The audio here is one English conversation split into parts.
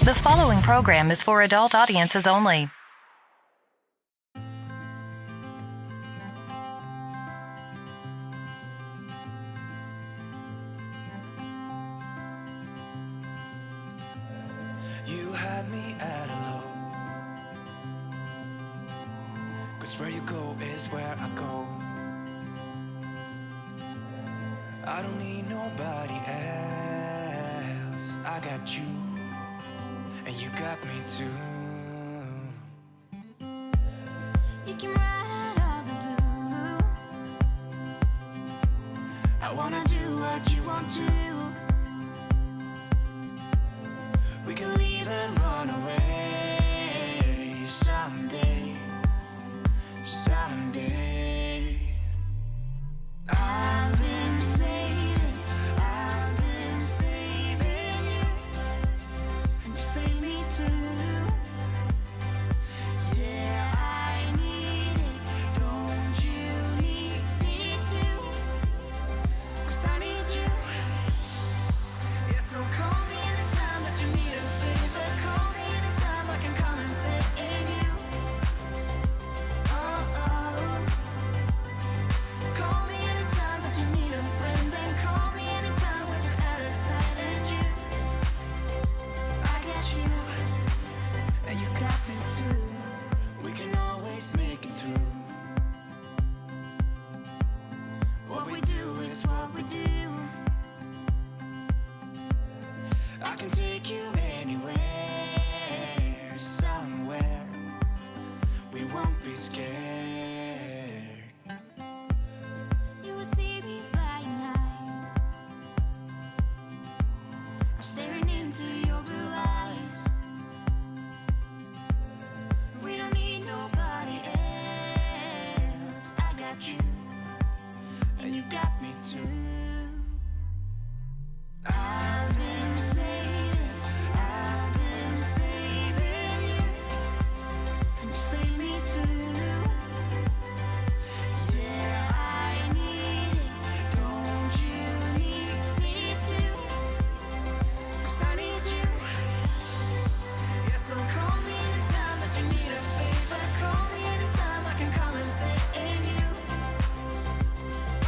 The following program is for adult audiences only. You had me at a low, 'cause where you go is where I go. I don't need nobody else. I got you, and you got me too. You can ride all the blue. I wanna do what you want to. We can leave and run away someday, someday. I've been saving you, and you save me too. Yeah, I need it, don't you need me too? 'Cause I need you. Yeah, so call me anytime that you need a favor. Call me anytime I can come and sit in you. Oh, oh. Call me anytime that you need a friend. And call me anytime when you're at a tight end. You, I got you, and you got me too. We can always make it through. What we do is what we do. I can take you anywhere, somewhere. We won't be scared. You will see me flying high. I'm staring into your blue eyes. We don't need nobody else. I got you, and you got me too. I've been saving you, and you save me too. Yeah, I need it, don't you need me too? 'Cause I need you. Yeah, so call me anytime that you need a favor. Call me anytime I can come and sit in you.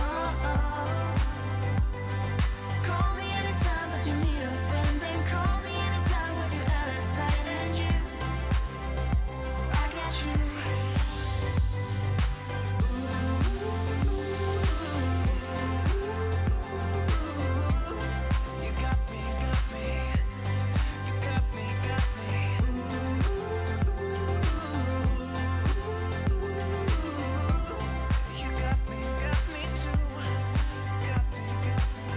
Oh, oh. Call me anytime that you need a friend. And call me anytime when you're at a tight end. You, I got you. You got me, got me. You got me, got me. You got me too. Got me, got me.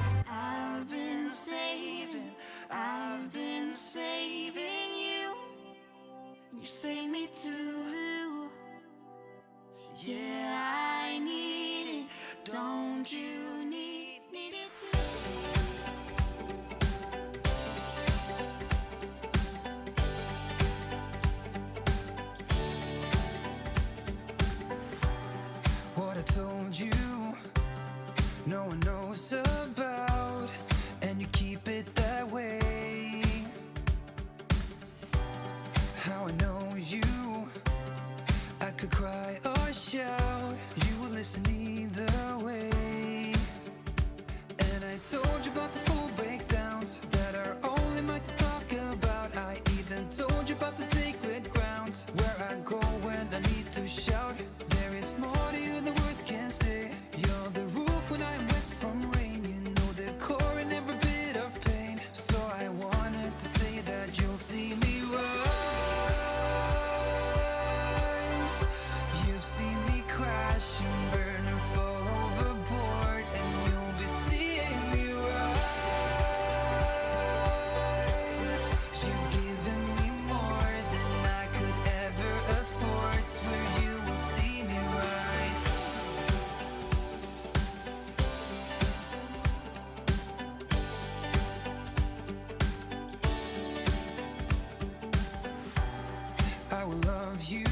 I've been saving you. You save me too. Yeah, I need it. Don't you need it too? What I told you, no one knows about, and you keep it that way. How I know you, I could cry or shout, you will listen either way. And I told you about the full breakdowns that are only mine to talk about. I even told you about the sacred grounds where I go when I need to shout. There is more to you than words can say. You're the roof when I'm wet from rain. You know the core in every bit of pain. So I wanted to say that you'll see me rise. You've seen me crash and burn and fall overboard, and you'll be seeing me rise. You've given me more than I could ever afford. Swear you will see me rise. I will love you,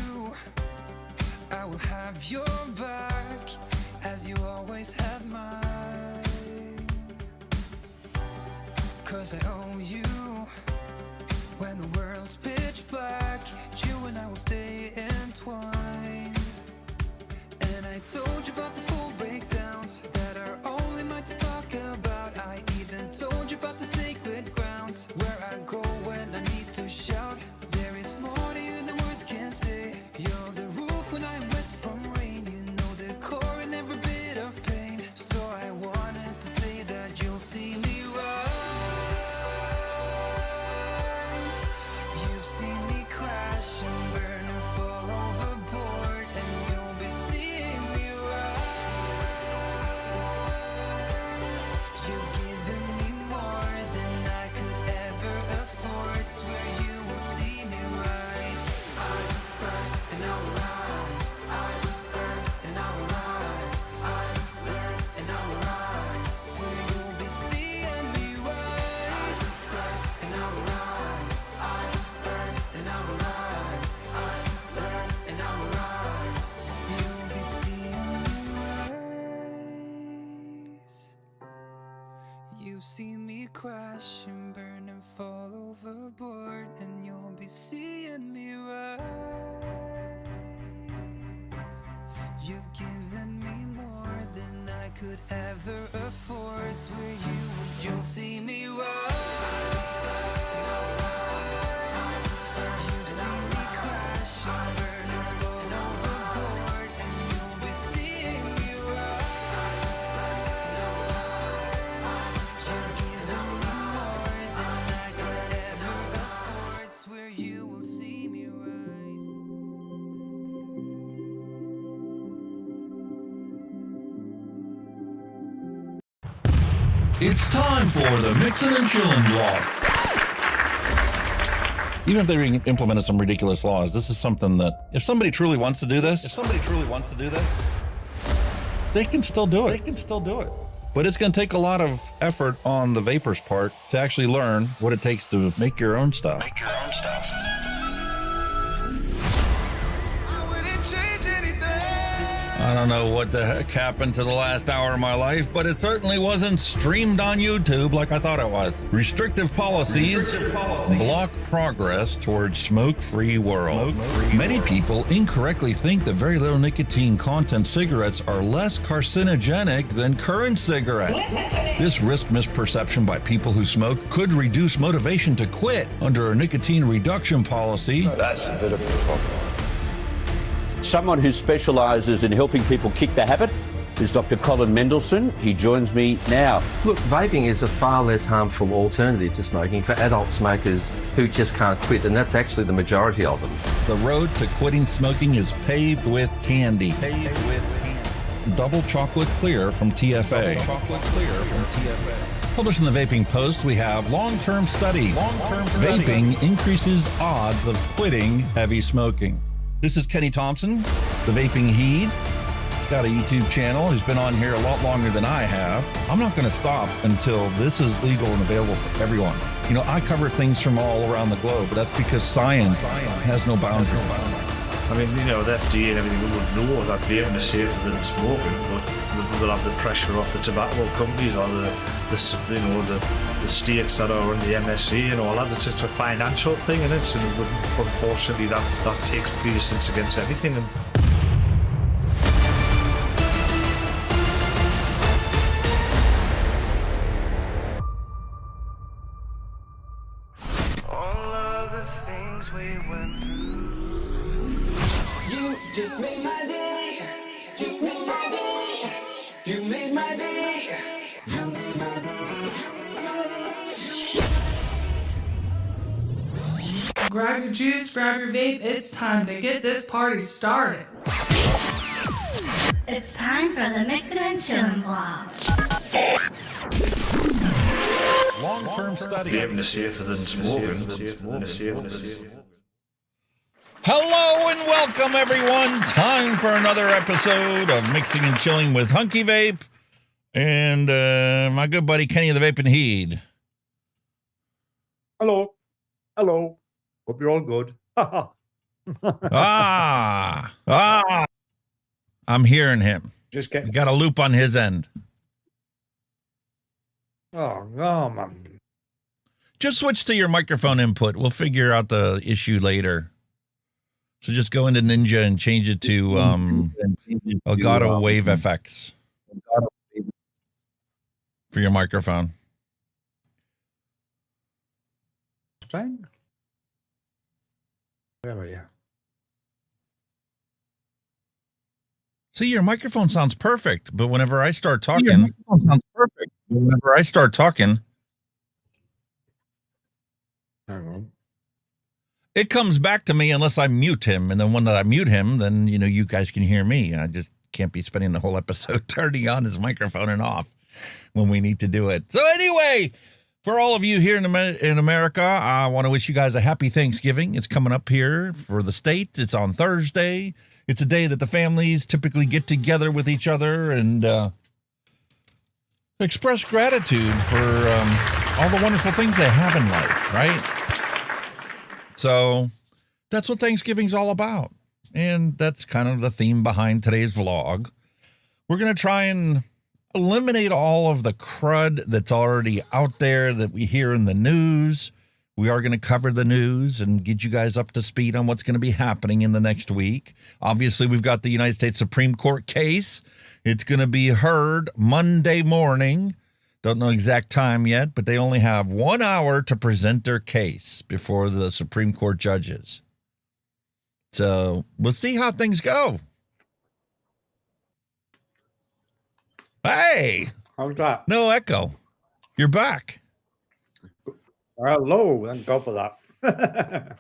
I will have your back, as you always have mine. 'Cause I owe you, When the world's pitch black, you and I will stay entwined. And I told you about the full breakdowns that are only mine to talk about. I even told you about the sacred grounds where I go when I need to shout. There is more to you than words can say. You're the roof when I'm wet from rain. You know the core in every bit of pain. So I wanted to say that you'll see me rise. You've seen me crash and burn and fall overboard, and you'll be seeing me rise. You've given me more than I could ever afford. Swear you will see me rise. I burn and I will rise. I burn and I will rise. I burn and I will rise. Swear you'll be seeing me rise. I burn and I will rise. I burn and I will rise. I burn and I will rise. You'll be seeing me rise. You've seen me crash and burn and fall overboard, and you'll be seeing me rise. You've given me more than I could ever afford. Swear you'll see me rise. You've seen me crash and burn and fall overboard, and you'll be seeing me rise. You've given me more than I could ever afford. Swear you will see me rise. It's time for the Mixin and Chillin blog. Even if they implemented some ridiculous laws, this is something that if somebody truly wants to do this, they can still do it. But it's going to take a lot of effort on the vapors' part to actually learn what it takes to make your own stuff. I wouldn't change anything. I don't know what the heck happened to the last hour of my life, but it certainly wasn't streamed on YouTube like I thought it was. Restrictive policies block progress towards smoke-free world. Many people incorrectly think that very little nicotine content cigarettes are less carcinogenic than current cigarettes. This risk misperception by people who smoke could reduce motivation to quit under a nicotine reduction policy. That's a bit of a problem. Someone who specialises in helping people kick the habit is Dr. Colin Mendelsohn. He joins me now. Look, vaping is a far less harmful alternative to smoking for adult smokers who just can't quit, and that's actually the majority of them. The road to quitting smoking is paved with candy. Double chocolate clear from TFA. Published in the Vaping Post, we have long-term study. Vaping increases odds of quitting heavy smoking. This is Kenny Thompson, the Vaping Heed. He's got a YouTube channel. He's been on here a lot longer than I have. I'm not going to stop until this is legal and available for everyone. You know, I cover things from all around the globe, but that's because science has no boundaries. I mean, you know, the FDA and everything would know that vaping is safer than smoking, but they'll have the pressure off the tobacco companies or the states that are in the MnC and all that. It's just a financial thing, and unfortunately that takes precedence against everything. And All of the things we went through. You just made my day. Just made my day. You made my day. You made my day. Grab your juice, grab your vape. It's time to get this party started. It's time for the Mixin and Chillin blog. Long-term study. vaping is safer than smoking. Hello and welcome, everyone. Time for another episode of Mixing and Chilling with Hunky Vape and my good buddy Kenny the Vaping Heed. Hello. Hope you're all good. I'm hearing him. Just We get. got a loop on his end. Oh, man. Just switch to your microphone input. We'll figure out the issue later. So just go into Ninja and change it to Elgato Wave FX for your microphone. Where are you? See, your microphone sounds perfect, but whenever I start talking, your microphone sounds perfect. Whenever I start talking, Hang on. it comes back to me unless I mute him. And then when I mute him, then, you know, you guys can hear me. I just can't be spending the whole episode turning on his microphone and off when we need to do it. So anyway, for all of you here in America, I want to wish you guys a happy Thanksgiving. It's coming up here for the States. It's on Thursday. It's a day that the families typically get together with each other and express gratitude for all the wonderful things they have in life, right? So that's what Thanksgiving's all about. And that's kind of the theme behind today's vlog. We're going to try and eliminate all of the crud that's already out there that we hear in the news. We are going to cover the news and get you guys up to speed on what's going to be happening in the next week. Obviously, we've got the United States Supreme Court case. It's going to be heard Monday morning. Don't know exact time yet, but they only have 1 hour to present their case before the Supreme Court judges. So we'll see how things go. Hey, How's that? no echo. You're back. Hello, thank God for that.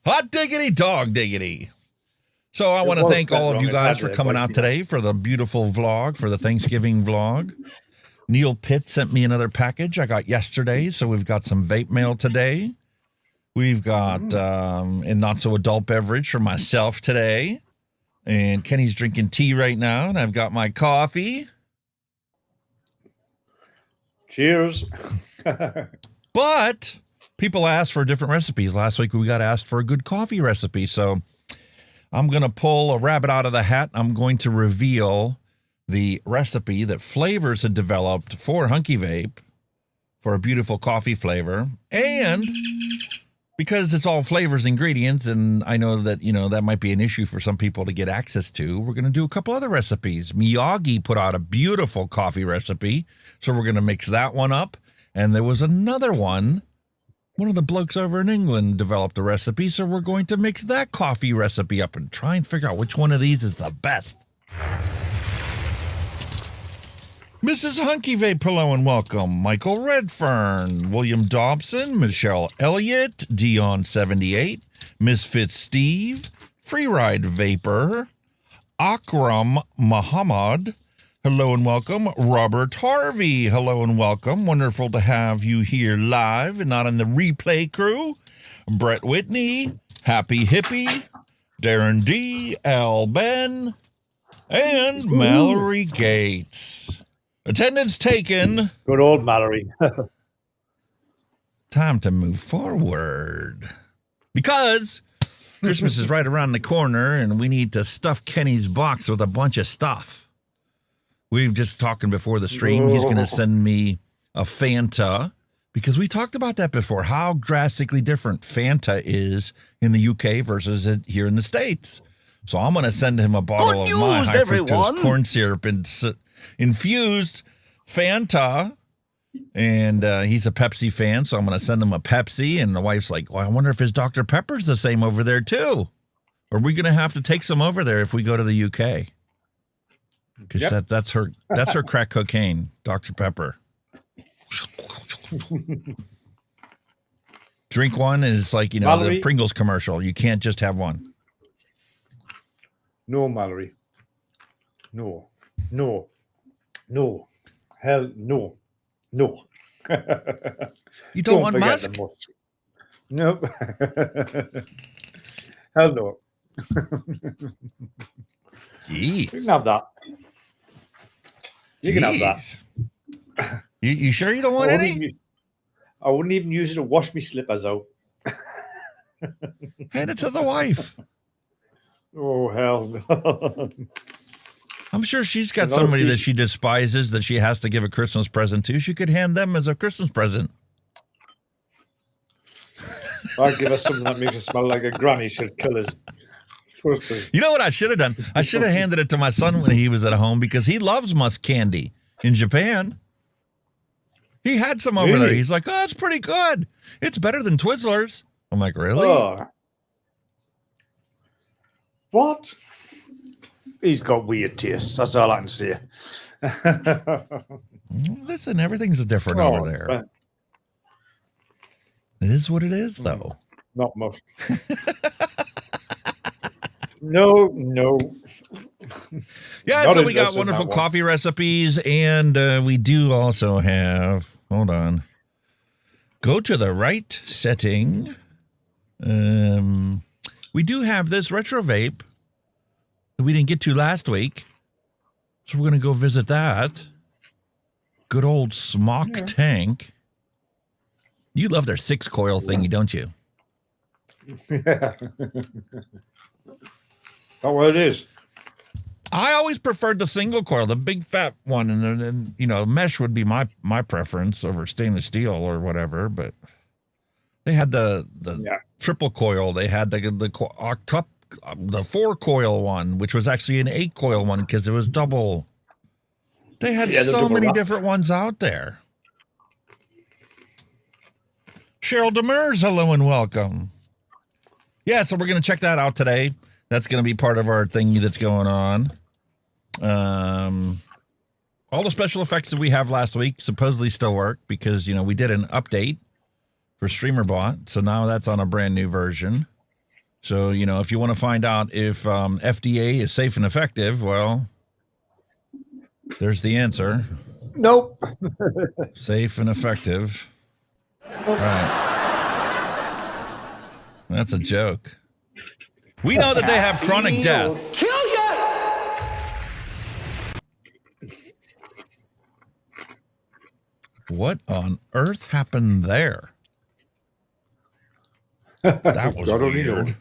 Hot diggity, dog diggity. So I It want to was thank that all of long you guys for exaggerated, coming but out you know. today for the beautiful vlog, for the Thanksgiving vlog. Neil Pitt sent me another package I got yesterday, so we've got some vape mail today. We've got a not so adult beverage for myself today. And Kenny's drinking tea right now, and I've got my coffee. Cheers. But people asked for different recipes. Last week we got asked for a good coffee recipe, so I'm going to pull a rabbit out of the hat. I'm going to reveal the recipe that Flavors had developed for Hunky Vape for a beautiful coffee flavor. And because it's all Flavors ingredients, and I know that, you know, that might be an issue for some people to get access to, we're going to do a couple other recipes. Miyagi put out a beautiful coffee recipe, so we're going to mix that one up. And there was another one. One of the blokes over in England developed a recipe, so we're going to mix that coffee recipe up and try and figure out which one of these is the best. Mrs. Hunky Vape, hello and welcome. Michael Redfern, William Dobson, Michelle Elliott, Dion78, Misfit Steve, Freeride Vapor, Akram Muhammad, hello and welcome. Robert Harvey, hello and welcome. Wonderful to have you here live and not on the replay crew. Brett Whitney, Happy Hippie, Darren D, Al Ben, and Mallory Gates. Attendance taken. Good old Mallory. Time to move forward. Because Christmas is right around the corner and we need to stuff Kenny's box with a bunch of stuff. We've just talking before the stream. He's going to send me a Fanta because we talked about that before, how drastically different Fanta is in the UK versus it here in the States. So I'm going to send him a bottle of my high fructose corn syrup and infused Fanta, and he's a Pepsi fan, so I'm going to send him a Pepsi, and the wife's like, well, I wonder if his Dr. Pepper's the same over there, too. Are we going to have to take some over there if we go to the UK? Because that's her crack cocaine, Dr. Pepper. Drink one is like, you know, Mallory. the Pringles commercial. You can't just have one. No, Mallory. No. No. No. Hell no. No. You don't want forget Musk? the Musk. Nope. Hell no. You can Jeez. have that. You can have that. Jeez. You sure you don't want any? I wouldn't even use it to wash my slippers out. Hand it to the wife. Oh, hell no. I'm sure she's got A lot of somebody that people- she despises that she has to give a Christmas present to. She could hand them as a Christmas present. I'd give us something that makes us smell like a granny should kill us. You know what I should have done? I should have handed it to my son when he was at home because he loves musk candy in Japan. He had some over there. He's like, oh, it's pretty good. It's better than Twizzlers. I'm like, really? Oh. What? He's got weird tastes. That's all I can say. Listen, everything's different over there. Right. It is what it is, though. Not much. No. Yeah, Not so we got interested in wonderful that one. coffee recipes, and we do also have, hold on, go to the right setting. We do have this retro vape that we didn't get to last week, so we're going to go visit that. Good old Smok tank. You love their 6-coil thingy, don't you? Yeah. That's what it is. I always preferred the single coil, the big fat one, and then mesh would be my preference over stainless steel or whatever. But they had the triple coil. They had the 4-coil one, which was actually an 8-coil one because it was double. They had so many different ones out there. Cheryl Demers, hello and welcome. Yeah, so we're going to check that out today. That's going to be part of our thingy that's going on. All the special effects that we have last week supposedly still work because, we did an update for StreamerBot. So now that's on a brand new version. So, if you want to find out if FDA is safe and effective, well, there's the answer. Nope. Safe and effective. Right. That's a joke. We know that they have chronic death. Kill ya! What on earth happened there? That was weird.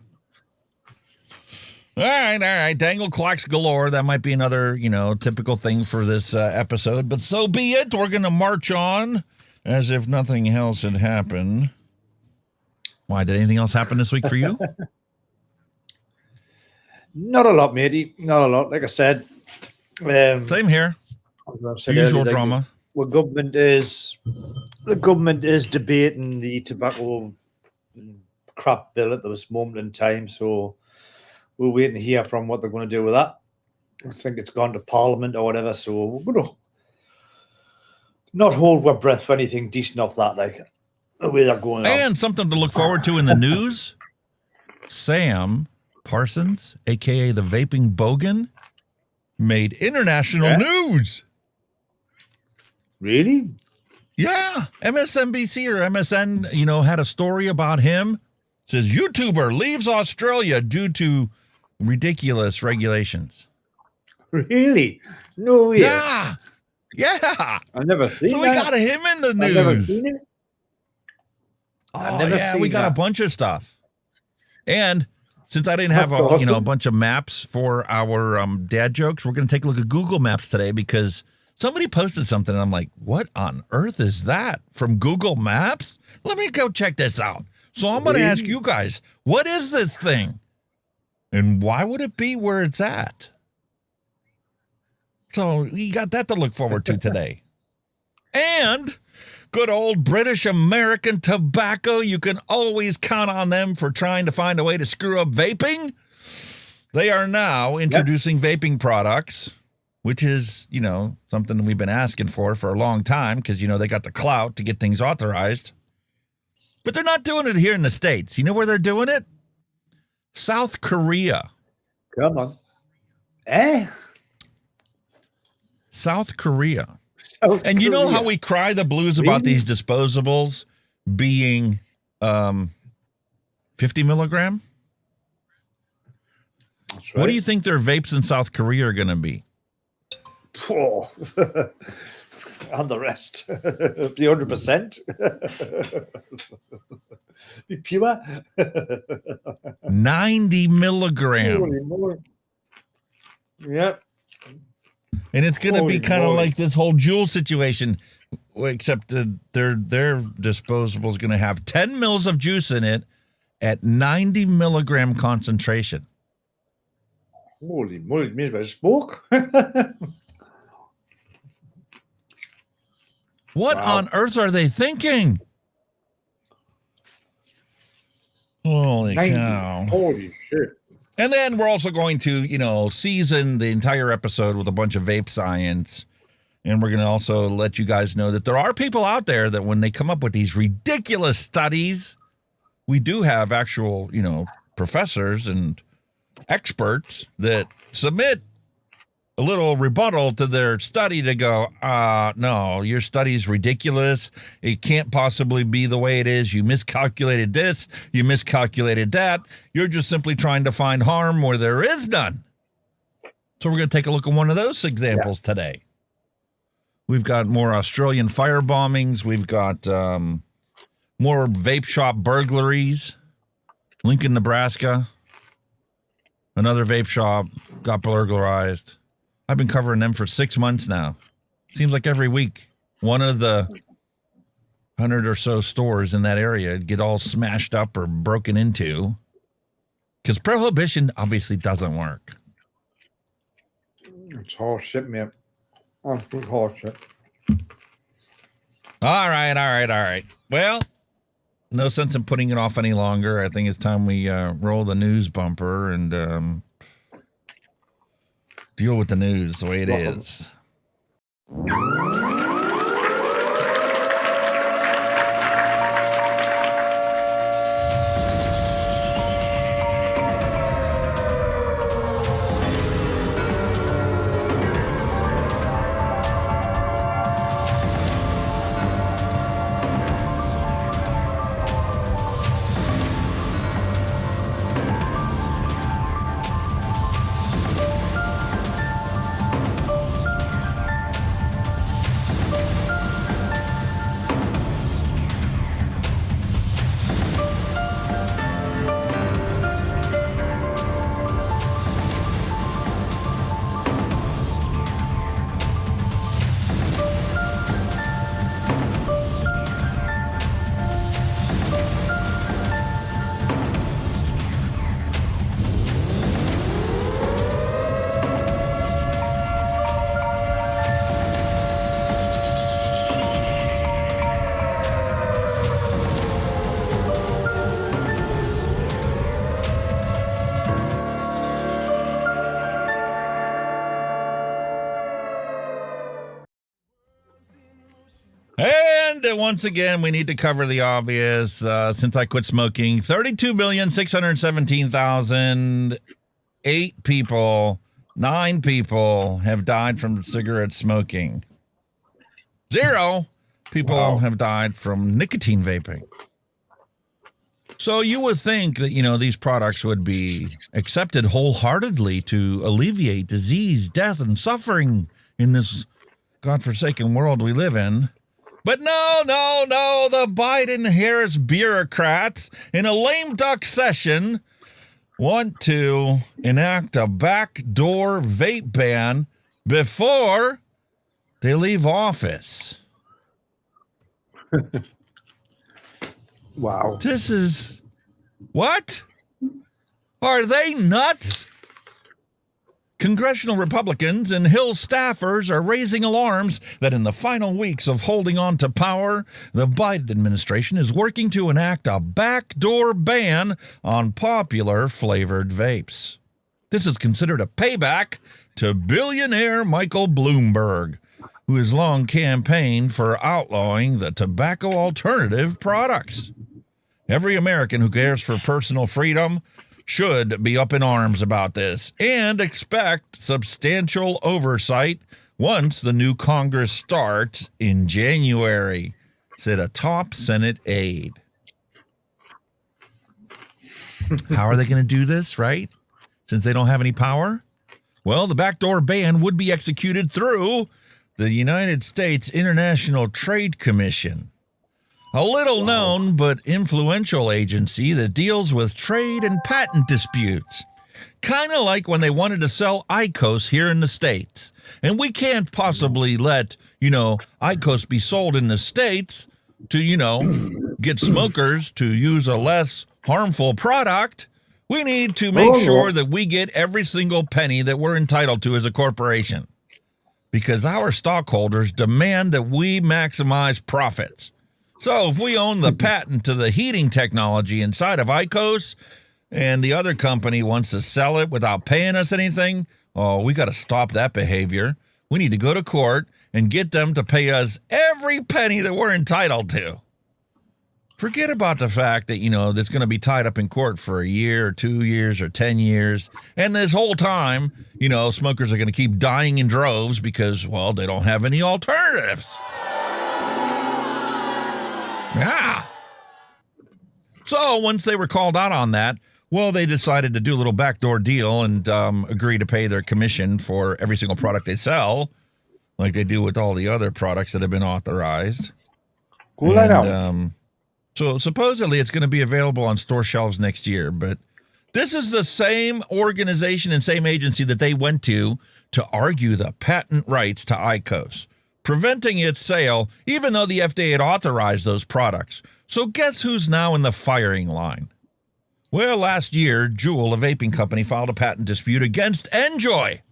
All right. Dangle clocks galore. That might be another, typical thing for this episode, but so be it. We're going to march on as if nothing else had happened. Why, did anything else happen this week for you? Not a lot, matey. Not a lot. Like I said. Same here. Usual drama. The government is debating the tobacco crap bill at this moment in time, so we're waiting to hear from what they're going to do with that. I think it's gone to Parliament or whatever, so we're going to not hold our breath for anything decent off that, like the way they're going on. And something to look forward to in the news. Sam Parsons, a.k.a. the Vaping Bogan, made international news. Really? Yeah. MSNBC or MSN, had a story about him. It says, YouTuber leaves Australia due to ridiculous regulations. Really? No way. Yeah. I've never seen so we got him in the news. I've never seen it. We got a bunch of stuff. And since I didn't have a bunch of maps for our dad jokes, we're going to take a look at Google Maps today because somebody posted something and I'm like, what on earth is that from Google Maps? Let me go check this out. So I'm going to ask you guys, what is this thing? And why would it be where it's at? So you got that to look forward to today. And good old British American Tobacco. You can always count on them for trying to find a way to screw up vaping. They are now introducing vaping products, which is, something we've been asking for a long time because, they got the clout to get things authorized. But they're not doing it here in the States. You know where they're doing it? South Korea. Come on. South Korea. And you know how we cry the blues about these disposables being 50 milligram? That's right. What do you think their vapes in South Korea are going to be? Oh. And the rest. Be 100%. Be pure. 90 milligram. Yep. And it's going to be kind of like this whole Juul situation, except their disposable is going to have 10 mils of juice in it, at 90 milligram concentration. Holy moly, it means about smoke. What on earth are they thinking? Holy 90. cow. Holy shit. And then we're also going to, season the entire episode with a bunch of vape science. And we're going to also let you guys know that there are people out there that when they come up with these ridiculous studies, we do have actual, professors and experts that submit a little rebuttal to their study to go, no, your study's ridiculous. It can't possibly be the way it is. You miscalculated this. You miscalculated that. You're just simply trying to find harm where there is none. So we're going to take a look at one of those examples today. We've got more Australian fire bombings. We've got more vape shop burglaries. Lincoln, Nebraska. Another vape shop got burglarized. I've been covering them for 6 months now. Seems like every week, one of the 100 or so stores in that area get all smashed up or broken into. Because prohibition obviously doesn't work. It's horse shit, man. Absolute horse shit. All right. Well, no sense in putting it off any longer. I think it's time we roll the news bumper and deal with the news the way it is. And once again, we need to cover the obvious. Since I quit smoking, 32,617,008 9 people have died from cigarette smoking. 0 people have died from nicotine vaping. So you would think that, these products would be accepted wholeheartedly to alleviate disease, death, and suffering in this godforsaken world we live in. But no, the Biden-Harris bureaucrats in a lame duck session want to enact a backdoor vape ban before they leave office. Wow. This is... What? Are they nuts? Congressional Republicans and Hill staffers are raising alarms that in the final weeks of holding on to power, the Biden administration is working to enact a backdoor ban on popular flavored vapes. This is considered a payback to billionaire Michael Bloomberg, who has long campaigned for outlawing the tobacco alternative products. Every American who cares for personal freedom should be up in arms about this and expect substantial oversight once the new Congress starts in January, said a top Senate aide. How are they going to do this, right? Since they don't have any power? Well, the backdoor ban would be executed through the United States International Trade Commission, a little-known but influential agency that deals with trade and patent disputes. Kind of like when they wanted to sell IQOS here in the States. And we can't possibly let, IQOS be sold in the States to, get smokers to use a less harmful product, we need to make sure that we get every single penny that we're entitled to as a corporation, because our stockholders demand that we maximize profits. So if we own the patent to the heating technology inside of IQOS and the other company wants to sell it without paying us anything, oh, we got to stop that behavior. We need to go to court and get them to pay us every penny that we're entitled to. Forget about the fact that, that's going to be tied up in court for a year or 2 years or 10 years. And this whole time, smokers are going to keep dying in droves because, well, they don't have any alternatives. Yeah. So once they were called out on that, well, they decided to do a little backdoor deal and agree to pay their commission for every single product they sell, like they do with all the other products that have been authorized. Cool. So supposedly it's going to be available on store shelves next year, but this is the same organization and same agency that they went to argue the patent rights to IQOS, preventing its sale, even though the FDA had authorized those products. So guess who's now in the firing line? Well, last year, Juul, a vaping company, filed a patent dispute against Enjoy,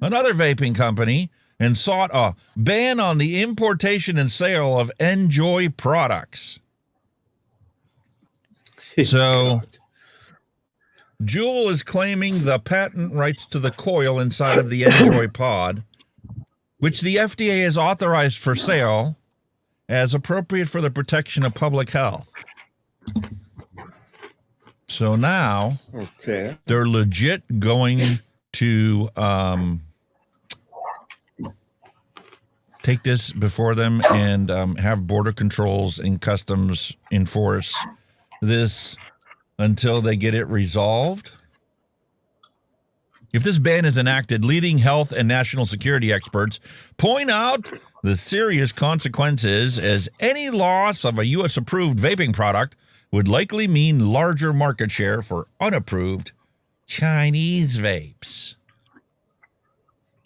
another vaping company, and sought a ban on the importation and sale of Enjoy products. So Juul is claiming the patent rights to the coil inside of the Enjoy pod, which the FDA has authorized for sale as appropriate for the protection of public health. So now they're legit going to take this before them and have border controls and customs enforce this until they get it resolved. If this ban is enacted, leading health and national security experts point out the serious consequences, as any loss of a U.S.-approved vaping product would likely mean larger market share for unapproved Chinese vapes.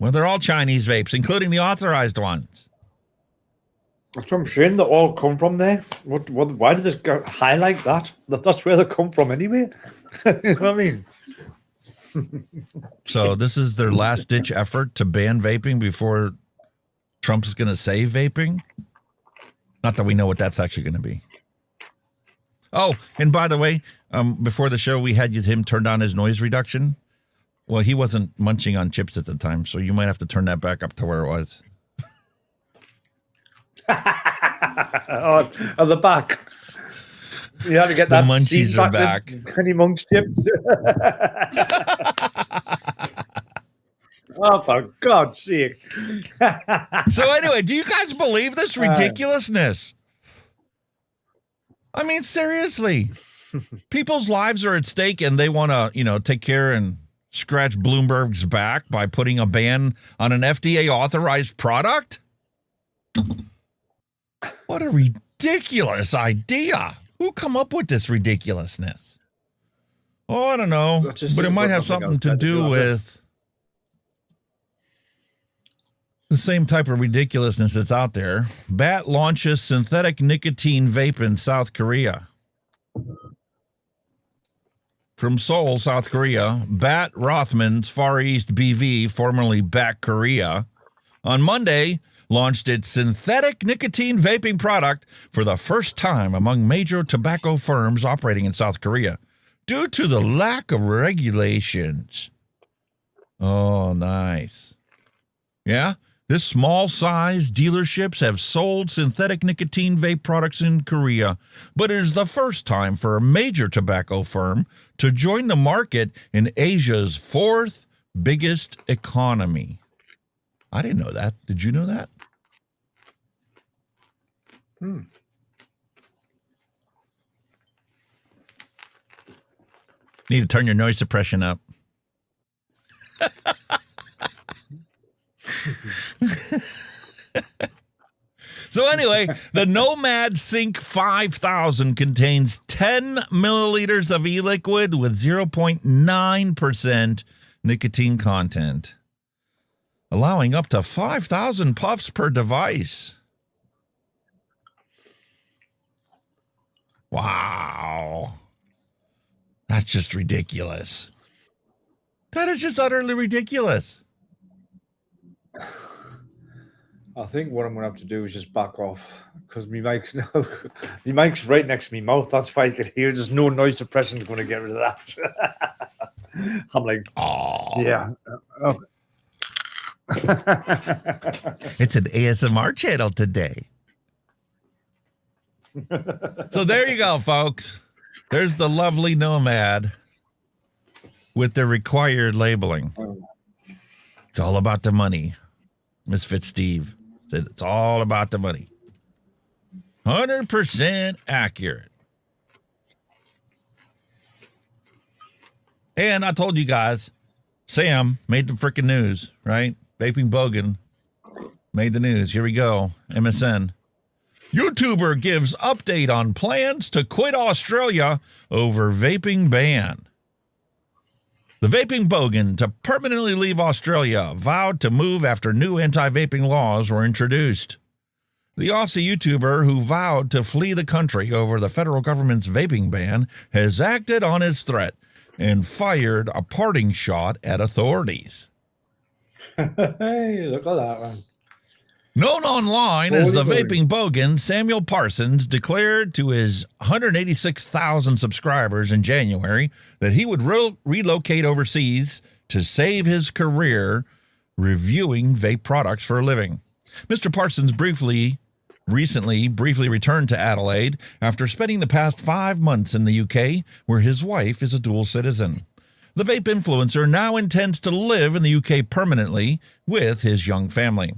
Well, they're all Chinese vapes, including the authorized ones. That's what I'm saying. They all come from there. Why did this highlight that? That's where they come from anyway. You know what I mean? So this is their last-ditch effort to ban vaping before Trump's going to save vaping? Not that we know what that's actually going to be. Oh, and by the way, before the show, we had him turn down his noise reduction. Well, he wasn't munching on chips at the time, so you might have to turn that back up to where it was. At the back. You have to get that. The munchies are back. Any monks chips? Oh, for God's sake. So anyway, do you guys believe this ridiculousness? I mean, seriously. People's lives are at stake and they want to, take care and scratch Bloomberg's back by putting a ban on an FDA authorized product? What a ridiculous idea. Who come up with this ridiculousness? Oh, I don't know. But it might have something to do with the same type of ridiculousness that's out there. BAT launches synthetic nicotine vape in South Korea. From Seoul, South Korea, BAT Rothman's Far East BV, formerly BAT Korea, on Monday launched its synthetic nicotine vaping product for the first time among major tobacco firms operating in South Korea due to the lack of regulations. Oh, nice. Yeah, this small-sized dealerships have sold synthetic nicotine vape products in Korea, but it is the first time for a major tobacco firm to join the market in Asia's fourth biggest economy. I didn't know that. Did you know that? Need to turn your noise suppression up. So anyway, the Nomad Sync 5000 contains 10 milliliters of e-liquid with 0.9% nicotine content, allowing up to 5,000 puffs per device. Wow. That's just ridiculous. That is just utterly ridiculous. I think what I'm going to have to do is just back off because my mic's right next to my mouth. That's why I can hear. There's no noise suppression going to get rid of that. I'm like, oh yeah. Okay. It's an ASMR channel today. So there you go, folks. There's the lovely Nomad with the required labeling. It's all about the money. Misfit Steve said it's all about the money. 100% accurate. And I told you guys, Sam made the freaking news, right? Vaping Bogan made the news. Here we go. MSN. YouTuber gives update on plans to quit Australia over vaping ban. The Vaping Bogan to permanently leave Australia vowed to move after new anti-vaping laws were introduced. The Aussie YouTuber who vowed to flee the country over the federal government's vaping ban has acted on his threat and fired a parting shot at authorities. Hey, look at that one. Known online as the Vaping Bogan, Samuel Parsons declared to his 186,000 subscribers in January that he would relocate overseas to save his career reviewing vape products for a living. Mr. Parsons recently returned to Adelaide after spending the past 5 months in the UK, where his wife is a dual citizen. The vape influencer now intends to live in the UK permanently with his young family.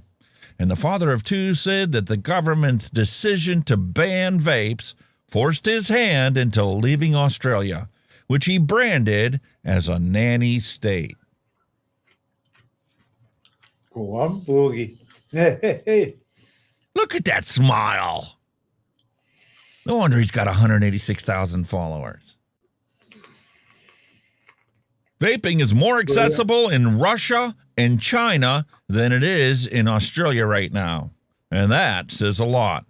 And the father of two said that the government's decision to ban vapes forced his hand into leaving Australia, which he branded as a nanny state. Go on, Boogie. Hey. Look at that smile. No wonder he's got 186,000 followers. Vaping is more accessible in Russia and China than it is in Australia right now. And that says a lot.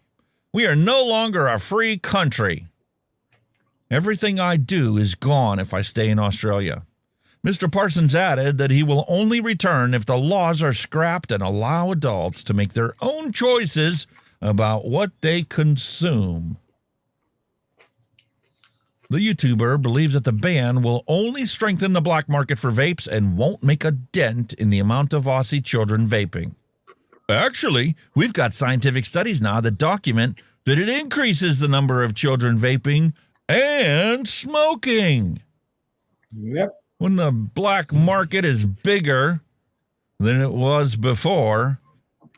We are no longer a free country. Everything I do is gone if I stay in Australia. Mr. Parsons added that he will only return if the laws are scrapped and allow adults to make their own choices about what they consume. The YouTuber believes that the ban will only strengthen the black market for vapes and won't make a dent in the amount of Aussie children vaping. Actually, we've got scientific studies now that document that it increases the number of children vaping and smoking. Yep. When the black market is bigger than it was before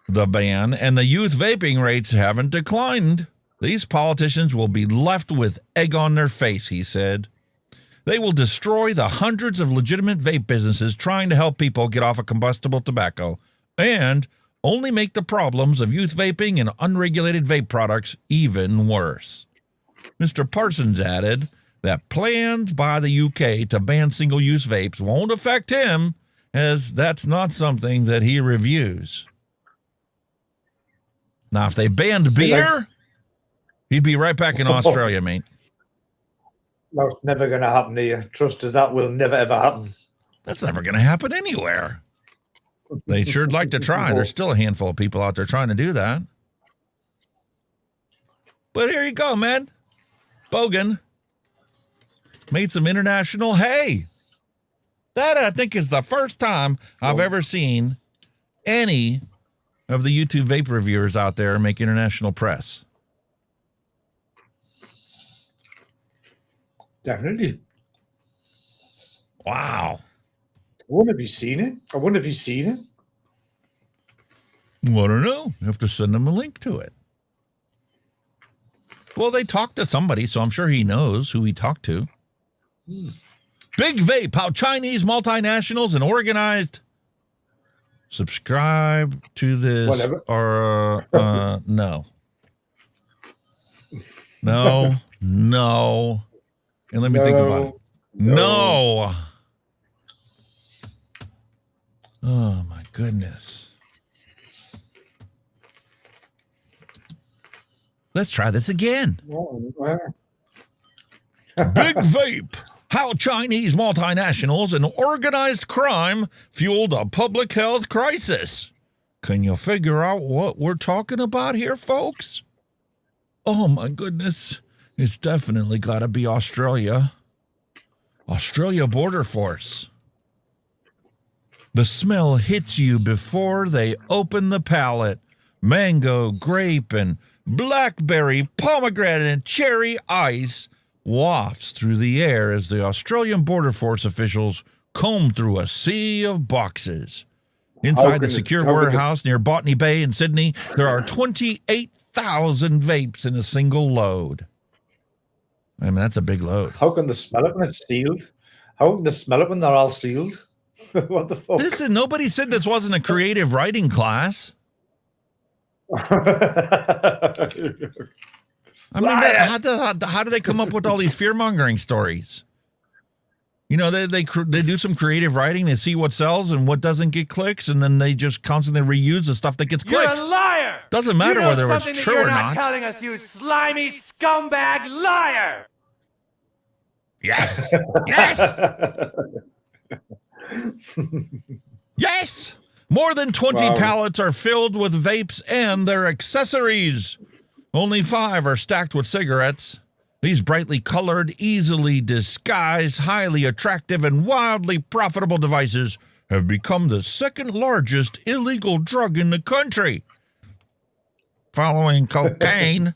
the ban and the youth vaping rates haven't declined, these politicians will be left with egg on their face, he said. They will destroy the hundreds of legitimate vape businesses trying to help people get off of combustible tobacco and only make the problems of youth vaping and unregulated vape products even worse. Mr. Parsons added that plans by the UK to ban single-use vapes won't affect him, as that's not something that he reviews. Now, if they banned beer, he'd be right back in Australia, mate. That's never going to happen here. Trust us, that will never, ever happen. That's never going to happen anywhere. They sure like to try. There's still a handful of people out there trying to do that. But here you go, man. Bogan made some international hay. That, I think, is the first time I've ever seen any of the YouTube vape reviewers out there make international press. Definitely. Wow. I wonder if you've seen it. I don't know. You have to send them a link to it. Well, they talked to somebody, so I'm sure he knows who he talked to. Big Vape, how Chinese multinationals and organized. Subscribe to this. Whatever. Or, no. No. And let me think about it. No. Oh, my goodness. Let's try this again. Big Vape, How Chinese multinationals and organized crime fueled a public health crisis. Can you figure out what we're talking about here, folks? Oh my goodness. It's definitely got to be Australia. Australia Border Force. The smell hits you before they open the palate. Mango, grape, and blackberry, pomegranate, and cherry ice wafts through the air as the Australian Border Force officials comb through a sea of boxes. Inside the secure warehouse near Botany Bay in Sydney, there are 28,000 vapes in a single load. I mean, that's a big load. How can they smell it when it's sealed? How can they smell it when they're all sealed? What the fuck? Nobody said this wasn't a creative writing class. I mean, how do they come up with all these fear-mongering stories? You know, they do some creative writing, they see what sells and what doesn't get clicks, and then they just constantly reuse the stuff that gets clicks. You're a liar! Doesn't matter whether it's true or not. You're telling us, you slimy scumbag liar! Yes! Yes! Yes! More than 20 pallets are filled with vapes and their accessories. Only 5 are stacked with cigarettes. These brightly colored, easily disguised, highly attractive, and wildly profitable devices have become the second largest illegal drug in the country, following cocaine,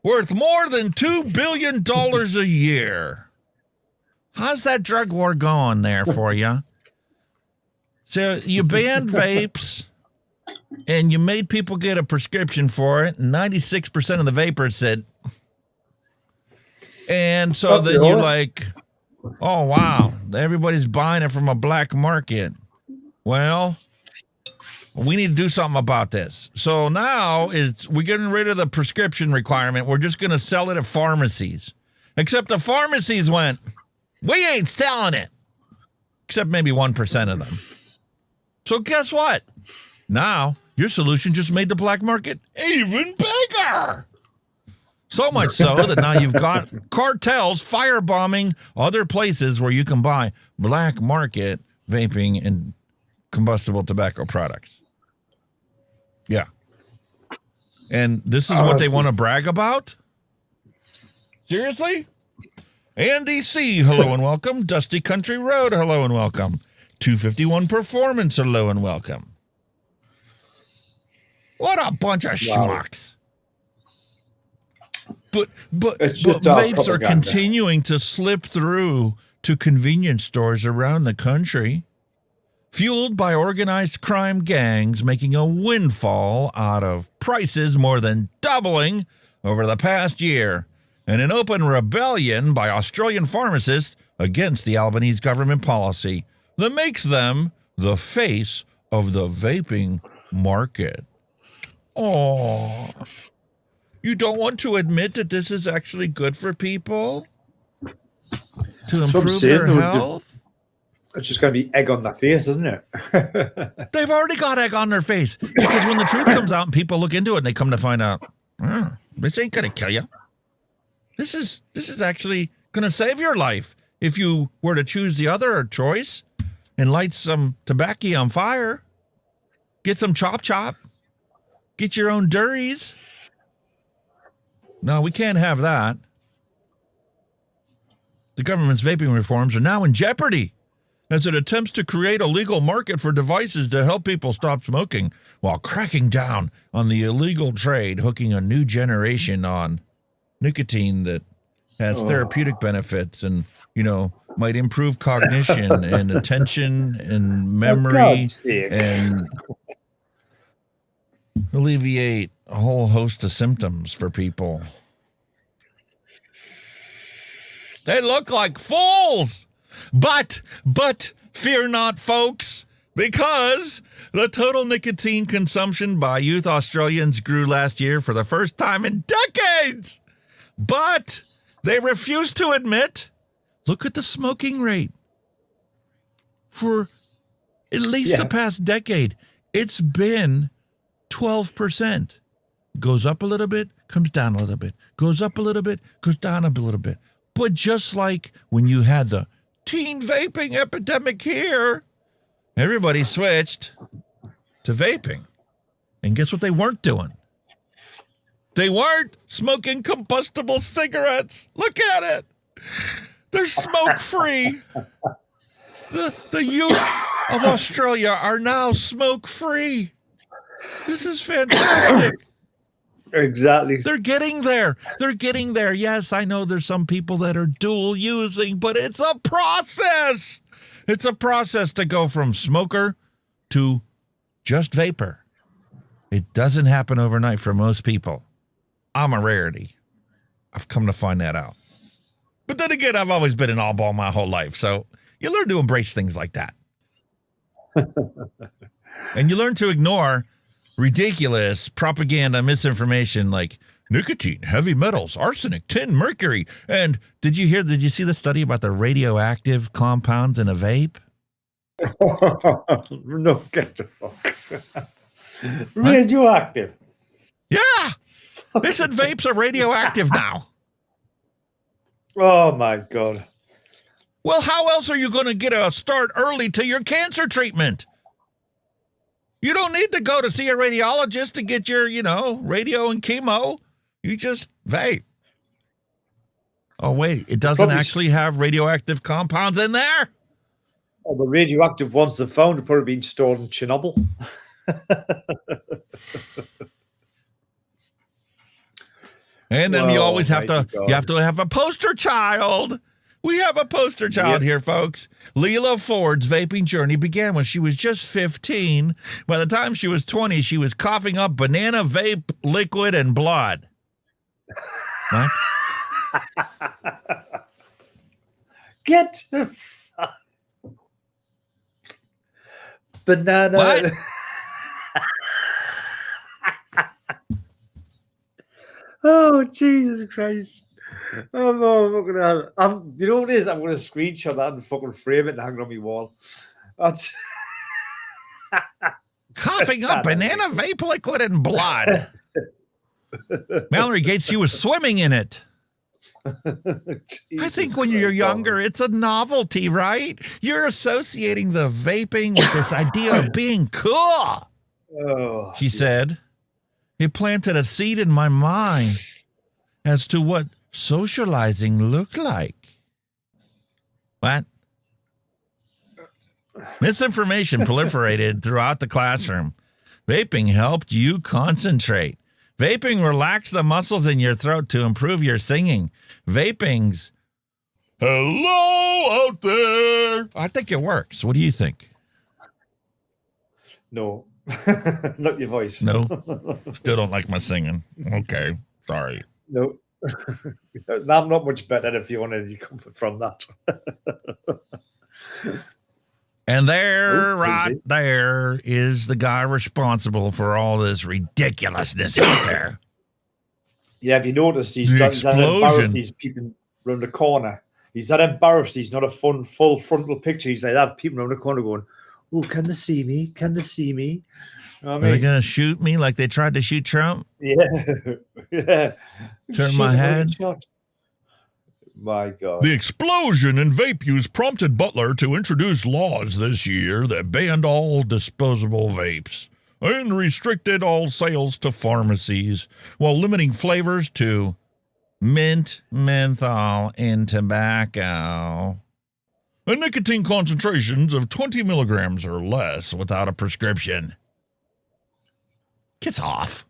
worth more than $2 billion a year. How's that drug war going there for you? So you banned vapes, and you made people get a prescription for it, and 96% of the vapors said... And so then you're like, oh, wow, everybody's buying it from a black market. Well, we need to do something about this. So now we're getting rid of the prescription requirement. We're just going to sell it at pharmacies. Except the pharmacies went, we ain't selling it. Except maybe 1% of them. So guess what? Now your solution just made the black market even bigger. So much so that now you've got cartels firebombing other places where you can buy black market vaping and combustible tobacco products. Yeah. And this is what they want to brag about? Seriously? Andy C., hello and welcome. Dusty Country Road, hello and welcome. 251 Performance, hello and welcome. What a bunch of schmucks. But vapes are continuing to slip through to convenience stores around the country, fueled by organized crime gangs making a windfall out of prices more than doubling over the past year, and an open rebellion by Australian pharmacists against the Albanese government policy that makes them the face of the vaping market. Oh. You don't want to admit that this is actually good for people? To improve their health? It's just going to be egg on their face, isn't it? They've already got egg on their face. Because when the truth comes out and people look into it and they come to find out, this ain't going to kill you. This is actually going to save your life if you were to choose the other choice and light some tobacco on fire, get some chop, get your own durries. No, we can't have that. The government's vaping reforms are now in jeopardy as it attempts to create a legal market for devices to help people stop smoking while cracking down on the illegal trade, hooking a new generation on nicotine that has therapeutic benefits and, you know, might improve cognition and attention and memory and alleviate a whole host of symptoms for people. They look like fools, but fear not, folks, because the total nicotine consumption by youth Australians grew last year for the first time in decades. But they refuse to admit, look at the smoking rate. For at least the past decade, it's been 12%. Goes up a little bit, comes down a little bit. Goes up a little bit, goes down a little bit. But just like when you had the teen vaping epidemic here, everybody switched to vaping. And guess what they weren't doing? They weren't smoking combustible cigarettes. Look at it. They're smoke-free. The youth of Australia are now smoke-free. This is fantastic. Exactly. They're getting there. They're getting there. Yes, I know there's some people that are dual using, but it's a process. It's a process to go from smoker to just vapor. It doesn't happen overnight for most people. I'm a rarity. I've come to find that out. But then again, I've always been an all ball my whole life. So you learn to embrace things like that. And you learn to ignore ridiculous propaganda, misinformation like nicotine, heavy metals, arsenic, tin, mercury. And did you see the study about the radioactive compounds in a vape? No, get the fuck. Radioactive. Yeah. They said vapes are radioactive now. Oh, my God. Well, how else are you going to get a start early to your cancer treatment? You don't need to go to see a radiologist to get your, radio and chemo. You just vape. Oh, wait, it doesn't actually have radioactive compounds in there? Oh, the radioactive ones they found have probably been stored in Chernobyl. And then you always have to have a poster child. We have a poster child here, folks. Leela Ford's vaping journey began when she was just 15. By the time she was 20, she was coughing up banana vape liquid and blood. What? Get banana. What? Oh, Jesus Christ. Oh, no, I'm not gonna you know what it is? I'm gonna screenshot that and fucking frame it and hang it on my wall. That's coughing up banana vape liquid and blood. Mallory Gates, she was swimming in it. I think when you're younger, it's a novelty, right? You're associating the vaping with this idea of being cool. Oh, she said. It planted a seed in my mind as to what socializing looked like. What? Misinformation proliferated throughout the classroom. Vaping helped you concentrate. Vaping relaxed the muscles in your throat to improve your singing. Vaping's hello out there. I think it works. What do you think? No. Not your voice. No. Still don't like my singing. Okay. Sorry. No. I'm not much better if you want any comfort from that. And there, there is the guy responsible for all this ridiculousness out there. Yeah, have you noticed he's that embarrassed these people around the corner? He's that embarrassed. He's not a full frontal picture. He's like that. People around the corner going, "Oh, can they see me? Can they see me?" You know what I mean? Are they going to shoot me like they tried to shoot Trump? Yeah. Yeah. Turn my head. My God. The explosion in vape use prompted Butler to introduce laws this year that banned all disposable vapes and restricted all sales to pharmacies while limiting flavors to mint, menthol, and tobacco. And nicotine concentrations of 20 milligrams or less without a prescription. Gets off.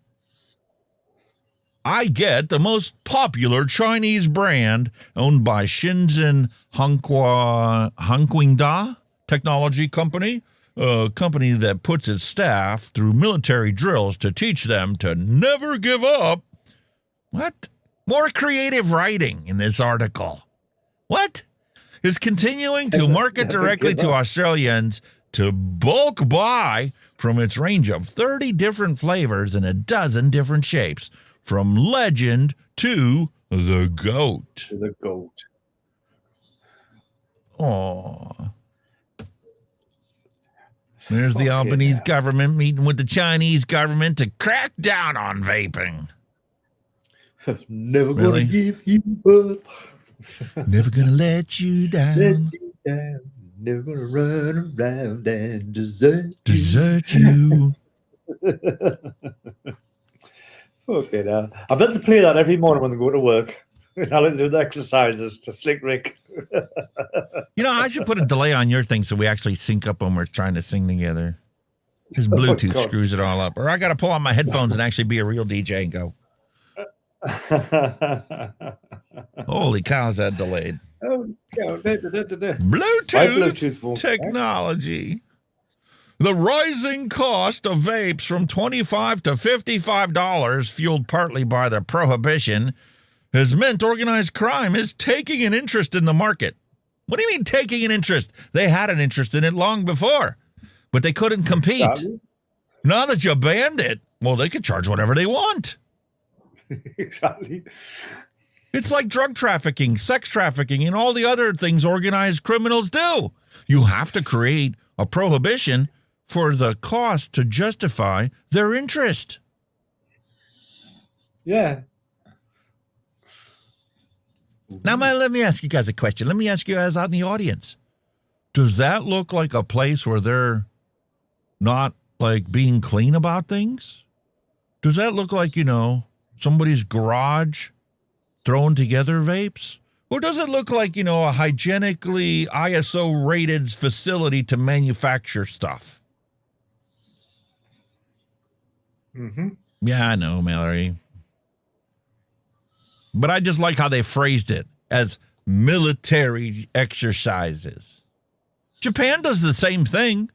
I get the most popular Chinese brand owned by Shenzhen Hunky Technology Company, a company that puts its staff through military drills to teach them to never give up. What? More creative writing in this article. What? Is continuing to market directly to Australians to bulk buy from its range of 30 different flavors in a dozen different shapes. From legend to the goat. To the goat. Oh. There's the Albanese government meeting with the Chinese government to crack down on vaping. Never gonna give you up. Never gonna let you down. Never gonna run around and desert you. Okay, now I bet they play that every morning when they go to work. I like to do the exercises to Slick Rick. You know, I should put a delay on your thing so we actually sync up when we're trying to sing together. Because Bluetooth God. screws it all up. Or I got to pull on my headphones and actually be a real DJ and go, holy cow, is that delayed? Oh, Bluetooth, Bluetooth won't technology. The rising cost of vapes from $25 to $55, fueled partly by the prohibition, has meant organized crime is taking an interest in the market. What do you mean taking an interest? They had an interest in it long before, but they couldn't compete. Exactly. Now that you banned it, well, they could charge whatever they want. Exactly. It's like drug trafficking, sex trafficking, and all the other things organized criminals do. You have to create a prohibition for the cost to justify their interest. Yeah. Now, let me ask you guys a question. Let me ask you guys out in the audience. Does that look like a place where they're not, like, being clean about things? Does that look like, you know, somebody's garage throwing together vapes? Or does it look like, you know, a hygienically ISO-rated facility to manufacture stuff? Mm-hmm. Yeah, I know, Mallory. But I just like how they phrased it as military exercises. Japan does the same thing.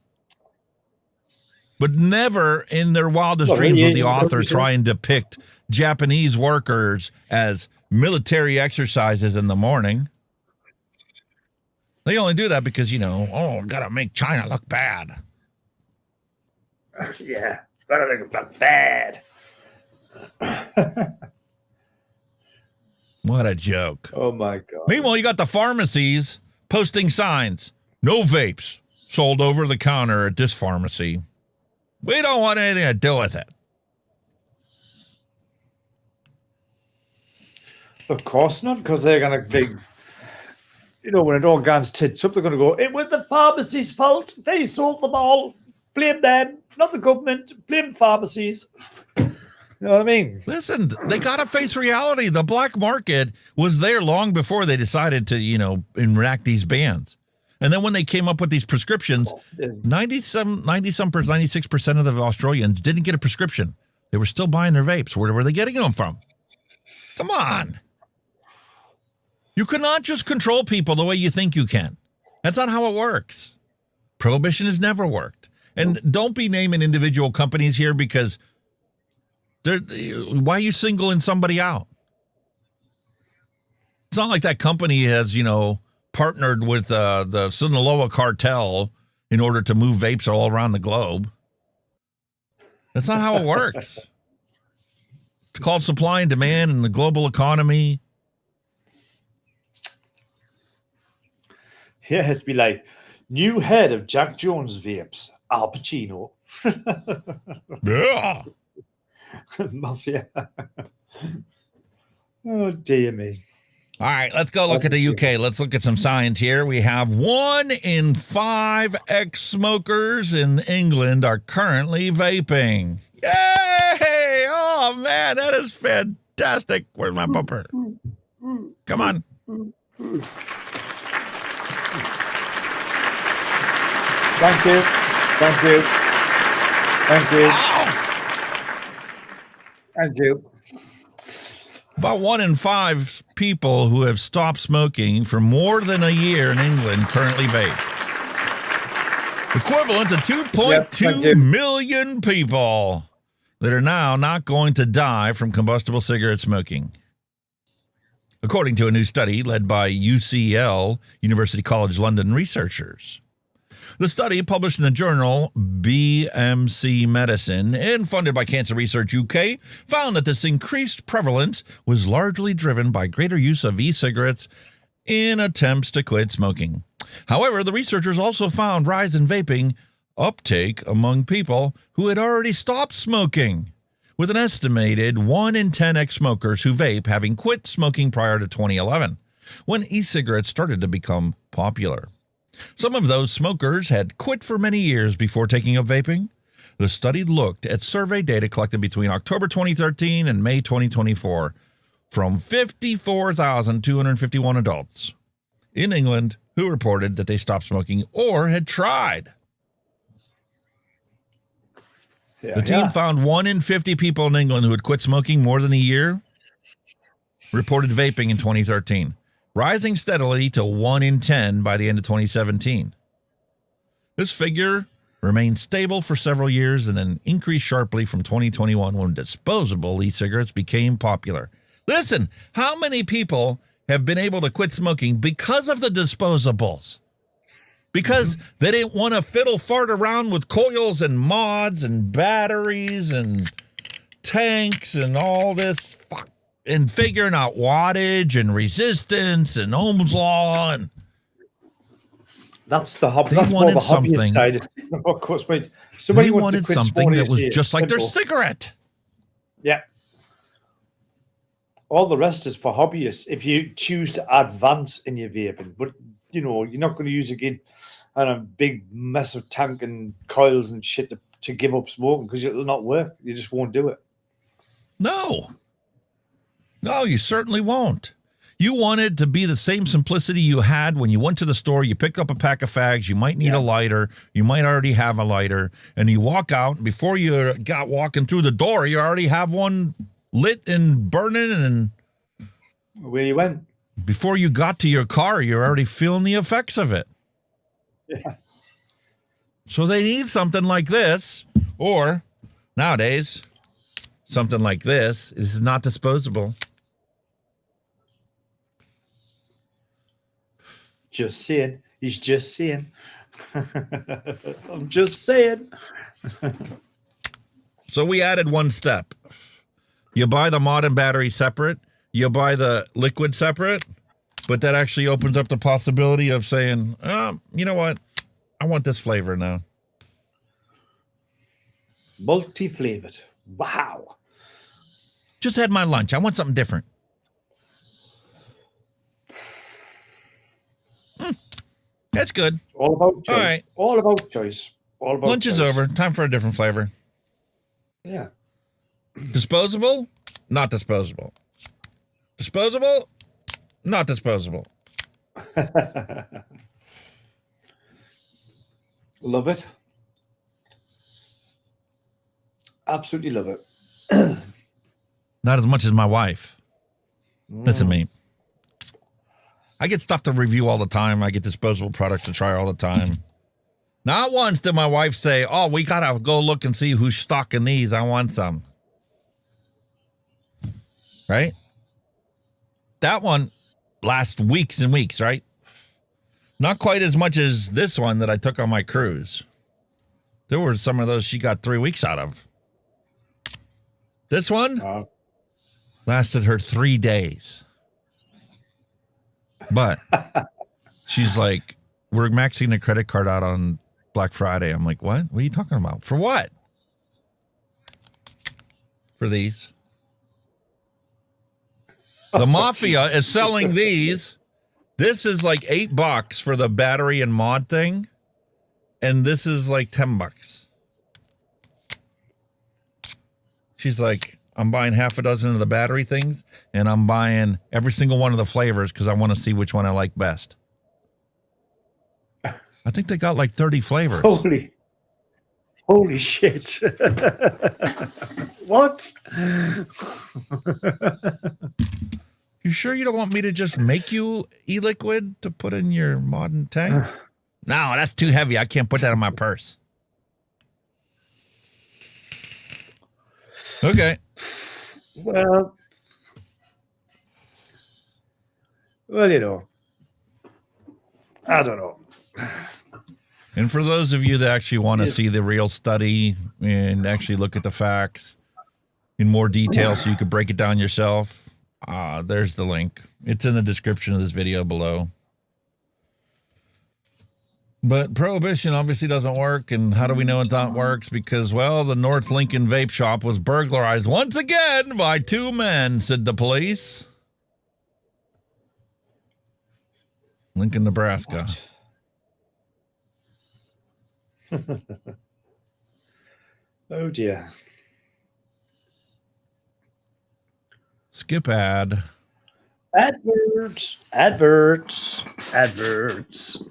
But never in their wildest dreams will the author try and depict Japanese workers as military exercises in the morning. They only do that because, you know, gotta make China look bad. Yeah, gotta look bad. What a joke. Oh, my God. Meanwhile, you got the pharmacies posting signs. No vapes sold over the counter at this pharmacy. We don't want anything to do with it. Of course not, because they're going to be, you know, when it all guns tits up, they're going to go, it was the pharmacy's fault. They sold them all. Blame them, not the government. Blame pharmacies. You know what I mean? Listen, they got to face reality. The black market was there long before they decided to, you know, enact these bans. And then when they came up with these prescriptions, 96% of the Australians didn't get a prescription. They were still buying their vapes. Where were they getting them from? Come on. You cannot just control people the way you think you can. That's not how it works. Prohibition has never worked. And don't be naming individual companies here because why are you singling somebody out? It's not like that company has, you know, partnered with the Sinaloa cartel in order to move vapes all around the globe. That's not how it works. It's called supply and demand in the global economy. Yeah, it'd be like, new head of Jack Jones Vapes, Al Pacino. Yeah. Mafia. Oh, dear me. All right, let's go look at the UK. Let's look at some science here. We have 1 in 5 ex-smokers in England are currently vaping. Yay! Oh, man, that is fantastic. Where's my bumper? Come on. Thank you. Thank you. Thank you. Thank you. About 1 in 5 people who have stopped smoking for more than a year in England currently vape. Equivalent to 2.2 million people that are now not going to die from combustible cigarette smoking. According to a new study led by UCL, University College London researchers. The study, published in the journal MnC Medicine and funded by Cancer Research UK, found that this increased prevalence was largely driven by greater use of e-cigarettes in attempts to quit smoking. However, the researchers also found rise in vaping uptake among people who had already stopped smoking, with an estimated 1 in 10 ex-smokers who vape having quit smoking prior to 2011. when e-cigarettes started to become popular. Some of those smokers had quit for many years before taking up vaping. The study looked at survey data collected between October 2013 and May 2024 from 54,251 adults in England who reported that they stopped smoking or had tried. The team found 1 in 50 people in England who had quit smoking more than a year reported vaping in 2013, rising steadily to 1 in 10 by the end of 2017. This figure remained stable for several years and then increased sharply from 2021 when disposable e-cigarettes became popular. Listen, how many people have been able to quit smoking because of the disposables? Because they didn't want to fiddle fart around with coils and mods and batteries and tanks and all this fuck and figuring out wattage and resistance and Ohm's law. And that's the hobby. That's more of a hobbyist side. Of course, mate. Somebody wanted something that was just like their cigarette. Yeah. All the rest is for hobbyists if you choose to advance in your vaping. But, you know, you're not going to use a big massive tank and coils and shit to give up smoking because it'll not work. You just won't do it. No, you certainly won't. You want it to be the same simplicity you had when you went to the store, you pick up a pack of fags, you might need a lighter, you might already have a lighter, and you walk out, before you got walking through the door, you already have one lit and burning, and where you went. Before you got to your car, you're already feeling the effects of it. Yeah. So they need something like this, or nowadays, something like this is not disposable. Just saying. He's just saying. I'm just saying. So we added one step. You buy the mod and battery separate. You buy the liquid separate. But that actually opens up the possibility of saying, you know what? I want this flavor now. Multi-flavored. Wow. Just had my lunch. I want something different. That's good. All about choice. All right. All about choice. All about lunch choice. is over. Time for a different flavor. Yeah. Disposable? Not disposable. Disposable? Not disposable. Love it. Absolutely love it. Not as much as my wife. Listen to me. I get stuff to review all the time. I get disposable products to try all the time. Not once did my wife say, oh, we got to go look and see who's stocking these. I want some. Right? That one lasts weeks and weeks, right? Not quite as much as this one that I took on my cruise. There were some of those she got 3 weeks out of. This one lasted her 3 days. But she's like, we're maxing the credit card out on Black Friday. I'm like, what? What are you talking about? For what? For these. The Mafia is selling these. This is like $8 for the battery and mod thing. And this is like $10. She's like, I'm buying half a dozen of the battery things, and I'm buying every single one of the flavors because I want to see which one I like best. I think they got like 30 flavors. Holy shit. What? You sure you don't want me to just make you e-liquid to put in your modern tank? No, that's too heavy. I can't put that in my purse. Okay. Well, you know, I don't know. And for those of you that actually want to see the real study and actually look at the facts in more detail so you could break it down yourself, there's the link. It's in the description of this video below. But prohibition obviously doesn't work. And how do we know it not works? Because, well, the North Lincoln vape shop was burglarized once again by 2 men, said the police. Lincoln, Nebraska. Oh dear. Skip ad. Adverts. Adverts. Adverts.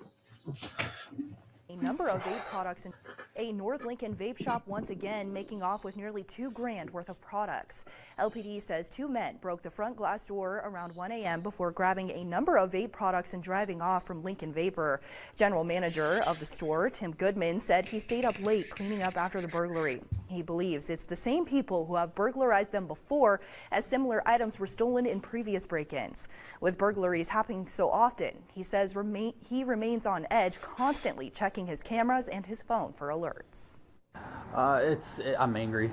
A number of vape products in a North Lincoln vape shop once again making off with nearly $2,000 worth of products. LPD says 2 men broke the front glass door around 1 a.m. before grabbing a number of vape products and driving off from Lincoln Vapor. General manager of the store, Tim Goodman, said he stayed up late cleaning up after the burglary. He believes it's the same people who have burglarized them before, as similar items were stolen in previous break-ins. With burglaries happening so often, he says he remains on edge, constantly checking his cameras and his phone for alerts. I'm angry.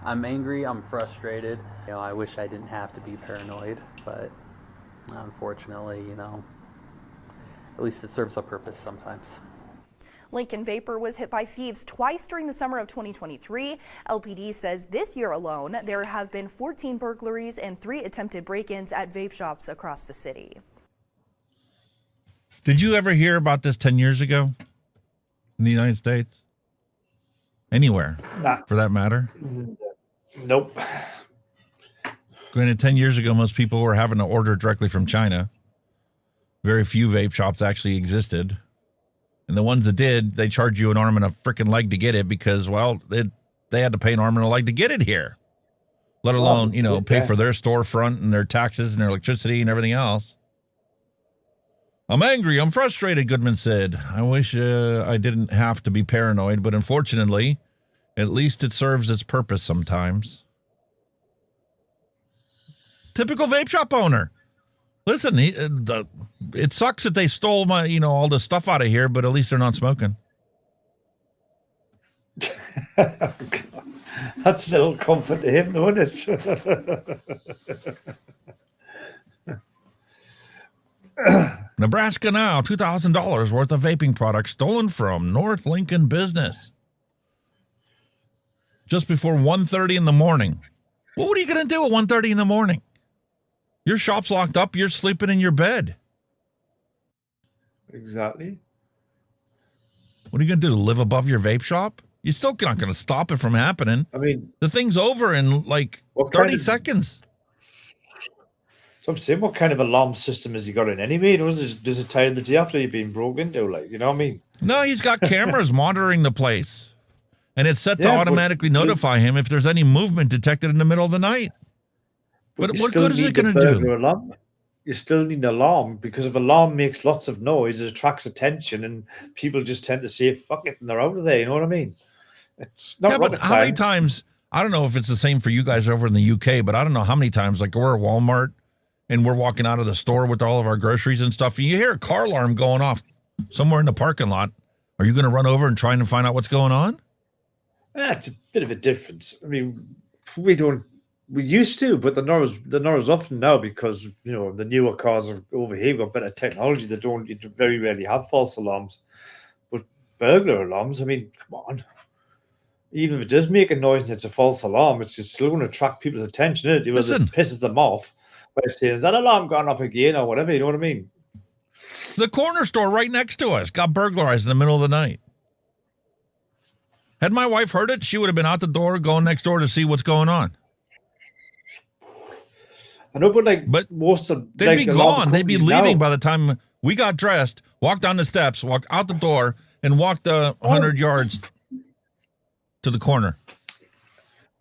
I'm angry, I'm frustrated. You know, I wish I didn't have to be paranoid, but unfortunately, you know, at least it serves a purpose sometimes. Lincoln Vapor was hit by thieves twice during the summer of 2023. LPD says this year alone, there have been 14 burglaries and 3 attempted break-ins at vape shops across the city. Did you ever hear about this 10 years ago in the United States? Anywhere, for that matter? Nope. Granted, 10 years ago, most people were having to order directly from China. Very few vape shops actually existed. And the ones that did, they charge you an arm and a freaking leg to get it because, well, they had to pay an arm and a leg to get it here. Let alone, you know, pay for their storefront and their taxes and their electricity and everything else. I'm angry. I'm frustrated, Goodman said. I wish I didn't have to be paranoid, but unfortunately, at least it serves its purpose sometimes. Typical vape shop owner. Listen, it sucks that they stole my, you know, all the stuff out of here, but at least they're not smoking. That's a little comfort to him, though, isn't it? Nebraska now, $2,000 worth of vaping products stolen from North Lincoln business. Just before 1:30 in the morning. Well, what are you going to do at 1:30 in the morning? Your shop's locked up. You're sleeping in your bed. Exactly. What are you going to do? Live above your vape shop? You're still not going to stop it from happening. I mean, the thing's over in like 30 seconds. So I'm saying, what kind of alarm system has he got in anyway? Does it tell you the day after you've been broken into? Like, you know what I mean? No, he's got cameras monitoring the place. And it's set to automatically notify him if there's any movement detected in the middle of the night. But what good is it going to do? Alarm. You still need an alarm because if alarm makes lots of noise, it attracts attention and people just tend to say, fuck it, and they're out of there. You know what I mean? It's not but how many times, I don't know if it's the same for you guys over in the UK, but I don't know how many times, like we're at Walmart and we're walking out of the store with all of our groceries and stuff, and you hear a car alarm going off somewhere in the parking lot. Are you going to run over and try and find out what's going on? It's a bit of a difference. I mean, we used to, but they're not as often now because, you know, the newer cars over here got better technology. They very rarely have false alarms. But burglar alarms, I mean, come on. Even if it does make a noise and it's a false alarm, it's just still going to attract people's attention. It pisses them off by saying, is that alarm gone off again or whatever? You know what I mean? The corner store right next to us got burglarized in the middle of the night. Had my wife heard it, she would have been out the door, going next door to see what's going on. I know, but most of they'd be gone. They'd be leaving by the time we got dressed, walked down the steps, walked out the door, and walked 100 yards to the corner.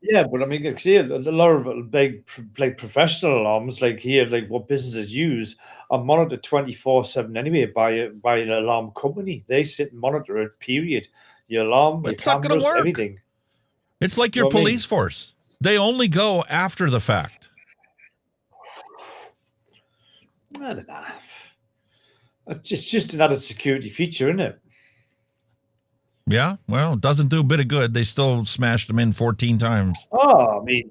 Yeah, but I mean, see, a lot of big, like professional alarms, like here, like what businesses use, are monitored 24/7 anyway by an alarm company. They sit and monitor it. Period. Your alarm, it's your not going to work. Everything. It's like your police force. They only go after the fact. I don't know. It's just another security feature, isn't it? Yeah, well, it doesn't do a bit of good. They still smashed them in 14 times. Oh, I mean,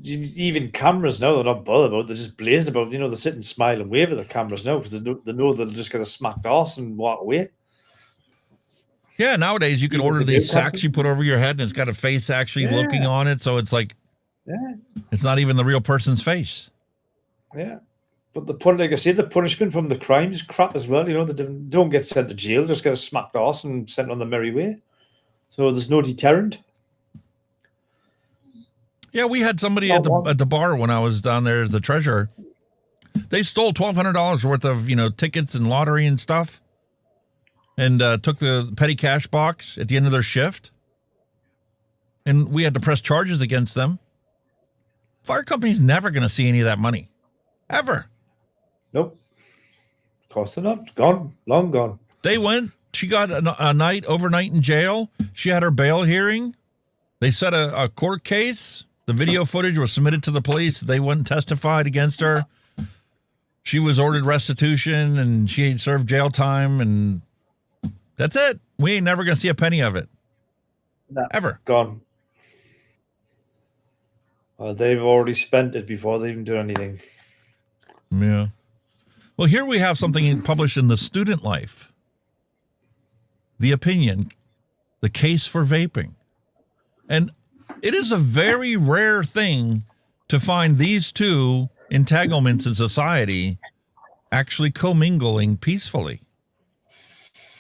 even cameras now, they're not bothered about it. They're just blazing about it. You know, they sit and smile and wave at the cameras now because they know they'll just get a smacked arse and walk away. Yeah, nowadays you can order these sacks you put over your head and it's got a face actually looking on it. So it's like, it's not even the real person's face. Yeah. But like I said, the punishment from the crime is crap as well. You know, they don't get sent to jail, just get smacked off and sent on the merry way. So there's no deterrent. Yeah, we had somebody at the bar when I was down there as the treasurer. They stole $1,200 worth of, tickets and lottery and stuff, and took the petty cash box at the end of their shift. And we had to press charges against them. Fire company's never going to see any of that money. Ever. Nope. Of course they're not. Gone. Long gone. They went. She got a night, overnight in jail. She had her bail hearing. They set a court case. The video footage was submitted to the police. They went and testified against her. She was ordered restitution, and she ain't served jail time, and that's it. We ain't never going to see a penny of it. No. Ever. Gone. They've already spent it before they even do anything. Yeah. Well, here we have something published in the Student Life. The opinion, the case for vaping. And it is a very rare thing to find these two entanglements in society actually commingling peacefully.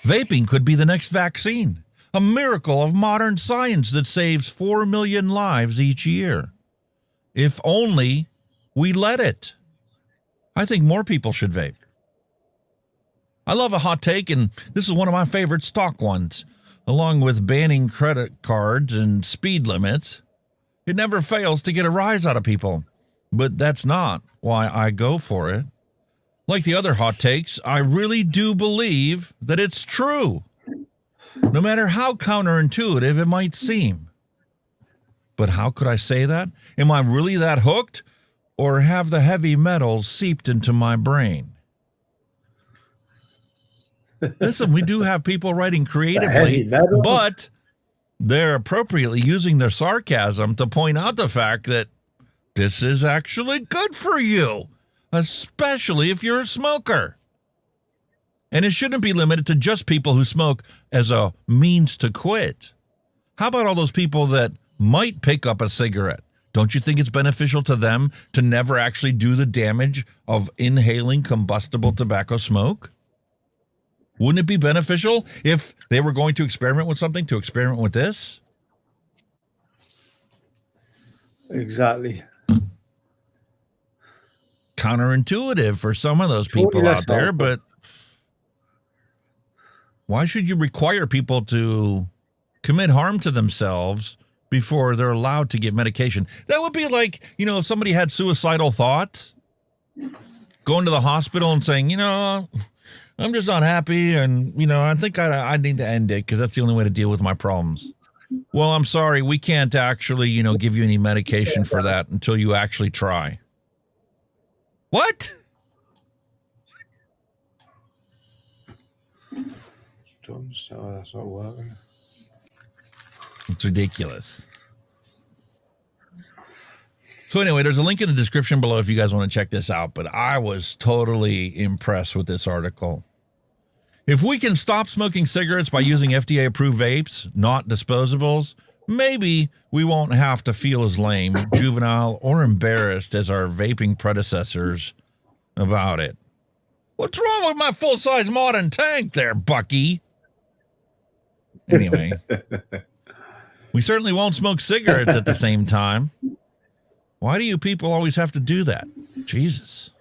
Vaping could be the next vaccine, a miracle of modern science that saves 4 million lives each year. If only we let it. I think more people should vape. I love a hot take, and this is one of my favorite stock ones. Along with banning credit cards and speed limits, it never fails to get a rise out of people. But that's not why I go for it. Like the other hot takes, I really do believe that it's true, no matter how counterintuitive it might seem. But how could I say that? Am I really that hooked? Or have the heavy metals seeped into my brain? Listen, we do have people writing creatively, but they're appropriately using their sarcasm to point out the fact that this is actually good for you, especially if you're a smoker. And it shouldn't be limited to just people who smoke as a means to quit. How about all those people that might pick up a cigarette? Don't you think it's beneficial to them to never actually do the damage of inhaling combustible tobacco smoke? Wouldn't it be beneficial if they were going to experiment with something to experiment with this? Exactly. Counterintuitive for some of those people out there, but why should you require people to commit harm to themselves before they're allowed to get medication? That would be like, if somebody had suicidal thoughts, going to the hospital and saying, I'm just not happy, and, I think I need to end it because that's the only way to deal with my problems. Well, I'm sorry, we can't actually, give you any medication for that until you actually try. What? That's not working. It's ridiculous. So anyway, there's a link in the description below if you guys want to check this out, but I was totally impressed with this article. If we can stop smoking cigarettes by using FDA-approved vapes, not disposables, maybe we won't have to feel as lame, juvenile, or embarrassed as our vaping predecessors about it. What's wrong with my full-size modern tank there, Bucky? Anyway, we certainly won't smoke cigarettes at the same time. Why do you people always have to do that? Jesus.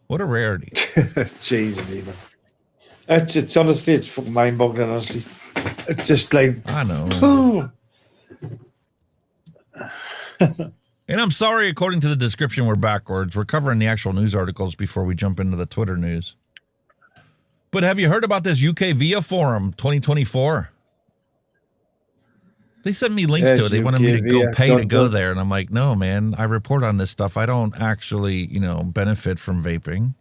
What a rarity. Jesus, even. It's honestly, it's fucking mind-boggling, honestly. It's just like... I know. And I'm sorry, according to the description, we're backwards. We're covering the actual news articles before we jump into the Twitter news. But have you heard about this UK VIA Forum 2024? They sent me links to it. They wanted me to go pay to go there. And I'm like, no, man, I report on this stuff. I don't actually, benefit from vaping.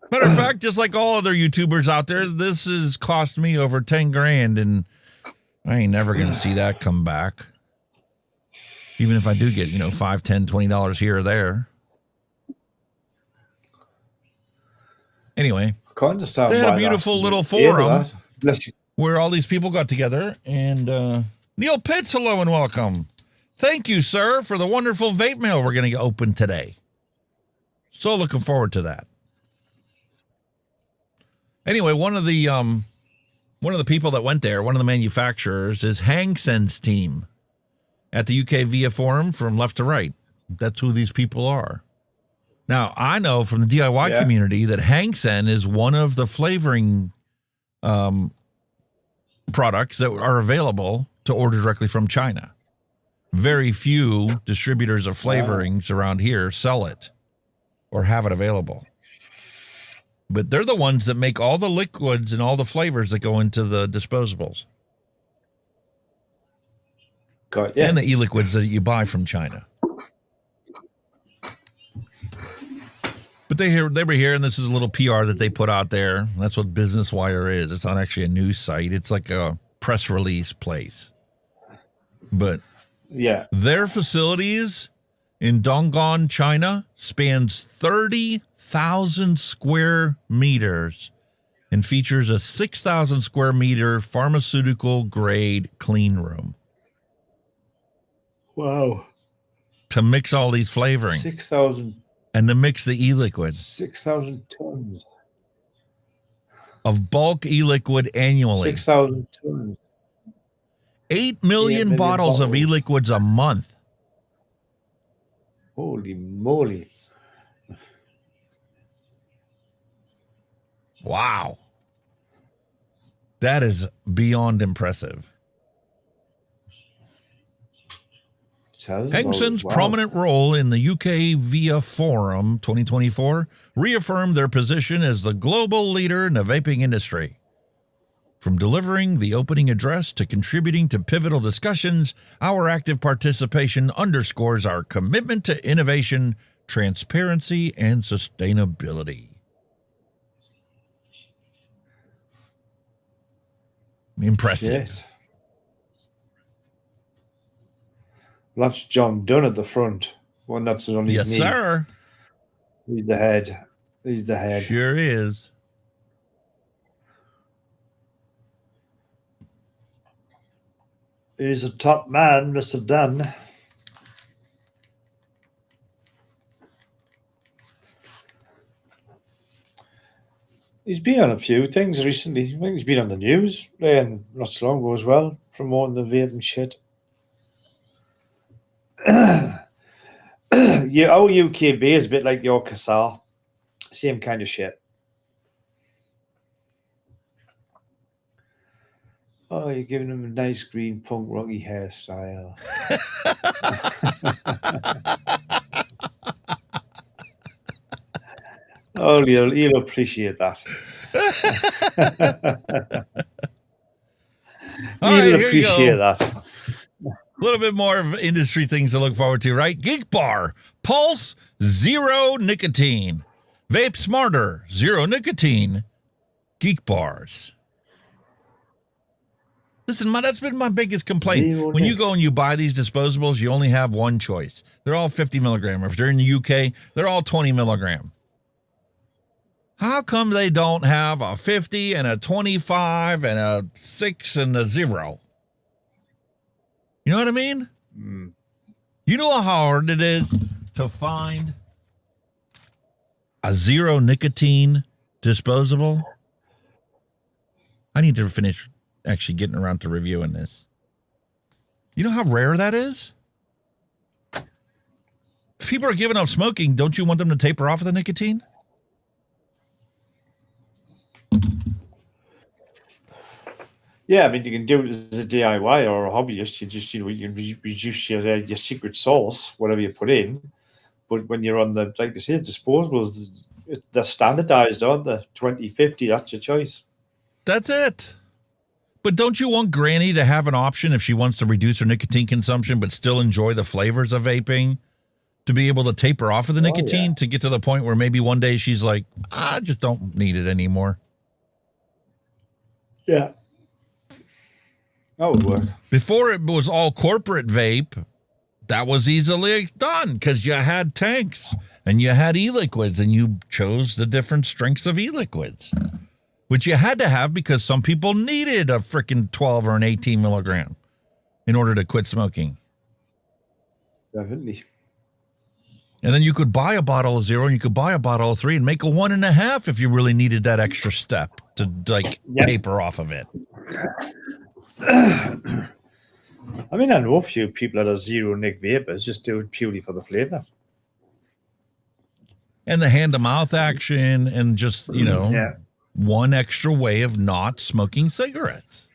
Matter of fact, just like all other YouTubers out there, this has cost me over 10 grand, and I ain't never going to see that come back. Even if I do get, $5, $10, $20 here or there. Anyway, they had a beautiful little forum. where all these people got together. And Neil Pitts, hello and welcome. Thank you, sir, for the wonderful vape mail we're going to open today. So looking forward to that. Anyway, one of the people that went there, one of the manufacturers, is Hangsen's team at the UK VIA Forum from left to right. That's who these people are. Now, I know from the DIY community that Hangsen is one of the flavoring products that are available to order directly from China. Very few distributors of flavorings around here sell it or have it available. But they're the ones that make all the liquids and all the flavors that go into the disposables. And the e-liquids that you buy from China. But they were here, and this is a little PR that they put out there. That's what Business Wire is. It's not actually a news site. It's like a press release place. But their facilities in Dongguan, China, spans 30,000 square meters and features a 6,000 square meter pharmaceutical grade clean room. Wow. To mix all these flavorings. 6,000. And to mix the e-liquid. 6,000 tons. Of bulk e-liquid annually. 6,000 tons. 8 million bottles of e-liquids a month. Holy moly. Wow. That is beyond impressive. Hangsen's prominent role in the UK VIA Forum 2024 reaffirmed their position as the global leader in the vaping industry. From delivering the opening address to contributing to pivotal discussions, our active participation underscores our commitment to innovation, transparency, and sustainability. Impressive. Yes. That's John Dunn at the front. One that's on his knee. Yes, sir. He's the head. He's the head. Sure is. He's a top man, Mr. Dunn. He's been on a few things recently. I think he's been on the news not so long ago as well, promoting the vape and shit. Yeah, our UKB is a bit like your Qassar. Same kind of shit. Oh, you're giving him a nice green punk rocky hairstyle. Oh, he'll appreciate that. He'll appreciate that. A little bit more of industry things to look forward to, right? Geek Bar, Pulse, zero nicotine. Vape Smarter, zero nicotine. Geek Bars. Listen, that's been my biggest complaint. When you go and you buy these disposables, you only have one choice. They're all 50 milligram. If they're in the UK, they're all 20 milligram. How come they don't have a 50 and a 25 and a 6 and a 0? You know what I mean? You know how hard it is to find a zero nicotine disposable? I need to finish actually getting around to reviewing this. You know how rare that is? If people are giving up smoking, don't you want them to taper off the nicotine? Yeah, I mean, you can do it as a DIY or a hobbyist. You just, you can reduce your secret sauce, whatever you put in. But when you're on the, like you said, disposables, they're standardized, aren't they? 20, 50, that's your choice. That's it. But don't you want Granny to have an option if she wants to reduce her nicotine consumption but still enjoy the flavors of vaping? To be able to taper off of the nicotine to get to the point where maybe one day she's like, I just don't need it anymore. Yeah. That would work. Before it was all corporate vape, that was easily done because you had tanks and you had e-liquids and you chose the different strengths of e-liquids. which you had to have because some people needed a freaking 12 or an 18 milligram in order to quit smoking. Definitely. And then you could buy a bottle of 0 and you could buy a bottle of 3 and make a 1.5 if you really needed that extra step to taper off of it. I mean, I know a few people that are zero nic vapors just do it purely for the flavor. And the hand-to-mouth action and just, one extra way of not smoking cigarettes.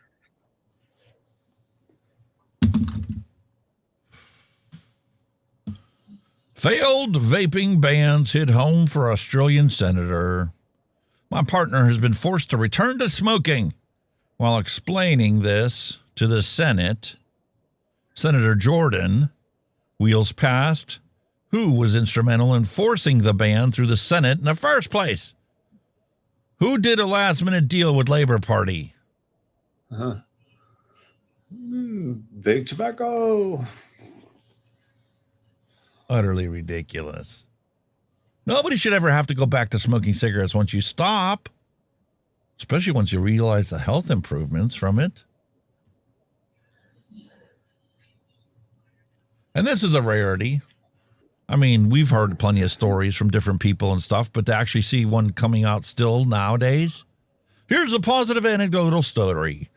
Failed vaping bans hit home for Australian senator. My partner has been forced to return to smoking. While explaining this to the Senate, Senator Jordan wheels past who was instrumental in forcing the ban through the Senate in the first place. Who did a last-minute deal with Labour Party? Big tobacco. Utterly ridiculous. Nobody should ever have to go back to smoking cigarettes once you stop, especially once you realize the health improvements from it. And this is a rarity. I mean, we've heard plenty of stories from different people and stuff, but to actually see one coming out still nowadays. Here's a positive anecdotal story.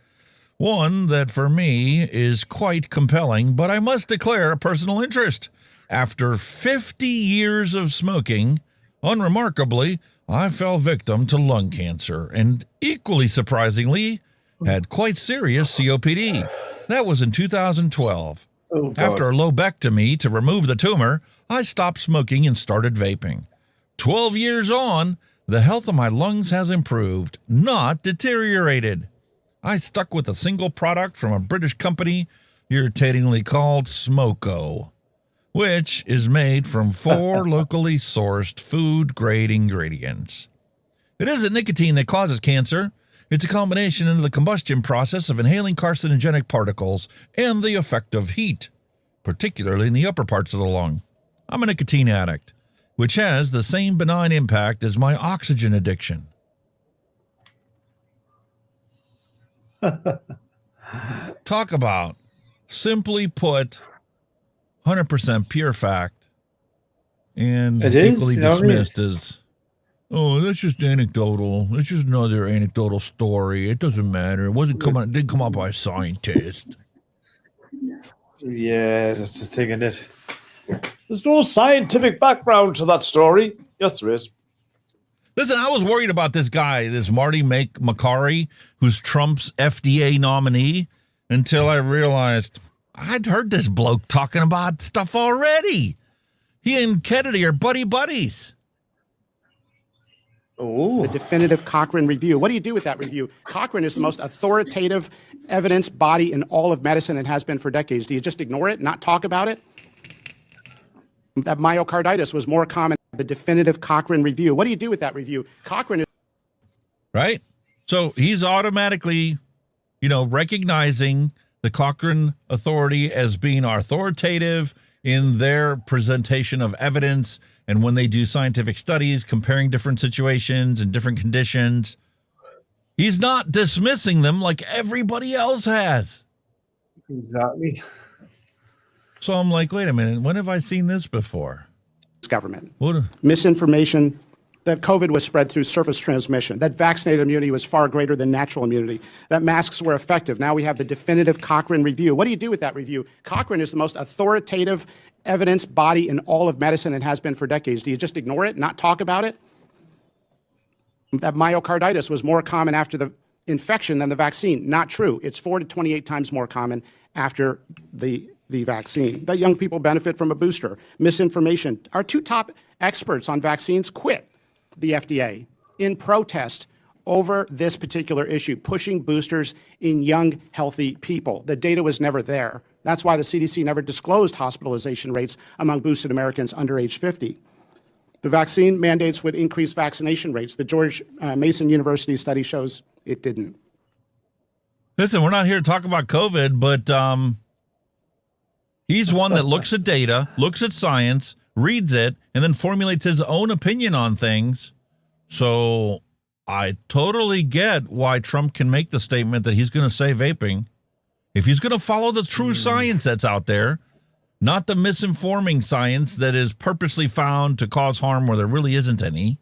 One that for me is quite compelling, but I must declare a personal interest. After 50 years of smoking, unremarkably, I fell victim to lung cancer and equally surprisingly had quite serious COPD. That was in 2012. After a lobectomy to remove the tumor, I stopped smoking and started vaping. 12 years on, the health of my lungs has improved, not deteriorated. I stuck with a single product from a British company, irritatingly called Smoko, which is made from 4 locally sourced food-grade ingredients. It isn't nicotine that causes cancer. It's a combination of the combustion process of inhaling carcinogenic particles and the effect of heat, particularly in the upper parts of the lung. I'm a nicotine addict, which has the same benign impact as my oxygen addiction. Talk about, simply put, 100% pure fact, and equally dismissed as, oh, that's just anecdotal. It's just another anecdotal story. It doesn't matter. It didn't come out by a scientist. Yeah, that's the thing, isn't it? There's no scientific background to that story. Yes, there is. Listen, I was worried about this guy, this Marty Makary, who's Trump's FDA nominee, until I realized I'd heard this bloke talking about stuff already. He and Kennedy are buddies. The definitive Cochrane review. What do you do with that review? Cochrane is the most authoritative evidence body in all of medicine and has been for decades. Do you just ignore it, not talk about it? That myocarditis was more common. The definitive Cochrane review. What do you do with that review? Cochrane is... Right? So he's automatically, recognizing the Cochrane Authority as being authoritative in their presentation of evidence, and when they do scientific studies comparing different situations and different conditions, he's not dismissing them like everybody else has. Exactly. So I'm like, wait a minute, when have I seen this before? Government. Misinformation that COVID was spread through surface transmission, that vaccinated immunity was far greater than natural immunity, that masks were effective. Now we have the definitive Cochrane review. What do you do with that review? Cochrane is the most authoritative evidence body in all of medicine and has been for decades. Do you just ignore it, not talk about it? That myocarditis was more common after the infection than the vaccine. Not true. It's 4 to 28 times more common after the vaccine. That young people benefit from a booster. Misinformation. Our 2 top experts on vaccines quit the FDA in protest over this particular issue, pushing boosters in young, healthy people. The data was never there. That's why the CDC never disclosed hospitalization rates among boosted Americans under age 50. The vaccine mandates would increase vaccination rates. The George Mason University study shows it didn't. Listen, we're not here to talk about COVID, but he's one that looks at data, looks at science, reads it, and then formulates his own opinion on things. So I totally get why Trump can make the statement that he's going to say vaping. If he's going to follow the true science that's out there, not the misinforming science that is purposely found to cause harm where there really isn't any.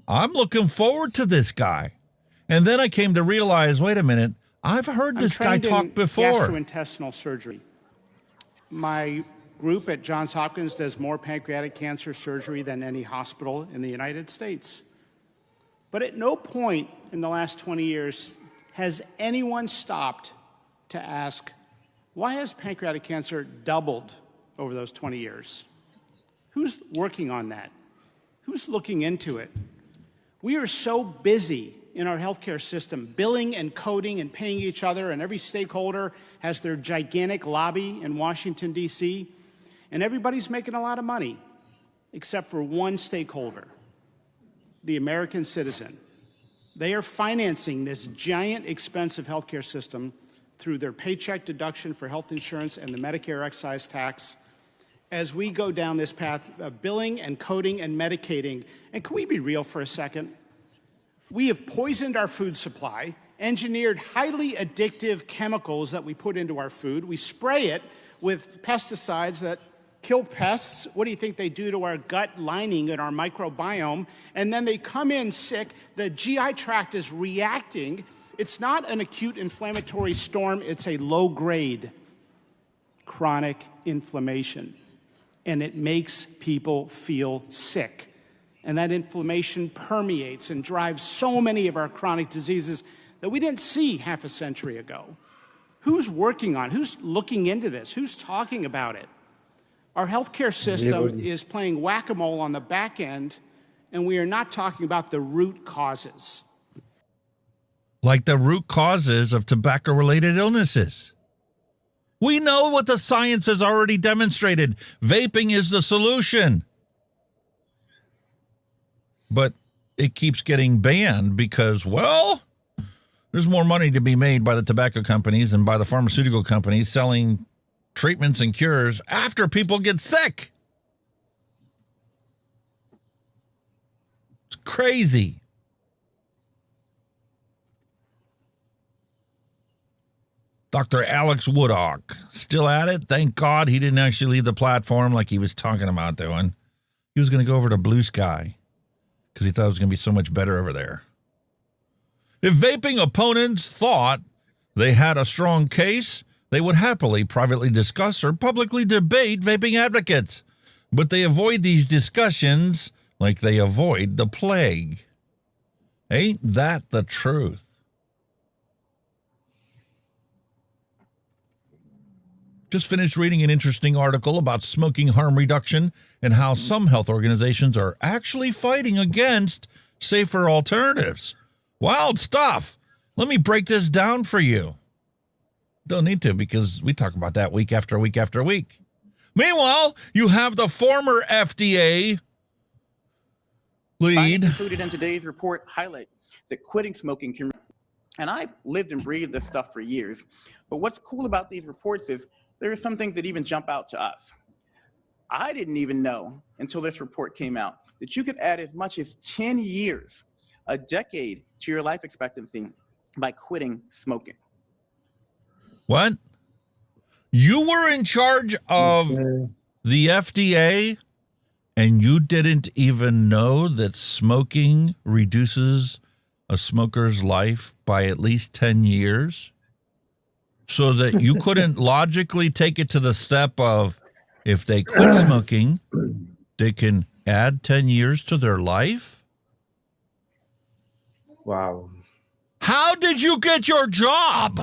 I'm looking forward to this guy. And then I came to realize, wait a minute, I've heard this guy talk before. Gastrointestinal surgery. My group at Johns Hopkins does more pancreatic cancer surgery than any hospital in the United States. But at no point in the last 20 years has anyone stopped to ask, why has pancreatic cancer doubled over those 20 years? Who's working on that? Who's looking into it? We are so busy in our healthcare system, billing and coding and paying each other, and every stakeholder has their gigantic lobby in Washington, D.C., and everybody's making a lot of money, except for one stakeholder, the American citizen. They are financing this giant, expensive healthcare system through their paycheck deduction for health insurance and the Medicare excise tax as we go down this path of billing and coding and medicating. And can we be real for a second? We have poisoned our food supply, engineered highly addictive chemicals that we put into our food. We spray it with pesticides that kill pests. What do you think they do to our gut lining and our microbiome? And then they come in sick. The GI tract is reacting. It's not an acute inflammatory storm. It's a low-grade chronic inflammation. And it makes people feel sick. And that inflammation permeates and drives so many of our chronic diseases that we didn't see half a century ago. Who's working on it? Who's looking into this? Who's talking about it? Our healthcare system is playing whack-a-mole on the back end, and we are not talking about the root causes. Like the root causes of tobacco-related illnesses. We know what the science has already demonstrated. Vaping is the solution. But it keeps getting banned because, well, there's more money to be made by the tobacco companies and by the pharmaceutical companies selling treatments and cures after people get sick. It's crazy. Dr. Alex Woodhawk, still at it? Thank God he didn't actually leave the platform like he was talking about doing. He was going to go over to Blue Sky because he thought it was going to be so much better over there. If vaping opponents thought they had a strong case, they would happily privately discuss or publicly debate vaping advocates. But they avoid these discussions like they avoid the plague. Ain't that the truth? Just finished reading an interesting article about smoking harm reduction and how some health organizations are actually fighting against safer alternatives. Wild stuff. Let me break this down for you. Don't need to because we talk about that week after week after week. Meanwhile, you have the former FDA lead. Findings included in today's report highlight that quitting smoking can, and I lived and breathed this stuff for years. But what's cool about these reports is there are some things that even jump out to us. I didn't even know until this report came out that you could add as much as 10 years, a decade, to your life expectancy by quitting smoking. What? You were in charge of the FDA and you didn't even know that smoking reduces a smoker's life by at least 10 years? So that you couldn't logically take it to the step of if they quit smoking, they can add 10 years to their life? Wow. How did you get your job?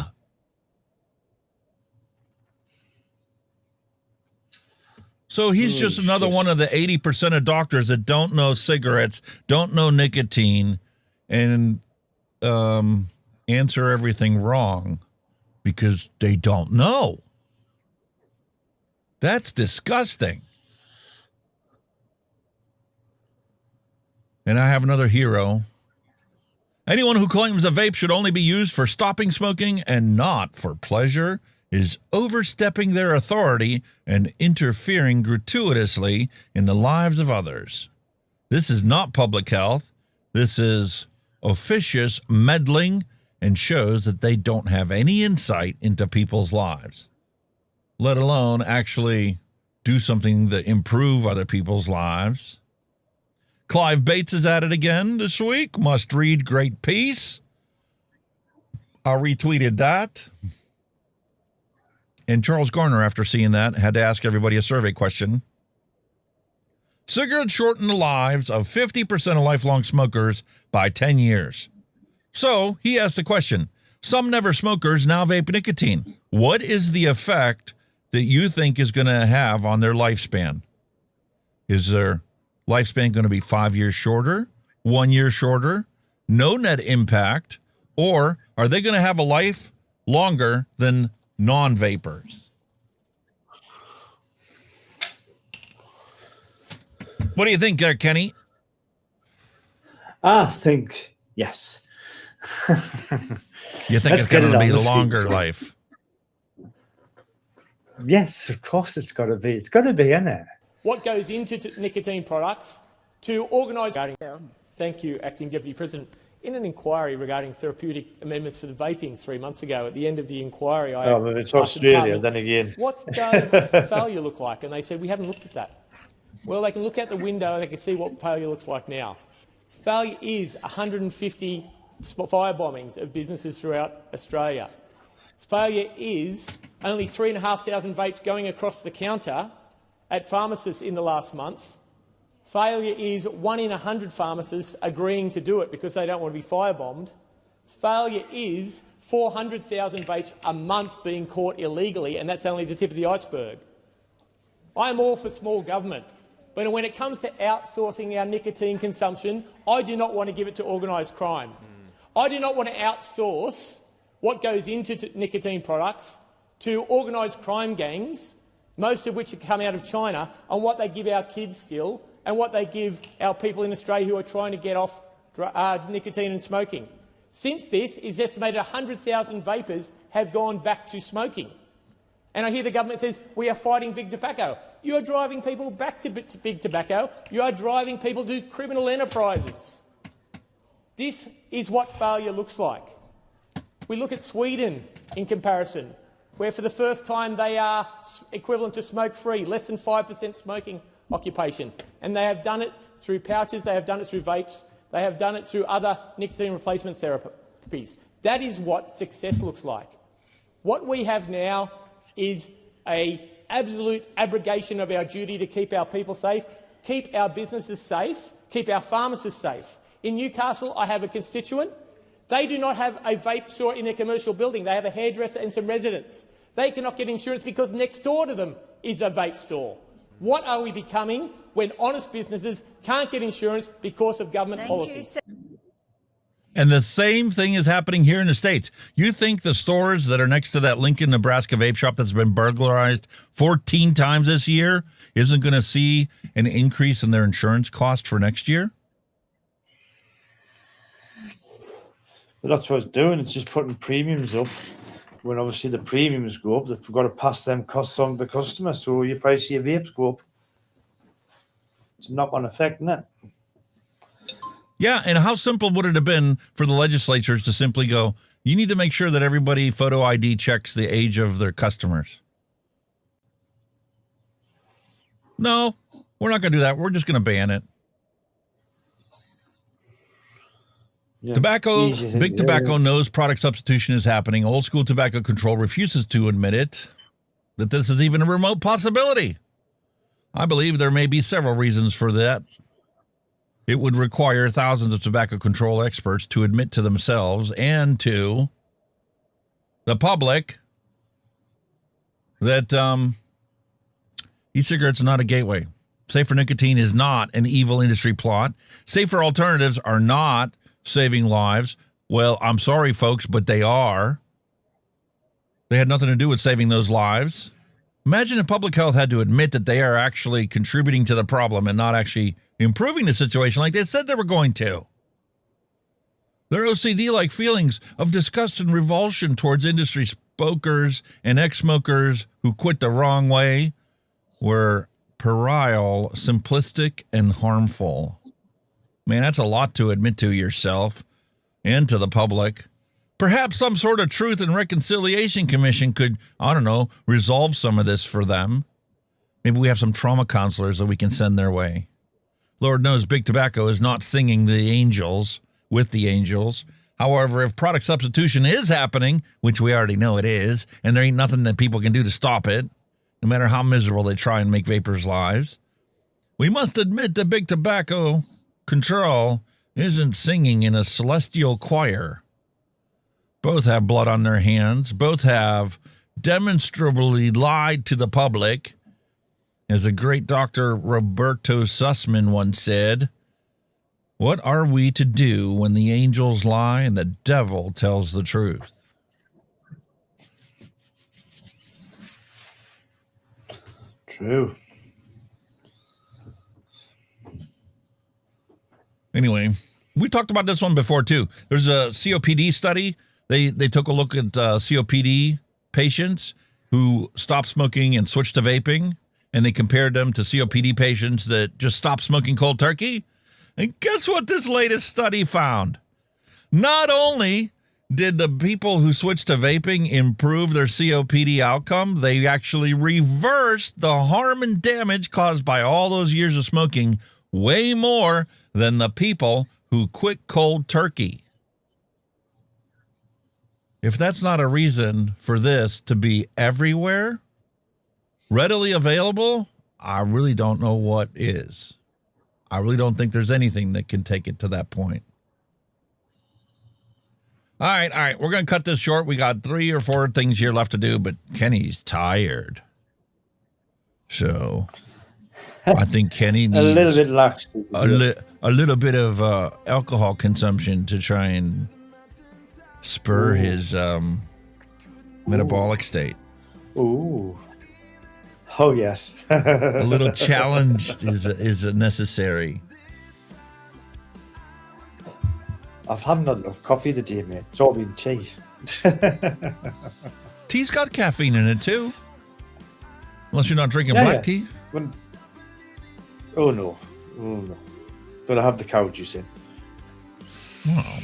So he's just another one of the 80% of doctors that don't know cigarettes, don't know nicotine, and answer everything wrong because they don't know. That's disgusting. And I have another hero. Anyone who claims a vape should only be used for stopping smoking and not for pleasure is overstepping their authority and interfering gratuitously in the lives of others. This is not public health. This is officious meddling and shows that they don't have any insight into people's lives, let alone actually do something that improve other people's lives. Clive Bates is at it again this week. Must read, great piece. I retweeted that. And Charles Garner, after seeing that, had to ask everybody a survey question. Cigarettes shorten the lives of 50% of lifelong smokers by 10 years. So he asked the question, some never smokers now vape nicotine. What is the effect that you think is going to have on their lifespan? Is their lifespan going to be 5 years shorter, 1 year shorter, no net impact, or are they going to have a life longer than non-vapers? What do you think, Kenny? I think yes. You think it's going to be a longer life? Yes, of course it's got to be. It's got to be, isn't it? What goes into nicotine products to organise... Thank you, Acting Deputy President. In an inquiry regarding therapeutic amendments for the vaping 3 months ago, at the end of the inquiry, but it's Australia, then again. What does failure look like? And they said, we haven't looked at that. Well, they can look out the window and they can see what failure looks like now. Failure is 150 firebombings of businesses throughout Australia. Failure is only 3,500 vapes going across the counter at pharmacists in the last month. Failure is 1 in 100 pharmacists agreeing to do it because they don't want to be firebombed. Failure is 400,000 vapes a month being caught illegally, and that's only the tip of the iceberg. I'm all for small government, but when it comes to outsourcing our nicotine consumption, I do not want to give it to organised crime. I do not want to outsource what goes into nicotine products to organised crime gangs, most of which have come out of China, on what they give our kids still and what they give our people in Australia who are trying to get off nicotine and smoking. Since this, it's estimated 100,000 vapers have gone back to smoking. And I hear the government says, we are fighting big tobacco. You are driving people back to big tobacco. You are driving people to criminal enterprises. This is what failure looks like. We look at Sweden in comparison, where for the first time they are equivalent to smoke-free, less than 5% smoking occupation. And they have done it through pouches, they have done it through vapes, they have done it through other nicotine replacement therapies. That is what success looks like. What we have now is an absolute abrogation of our duty to keep our people safe, keep our businesses safe, keep our pharmacists safe. In Newcastle, I have a constituent. They do not have a vape store in their commercial building. They have a hairdresser and some residents. They cannot get insurance because next door to them is a vape store. What are we becoming when honest businesses can't get insurance because of government policy? And the same thing is happening here in the States. You think the stores that are next to that Lincoln, Nebraska vape shop that's been burglarized 14 times this year isn't going to see an increase in their insurance cost for next year? But that's what it's doing. It's just putting premiums up. When obviously the premiums go up, they've got to pass them costs on to the customer. So your price of your vapes go up. It's not an effect, isn't it? Yeah, and how simple would it have been for the legislatures to simply go, you need to make sure that everybody photo ID checks the age of their customers? No, we're not going to do that. We're just going to ban it. Yeah. Tobacco, big tobacco knows product substitution is happening. Old school tobacco control refuses to admit it, that this is even a remote possibility. I believe there may be several reasons for that. It would require thousands of tobacco control experts to admit to themselves and to the public that e-cigarettes are not a gateway. Safer nicotine is not an evil industry plot. Safer alternatives are not saving lives. Well, I'm sorry, folks, but they are. They had nothing to do with saving those lives. Imagine if public health had to admit that they are actually contributing to the problem and not actually improving the situation like they said they were going to. Their OCD-like feelings of disgust and revulsion towards industry smokers and ex-smokers who quit the wrong way were puerile, simplistic, and harmful. Man, that's a lot to admit to yourself and to the public. Perhaps some sort of Truth and Reconciliation Commission could, I don't know, resolve some of this for them. Maybe we have some trauma counselors that we can send their way. Lord knows Big Tobacco is not singing the angels with the angels. However, if product substitution is happening, which we already know it is, and there ain't nothing that people can do to stop it, no matter how miserable they try and make vapors' lives, we must admit that Big Tobacco Control isn't singing in a celestial choir. Both have blood on their hands. Both have demonstrably lied to the public. As the great Dr. Roberto Sussman once said, what are we to do when the angels lie and the devil tells the truth? True. Anyway, we talked about this one before, too. There's a COPD study. They took a look at COPD patients who stopped smoking and switched to vaping, and they compared them to COPD patients that just stopped smoking cold turkey. And guess what this latest study found? Not only did the people who switched to vaping improve their COPD outcome, they actually reversed the harm and damage caused by all those years of smoking way more than the people who quit cold turkey. If that's not a reason for this to be everywhere, readily available, I really don't know what is. I really don't think there's anything that can take it to that point. All right. We're going to cut this short. We got 3 or 4 things here left to do, but Kenny's tired. So I think Kenny needs a little bit lax. A little bit of alcohol consumption to try and spur his metabolic state. Ooh. Oh, yes. A little challenge is necessary. I've had not enough coffee today, mate. It's all been tea. Tea's got caffeine in it, too. Unless you're not drinking black tea. Oh, no. But I have the cow juice in. Oh.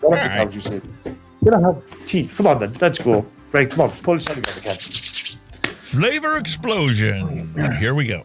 What have the cow juice in? Can I have tea? Come on, then. Let's go. Right, come on. Pull this out together, Ken. Flavor explosion. Here we go.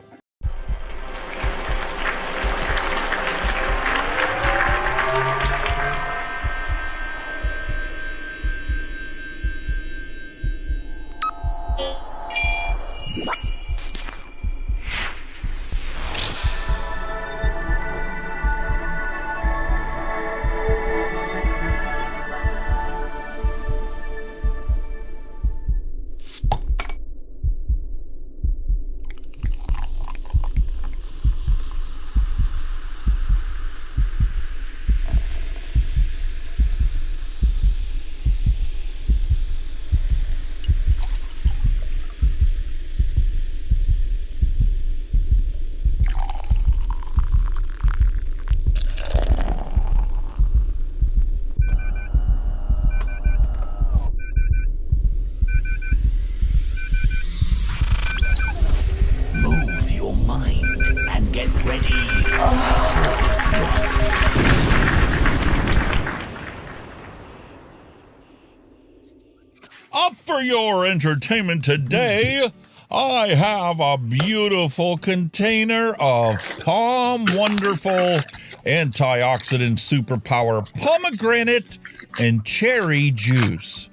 For your entertainment today, I have a beautiful container of Palm Wonderful Antioxidant Superpower Pomegranate and Cherry Juice.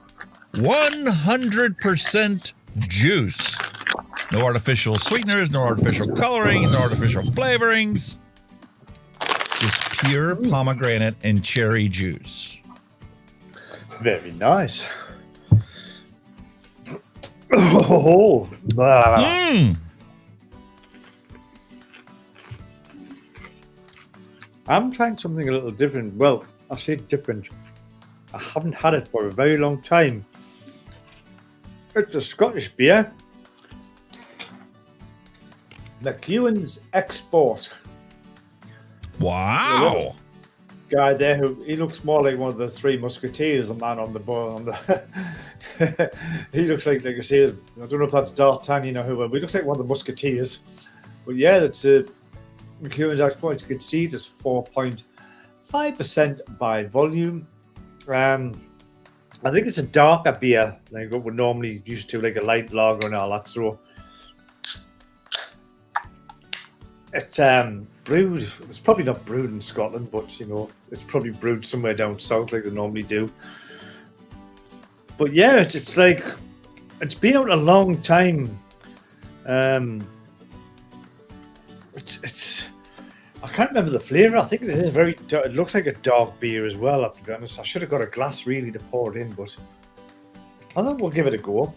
100% juice. No artificial sweeteners, no artificial colorings, no artificial flavorings. Just pure pomegranate and cherry juice. Very nice. Oh, I'm trying something a little different. Well, I say different. I haven't had it for a very long time. It's a Scottish beer. McEwen's Export. Wow. Guy there who he looks more like one of the Three Musketeers, the man on the board. He looks like I say, I don't know if that's D'Artagnan or whoever, but he looks like one of the Musketeers. But yeah, it's McEwen's export, you can see it is 4.5% by volume. I think it's a darker beer like what we're normally used to, like a light lager and all that. So it's brewed. It's probably not brewed in Scotland, but you know, it's probably brewed somewhere down south like they normally do. But yeah, it's like it's been out a long time. It's I can't remember the flavour. I think it is very. It looks like a dark beer as well. To be honest, I should have got a glass really to pour it in, but I think we'll give it a go.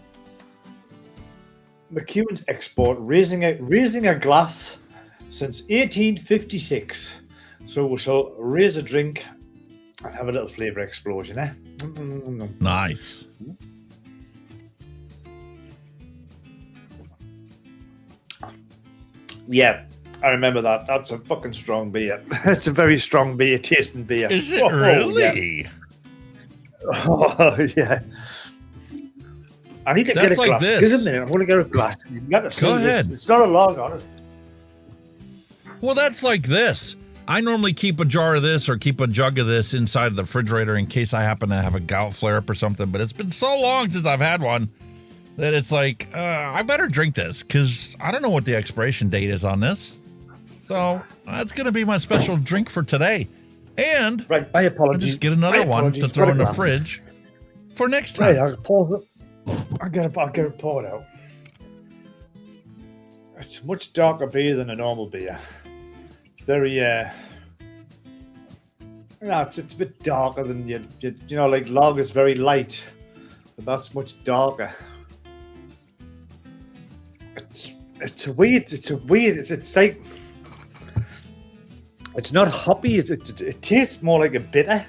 McEwen's export raising a glass since 1856. So we shall raise a drink and have a little flavour explosion, eh? Nice. Yeah, I remember that. That's a fucking strong beer. It's a very strong beer, tasting beer. Is it really? Yeah. Oh, yeah. I need to That's get a like glass. this. Give it a minute. I want to get a glass. You gotta see Go this. ahead. It's not a log, honest. Well, that's like this. I normally keep a jar of this or keep a jug of this inside the refrigerator in case I happen to have a gout flare-up or something, but it's been so long since I've had one that it's like, I better drink this because I don't know what the expiration date is on this. So that's going to be my special drink for today. And right, my apologies. I'll just get another one to throw in the fridge for next time. Right, I'll pour it. I'll get it poured out. It's much darker beer than a normal beer. It's very, it's a bit darker than you know, like lager is very light, but that's much darker. It's weird. It's like it's not hoppy. It tastes more like a bitter.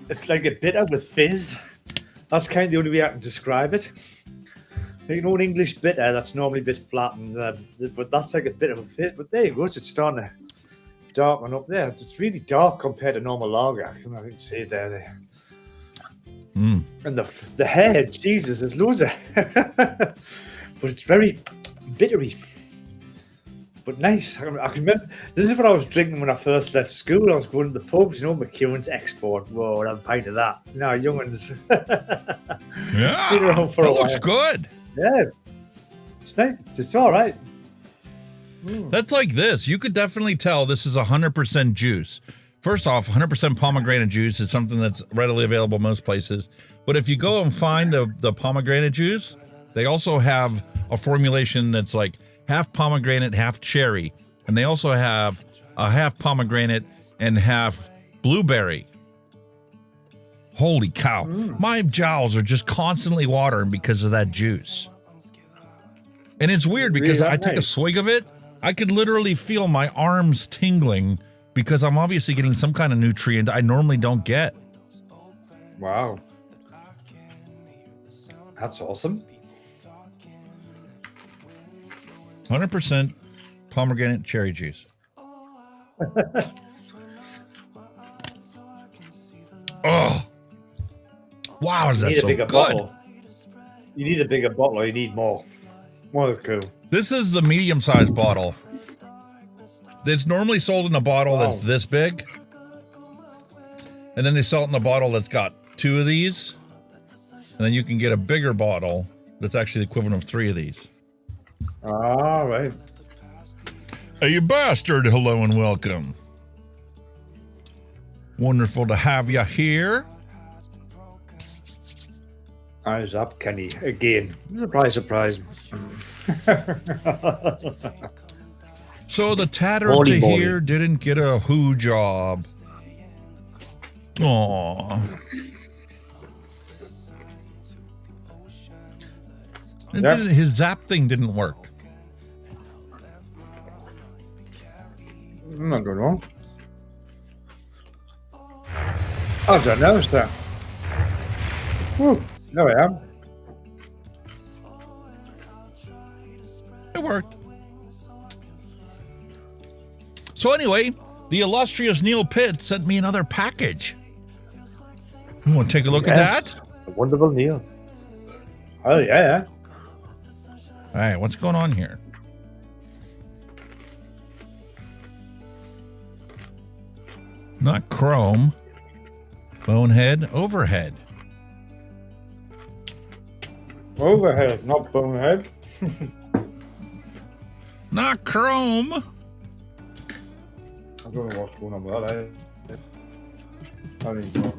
It's like a bitter with fizz. That's kind of the only way I can describe it. You know, an English bitter that's normally a bit flat, but that's like a bit of a fizz. But there you go. It's starting to darken up there. It's really dark compared to normal lager. I can see it there. Mm. And the hair, Jesus, there's loads of but it's very bittery. But nice. I can remember, this is what I was drinking when I first left school. I was going to the pubs, you know, McEwen's export. Whoa, I'll have a pint of that. No, young ones. Yeah, been around for that a looks while. good. Yeah. It's nice. It's all right. That's like this. You could definitely tell this is 100% juice. First off, 100% pomegranate juice is something that's readily available most places. But if you go and find the pomegranate juice, they also have a formulation that's like half pomegranate, half cherry. And they also have a half pomegranate and half blueberry. Holy cow. My jowls are just constantly watering because of that juice. And it's weird because Really? I take a swig of it, I could literally feel my arms tingling because I'm obviously getting some kind of nutrient I normally don't get. Wow. That's awesome. 100% pomegranate cherry juice. Oh. Wow, is You that need a so bigger good? bottle. You need a bigger bottle or you need more. More cool. This is the medium-sized bottle. It's normally sold in a bottle that's this big. And then they sell it in a bottle that's got 2 of these. And then you can get a bigger bottle that's actually the equivalent of 3 of these. All right. Hey, you bastard. Hello and welcome. Wonderful to have you here. Eyes up, Kenny. Again. Surprise, surprise. So the tatter Morning, to morning. here didn't get a who job. Aww. His zap thing didn't work. I don't know. I don't know, sir. Whew, there I am. It worked. So anyway, the illustrious Neil Pitt sent me another package. You want to take a look at Yes. that? A wonderful Neil. Oh, yeah. All right, what's going on here? Not chrome. Bonehead, overhead. Overhead, not bonehead. Not chrome. I don't know what's going on with that. I don't even know.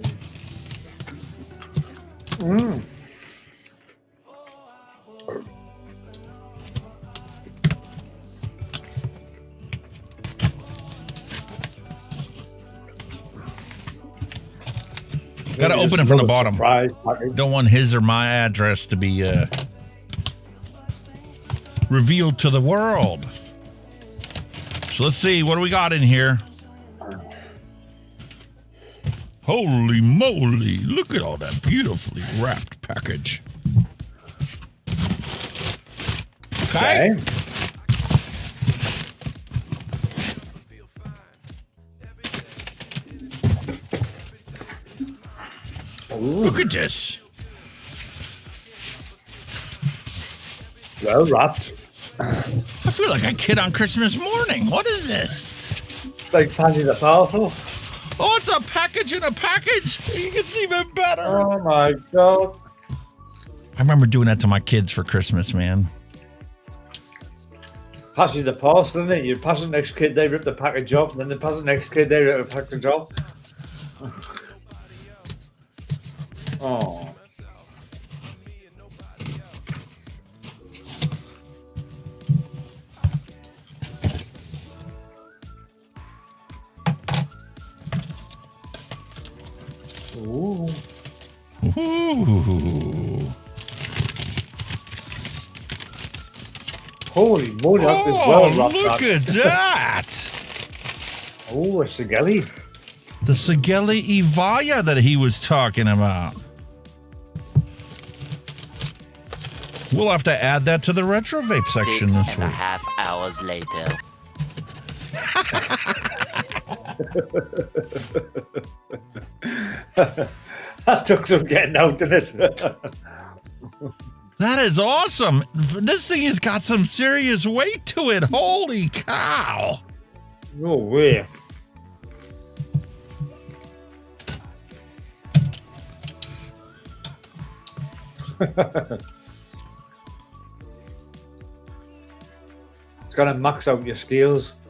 Got to open it from the bottom. Don't want his or my address to be revealed to the world. So let's see, what do we got in here? Holy moly, look at all that beautifully wrapped package. Okay. Look at this. Well wrapped. I feel like a kid on Christmas morning. What is this? Like Fancy the Parcel. Oh, it's a package in a package. It's even better. Oh my God. I remember doing that to my kids for Christmas, man. Pass you the parcel, isn't it? You pass the next kid, they rip the package off, and then they pass the next kid, they rip the package off. Oh. Ooh. Ooh. Holy moly, that is well wrapped. Look at that. Oh, a Sigelei. The Sigelei Evaya that he was talking about. We'll have to add that to the retro vape section this week. 6.5 hours later. That took some getting out, didn't it? That is awesome. This thing has got some serious weight to it. Holy cow. No way. It's gonna max out your scales.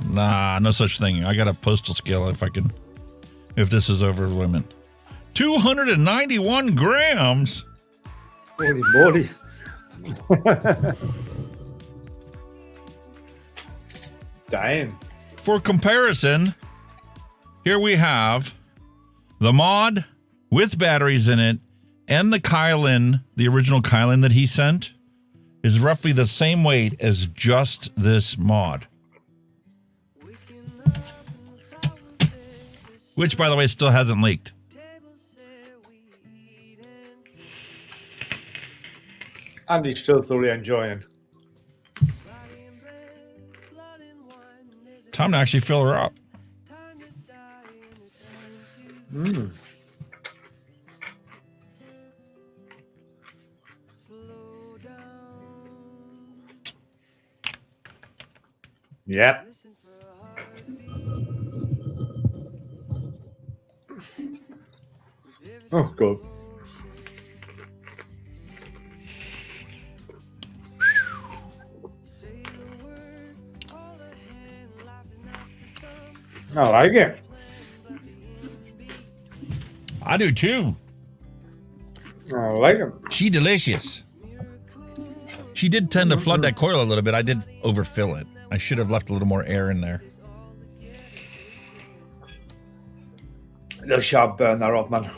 Nah, no such thing. I got a postal scale if this is over the limit. 291 grams. Holy moly. Damn. For comparison, here we have the mod with batteries in it and the Chillin, the original Chillin that he sent, is roughly the same weight as just this mod. Which, by the way, still hasn't leaked. And he's still thoroughly enjoying. Time to actually fill her up. Mm. Yep. Oh, God. I like it. I do too. I like it. She delicious. She did tend to flood that coil a little bit. I did overfill it. I should have left a little more air in there. Little sharp burn that off, man.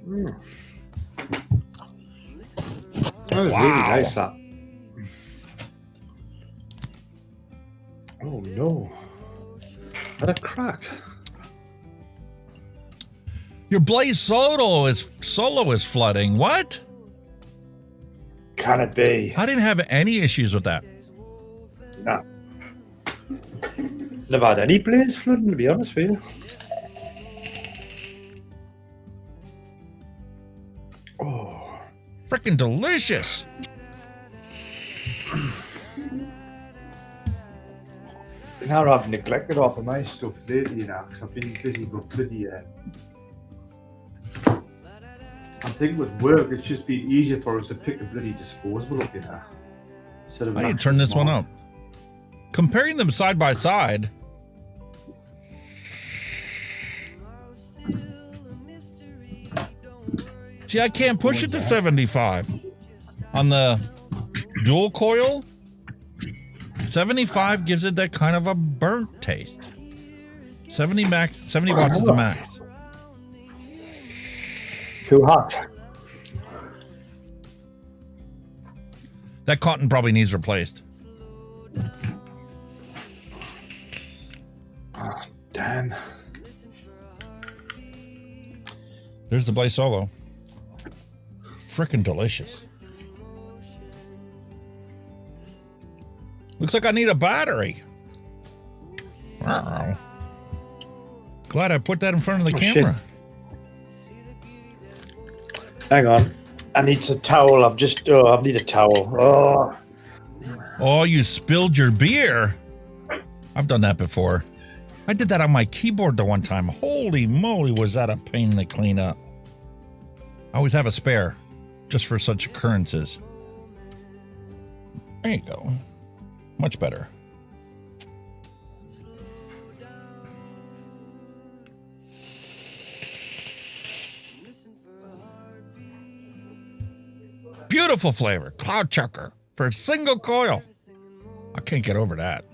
Mm. That was really nice, that. Oh no. What a crack. Your Blaze solo is flooding. What? Can it be? I didn't have any issues with that. Nah. Never had any Blaze flooding, to be honest with you. Oh. Freaking delicious. Now I've neglected half of my stuff lately, you know, because I've been busy with bloody. I think with work, it's just been easier for us to pick a bloody disposable up, you know. I need to turn this one up. Comparing them side by side. See, I can't push it to 75. On the dual coil, 75 gives it that kind of a burnt taste. 70 watts is the max. Too hot. That cotton probably needs replaced. Oh, damn. There's the Blaze Solo. Frickin' delicious. Looks like I need a battery. Wow. Glad I put that in front of the camera. Shit. Hang on. I need a towel. I need a towel. Oh, you spilled your beer. I've done that before. I did that on my keyboard the one time. Holy moly, was that a pain to clean up. I always have a spare, just for such occurrences. There you go. Much better. Beautiful flavor. Cloud chucker for a single coil. I can't get over that.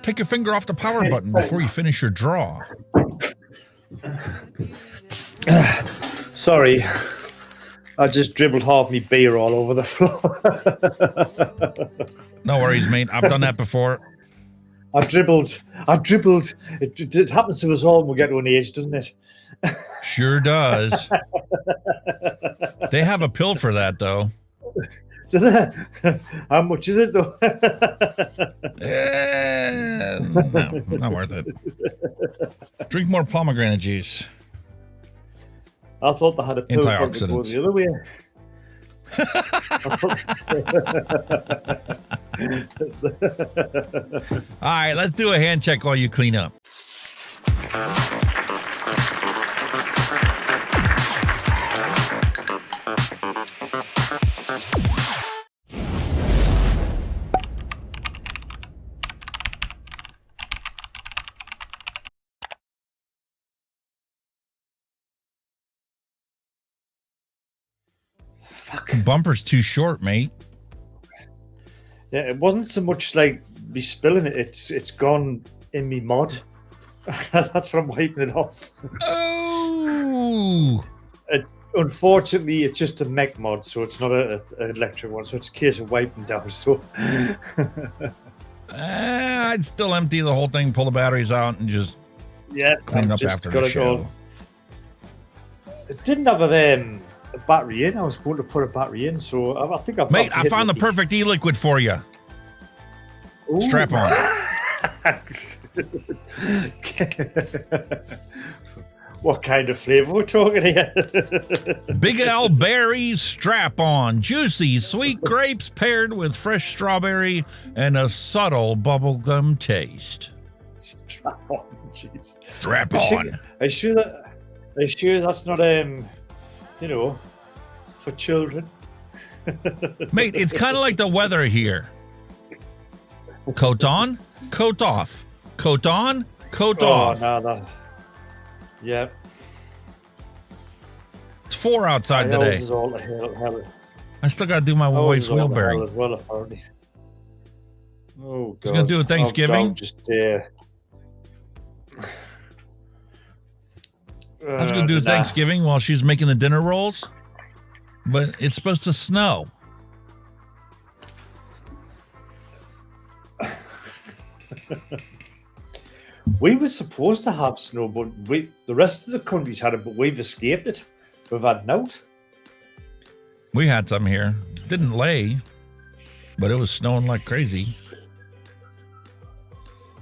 Take your finger off the power button before you finish your draw. Sorry. I just dribbled half my beer all over the floor. No worries, mate. I've done that before. I've dribbled. It happens to us all when we get to an age, doesn't it? Sure does. They have a pill for that, though. How much is it, though? No, not worth it. Drink more pomegranate juice. I thought they had a pill for it to go Antioxidants. the other way. All right, let's do a hand check while you clean up. Bumper's too short, mate. Yeah, it wasn't so much like me spilling it. It's gone in me mod. That's from wiping it off. Oh! Unfortunately, it's just a mech mod, so it's not an electric one. So it's a case of wiping down. So I'd still empty the whole thing, pull the batteries out, and just clean it up after the show. It didn't have a battery in. I was going to put a battery in, so I think I've. Mate, I found the perfect e-liquid for you. Ooh. Strap on. What kind of flavor we're talking here? Big Al Berry's Strap On. Juicy, sweet grapes paired with fresh strawberry and a subtle bubblegum taste. Strap on, jeez. Strap on. Are you sure that's not for children? Mate, it's kind of like the weather here. Coat on, coat off. Coat on, coat off. No. Yeah. It's 4 outside today. Is all hell. I still got to do my waist wheel bearing. As well, apparently. Oh, God. He's going to do a Thanksgiving. I was going to do a Thanksgiving while she's making the dinner rolls, but it's supposed to snow. We were supposed to have snow, but the rest of the country's had it, but we've escaped it. We've had nout. We had some here. Didn't lay, but it was snowing like crazy.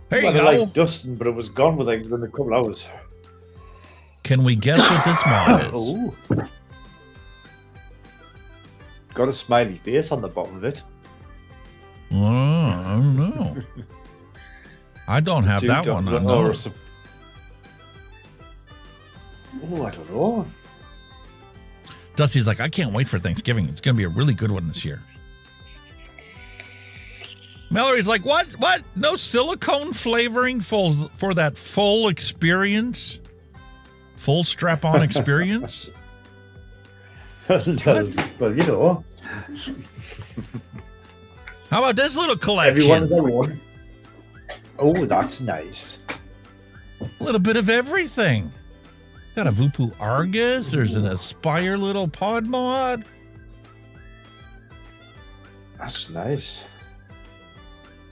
There you go. Like dusting, but it was gone within a couple hours. Can we guess what this mod is? Oh. got a smiley face on the bottom of it. Oh, I don't know. I don't have that one. I know. Oh, I don't know. Dusty's like, I can't wait for Thanksgiving. It's going to be a really good one this year. Mallory's like, what? What? No silicone flavoring for that full experience? Full strap-on experience? Well, you know. How about this little collection? Everyone's got one. Oh, that's nice. A little bit of everything. Got a Vupu Argus. There's an Aspire little pod mod. That's nice.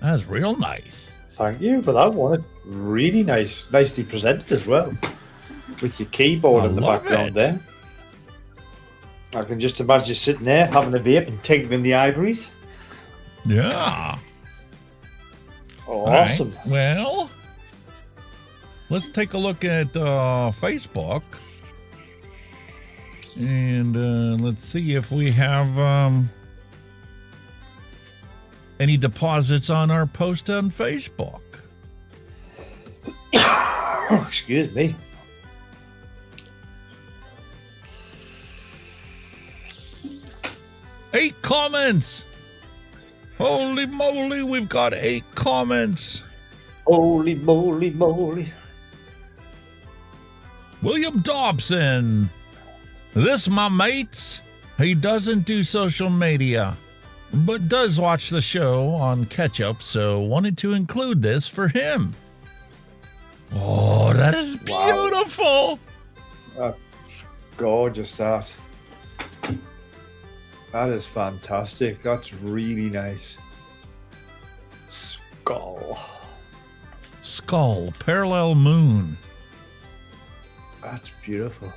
That's real nice. Thank you for that one. Really nice. Nicely presented as well. With your keyboard in the background there. I can just imagine you sitting there having a vape and tinkling the ivories. Yeah. Oh, All right. awesome. Well, let's take a look at Facebook. And let's see if we have any deposits on our post on Facebook. Excuse me. Eight comments. Holy moly, we've got 8 comments. Holy moly, moly. William Dobson. This, my mates, he doesn't do social media, but does watch the show on catch up, so wanted to include this for him. Oh, that is beautiful. Gorgeous, that. That is fantastic. That's really nice. Skull, parallel moon. That's beautiful.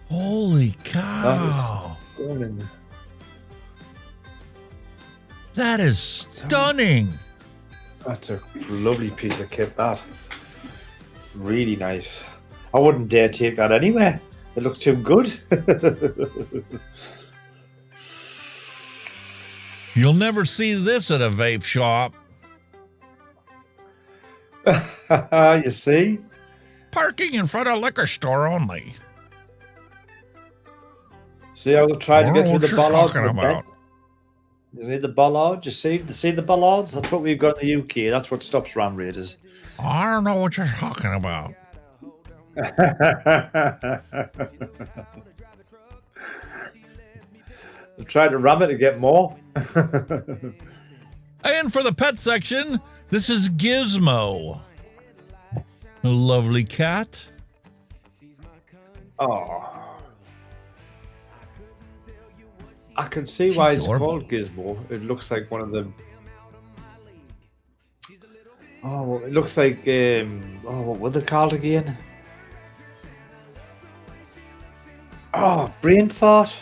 Holy cow. That is stunning. That's a lovely piece of kit, that. Really nice. I wouldn't dare take that anywhere. It looks too good. You'll never see this at a vape shop. You see? Parking in front of liquor store only. See, I will try to get What to the you're bollards. talking about. You see the bollards? You see the bollards? That's what we've got in the UK. That's what stops ram raiders. I don't know what you're talking about. They're trying to ram it to get more. And for the pet section, this is Gizmo. A lovely cat. Oh. I can see why it's called Gizmo. It looks like one of them. Oh, well, it looks like what were they called again? Oh, brain fart.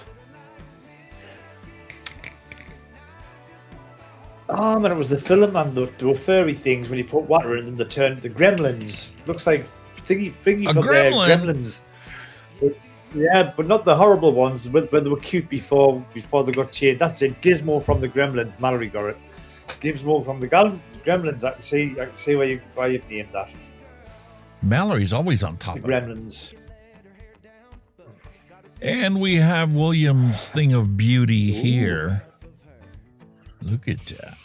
Oh man, it was the film and the furry things when you put water in them. They turned the gremlins. Looks like thingy from gremlins. But, yeah, but not the horrible ones when they were cute before they got changed. That's it. Gizmo from the Gremlins. Mallory got it. Gizmo from the Gremlins. I can see why you've named that. Mallory's always on top The of it. Gremlins. And we have William's thing of beauty here. Look at that.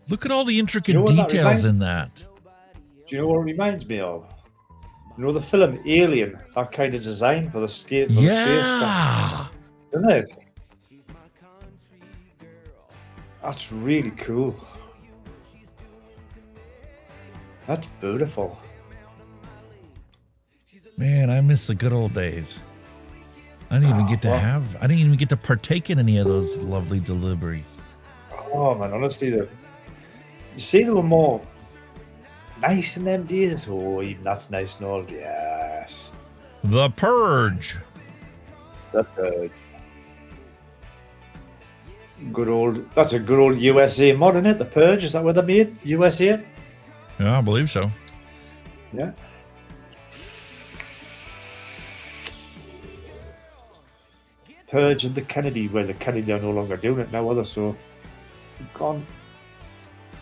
Look at all the intricate details in that. Do you know what it reminds me of? You know the film Alien? That kind of design for the skate. Yeah. Isn't it? That's really cool. That's beautiful. Man, I miss the good old days. I didn't even get to partake in any of those lovely deliveries. Oh man, honestly, you see, they were more nice in them days. Oh, even that's nice and all. Yes. The Purge. The Purge. Good old. That's a good old USA mod, isn't it? The Purge. Is that where they made? USA. Yeah, I believe so. Yeah. purged the Kennedy, where the Kennedy are no longer doing it now, other so gone.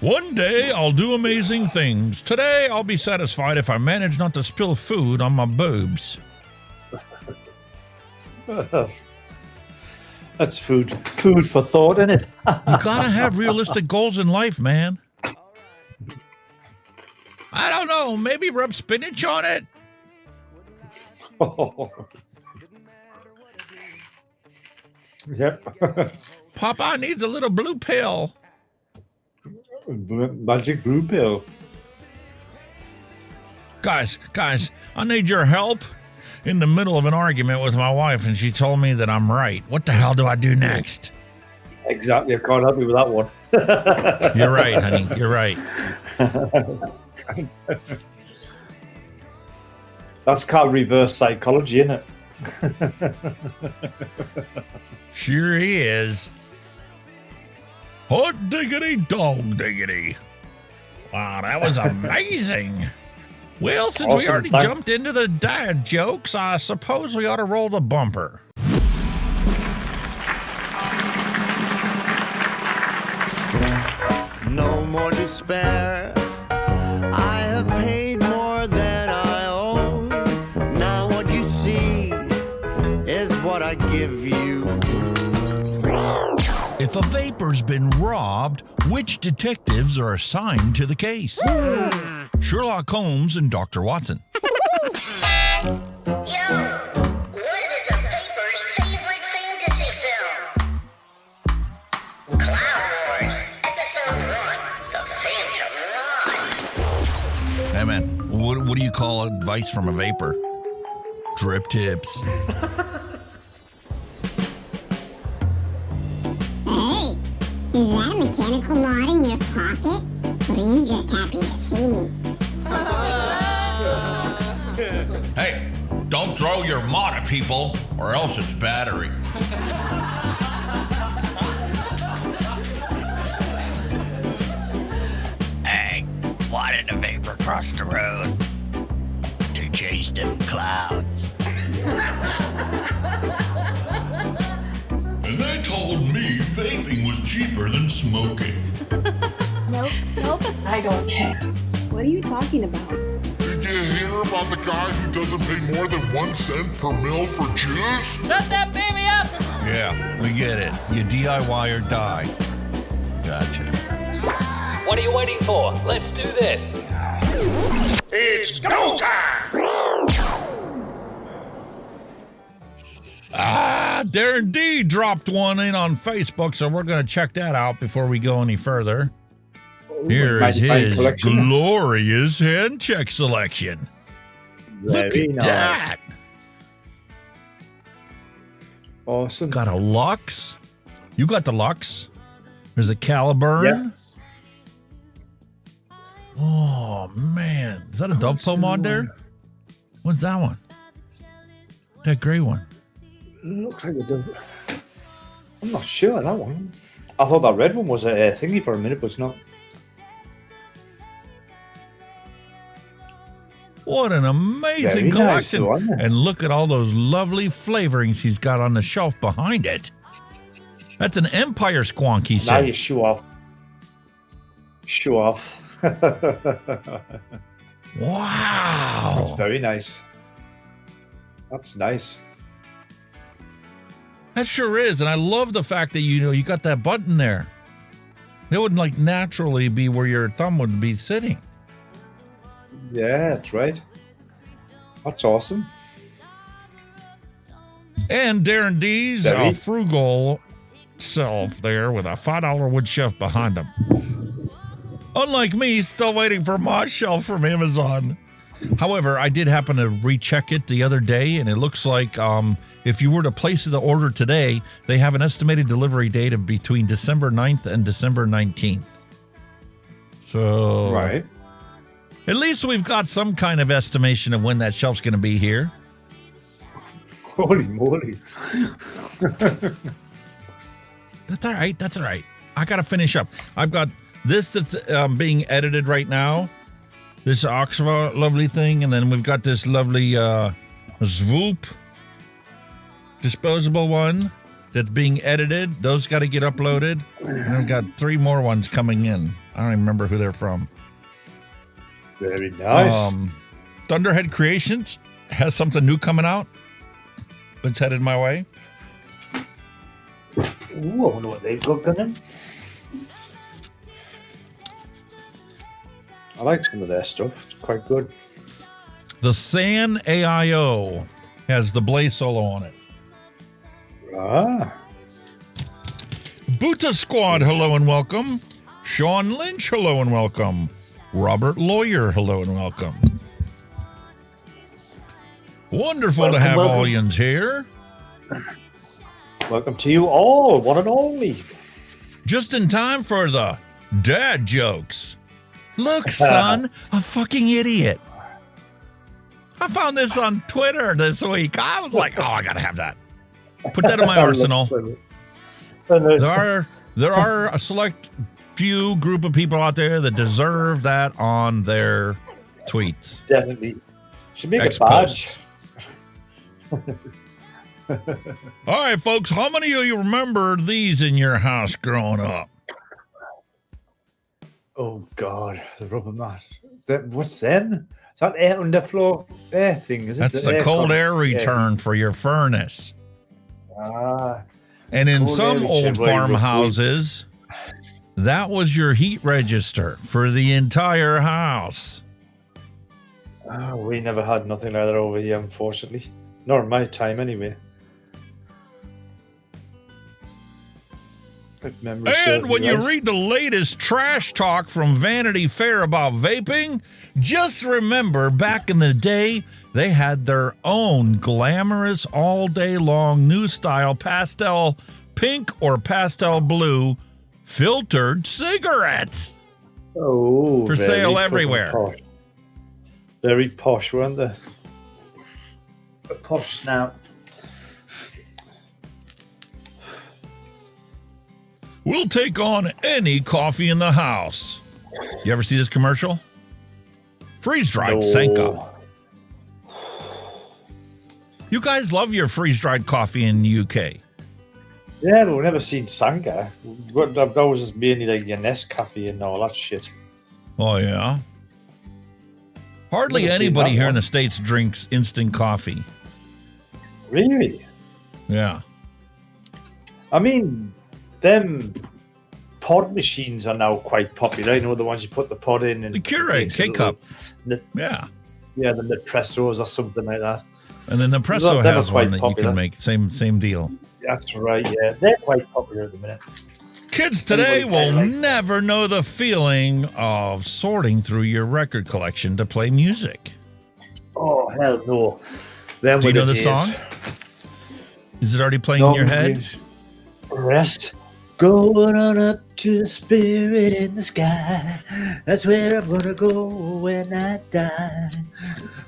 One day I'll do amazing things. Today I'll be satisfied if I manage not to spill food on my boobs. That's food for thought, isn't it? You gotta have realistic goals in life, man. I don't know, maybe rub spinach on it. Yep. Papa needs a little blue pill. Magic blue pill. Guys, I need your help. In the middle of an argument with my wife, and she told me that I'm right. What the hell do I do next? Exactly, I can't help you with that one. You're right, honey. You're right. That's called reverse psychology, isn't it? Sure is. Hot diggity dog diggity. Wow, that was amazing. Well, since we already jumped into the dad jokes, I suppose we ought to roll the bumper. No more despair. I have paid more than I owe. Now what you see is what I give you. If a vapor's been robbed, which detectives are assigned to the case? Sherlock Holmes and Dr. Watson. Yo, what is a vapor's favorite fantasy film? Cloud Wars, Episode 1, The Phantom Line. Hey man, what do you call advice from a vapor? Drip tips. Hey, is that a mechanical mod in your pocket? Or are you just happy to see me? Hey, don't throw your mod at people, or else it's battery. Hey, why did a vapor cross the road? To chase them clouds. And they told me vaping was cheaper than smoking. Nope, I don't care. What are you talking about? Did you hear about the guy who doesn't pay more than 1 cent per mil for juice? Shut that baby up! Yeah, we get it. You DIY or die. Gotcha. What are you waiting for? Let's do this. It's go time! Darren D dropped one in on Facebook, so we're going to check that out before we go any further. Here is his glorious hand check selection. Look at that. Awesome. Got a Lux. You got the Lux. There's a Caliburn. Yeah. Oh, man. Is that a Dove Poe mod there? What's that one? That gray one. Looks like a Dove. I'm not sure that one. I thought that red one was a thingy for a minute, but it's not. What an amazing collection. Nice, and look at all those lovely flavorings he's got on the shelf behind it. That's an Empire Squonk, he said. Now you show off. Show off. Wow. That's very nice. That's nice. That sure is. And I love the fact that, you got that button there. That would naturally be where your thumb would be sitting. Yeah, that's right. That's awesome. And Darren D's frugal self there with a $5 wood shelf behind him. Unlike me, still waiting for my shelf from Amazon. However, I did happen to recheck it the other day, and it looks like if you were to place the order today, they have an estimated delivery date of between December 9th and December 19th. So, right. At least we've got some kind of estimation of when that shelf's going to be here. Holy moly. That's all right. That's all right. I got to finish up. I've got this that's being edited right now. This Oxford lovely thing. And then we've got this lovely Swoop disposable one. that's being edited. Those got to get uploaded. And I've got 3 more ones coming in. I don't even remember who they're from. Very nice. Thunderhead Creations has something new coming out. It's headed my way. Ooh, I wonder what they've got coming. I like some of their stuff. It's quite good. The San AIO has the Blaze Solo on it. Ah. Buta Squad, hello and welcome. Sean Lynch, hello and welcome. Robert Lawyer, hello and welcome. Wonderful to have all yins here. Welcome to you all, one and only. Just in time for the dad jokes. Look, son, a fucking idiot. I found this on Twitter this week. I was like, oh, I got to have that. Put that in my arsenal. There are a select few group of people out there that deserve that on their tweets. Definitely. Should make a badge. All right, folks. How many of you remember these in your house growing up? Oh, God. The rubber mat. What's them? Is that air underflow air thing? Is it? That's the cold air return for your furnace. Ah. And in some old farmhouses, that was your heat register for the entire house. Oh, we never had nothing like that over here, unfortunately. Not in my time, anyway. And when you read the latest trash talk from Vanity Fair about vaping, just remember back in the day, they had their own glamorous all-day-long new style pastel pink or pastel blue filtered cigarettes. Oh, for sale everywhere. Posh. Very posh, weren't they? A posh snout. We'll take on any coffee in the house. You ever see this commercial? Freeze-dried Senka. You guys love your freeze-dried coffee in the UK. Yeah, but we've never seen Sanka. That was just mainly like your Nescafe and all that shit. Oh, yeah? Hardly anybody here in the States drinks instant coffee. Really? Yeah. I mean, them pod machines are now quite popular. You know, the ones you put the pod in. And the Keurig K-Cup. Yeah. Yeah, the Nespressos or something like that. And then Nespresso has one that you can make. Same deal. That's right, yeah. They're quite popular at the minute. Kids today will never know the feeling of sorting through your record collection to play music. Oh, hell no. Do you know the song? Is it already playing in your head? Rest. Going on up to the spirit in the sky. That's where I'm gonna go when I die.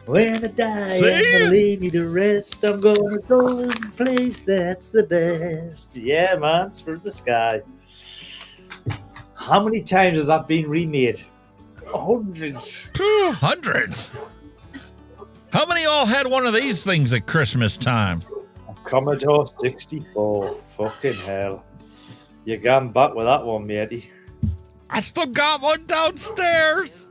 When I die, See? I'm gonna lay me to rest. I'm gonna go in a place that's the best. Yeah, man, Spirit in the Sky. How many times has that been remade? Hundreds. Hundreds. How many all had one of these things at Christmas time? Commodore 64. Fucking hell. You're going back with that one, matey. I still got one downstairs.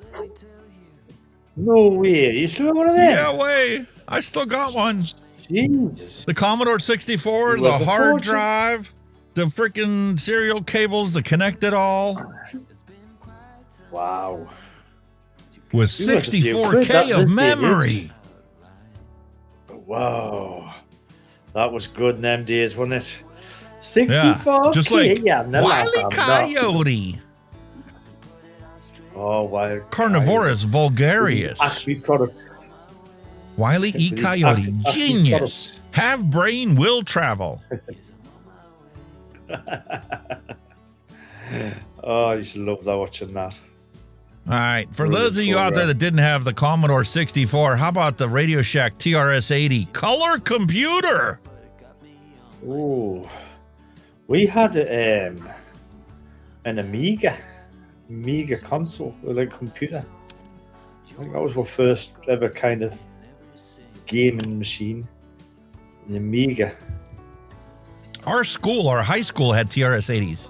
No way. You still got one of them? Yeah, way. I still got one. Jesus. The Commodore 64, the hard drive, the freaking serial cables to connect it all. Wow. With 64K of memory. Wow. That was good in them days, wasn't it? 64K. Yeah, just like Wile E. Coyote. Oh, Wile Carnivorous vulgarius. Acme product. Wile E. Coyote. Genius. Have brain, will travel. Oh, I used to love that, watching that. All right. For those of you out there that didn't have the Commodore 64, how about the Radio Shack TRS-80 color computer? Oh, we had an Amiga console, like computer. I think that was our first ever kind of gaming machine. The Amiga. Our high school had TRS-80s.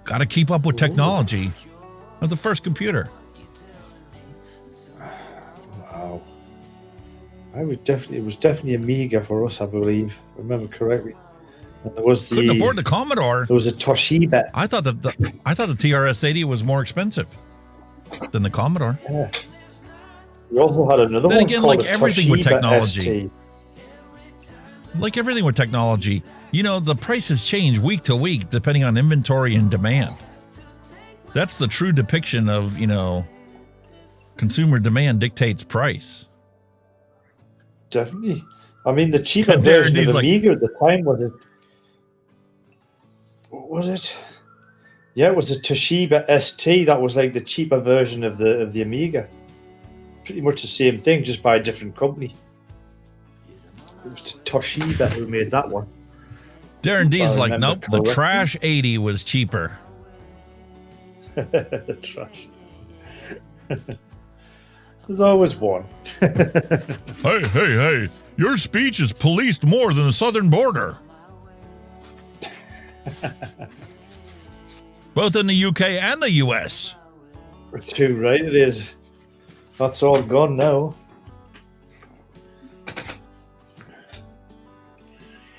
Got to keep up with technology. That was the first computer. Wow. It was definitely Amiga for us, I believe. If I remember correctly. And there was Couldn't afford the Commodore. There was a Toshiba. I thought the TRS-80 was more expensive than the Commodore. Yeah. We also had another Then one again, called like a everything with Toshiba technology. ST. Like everything with technology, you know, the prices change week to week depending on inventory and demand. That's the true depiction of, you know, consumer demand dictates price. Definitely. I mean, the cheaper There, version he's of like- Amiga at the time was it? What was it? Yeah, it was a Toshiba ST. That was like the cheaper version of the Amiga. Pretty much the same thing, just by a different company. It was Toshiba who made that one. Darren D's If I like, remember nope, the correctly. Trash 80 was cheaper. Trash. There's always one. Hey, your speech is policed more than the southern border. Both in the UK and the US. It's too right, it is. That's all gone now.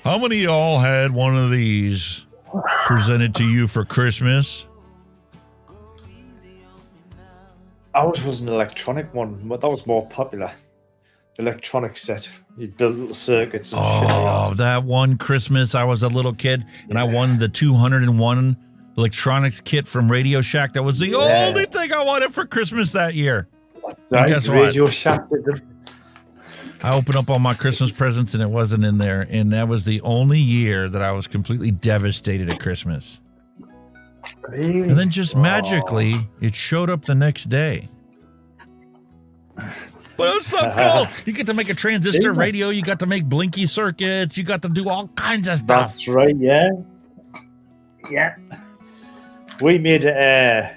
How many of y'all had one of these presented to you for Christmas? Ours was an electronic one, but that was more popular. Electronic set. You build little circuits and shit like Oh, that one Christmas I was a little kid and I won the 201 electronics kit from Radio Shack. That was the only thing I wanted for Christmas that year. that. And guess what? Radio Shack did them. I opened up all my Christmas presents and it wasn't in there. And that was the only year that I was completely devastated at Christmas. Really? And then just magically, it showed up the next day. But it was so cool. You get to make a transistor radio. You got to make blinky circuits. You got to do all kinds of stuff. That's right, yeah. Yeah. We made a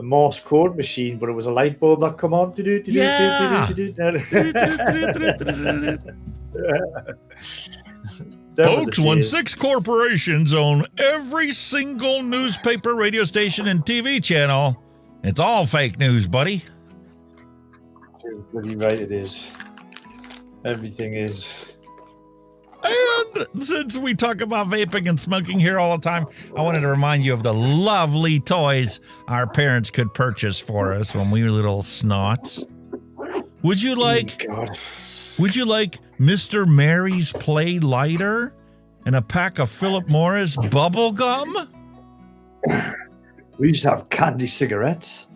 Morse code machine, but it was a light bulb that come on. Folks, when 6 corporations own every single newspaper, radio station, and TV channel, it's all fake news, buddy. You're bloody right, it is. Everything is. And since we talk about vaping and smoking here all the time, I wanted to remind you of the lovely toys our parents could purchase for us when we were little snots. Would you like Mr. Mary's Play Lighter and a pack of Philip Morris bubble gum? We used to have candy cigarettes.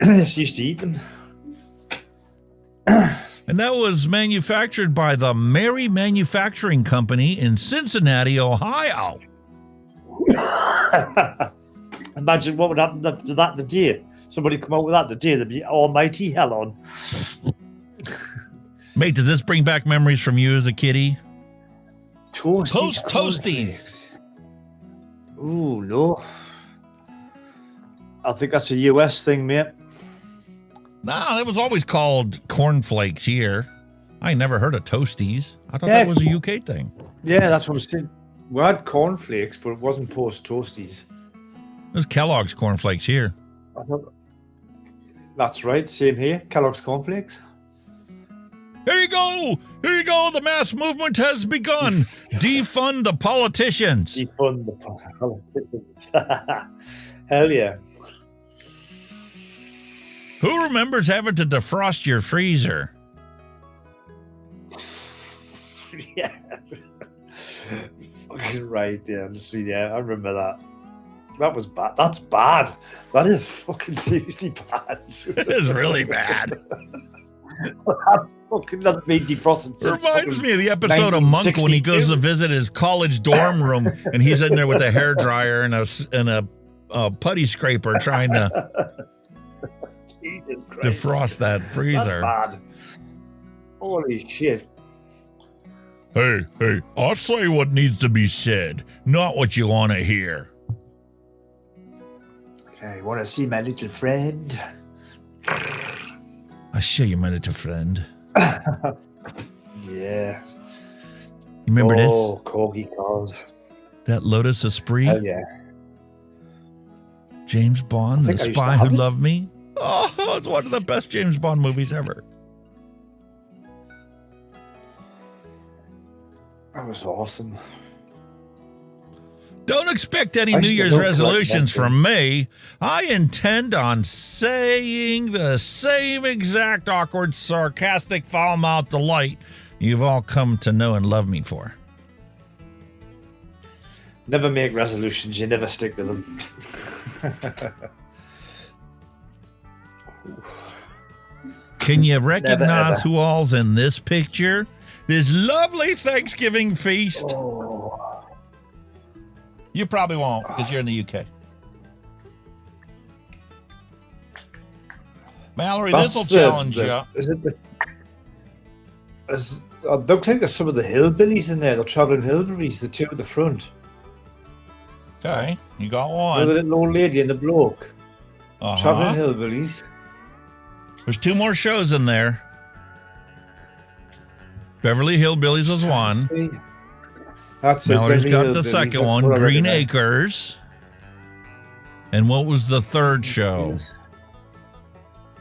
Just used to eat them. And that was manufactured by the Mary Manufacturing Company in Cincinnati, Ohio. Imagine what would happen to that today. Somebody come out with that today, there'd be almighty hell on. Mate, does this bring back memories from you as a kiddie? Toasties. Ooh, no. I think that's a US thing, mate. Nah, that was always called cornflakes here. I never heard of Toasties. I thought that was a UK thing. Yeah, that's what I was saying. We had cornflakes, but it wasn't post toasties. There's Kellogg's cornflakes here. That's right, same here. Kellogg's cornflakes. Here you go. Here you go. The mass movement has begun. Defund the politicians. Defund the politicians. Hell yeah. Who remembers having to defrost your freezer? Yeah. Fucking right, yeah. Honestly, yeah, I remember that. That was bad. That's bad. That is fucking seriously bad. It is really bad. That fucking doesn't mean defrosted. since Reminds fucking me of the episode of Monk when he goes to 1962. visit his college dorm room and he's in there with a hairdryer and a putty scraper trying to Jesus Christ. defrost that freezer. That's bad. Holy shit. Hey, I'll say what needs to be said, not what you want to hear. Okay, want to see my little friend? I show you my little friend. Yeah. You remember this? Oh, corgi cars. That Lotus Esprit? Hell yeah. James Bond, The I used to Spy have Who it. Loved Me. Oh, it's one of the best James Bond movies ever. That was awesome. Don't expect any I New still Year's don't collect resolutions that from me. I intend on saying the same exact awkward, sarcastic, foul-mouthed delight you've all come to know and love me for. Never make resolutions. You never stick to them. Can you recognize ever. who all's in this picture? This lovely Thanksgiving feast. Oh. You probably won't because you're in the UK. Mallory, this will challenge you. Is it the? It looks like there's some of the hillbillies in there. The traveling hillbillies, the two at the front. Okay, you got The one. little old lady and the bloke. Traveling Uh-huh. hillbillies. There's two more shows in there. Beverly Hillbillies was one. That's it. Mallory's Beverly got the Hillbillies, second that's one, what I Green recognize. Acres. And what was the third show?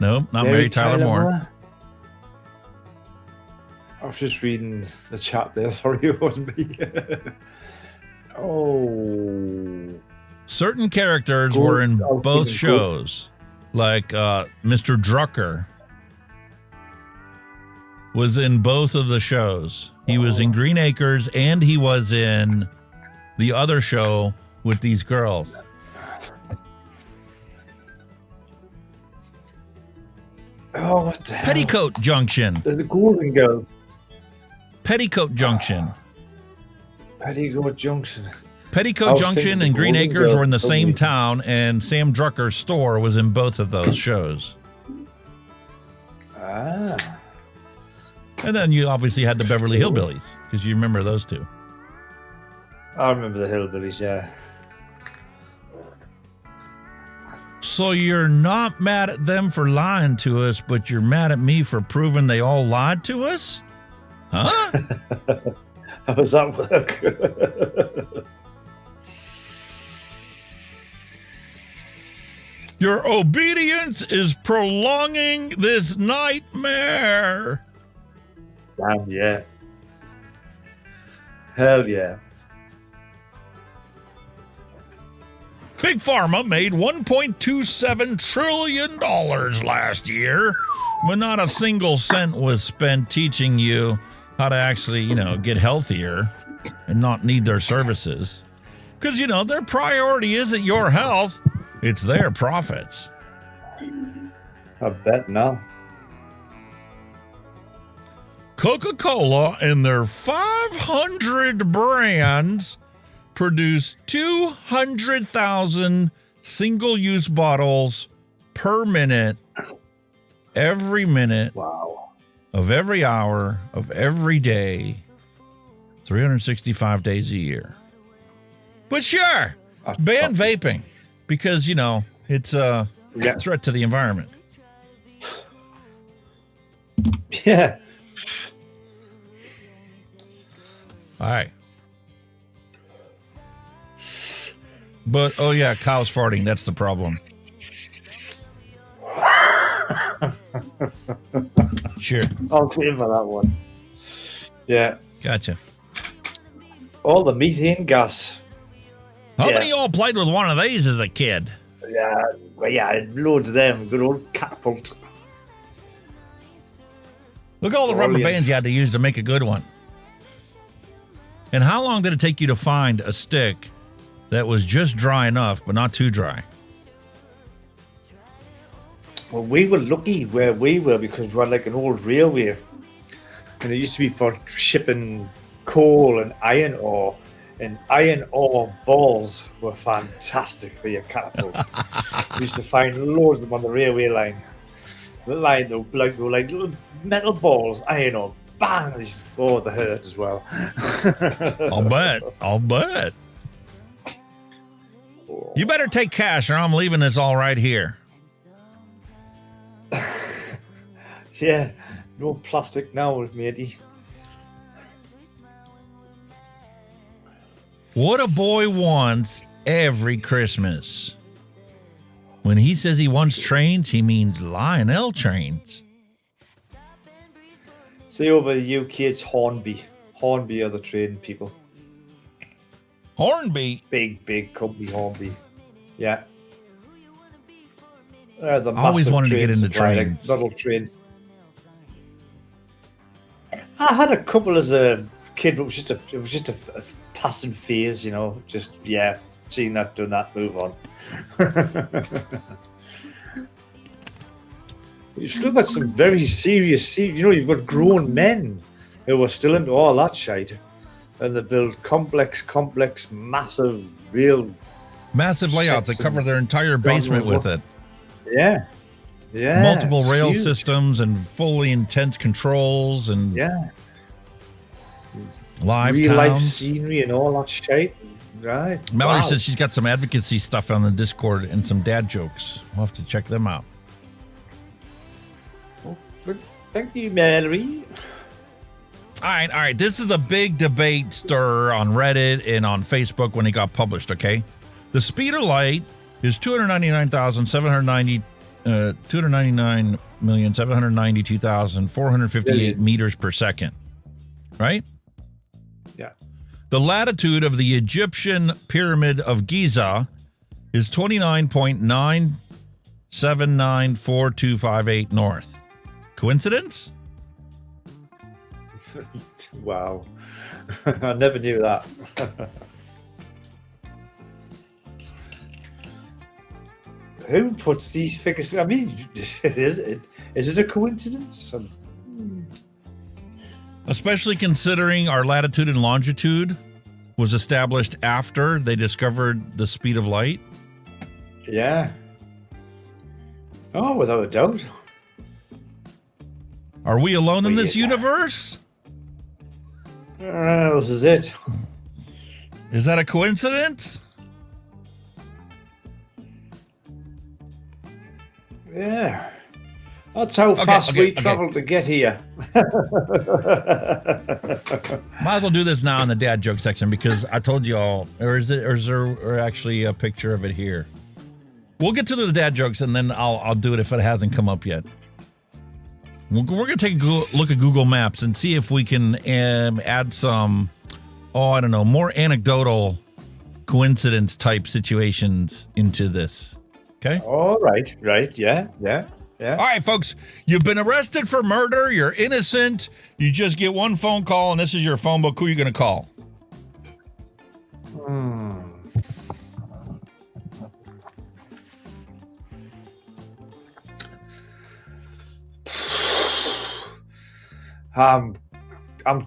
Nope, not Mary Tyler Moore. I was just reading the chat there. Sorry, it wasn't me. Oh. Certain characters Cool. were in Oh, both cool. shows. Like Mr. Drucker was in both of the shows. He was in Green Acres and he was in the other show with these girls. Oh, what the hell? Petticoat Junction. The Golden Girls. Petticoat Junction. Petticoat Junction. I Petticoat was Junction thinking and the Green Golden Acres were in the Girls, same totally. town, and Sam Drucker's store was in both of those shows. Ah. And then you obviously had the Beverly Hillbillies, because you remember those two. I remember the hillbillies, yeah. So you're not mad at them for lying to us, but you're mad at me for proving they all lied to us? Huh? How does that work? Your obedience is prolonging this nightmare. Damn, yeah. Hell yeah. Big Pharma made $1.27 trillion last year, but not a single cent was spent teaching you how to actually, get healthier and not need their services. Because, their priority isn't your health, it's their profits. I bet now. Coca-Cola and their 500 brands produce 200,000 single-use bottles per minute, every minute of every hour of every day, 365 days a year. But sure, ban vaping because, it's a threat to the environment. Yeah. All right. But, oh yeah, cows farting. That's the problem. Sure. I'll give for that one. Yeah. Gotcha. All the methane gas. How Yeah. many of y'all played with one of these as a kid? Yeah, well, yeah, loads of them. Good old catapult. Look at all the rubber Brilliant. bands you had to use to make a good one. And how long did it take you to find a stick that was just dry enough, but not too dry? Well, we were lucky where we were because we had like an old railway. And it used to be for shipping coal and iron ore. And iron ore balls were fantastic for your catapult. We used to find loads of them on the railway line. The line, they were like little metal balls, iron ore, bang! They just, oh, they hurt as well. I'll bet. You better take cash or I'm leaving this all right here. Yeah, no plastic now, matey. What a boy wants every Christmas. When he says he wants trains, he means Lionel trains. See, over the UK, it's Hornby. Hornby are the train people. Hornby? Big company, Hornby. Yeah. The I always massive wanted to train get into supply, like trains. little train. I had a couple as a kid, but it was just a passing phase, you know. Just seeing that, doing that, move on. You've still got some very serious, you've got grown men who are still into all that shit, and they build complex, massive layouts. They cover their entire basement with it. Yeah. Multiple it's rail huge. systems and fully intense controls and live real life towns. scenery and all that shit. Right. Mallory Wow. says she's got some advocacy stuff on the Discord and some dad jokes. We'll have to check them out. Thank you, Mallory. All right. This is a big debate stir on Reddit and on Facebook when it got published, okay? The speed of light is 299,792,458 meters per second, right? Yeah. The latitude of the Egyptian pyramid of Giza is 29.9794258 north. Coincidence? Wow. I never knew that. Who puts these figures? I mean, is it a coincidence? Especially considering our latitude and longitude was established after they discovered the speed of light. Yeah. Oh, without a doubt. Are we alone in this universe? This is it. Is that a coincidence? Yeah. That's how fast we traveled to get here. Might as well do this now in the dad joke section because I told you all, or is there actually a picture of it here? We'll get to the dad jokes and then I'll do it if it hasn't come up yet. We're going to take a look at Google Maps and see if we can add some, more anecdotal coincidence type situations into this. Okay? All right. Yeah. All right, folks, you've been arrested for murder. You're innocent. You just get one phone call, and this is your phone book. Who are you going to call? I'm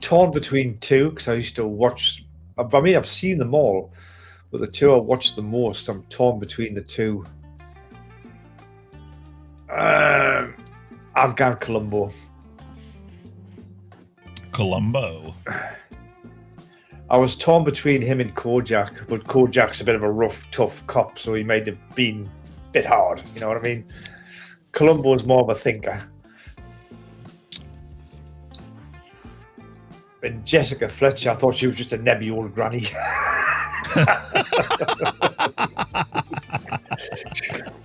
torn between two because I used to watch. I mean, I've seen them all, but the two I watched the most. I'm torn between the two. I'll go Columbo. Columbo. I was torn between him and Kojak, but Kojak's a bit of a rough, tough cop, so he might have been a bit hard. You know what I mean? Columbo's more of a thinker. And Jessica Fletcher, I thought she was just a nebby old granny.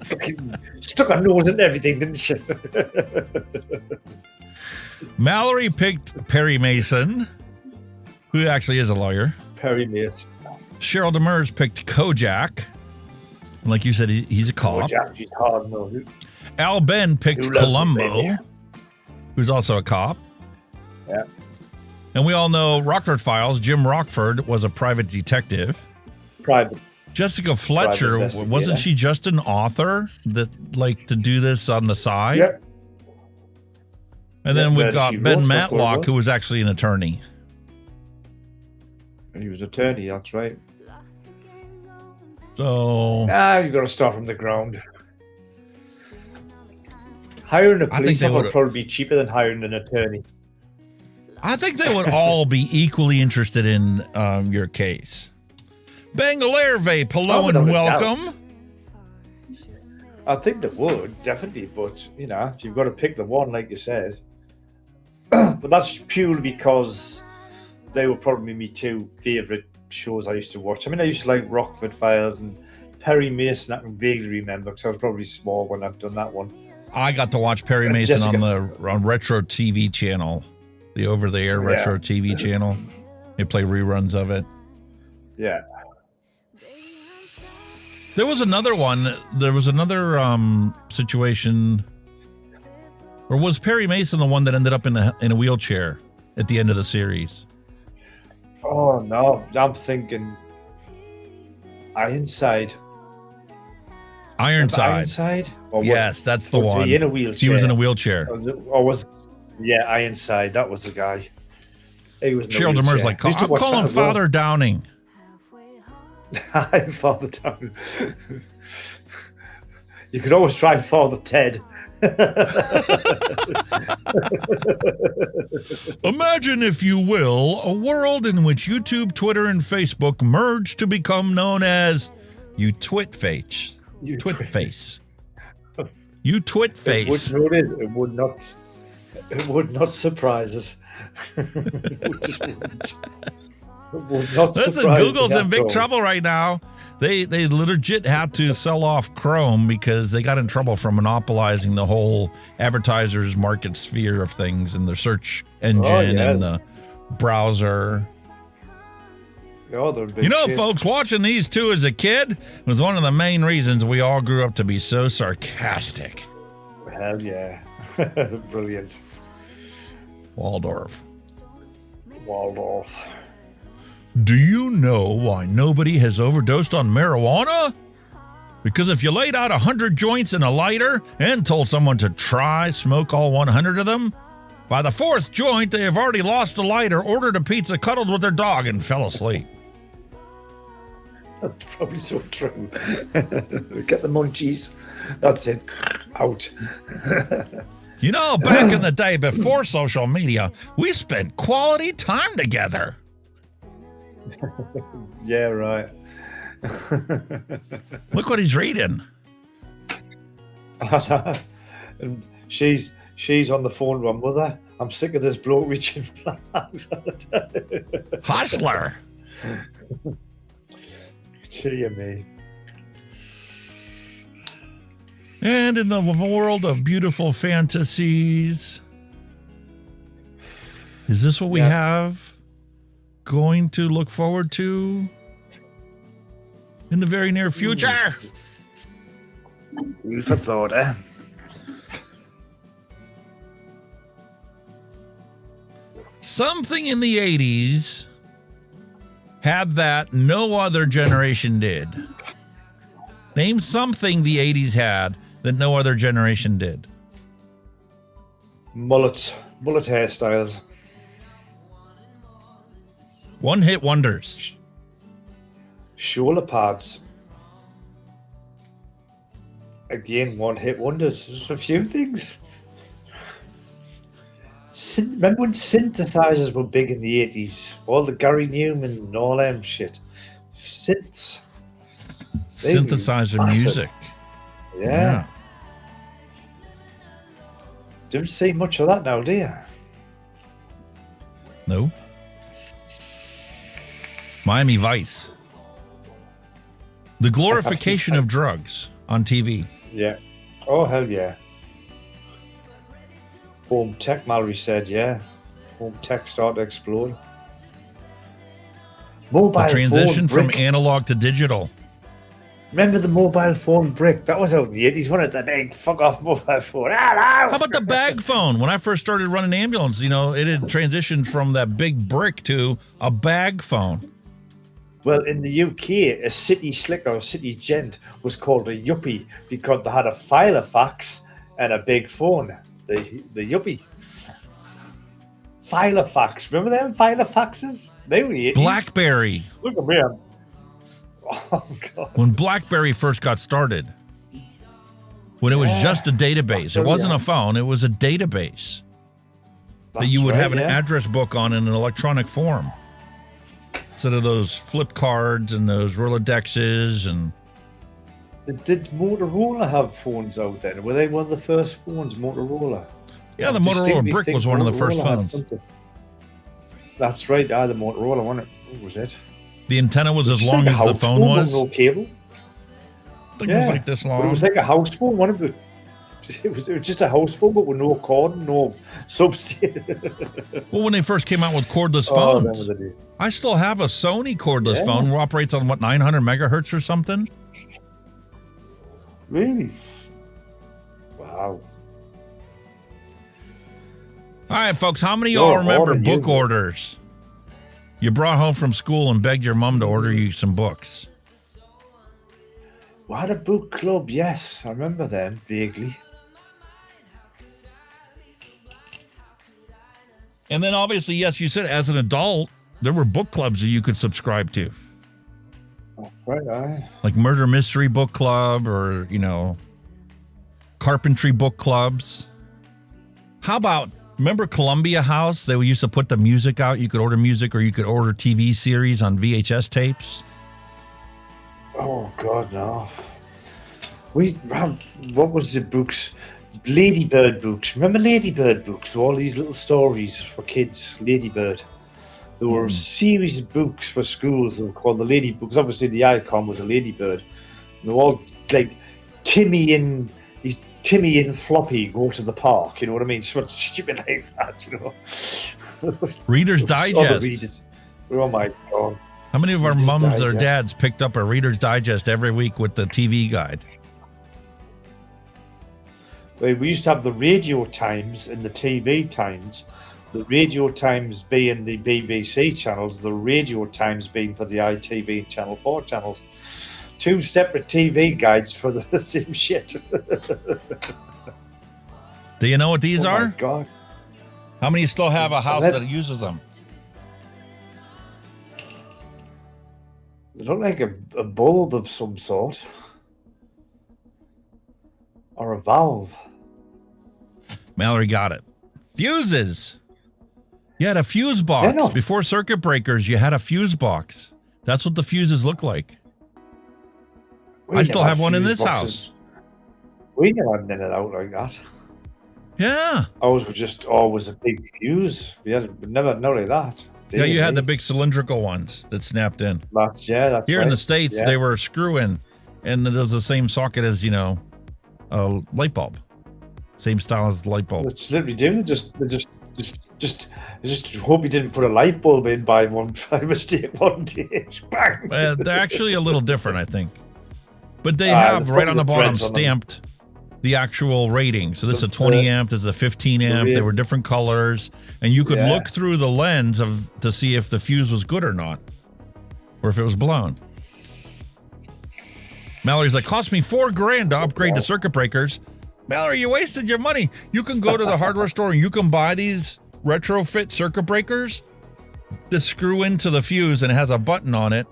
Fucking stuck her nose in everything, didn't she? Mallory picked Perry Mason, who actually is a lawyer. Perry Mason. Cheryl Demers picked Kojak. And like you said, he's a cop. Kojak, she's hard nosed. Al Ben picked Columbo, who's also a cop. Yeah. And we all know Rockford Files. Jim Rockford was a private detective. Jessica Fletcher, wasn't she just an author that liked to do this on the side? Yep. And then we've got Ben Matlock, who was actually an attorney. And he was an attorney, that's right. So you've got to start from the ground. Hiring a police officer would probably be cheaper than hiring an attorney. I think they would all be equally interested in your case. Bangalore Vape, hello and welcome. I think they would, definitely, but, you've got to pick the one, like you said. But that's purely because they were probably my two favourite shows I used to watch. I mean, I used to like Rockford Files and Perry Mason. I can vaguely remember because I was probably small when I've done that one. I got to watch Perry Mason on Retro TV channel, the over-the-air Retro TV channel. They play reruns of it. Yeah. There was another one. There was another situation. Or was Perry Mason the one that ended up in a wheelchair at the end of the series? Oh no, I'm thinking Ironside. Ironside? Yes, that's the one. Was he in a wheelchair? He was in a wheelchair. Ironside. That was the guy. He was. Cheryl Demers like, I'm calling Father Downing. Hi, Father Downing. You could always try Father Ted. Imagine, if you will, a world in which YouTube, Twitter, and Facebook merge to become known as You Twitface. You Twitface. You Twitface. It would not surprise us. Listen, Google's in big trouble right now. They legit had to sell off Chrome because they got in trouble for monopolizing the whole advertisers market sphere of things and the search engine and the browser. Folks, watching these two as a kid was one of the main reasons we all grew up to be so sarcastic. Hell yeah. Brilliant. Waldorf. Waldorf. Do you know why nobody has overdosed on marijuana? Because if you laid out 100 joints in a lighter and told someone to try smoke all 100 of them, by the fourth joint, they have already lost the lighter, ordered a pizza, cuddled with their dog, and fell asleep. That's probably so true. Get the munchies. That's it. Out. You know, back in the day before social media, we spent quality time together. Yeah, right. Look what he's reading. And she's on the phone to her mother. I'm sick of this bloke reaching flags. Hustler. Gee, me. And in the world of beautiful fantasies, is this what we have going to look forward to in the very near future? We've thought, eh? Something in the 80s had that no other generation did. Name something the 80s had that no other generation did. Mullet hairstyles. One-hit wonders. Shoulder pads. Again, one-hit wonders. There's a few things. Remember when synthesizers were big in the 80s? All the Gary Newman and all them shit. Synths. Synthesizer music. Yeah. Don't see much of that now, do you? No. Miami Vice. The glorification of drugs on TV. Yeah. Oh, hell yeah. Home tech, Mallory said, yeah. Home tech started to explode. Mobile the transition phone from analog to digital. Remember the mobile phone brick? That was out in the 80s, wasn't it? The big fuck off mobile phone. How about the bag phone? When I first started running ambulance, it had transitioned from that big brick to a bag phone. Well, in the UK, a city slicker or city gent was called a yuppie because they had a filofax and a big phone. The yuppie. Filofax. Remember them filofaxes? They were the 80s. BlackBerry. Look at me. Oh, God. When BlackBerry first got started, when it was just a database, it wasn't a phone, it was a database that you would have an address book on in an electronic form. Instead of those flip cards and those Rolodexes and... Did Motorola have phones out then? Were they one of the first phones, Motorola? Yeah, the Motorola brick was one of the first phones. That's right, the Motorola, wasn't it? What was it? The antenna was as It's long like a as the house phone phone with was. no cable. I think it was like this But long. it was like a house phone. One of it. It was just a house phone, but with no cord, no substation. Well, when they first came out with cordless Oh, that phones, was the day. I still have a Sony cordless Yeah. phone who operates on what 900 megahertz or something. Really? Wow. All right, folks, how many of You're y'all remember hoarding, book you. orders? You brought home from school and begged your mom to order you some books. We had a book club, yes. I remember them vaguely. And then obviously, yes, you said as an adult, there were book clubs that you could subscribe to. Right, aye. Like Murder Mystery Book Club or, you know, Carpentry Book Clubs. How about, remember Columbia House? They used to put the music out. You could order music or you could order TV series on VHS tapes. Oh, God, no. What was the books? Ladybird books. Remember Ladybird books? All these little stories for kids. Ladybird. There were a series of books for schools that were called the Lady Books. Obviously, the icon was a ladybird. They were all like Timmy and Floppy go to the park. You know what I mean? Sort of stupid like that. You know. Reader's Other Digest. readers. Oh my God. How many of our Reader's mums or Digest. dads picked up a Reader's Digest every week with the TV guide? Well, we used to have the Radio Times and the TV Times. The Radio Times being the BBC channels, the Radio Times being for the ITV and Channel 4 channels. Two separate TV guides for the same shit. Do you know what these Oh are? my God. How many still have a house that uses them? They look like a bulb of some sort. Or a valve. Mallory got it. Fuses. You had a fuse box. Yeah, no. Before circuit breakers, you had a fuse box. That's what the fuses look like. We I still never have one in fuse this boxes. house. We never had in and out like that. Yeah. Ours were just always a big fuse. We never like that. Yeah, you had the big cylindrical ones that snapped in. That's Here in right. the States, Yeah. they were screw-in, and it was the same socket as, you know, a light bulb. Same style as the light bulb. It's literally different. Just hope you didn't put a light bulb in by mistake one day. Bang. They're actually a little different, I think. But they Ah, have the right on the bottom threads on them. stamped the actual rating. So this is a 20 amp, this is a 15 amp. They were different colors, and you could Yeah. look through the lens to see if the fuse was good or not, or if it was blown. Mallory's like, cost me $4,000 to upgrade to circuit breakers. Mallory, you wasted your money. You can go to the hardware store and you can buy these retrofit circuit breakers that screw into the fuse and it has a button on it.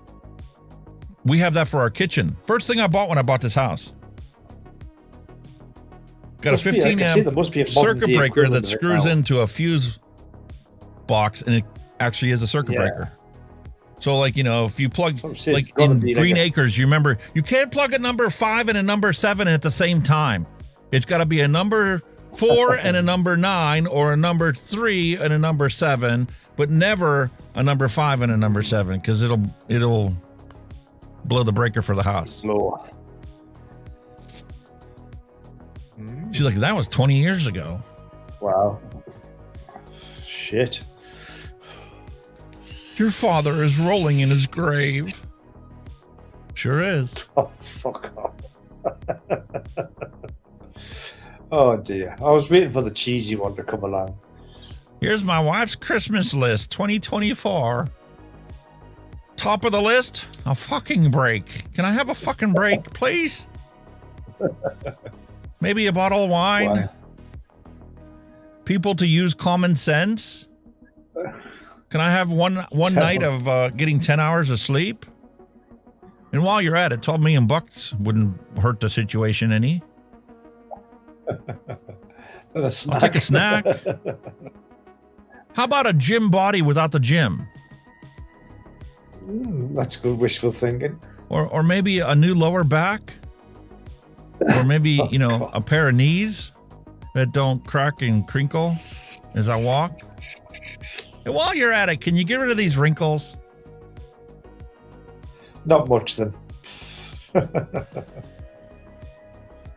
We have that for our kitchen. First thing I bought when I bought this house. Got a Must be, 15 like I say, there amp must be a circuit modern-day breaker equivalent that of it screws now. into a fuse box and it actually is a circuit Yeah. breaker. So, like, you know, if you plug, Some shit's like gotta in be like Green a- Acres, you remember, you can't plug a number 5 and a number 7 at the same time. It's got to be a number 4 and a number 9, or a number 3 and a number 7, but never a number 5 and a number 7, because it'll blow the breaker for the house. Blow. She's like, that was 20 years ago. Wow. Shit. Your father is rolling in his grave. Sure is. Oh, fuck off. Oh, dear. I was waiting for the cheesy one to come along. Here's my wife's Christmas list 2024. Top of the list, a fucking break. Can I have a fucking break, please? Maybe a bottle of wine. Why? People to use common sense. Can I have one night of getting 10 hours of sleep? And while you're at it, $12 million wouldn't hurt the situation any. I'll take a snack. How about a gym body without the gym? That's good wishful thinking. Or maybe a new lower back? Or maybe, you know, a pair of knees that don't crack and crinkle as I walk? And while you're at it, can you get rid of these wrinkles? Not much then.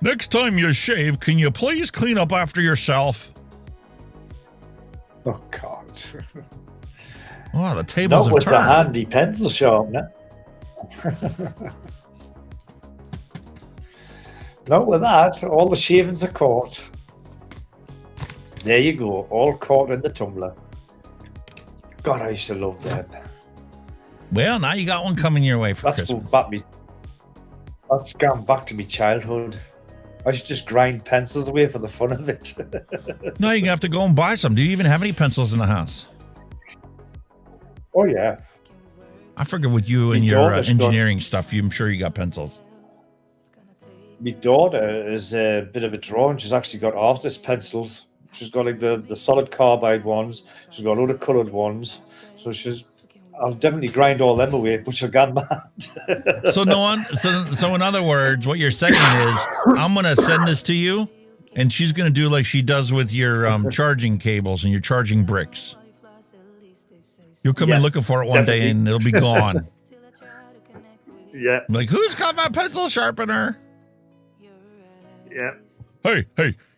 Next time you shave, can you please clean up after yourself? Oh, God. Oh, the tables Not have with the turned. handy pencil sharpener. Not with that. All the shavings are caught. There you go. All caught in the tumbler. God, I used to love them. Well, now you got one coming your way for That's Christmas. That's gone back to my childhood. I should just grind pencils away for the fun of it. No, you're going to have to go and buy some. Do you even have any pencils in the house? Oh, yeah. I forget with you and My your daughter's engineering stuff, I'm sure you got pencils. My daughter is a bit of a draw, and she's actually got artist pencils. She's got like the solid carbide ones. She's got a load of coloured ones. So I'll definitely grind all them away, but she'll get mad. So so in other words, what you're saying is, I'm going to send this to you, and she's going to do like she does with your charging cables and your charging bricks. You'll come in looking for it one day, and it'll be gone. Yeah. Like, who's got my pencil sharpener? Yeah. Hey,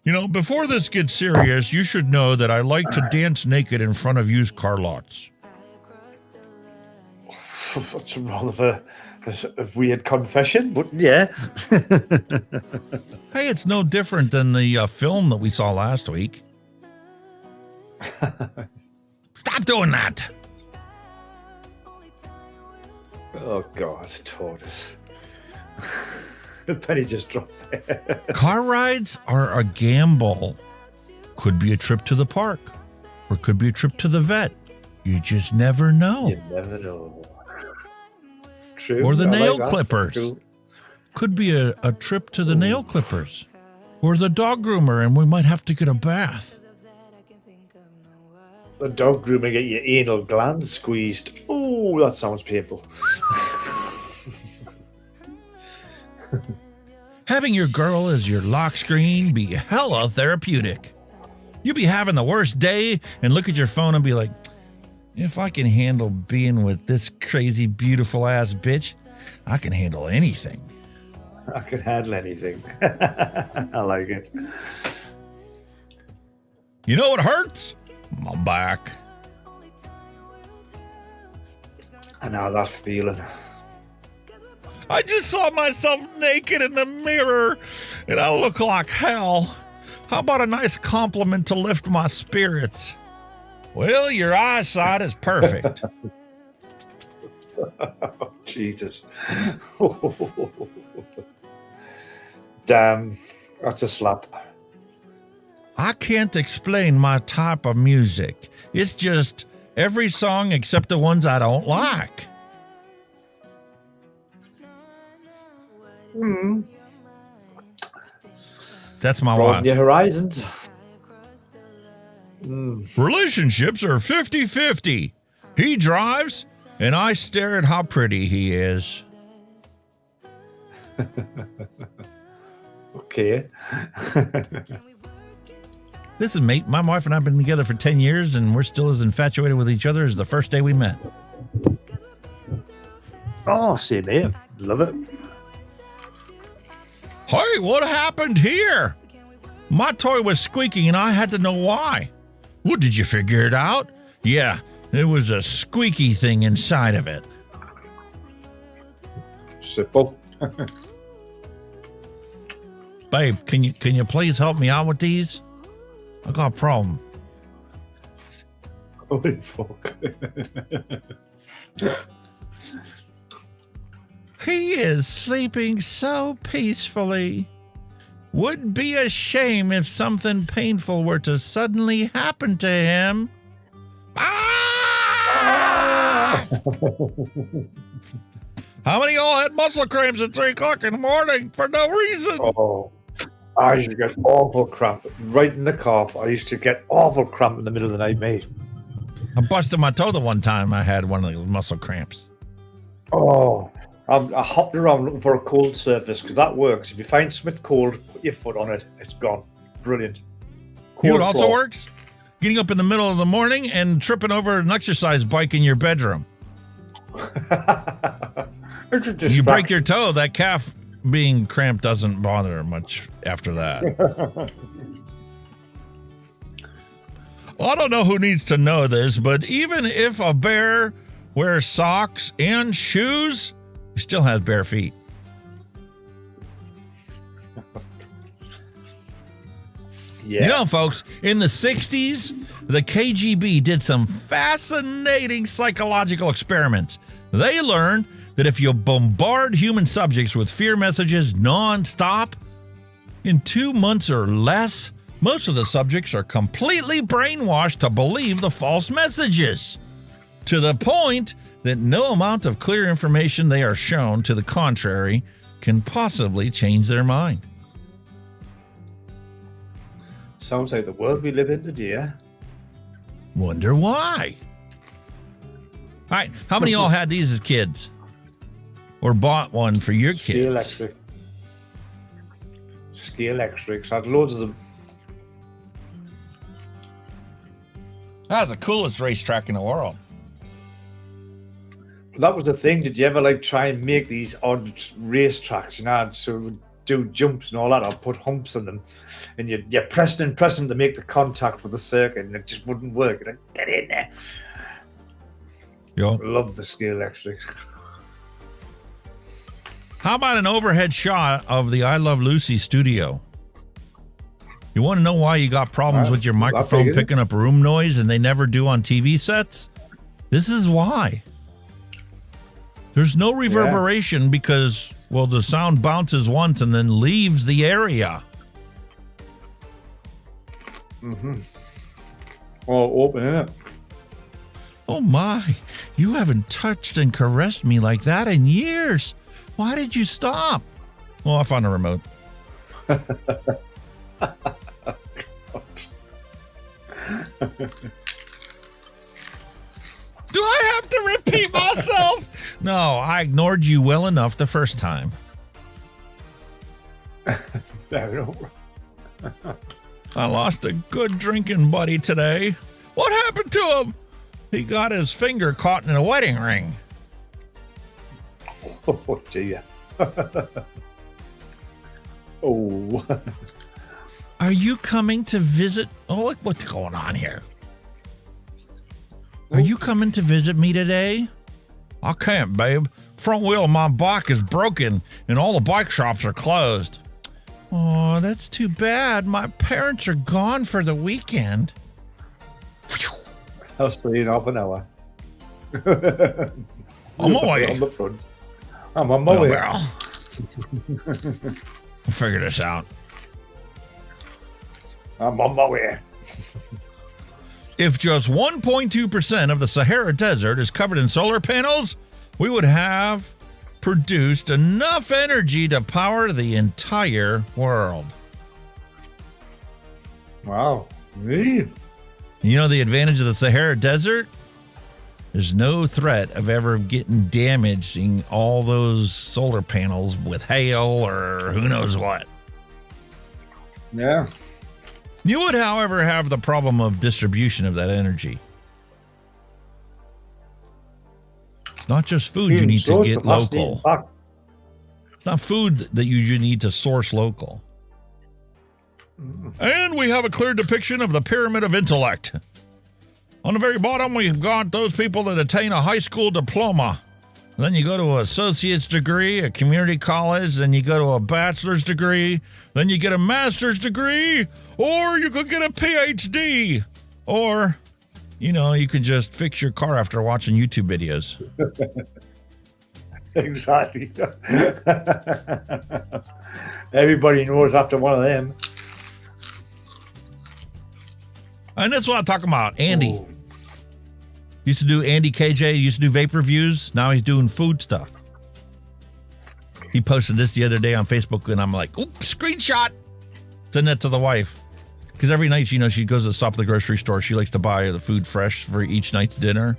you know, before this gets serious, you should know that I like to dance naked in front of used car lots. That's rather a weird confession, but yeah. Hey, it's no different than the film that we saw last week. Stop doing that. Oh, God, tortoise. The penny just dropped there. Car rides are a gamble. Could be a trip to the park, or could be a trip to the vet. You just never know. You never know. True. Or the I nail like that. clippers. True. Could be a trip to the nail clippers. Or the dog groomer, and we might have to get a bath. The dog groomer get your anal gland squeezed. Oh, that sounds painful. Having your girl as your lock screen be hella therapeutic. You'll be having the worst day and look at your phone and be like, if I can handle being with this crazy, beautiful ass bitch, I can handle anything. I can handle anything. I like it. You know what hurts? My back. I know that feeling. I just saw myself naked in the mirror and I look like hell. How about a nice compliment to lift my spirits? Well, your eyesight is perfect. Oh, Jesus. Damn, that's a slap. I can't explain my type of music. It's just every song except the ones I don't like. Mm. That's my Broaden wife. your horizons. Mm. Relationships are 50-50. He drives, and I stare at how pretty he is. Okay. Listen, mate, my wife and I have been together for 10 years, and we're still as infatuated with each other as the first day we met. Oh, same here. Love it. Hey, what happened here? My toy was squeaking, and I had to know why. Well, did you figure it out? Yeah, there was a squeaky thing inside of it. Simple. Babe, can you please help me out with these? I got a problem. Holy fuck. He is sleeping so peacefully. Would be a shame if something painful were to suddenly happen to him. Ah! How many of y'all had muscle cramps at 3 o'clock in the morning for no reason? Oh, I used to get awful cramp right in the calf. I used to get awful cramp in the middle of the night, mate. I busted my toe the one time I had one of those muscle cramps. Oh, I hopped around looking for a cold surface because that works. If you find something cold, put your foot on it. It's gone. Brilliant. You know what Cold also floor. works? Getting up in the middle of the morning and tripping over an exercise bike in your bedroom. You break your toe, that calf being cramped doesn't bother much after that. Well, I don't know who needs to know this, but even if a bear wears socks and shoes, he still has bare feet. Yeah. You know, folks, in the 60s, the KGB did some fascinating psychological experiments. They learned that if you bombard human subjects with fear messages nonstop, in 2 months or less, most of the subjects are completely brainwashed to believe the false messages, to the point that no amount of clear information they are shown to the contrary can possibly change their mind. Sounds like the world we live in today. Wonder why? All right, how many of y'all had these as kids? Or bought one for your kids? Ski electrics. I had loads of them. That was the coolest racetrack in the world. That was the thing. Did you ever like try and make these odd race tracks? You know, so it would do jumps and all that, or put humps on them, and you press and press them to make the contact for the circuit, and it just wouldn't work. You'd like, get in there. Yo. Love the ski electrics. How about an overhead shot of the I Love Lucy studio? You want to know why you got problems with your microphone picking up room noise and they never do on TV sets? This is why. There's no reverberation because, well, the sound bounces once and then leaves the area. All open, isn't it? Oh my, you haven't touched and caressed me like that in years. Why did you stop? Well, I found a remote. Do I have to repeat myself? No, I ignored you well enough the first time. I lost a good drinking buddy today. What happened to him? He got his finger caught in a wedding ring. Oh, gee. Oh. Are you coming to visit? Oh, what's going on here? Are you coming to visit me today? I can't, babe. Front wheel of my bike is broken and all the bike shops are closed. Oh, that's too bad. My parents are gone for the weekend. I'll stay in half an hour. On my way. On the front. I'm on my way. We'll figure this out. I'm on my way. If just 1.2% of the Sahara Desert is covered in solar panels, we would have produced enough energy to power the entire world. Wow. Me? You know the advantage of the Sahara Desert? There's no threat of ever getting damaging all those solar panels with hail or who knows what. Yeah. You would, however, have the problem of distribution of that energy. It's not just food you need to get local. It's not food that you need to source local. And we have a clear depiction of the pyramid of intellect. On the very bottom, we've got those people that attain a high school diploma. Then you go to an associate's degree, a community college, then you go to a bachelor's degree, then you get a master's degree, or you could get a PhD. Or, you know, you could just fix your car after watching YouTube videos. Exactly. Everybody knows after one of them. And that's what I'm talking about. Andy. Used to do Andy KJ, used to do vape reviews. Now he's doing food stuff. He posted this the other day on Facebook, and I'm like, oops, screenshot. Send that to the wife. Because every night, you know, she goes to stop at the grocery store. She likes to buy the food fresh for each night's dinner.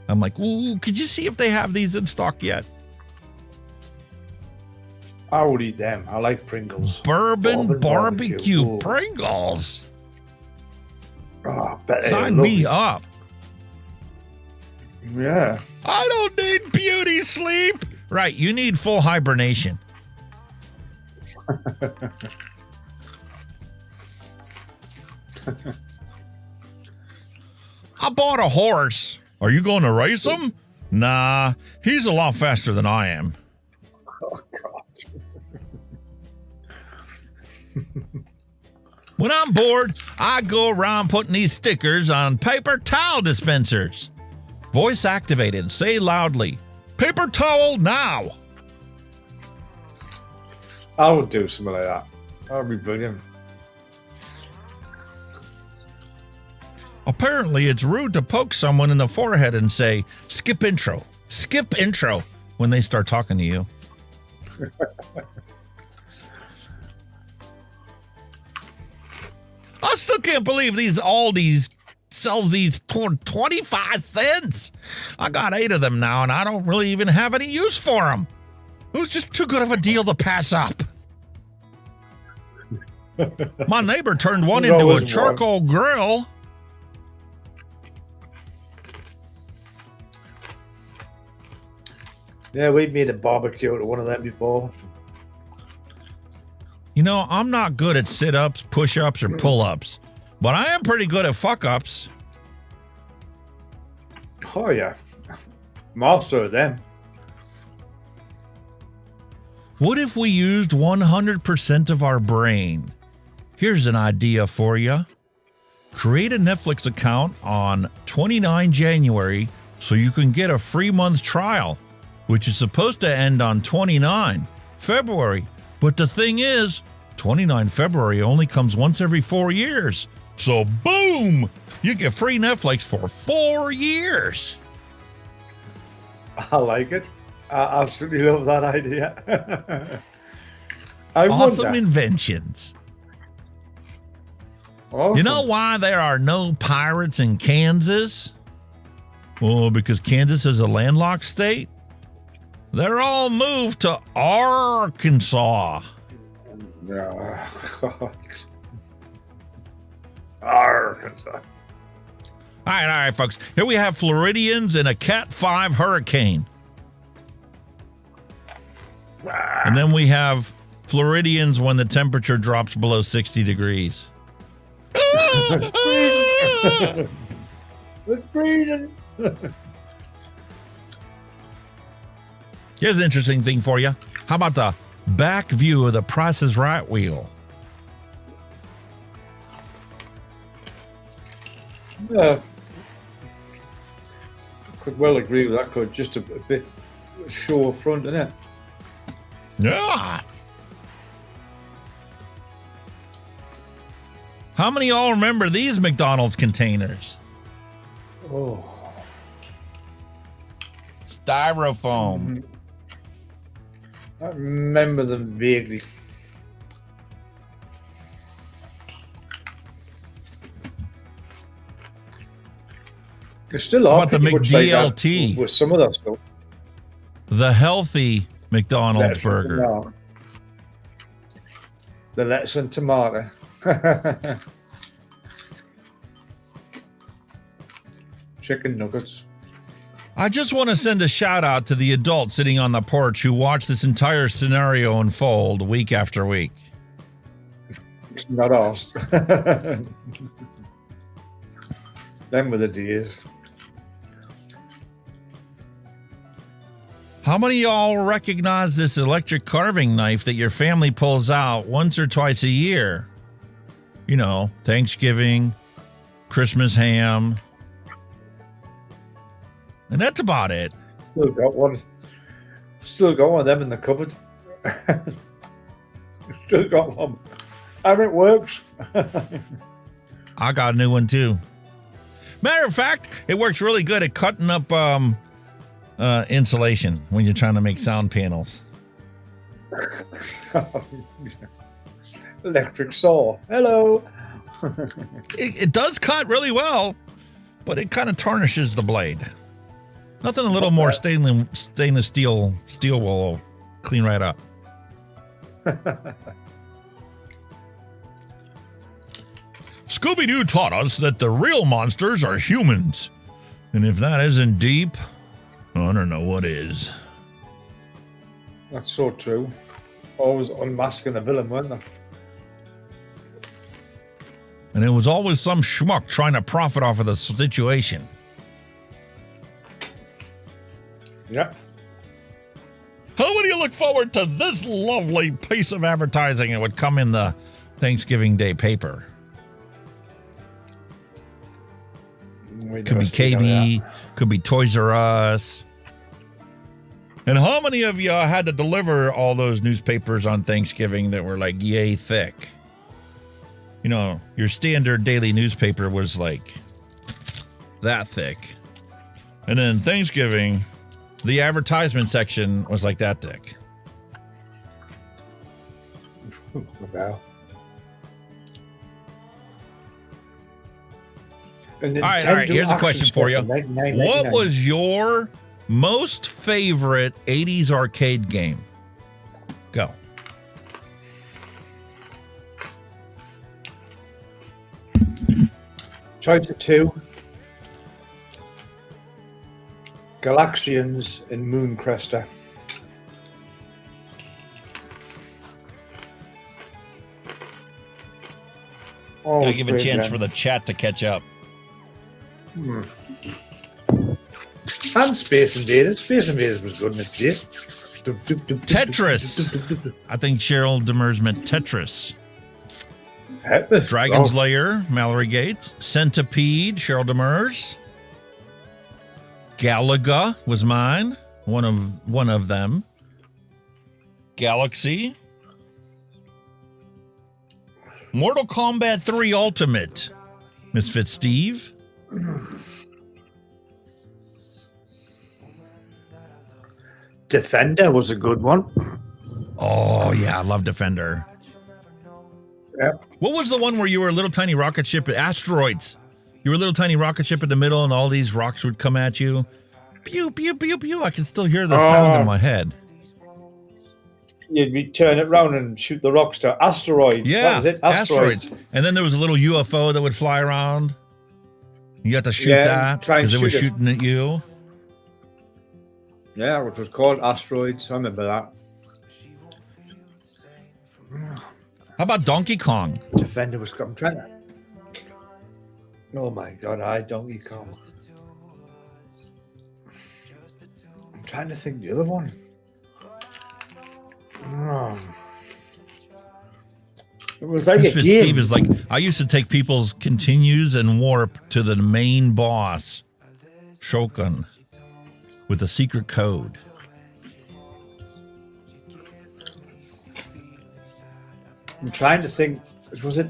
I'm like, ooh, could you see if they have these in stock yet? I would eat them. I like Pringles. Bourbon barbecue Pringles. Oh, sign me up. Yeah. I don't need beauty sleep. Right, you need full hibernation. I bought a horse. Are you going to race him? Nah, he's a lot faster than I am. Oh, God. When I'm bored, I go around putting these stickers on paper towel dispensers. Voice activated. Say loudly, paper towel now. I would do something like that. That would be brilliant. Apparently, it's rude to poke someone in the forehead and say, skip intro, when they start talking to you. I still can't believe these Aldi's sells these 25 cents. I got 8 of them now, and I don't really even have any use for them. It was just too good of a deal to pass up. My neighbor turned one into a charcoal grill. Yeah, we made a barbecue at one of them before. You know, I'm not good at sit-ups, push-ups, or pull-ups, but I am pretty good at fuck-ups. Oh, yeah. Master of them. What if we used 100% of our brain? Here's an idea for you. Create a Netflix account on 29 January so you can get a free month trial, which is supposed to end on 29 February. But the thing is, 29 February only comes once every 4 years. So boom, you get free Netflix for 4 years. I like it. I absolutely love that idea. Awesome inventions. Awesome. You know why there are no pirates in Kansas? Well, because Kansas is a landlocked state. They're all moved to Arkansas. Arkansas. All right, folks. Here we have Floridians in a Cat 5 hurricane. And then we have Floridians when the temperature drops below 60 degrees. It's freezing. Here's an interesting thing for you. How about the back view of the Price is Right wheel? Yeah. Could well agree with that. Could just a bit show front, isn't it? Yeah. How many of y'all remember these McDonald's containers? Oh. Styrofoam. I remember them vaguely. There's still How about the McDLT? With some of that stuff. The healthy McDonald's burger. No. The lettuce and tomato. Chicken nuggets. I just want to send a shout out to the adult sitting on the porch who watched this entire scenario unfold week after week. It's not us. Them were the days. How many of y'all recognize this electric carving knife that your family pulls out once or twice a year? You know, Thanksgiving, Christmas ham. And that's about it. Still got one. Still got one of them in the cupboard. Still got one. And it works. I got a new one too. Matter of fact, it works really good at cutting up insulation when you're trying to make sound panels. Electric saw. Hello. It does cut really well, but it kind of tarnishes the blade. Nothing a little more stainless steel will clean right up. Scooby-Doo taught us that the real monsters are humans. And if that isn't deep, I don't know what is. That's so true. Always unmasking the villain, weren't they? And it was always some schmuck trying to profit off of the situation. Yeah. How would you look forward to this lovely piece of advertising? It would come in the Thanksgiving Day paper. Could be KB, could be Toys R Us. And how many of you had to deliver all those newspapers on Thanksgiving that were like yay thick? You know, your standard daily newspaper was like that thick. And then Thanksgiving, the advertisement section was like that thick. Wow. All right. Here's a question for you. What was your most favorite 80s arcade game? Go. Choice of two. Galaxians and Mooncrester. Oh, Gotta give a chance for the chat to catch up. And Space Invaders. Space Invaders was good in its day. Tetris. I think Cheryl Demers meant Tetris. Tetris. Dragon's Lair, Mallory Gates. Centipede, Cheryl Demers. Galaga was mine. One of them. Galaxy. Mortal Kombat 3 Ultimate. Misfit Steve. Defender was a good one. Oh, yeah, I love Defender. Yep. What was the one where you were a little tiny rocket ship? Asteroids. You were a little tiny rocket ship in the middle, and all these rocks would come at you. Pew, pew, pew, pew. I can still hear the sound in my head. You'd turn it round and shoot the rocks to asteroids. Yeah, That was it. Asteroids. And then there was a little UFO that would fly around. You had to shoot that because it was shooting at you. Yeah, it was called Asteroids. I remember that. How about Donkey Kong? Defender was. I'm trying to. Oh my God! Donkey Kong. I'm trying to think the other one. It was like Misfit a game. Steve is like, I used to take people's continues and warp to the main boss, Shogun, with a secret code. I'm trying to think. Was it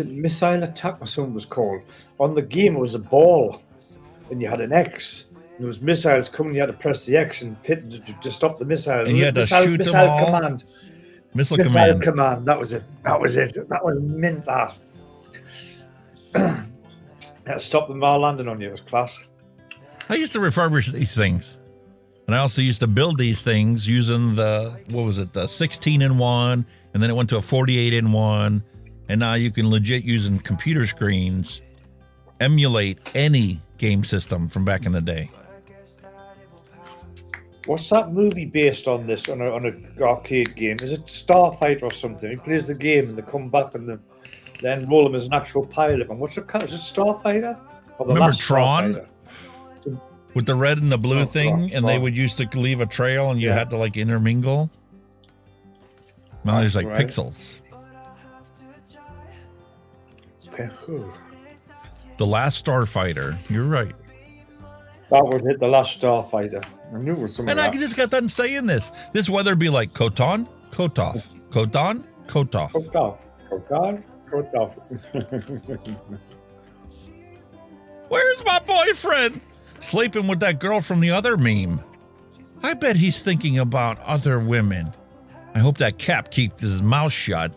Missile Attack or something it was called? On the game, it was a ball, and you had an X. And there was missiles coming. You had to press the X and hit to stop the missiles. And you had to shoot them all. Command. Missile Command. Command. That was it. That was mint. That. That stopped them all landing on you. It was class. I used to refurbish these things. And I also used to build these things using the 16-in-1, and then it went to a 48-in-1, and now you can legit, using computer screens, emulate any game system from back in the day. What's that movie based on this, on a arcade game? Is it Starfighter or something? He plays the game and they come back and they enroll him as an actual pilot. And what's it called? Is it Starfighter? Or the Remember last Tron? Starfighter? With the red and the blue thing, and they would used to leave a trail, and you had to like intermingle. Now there's like pixels. The Last Starfighter. You're right. That was it, the last Starfighter. I knew it was something And like I just got done saying this. This weather be like Koton, Kotov, Koton, Kotov. Koton. Where's my boyfriend? Sleeping with that girl from the other meme. I bet he's thinking about other women. I hope that Cap keeps his mouth shut.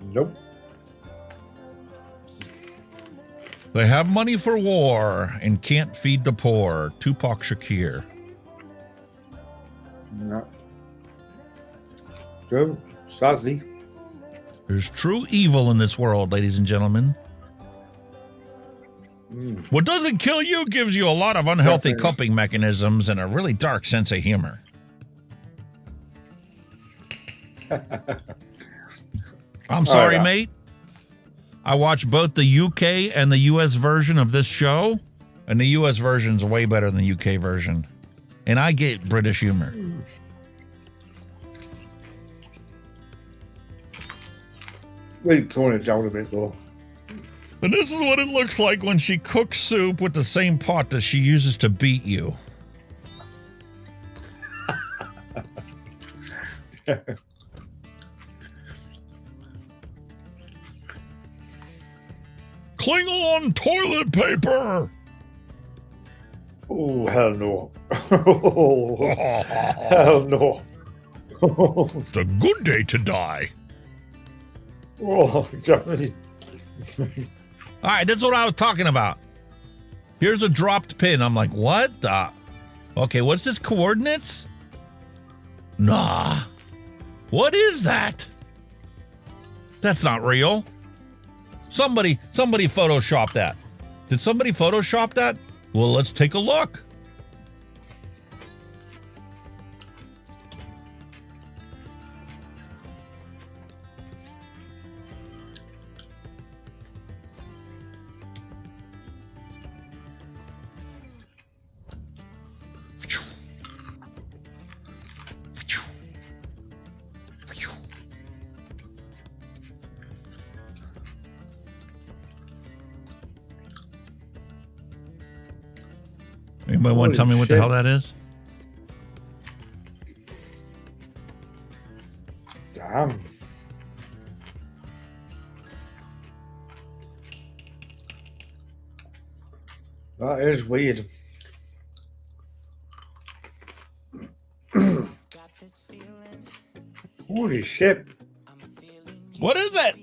Nope. They have money for war and can't feed the poor. Tupac Shakur. No. Good. Sadly. There's true evil in this world, ladies and gentlemen. What doesn't kill you gives you a lot of unhealthy coping mechanisms and a really dark sense of humor. I'm sorry, mate. I watched both the UK and the US version of this show, and the US version's way better than the UK version. And I get British humor. Really tone it down a bit, though. And this is what it looks like when she cooks soup with the same pot that she uses to beat you. Klingon toilet paper! Oh, hell no. Oh, hell no. It's a good day to die. Oh, Johnny. All right, that's what I was talking about. Here's a dropped pin. I'm like, what the? Okay, what's this coordinates? Nah. What is that? That's not real. Somebody photoshopped that. Did somebody Photoshop that? Well, let's take a look. Anybody want to tell me what the hell that is? Damn. That is weird. Holy shit. What is it?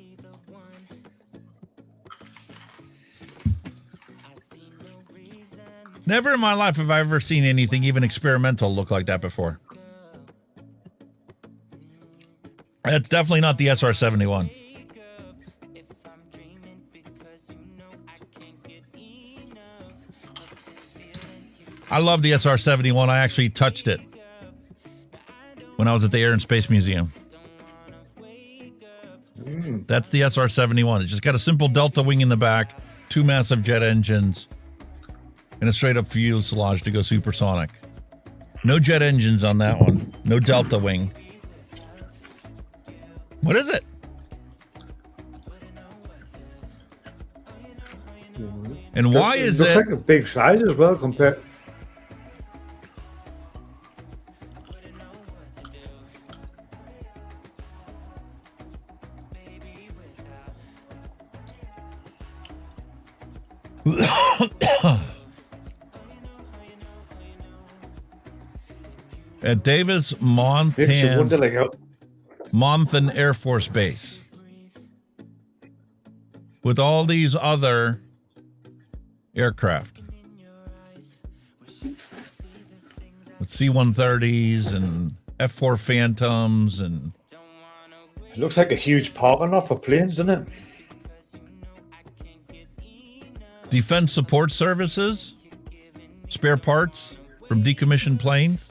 Never in my life have I ever seen anything even experimental look like that before. That's definitely not the SR-71. I love the SR-71. I actually touched it when I was at the Air and Space Museum. That's the SR-71. It's just got a simple delta wing in the back, 2 massive jet engines, and a straight up fuselage to go supersonic. No jet engines on that one. No delta wing. What is it? And why is it? Looks like a big size as well compared. At Davis Monthan Air Force Base, with all these other aircraft, with C-130s and F-4 Phantoms, and it looks like a huge parking lot for planes, doesn't it? Defense Support Services, spare parts from decommissioned planes.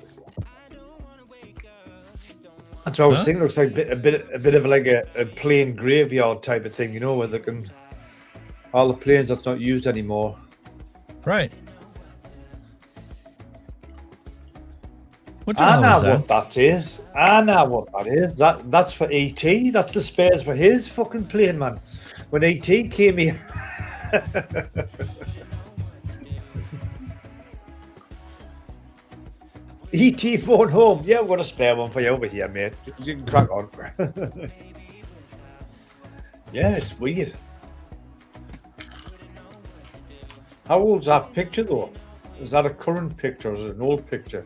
That's what I was thinking. It looks like a bit of like a plane graveyard type of thing, you know, where they can all the planes that's not used anymore. Right. What the hell is that? What that is. I know what that is. That's for E.T. That's the spares for his fucking plane, man. When E.T. came here. E.T. phone home. Yeah, we've got a spare one for you over here, mate. You can crack on. Yeah, it's weird. How old's that picture, though? Is that a current picture or is it an old picture?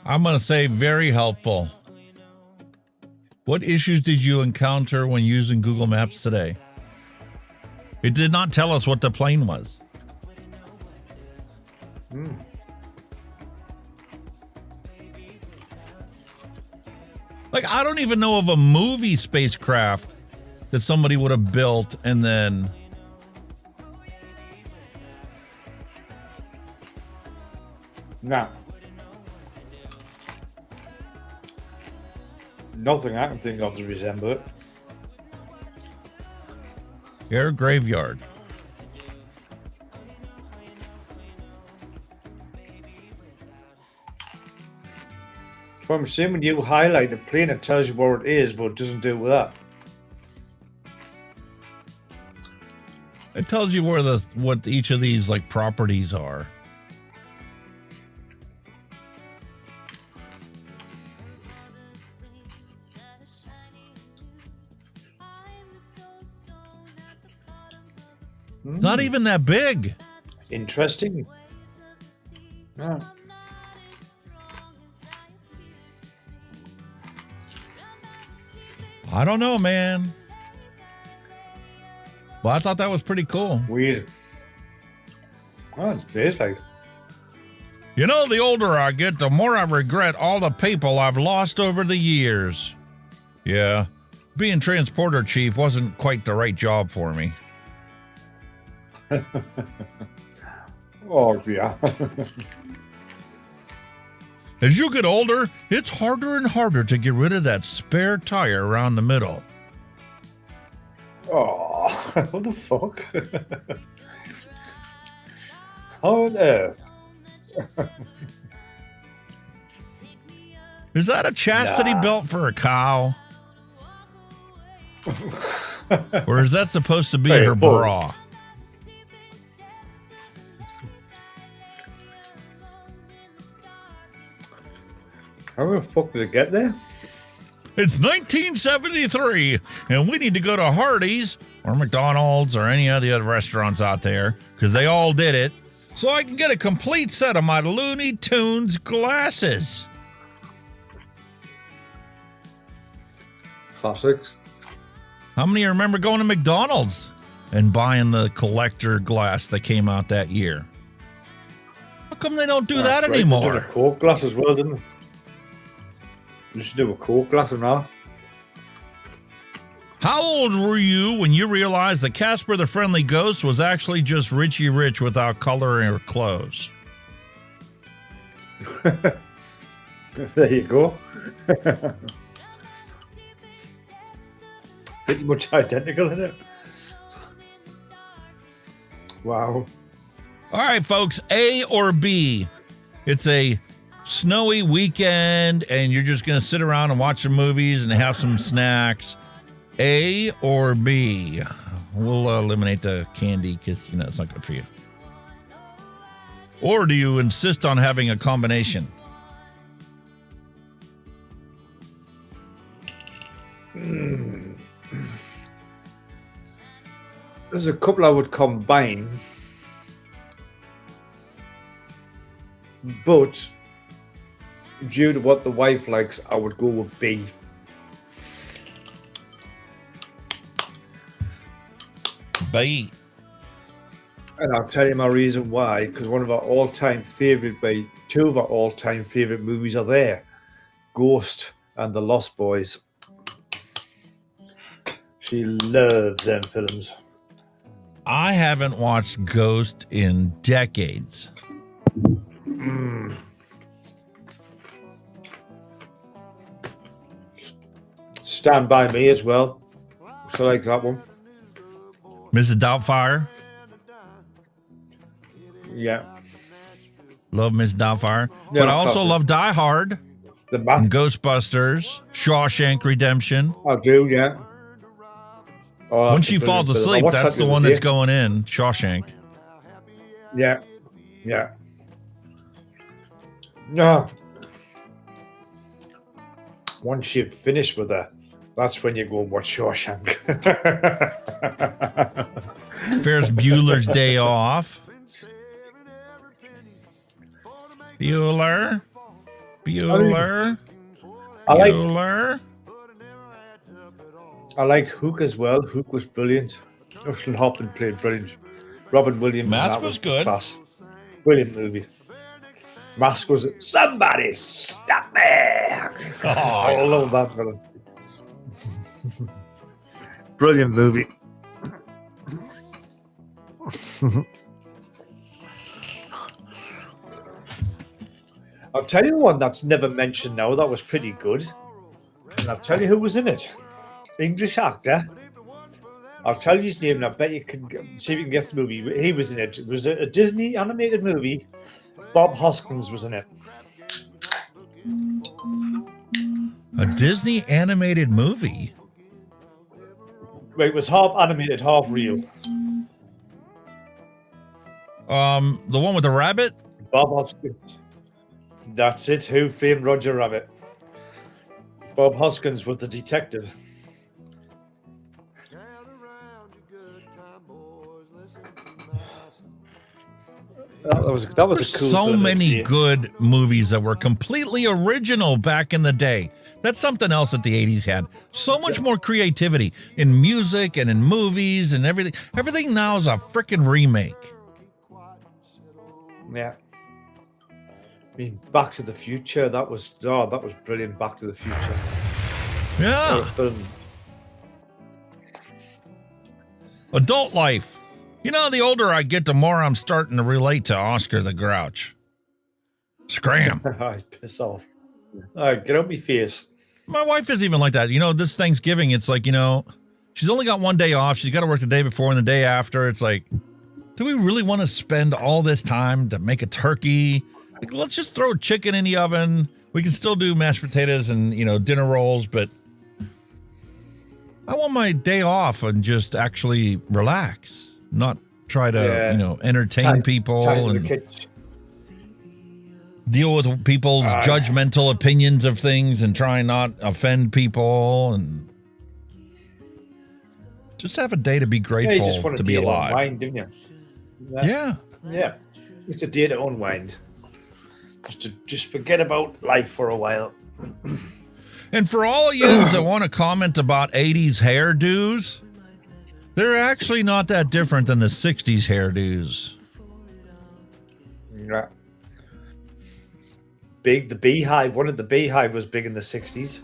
I'm going to say very helpful. What issues did you encounter when using Google Maps today? It did not tell us what the plane was. Like, I don't even know of a movie spacecraft that somebody would have built and then... Nah. Nothing I can think of to resemble it. Air graveyard. So I'm assuming you highlight the plane, it tells you where it is, but it doesn't do with that. It tells you where what each of these like properties are. It's not even that big. Interesting. No. I don't know, man. Well, I thought that was pretty cool. Weird. Oh, it tastes like. You know, the older I get, the more I regret all the people I've lost over the years. Yeah, being transporter chief wasn't quite the right job for me. Oh, yeah. As you get older, it's harder and harder to get rid of that spare tire around the middle. Oh, what the fuck? How on earth? Is that a chastity belt for a cow? Or is that supposed to be her bra? How the fuck did it get there? It's 1973, and we need to go to Hardee's or McDonald's or any of the other restaurants out there, because they all did it, so I can get a complete set of my Looney Tunes glasses. Classics. How many remember going to McDonald's and buying the collector glass that came out that year? How come they don't do that Right. anymore? They did a Coke glass as well, didn't they? You should do a Coke glass now. How old were you when you realized that Casper the Friendly Ghost was actually just Richie Rich without color or clothes? There you go. Pretty much identical, isn't it? Wow. All right, folks, A or B? It's a snowy weekend, and you're just going to sit around and watch some movies and have some snacks. A or B? We'll eliminate the candy because, you know, it's not good for you. Or do you insist on having a combination? There's a couple I would combine, but due to what the wife likes, I would go with B. B. And I'll tell you my reason why, because one of our all-time favorite, two of our all-time favorite movies are there, Ghost and The Lost Boys. She loves them films. I haven't watched Ghost in decades. Stand By Me as well. So I like that one. Mrs. Doubtfire. Yeah. Love Miss Doubtfire. Yeah, but I also classic. love Die Hard. The Mask. Ghostbusters. Shawshank Redemption. I do, yeah. Oh, When that's she a brilliant falls film. I asleep, watched that's that the other one day. that's going in. Shawshank. Yeah. Yeah. No. Once you've finished with her, that's when you go and watch Shawshank. Ferris Bueller's Day Off. Bueller. I like Hook as well. Hook was brilliant. Russell Hoppin played brilliant. Robin Williams. Mask that was good. Class. Brilliant movie. Mask was somebody stop me. I love that film. Brilliant movie. I'll tell you one that's never mentioned now that was pretty good. And I'll tell you who was in it. English actor. I'll tell you his name and I bet you can see if you can guess the movie. He was in it. It was a Disney animated movie. Bob Hoskins was in it. A Disney animated movie? Wait, it was half animated, half real. The one with the rabbit? Bob Hoskins. That's it. Who famed Roger Rabbit? Bob Hoskins was the detective. That was a cool so film, many actually. good movies that were completely original back in the day. That's something else that the 80s had. So much more creativity in music and in movies and everything. Everything now is a freaking remake. Yeah. I mean, Back to the Future, that was brilliant. Back to the Future. Yeah. Adult life. You know, the older I get, the more I'm starting to relate to Oscar the Grouch. Scram. Piss off. All right, get out my face. My wife is even like that. You know, this Thanksgiving, it's like, you know, she's only got one day off. She's got to work the day before and the day after. It's like, do we really want to spend all this time to make a turkey? Like, let's just throw chicken in the oven. We can still do mashed potatoes and, you know, dinner rolls, but I want my day off and just actually relax, not try to, you know, entertain people and deal with people's judgmental opinions of things and try not offend people and just have a day to be grateful you just to be alive. Unwind, didn't you? Yeah. Yeah. It's a day to unwind. Just forget about life for a while. And for all of you that want to comment about 80s hairdos, they're actually not that different than the 60s hairdos. Yeah. Big, the beehive. One of the beehive was big in the 60s.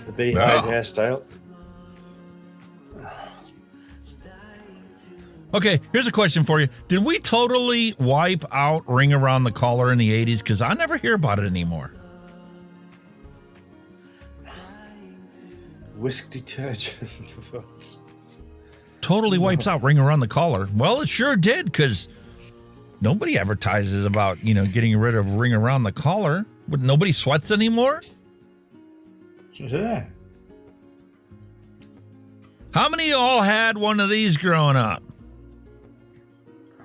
The beehive hairstyle. Okay, here's a question for you. Did we totally wipe out ring around the collar in the 80s? Because I never hear about it anymore. Whisk detergent. Totally wipes out ring around the collar. Well, it sure did, because nobody advertises about, you know, getting rid of ring around the collar. But nobody sweats anymore? Yeah. How many of y'all had one of these growing up?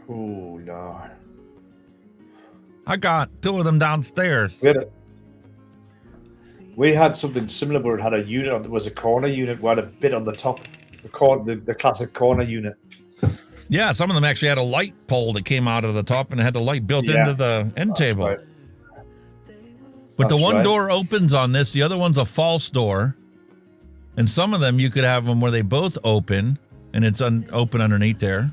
Oh, no. I got two of them downstairs. We had something similar where it had a unit on, there was a corner unit where had a bit on the top, the classic corner unit. Yeah, some of them actually had a light pole that came out of the top and had the light built into the end table. Right. But the one door opens on this, the other one's a false door. And some of them you could have them where they both open and it's open underneath there.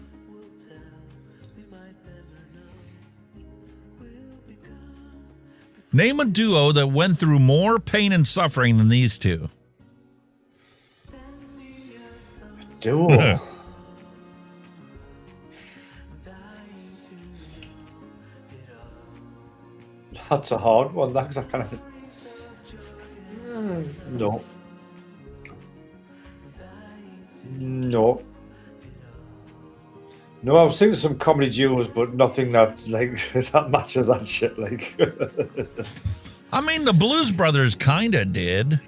Name a duo that went through more pain and suffering than these two. Duo. That's a hard one. That's a kind of no. No, I was thinking some comedy duos, but nothing that like that matches that shit. Like, I mean, the Blues Brothers kind of did.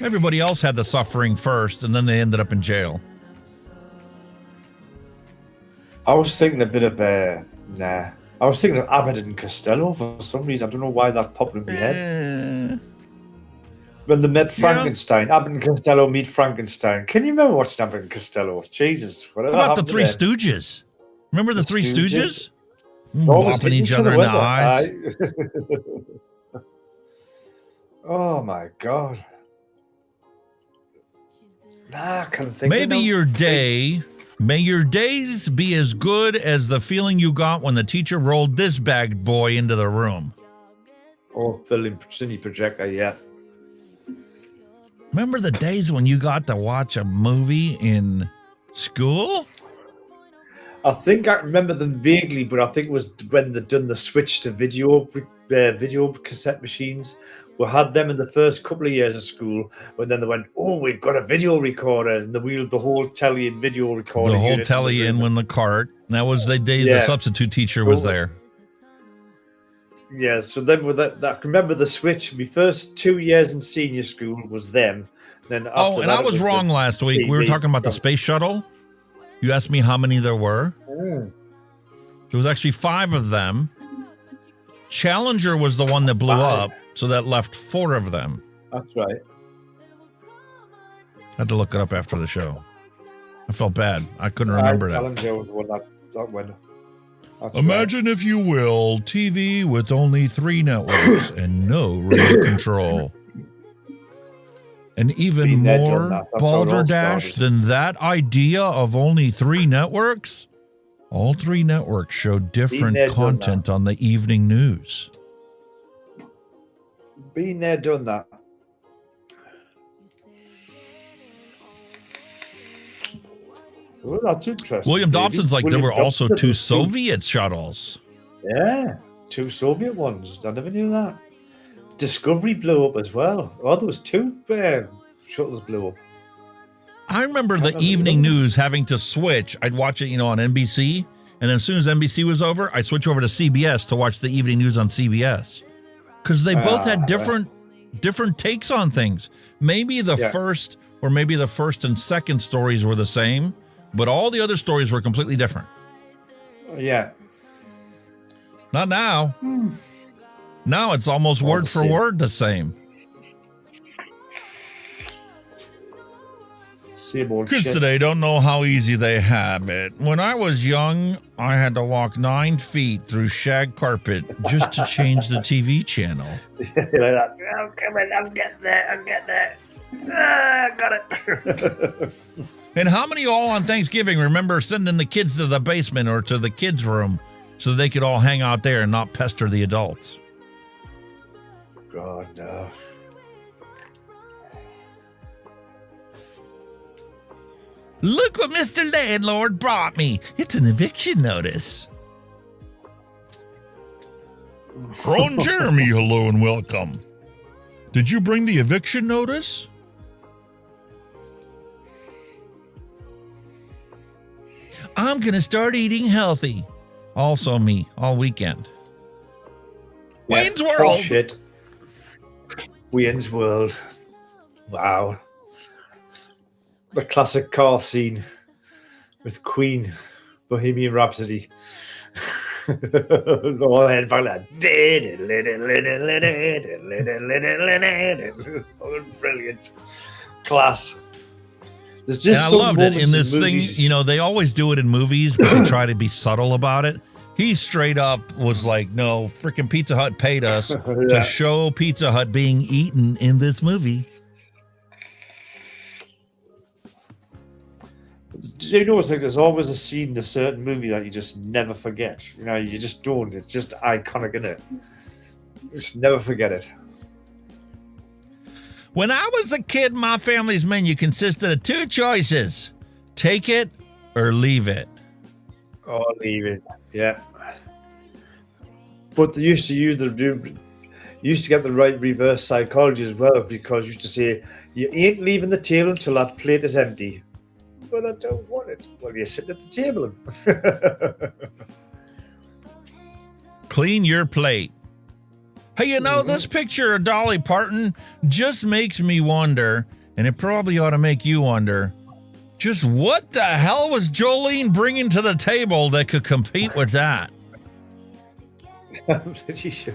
Everybody else had the suffering first, and then they ended up in jail. I was thinking a bit of nah. I was thinking of Abbott and Costello for some reason. I don't know why that popped in my head. When they met Frankenstein, Abbott and Costello meet Frankenstein. Can you remember watching Abbott and Costello? Jesus, what How about the Three Stooges? Remember the Three Stooges? Always Bopping each other in the eyes. Oh my God. Nah, I can't think Maybe may your days be as good as the feeling you got when the teacher rolled this bad boy into the room. Oh, film cine projector, yeah. Remember the days when you got to watch a movie in school? I think I remember them vaguely, but I think it was when they done the switch to video cassette machines. We had them in the first couple of years of school, but then they went, "Oh, we've got a video recorder," and they wheeled the whole telly and video recorder. The whole telly in when the cart. That was the day the substitute teacher was there. Yeah, so then with that, I remember the switch. My first 2 years in senior school was them. Then after And that, I was wrong last week. We were talking about the space shuttle. You asked me how many there were. There was actually 5 of them. Challenger was the one that blew up, so that left 4 of them. That's right. I had to look it up after the show. I felt bad. I couldn't remember that. Challenger was the one that went. Imagine, if you will, TV with only 3 networks and no remote control. And even more balderdash than that idea of only 3 networks, all 3 networks show different content on the evening news. Been there, done that. Well, that's interesting. William Dobson's like, there were also 2 Soviet shuttles. Yeah, 2 Soviet ones. I never knew that. Discovery blew up as well. Oh, there was 2 shuttles blew up. I remember the evening news having to switch. I'd watch it, on NBC, and then as soon as NBC was over, I'd switch over to CBS to watch the evening news on CBS, because they both had different takes on things. Maybe the first and second stories were the same, but all the other stories were completely different. Yeah. Not now. Now it's almost word for word the same. Kids today don't know how easy they have it. When I was young, I had to walk 9 feet through shag carpet just to change the TV channel. Like that. Oh, come on, I'm getting there. I got it. And how many all on Thanksgiving remember sending the kids to the basement or to the kids' room so they could all hang out there and not pester the adults? God, no. Look what Mr. Landlord brought me. It's an eviction notice. Ron Jeremy, hello and welcome. Did you bring the eviction notice? I'm going to start eating healthy. Also me, all weekend. Wayne's World. Oh, shit. Wayne's World. Wow. The classic car scene with Queen, Bohemian Rhapsody. All head back like brilliant. Class. There's just I loved it in this thing. They always do it in movies, but they try to be subtle about it. He straight up was like, no, freaking Pizza Hut paid us to show Pizza Hut being eaten in this movie. Do you know, it's like there's always a scene in a certain movie that you just never forget. You just don't. It's just iconic, isn't it? Just never forget it. When I was a kid, my family's menu consisted of 2 choices. Take it or leave it. Oh, leave it. Yeah. But they used to get the right reverse psychology as well, because you used to say, you ain't leaving the table until that plate is empty. But I don't want it. Well, you're sitting at the table. Clean your plate. Hey, this picture of Dolly Parton just makes me wonder, and it probably ought to make you wonder, just what the hell was Jolene bringing to the table that could compete with that? I'm pretty sure.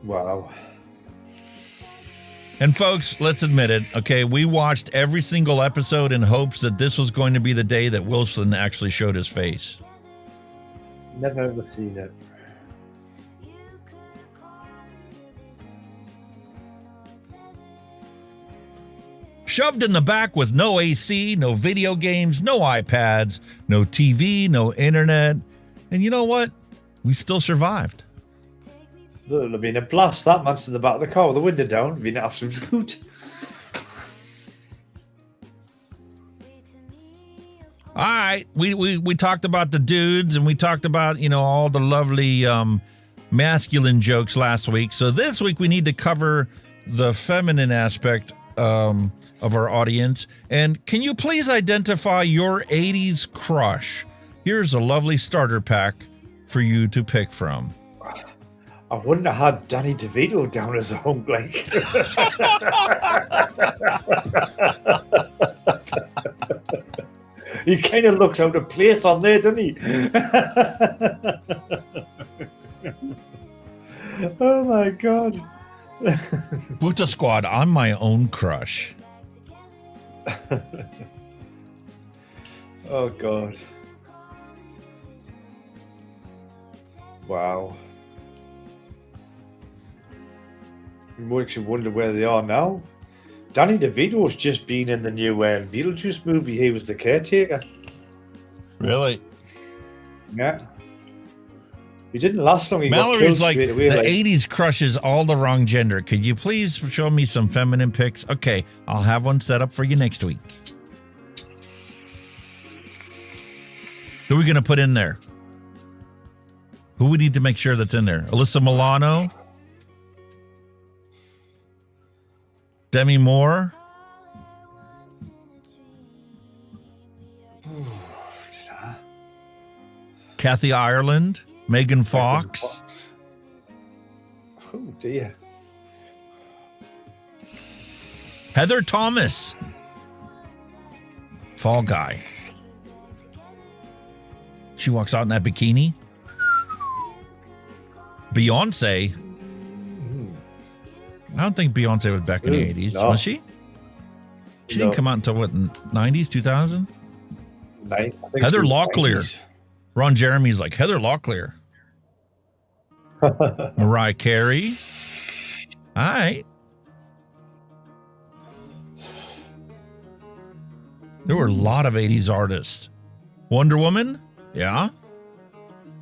Wow. And folks, let's admit it, okay? We watched every single episode in hopes that this was going to be the day that Wilson actually showed his face. Never ever seen it. Shoved in the back with no AC, no video games, no iPads, no TV, no internet. And you know what? We still survived. That'll have been a blast. That man's in the back of the car with the window down. Been an absolute hoot. All right, we talked about the dudes and we talked about, all the lovely masculine jokes last week. So this week we need to cover the feminine aspect of our audience. And can you please identify your 80s crush? Here's a lovely starter pack for you to pick from. I wouldn't have had Danny DeVito down as a hunk, like. He kind of looks out of place on there, doesn't he? Oh my God. Buta Squad, I'm my own crush. Oh God. Wow. You makes you wonder where they are now. Danny DeVito's just been in the new Beetlejuice movie. He was the caretaker. Really? Yeah. He didn't last long. He Mallory's got like, killed straight away, the 80s crushes all the wrong gender. Could you please show me some feminine pics? Okay, I'll have one set up for you next week. Who are we going to put in there? Who we need to make sure that's in there? Alyssa Milano? Demi Moore? Kathy Ireland? Megan Fox? Oh dear. Heather Thomas? Fall Guy. She walks out in that bikini. Beyonce? I don't think Beyonce was back in the 80s. No. Was she? She didn't come out until what, 90s, 2000? Heather Locklear. Ron Jeremy's like, Heather Locklear. Mariah Carey. All right. There were a lot of 80s artists. Wonder Woman? Yeah.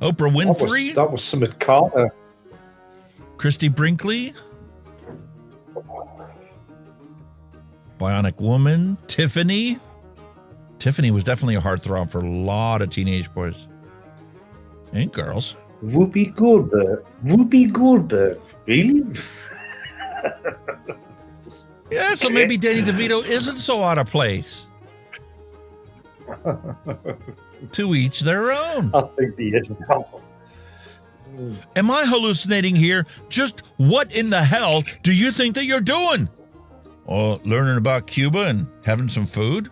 Oprah Winfrey? That was Summit Carter. Christy Brinkley? Bionic Woman? Tiffany? Tiffany was definitely a heartthrob for a lot of teenage boys and girls. Whoopi Goldberg. Whoopi Goldberg. Really? Yeah, so maybe Danny DeVito isn't so out of place. To each their own. I think he is now. Am I hallucinating here? Just what in the hell do you think that you're doing? Learning about Cuba and having some food?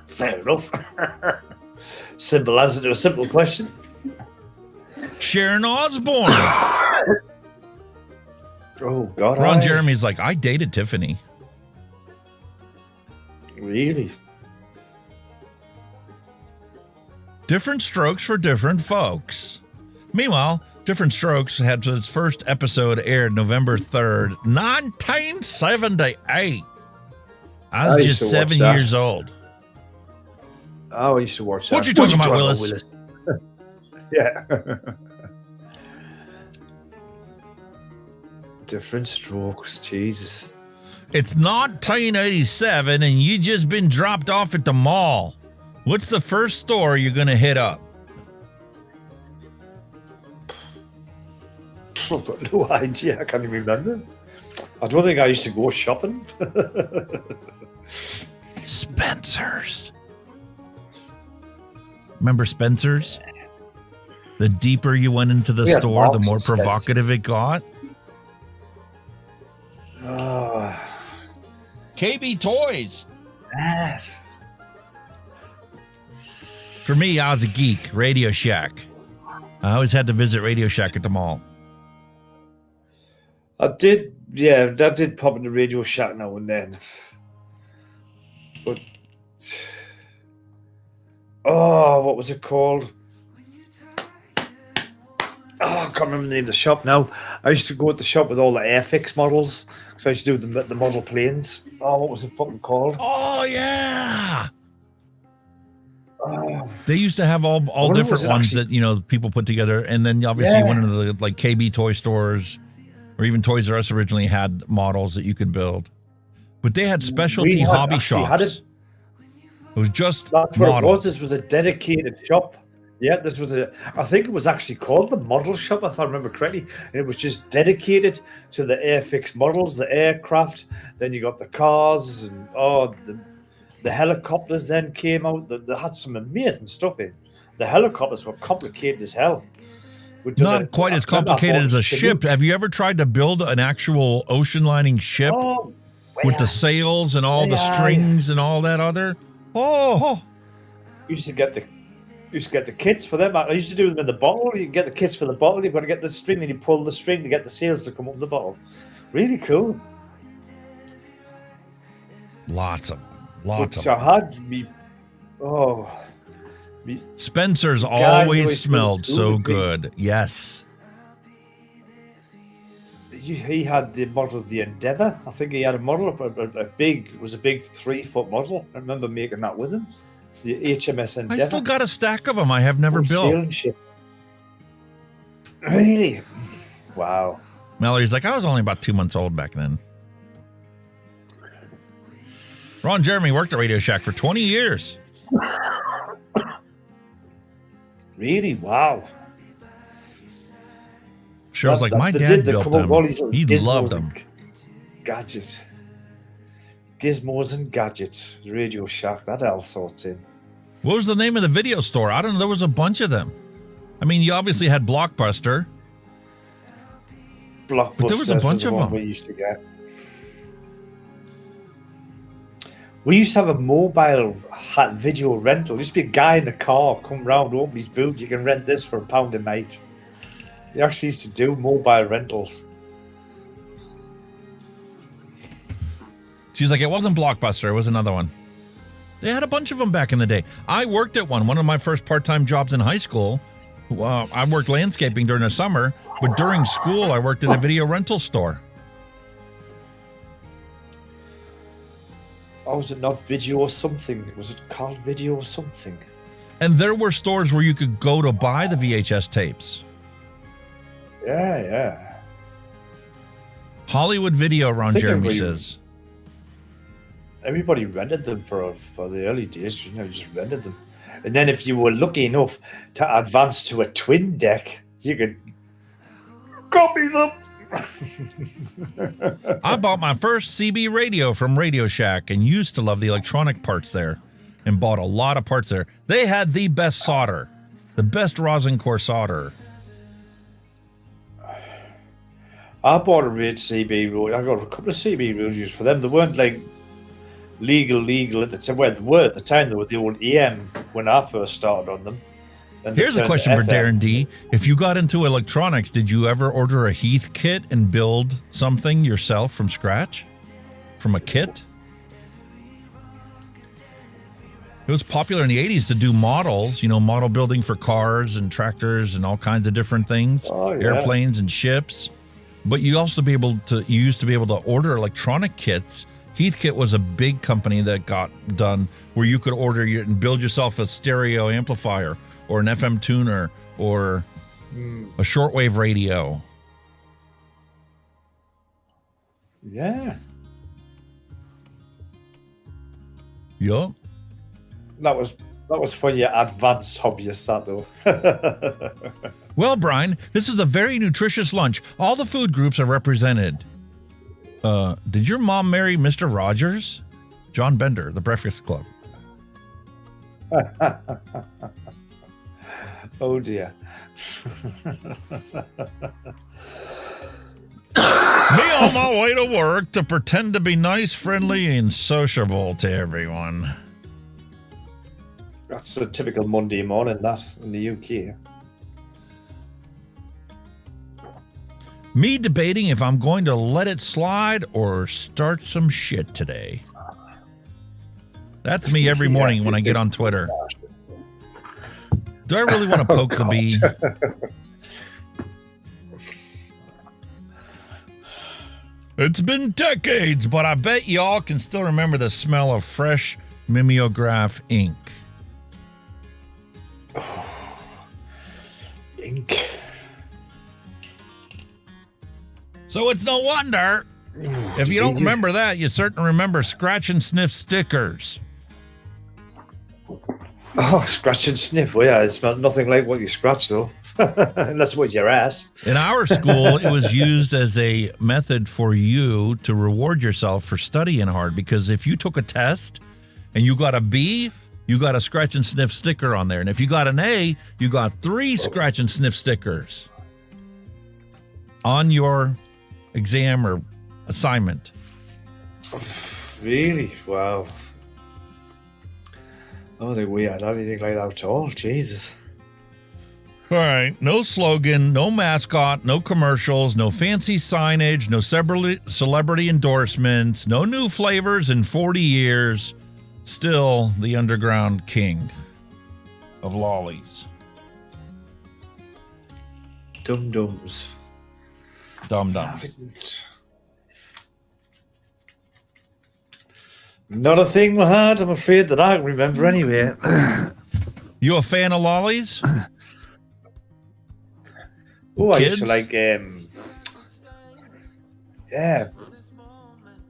Fair enough. Simple answer to a simple question. Sharon Osbourne. Oh, God. Ron Jeremy's like, I dated Tiffany. Really? Different strokes for different folks. Meanwhile, Different Strokes had its first episode aired November 3rd, 1978. I was just 7 years old. Oh, I used to watch that. What you talking about, Willis? Yeah. Different Strokes, Jesus. It's not 1987 and you just been dropped off at the mall. What's the first store you're going to hit up? I've got no idea. I can't even remember. I don't think I used to go shopping. Spencer's. Remember Spencer's? The deeper you went into the store, the more provocative it got. KB Toys. For me, I was a geek. Radio Shack. I always had to visit Radio Shack at the mall. I did, yeah, that did pop into Radio Shack now and then. But, what was it called? I can't remember the name of the shop now. I used to go at the shop with all the Airfix models, because I used to do the model planes. Oh, what was it fucking called? Oh, yeah! They used to have all wonder different was it ones actually- that, you know, people put together. And then obviously you Yeah. went into the like KB toy stores or even Toys R Us originally had models that you could build. But they had specialty We had- hobby actually shops. had it. It was just That's what it was. models. This was a dedicated shop. Yeah, this was I think it was actually called the model shop, if I remember correctly. And it was just dedicated to the Airfix models, the aircraft. Then you got the cars and the helicopters then came out. They had some amazing stuff in. The helicopters were complicated as hell. We did Not it- quite I as remember I complicated bought as a canoe. ship. Have you ever tried to build an actual ocean lining ship Oh, with the sails and all the Yeah. strings and all that other? Oh, You used to get the kits for them. I used to do them in the bottle. You get the kits for the bottle. You've got to get the string, and you pull the string to get the sails to come up the bottle. Really cool. lots of But them. I had me. Spencer's guy who always always smelled smelled so good. good. Yes. He had the model of the Endeavour. I think he had a model of a big 3-foot model. I remember making that with him. The HMS I Endeavour. still got a stack of them I have never built. Sailing ship. Really? Wow. Mallory's like, I was only about 2 months old back then. Ron Jeremy worked at Radio Shack for 20 years. Really? Wow. Cheryl's like, my They dad did built come up with all these them. little He gizmos loved and them. Gadgets. Gizmos and gadgets. Radio Shack. That all sorts in. What was the name of the video store? I don't know. There was a bunch of them. I mean, you obviously had Blockbuster. Blockbuster. But there was a bunch of one them. we used to get. We used to have a mobile video rental. There used to be a guy in the car come round, open his boot. You can rent this for £1 a night. They actually used to do mobile rentals. She's like, it wasn't Blockbuster. It was another one. They had a bunch of them back in the day. I worked at one of my first part-time jobs in high school. I worked landscaping during the summer, but during school, I worked at a video rental store. Oh, was it not video or something? Was it called video or something? And there were stores where you could go to buy the VHS tapes. Yeah. Hollywood Video, Ron think Jeremy everybody- says. Everybody rented them for the early days. Just rented them. And then if you were lucky enough to advance to a twin deck, you could copy them. I bought my first CB radio from Radio Shack and used to love the electronic parts there and bought a lot of parts there. They had the best solder, the best rosin core solder. I bought a red CB radio. I got a couple of CB radios for them. They weren't like legal at the time. Well, they were at the time. They were the old EM when I first started on them. And they Here's a turned to question for FM. Darren D. If you got into electronics, did you ever order a Heath kit and build something yourself from scratch? From a kit? It was popular in the 80s to do models, model building for cars and tractors and all kinds of different things, Oh, yeah. airplanes and ships. But you used to be able to order electronic kits. Heathkit was a big company that got done where you could order and build yourself a stereo amplifier or an FM tuner or a shortwave radio. Yeah. Yup. That was for your advanced hobbyist, that though. Well, Brian, this is a very nutritious lunch. All the food groups are represented. Did your mom marry Mr. Rogers? John Bender, The Breakfast Club. Oh dear. Me on my way to work to pretend to be nice, friendly, and sociable to everyone. That's a typical Monday morning, that, in the UK. Me debating if I'm going to let it slide or start some shit today. That's me every morning when I get on Twitter. Do I really want to poke the bee? It's been decades, but I bet y'all can still remember the smell of fresh mimeograph ink. So it's no wonder. If you don't remember that, you certainly remember scratch and sniff stickers. Oh, scratch and sniff. Well, yeah, it's nothing like what you scratch, though. Unless it was your ass. In our school, it was used as a method for you to reward yourself for studying hard, because if you took a test and you got a B, you got a scratch and sniff sticker on there. And if you got an A, you got 3 scratch and sniff stickers on your exam or assignment. Really? Wow. I don't think we had anything like that at all. Jesus. All right. No slogan, no mascot, no commercials, no fancy signage, no celebrity endorsements, no new flavors in 40 years. Still the underground king of lollies. Dum-dums. Dum-dums. Not a thing we had, I'm afraid, that I can remember anyway. You a fan of lollies? Oh, I Kids? used to like, yeah. I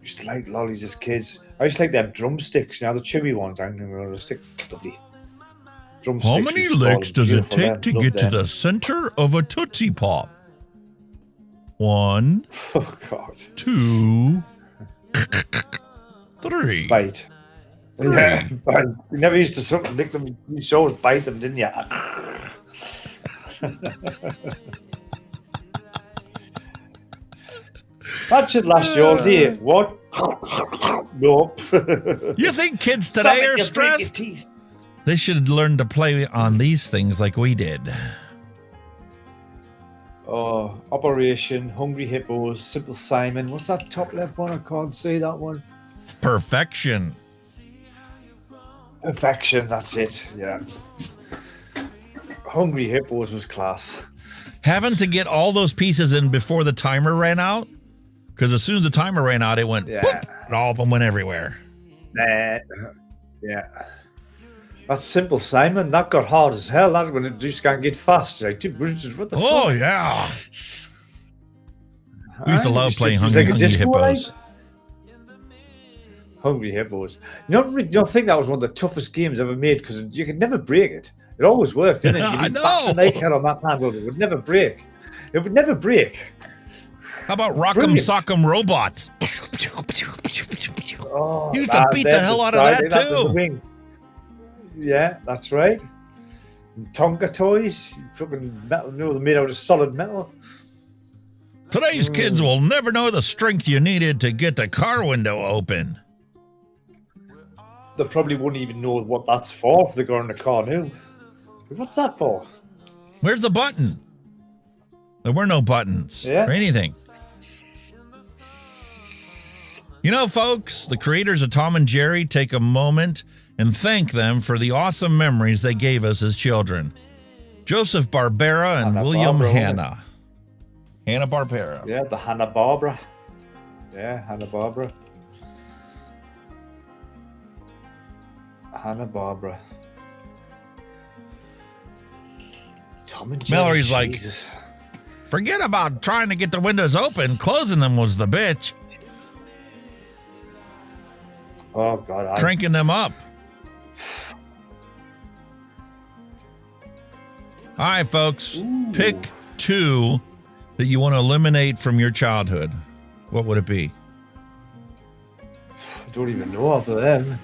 used to like lollies as kids. I used to like them drumsticks, you know, the chewy ones. I don't know, the stick, lovely. Drumsticks. How many licks does it take to get to the center of a Tootsie Pop? 1, oh, God. 2, 3. Bite. Yeah, bite. You never used to something lick them. You always bite them, didn't you? That should last you all day. What? Nope. You think kids today are stressed? They should learn to play on these things like we did. Oh, Operation, Hungry Hippos, Simple Simon. What's that top left one? I can't say that one. Perfection. Perfection, that's it. Yeah. Hungry Hippos was class. Having to get all those pieces in before the timer ran out? Because as soon as the timer ran out, it went, boop, and all of them went everywhere. Yeah. That's Simple Simon. That got hard as hell. That when it just can't get fast. Like, what the oh, fuck? Yeah. We used to love playing Hungry Hippos. Like? Hungry Hippos. You don't think that was one of the toughest games ever made, because you could never break it. It always worked, didn't it? I know. The head on that handle. It would never break. It would never break. How about Rock'em Sock'em Robots? Oh, you used to beat the hell out of that too. Yeah, that's right. And Tonka toys, fucking metal, they're made out of solid metal. Today's kids will never know the strength you needed to get the car window open. They probably wouldn't even know what that's for if they go in the car now. What's that for? Where's the button? There were no buttons or anything. You know, folks, the creators of Tom and Jerry take a moment and thank them for the awesome memories they gave us as children. Joseph Barbera and William Hanna. Hanna-Barbera. Yeah, the Hanna-Barbera. Yeah, Hanna-Barbera. Hanna-Barbera. Tom and Jerry. Mallory's like, Jesus. Forget about trying to get the windows open. Closing them was the bitch. Oh, God. Cranking them up. All right, folks. Ooh. Pick 2 that you want to eliminate from your childhood. What would it be? I don't even know of them.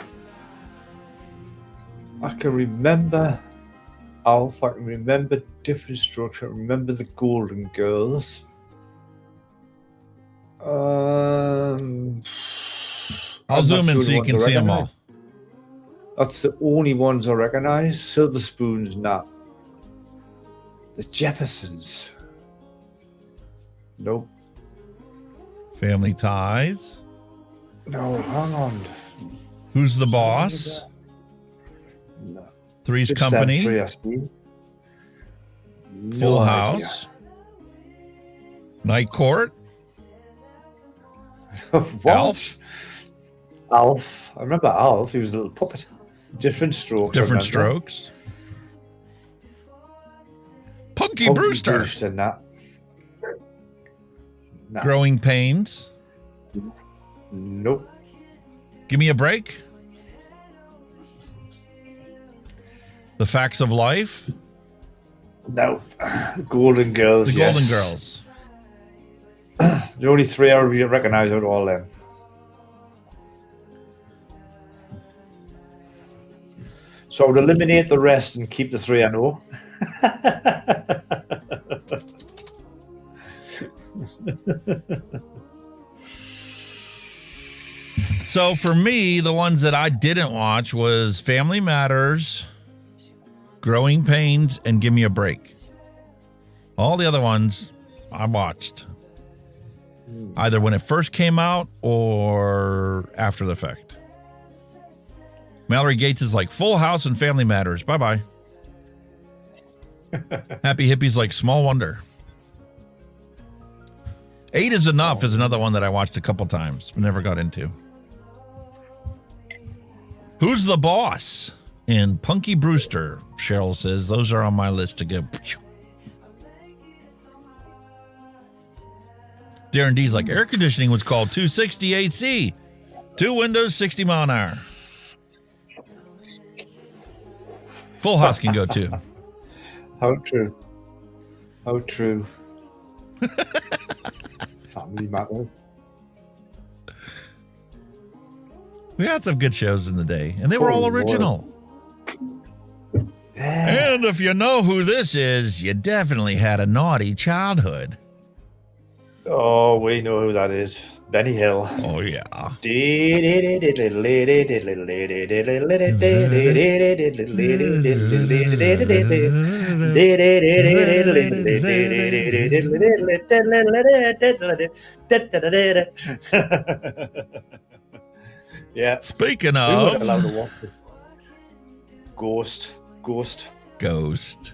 I can remember Alf. I can remember Different Structure. I remember the Golden Girls. I'll zoom in so you can see them all. That's the only ones I recognize. Silver Spoons, not. The Jeffersons. Nope. Family Ties. No, hang on. Who's the Boss? No. Three's Just Company. Three, I see. Full No House. Night Court. What? Alf. I remember Alf. He was a little puppet. Different Strokes. Different Strokes. Punky Brewster. Brewster, not. Nah. Growing Pains. Nope. Give Me a Break. The Facts of Life. No. Golden Girls. The yes. Golden Girls. The only three I would recognise out of all them. So I would eliminate the rest and keep the three I know. So for me, the ones that I didn't watch was Family Matters, Growing Pains, and Give Me a Break. All the other ones I watched. Either when it first came out or after the fact. Mallory Gates is like Full House and Family Matters. Bye-bye. Happy Hippie's like Small Wonder. 8 is Enough is another one that I watched a couple times, but never got into. Who's the Boss? And Punky Brewster, Cheryl says. Those are on my list to go. Darren D's like, air conditioning was called 260 AC. 2 windows, 60 mile an hour. Full House can go too. How true. How true. Family Matters. We had some good shows in the day, and they were all original. And if you know who this is, you definitely had a naughty childhood. Oh, we know who that is. Benny Hill. Oh, yeah. Yeah. Speaking We weren't allowed of to watch it. Ghost.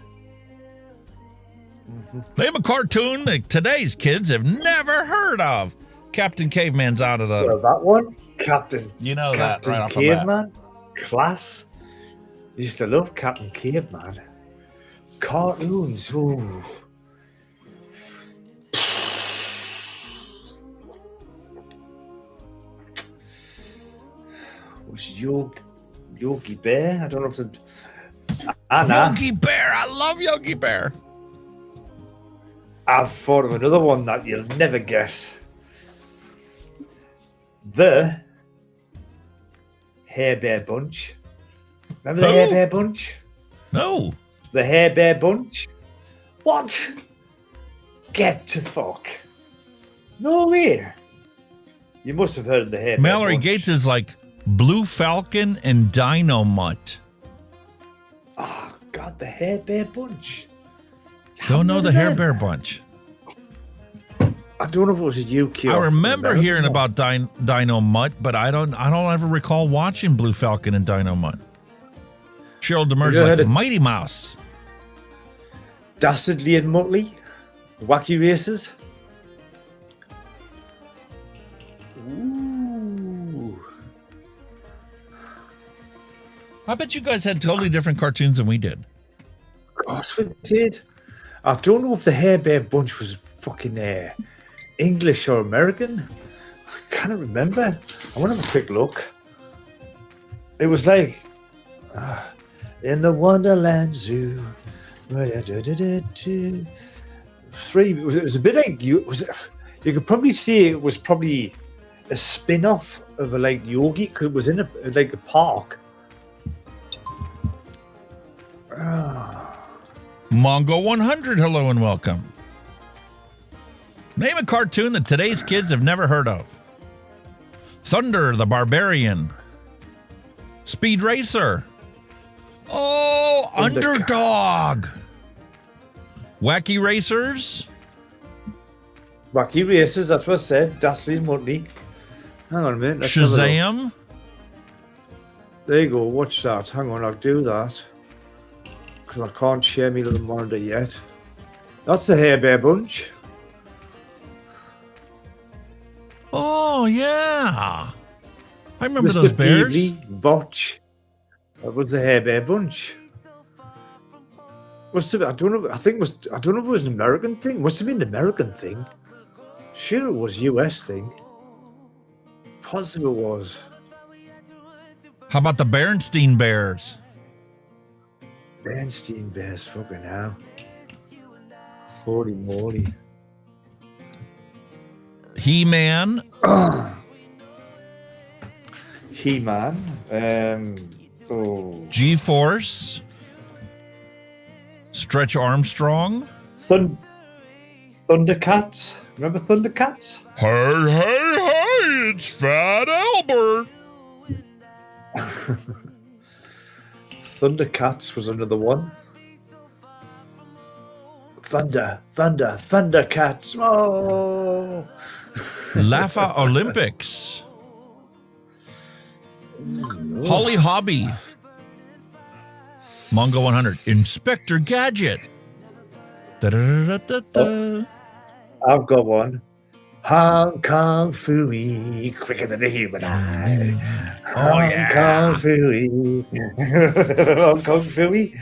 Name a cartoon that today's kids have never heard of. Captain Caveman's out of the... Well, that one? Captain. You know Captain that right off the bat. Caveman. Class. Used to love Captain Caveman. Cartoons. Ooh. Was Yogi Bear? I don't know if it's... Anna. Yogi Bear. I love Yogi Bear. I've thought of another one that you'll never guess. The Hair Bear Bunch. Remember the Hair Bear Bunch? No. The Hair Bear Bunch? What? Get to fuck. No way. You must have heard of the Hair Bear Mallory Bunch. Gates is like Blue Falcon and Dino Mutt. Oh, God, the Hair Bear Bunch. Don't know the Hair Bear Bunch. I don't know if it was a UK. I remember hearing about Dino Mutt, but I don't ever recall watching Blue Falcon and Dino Mutt. Cheryl Demers is like Mighty Mouse. Dastardly and Muttley. Wacky Races. Ooh. I bet you guys had totally different cartoons than we did. Of course we did. I don't know if the Hair Bear Bunch was fucking English or American. I can't remember. I want to have a quick look. It was like in the Wonderland Zoo. Three. It was a bit like you could probably see it was probably a spin-off of a like Yogi because it was in a park. Mongo 100, hello and welcome. Name a cartoon that today's kids have never heard of. Thunder the Barbarian. Speed Racer. Oh, Underdog. Wacky Racers. Wacky Racers, that's what I said. Dastardly and Muttley. Hang on a minute. let's have a look. Shazam. There you go. Watch that. Hang on, I'll do that. Because I can't share me little monitor yet. That's the Hair Bear Bunch. Oh, yeah. I remember Mr. those bears. Peavy, Botch. That was the Hair Bear Bunch. I don't know. I don't know if it was an American thing. Must have been an American thing. Sure, it was US thing. Positive it was. How about the Bernstein Bears? Bernstein Bears, fucking hell. Holy moly. He-Man. He-Man. G-Force. Stretch Armstrong. Thundercats. Remember Thundercats? Hey, hey, hey, it's Fat Albert. Thundercats was another one. Thundercats. Oh. Laffa Olympics. Holly Hobby. Mongo 100. Inspector Gadget. Da-da-da-da-da-da. I've got one. Hong Kong Phooey, quicker than a human eye. Hong Kong Phooey. Hong Kong Phooey.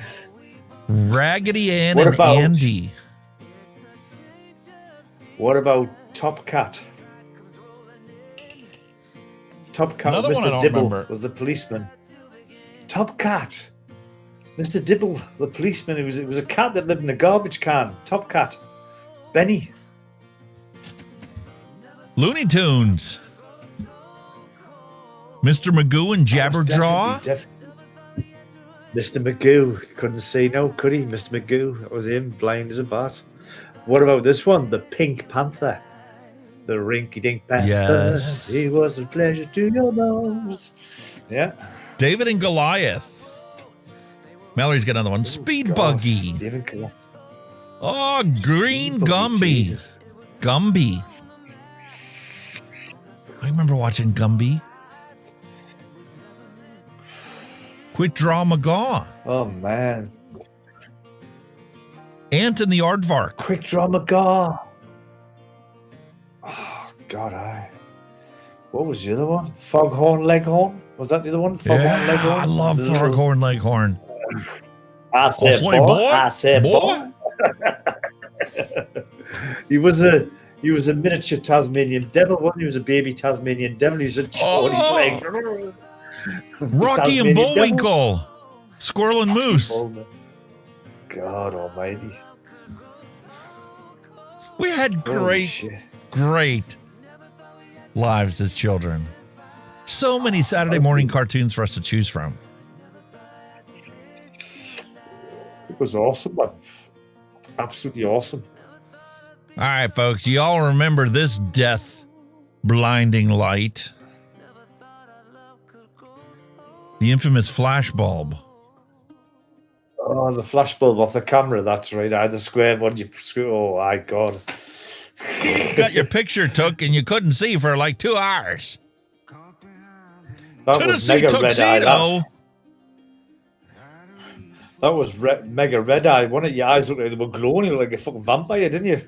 Raggedy Ann What and about- Andy. What about Top Cat? Top Cat, Another one I Mr. don't Dibble remember. was the policeman. Top Cat. Mr. Dibble, the policeman. It was a cat that lived in a garbage can. Top Cat. Benny. Looney Tunes. Mr. Magoo and Jabberjaw. Mr. Magoo. Couldn't say no, could he? Mr. Magoo. That was him, blind as a bat. What about this one? The Pink Panther. The Rinky-Dink Panther. Yes. He was a pleasure to your nose. Yeah. David and Goliath. Mallory's got another one. Speed Buggy. David Goliath. Oh, Green Gumby. Gumby. I remember watching Gumby. Quick Draw McGaw. Oh, man. Ant and the Aardvark. Quick Draw McGaw. Oh, God, What was the other one? Foghorn Leghorn? Was that the other one? Foghorn Leghorn? I love Foghorn Leghorn. I said, Slay boy. I said, boy. He was a miniature Tasmanian devil, wasn't he? He was a baby Tasmanian devil. He was a chordy leg. Rocky and Tasmanian Bullwinkle. Squirrel and Moose. devil. God almighty. We had Holy shit. great lives as children. So many Saturday morning cartoons for us to choose from. It was awesome, man. Absolutely awesome. All right, folks, you all remember this death blinding light? The infamous flash bulb. Oh, the flash bulb off the camera, that's right. I had the square one. Oh, my God. Got your picture took and you couldn't see for like 2 hours. That was Tennessee mega red eye. tuxedo. That was mega red eye. One of your eyes looked like they were glowing. You looked like a fucking vampire, didn't you?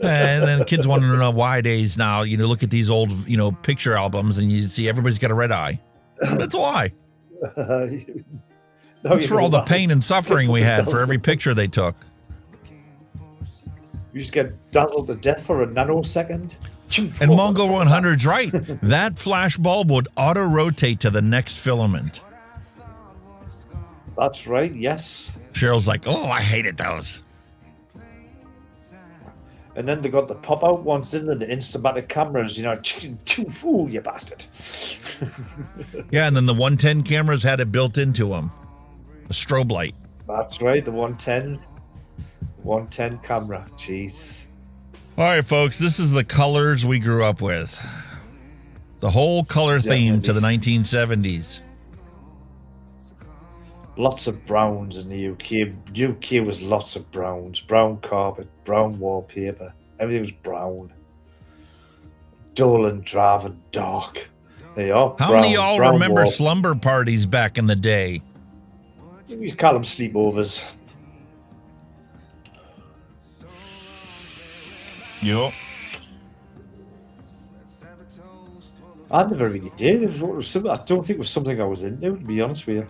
And then kids want to know why days now. You know, look at these old, picture albums and you see everybody's got a red eye. That's why. It's for all the pain and suffering we had for every picture they took. You just get dazzled to death for a nanosecond. And Mongo 100's right. That flash bulb would auto-rotate to the next filament. That's right, yes. Cheryl's like, oh, I hated those. And then they got the pop-out ones, didn't they? The Instamatic cameras, fool, you bastard. Yeah, and then the 110 cameras had it built into them. A strobe light. That's right, the 110. 110 camera, jeez. All right, folks, this is the colors we grew up with. The whole color theme to the 1970s. Lots of browns in the UK. UK was lots of browns. Brown carpet, brown wallpaper. Everything was brown. Dull and drab and dark. They are How brown, many of y'all brown remember wall. slumber parties back in the day? You call them sleepovers. Yep. I never really did. I don't think it was something I was into, to be honest with you.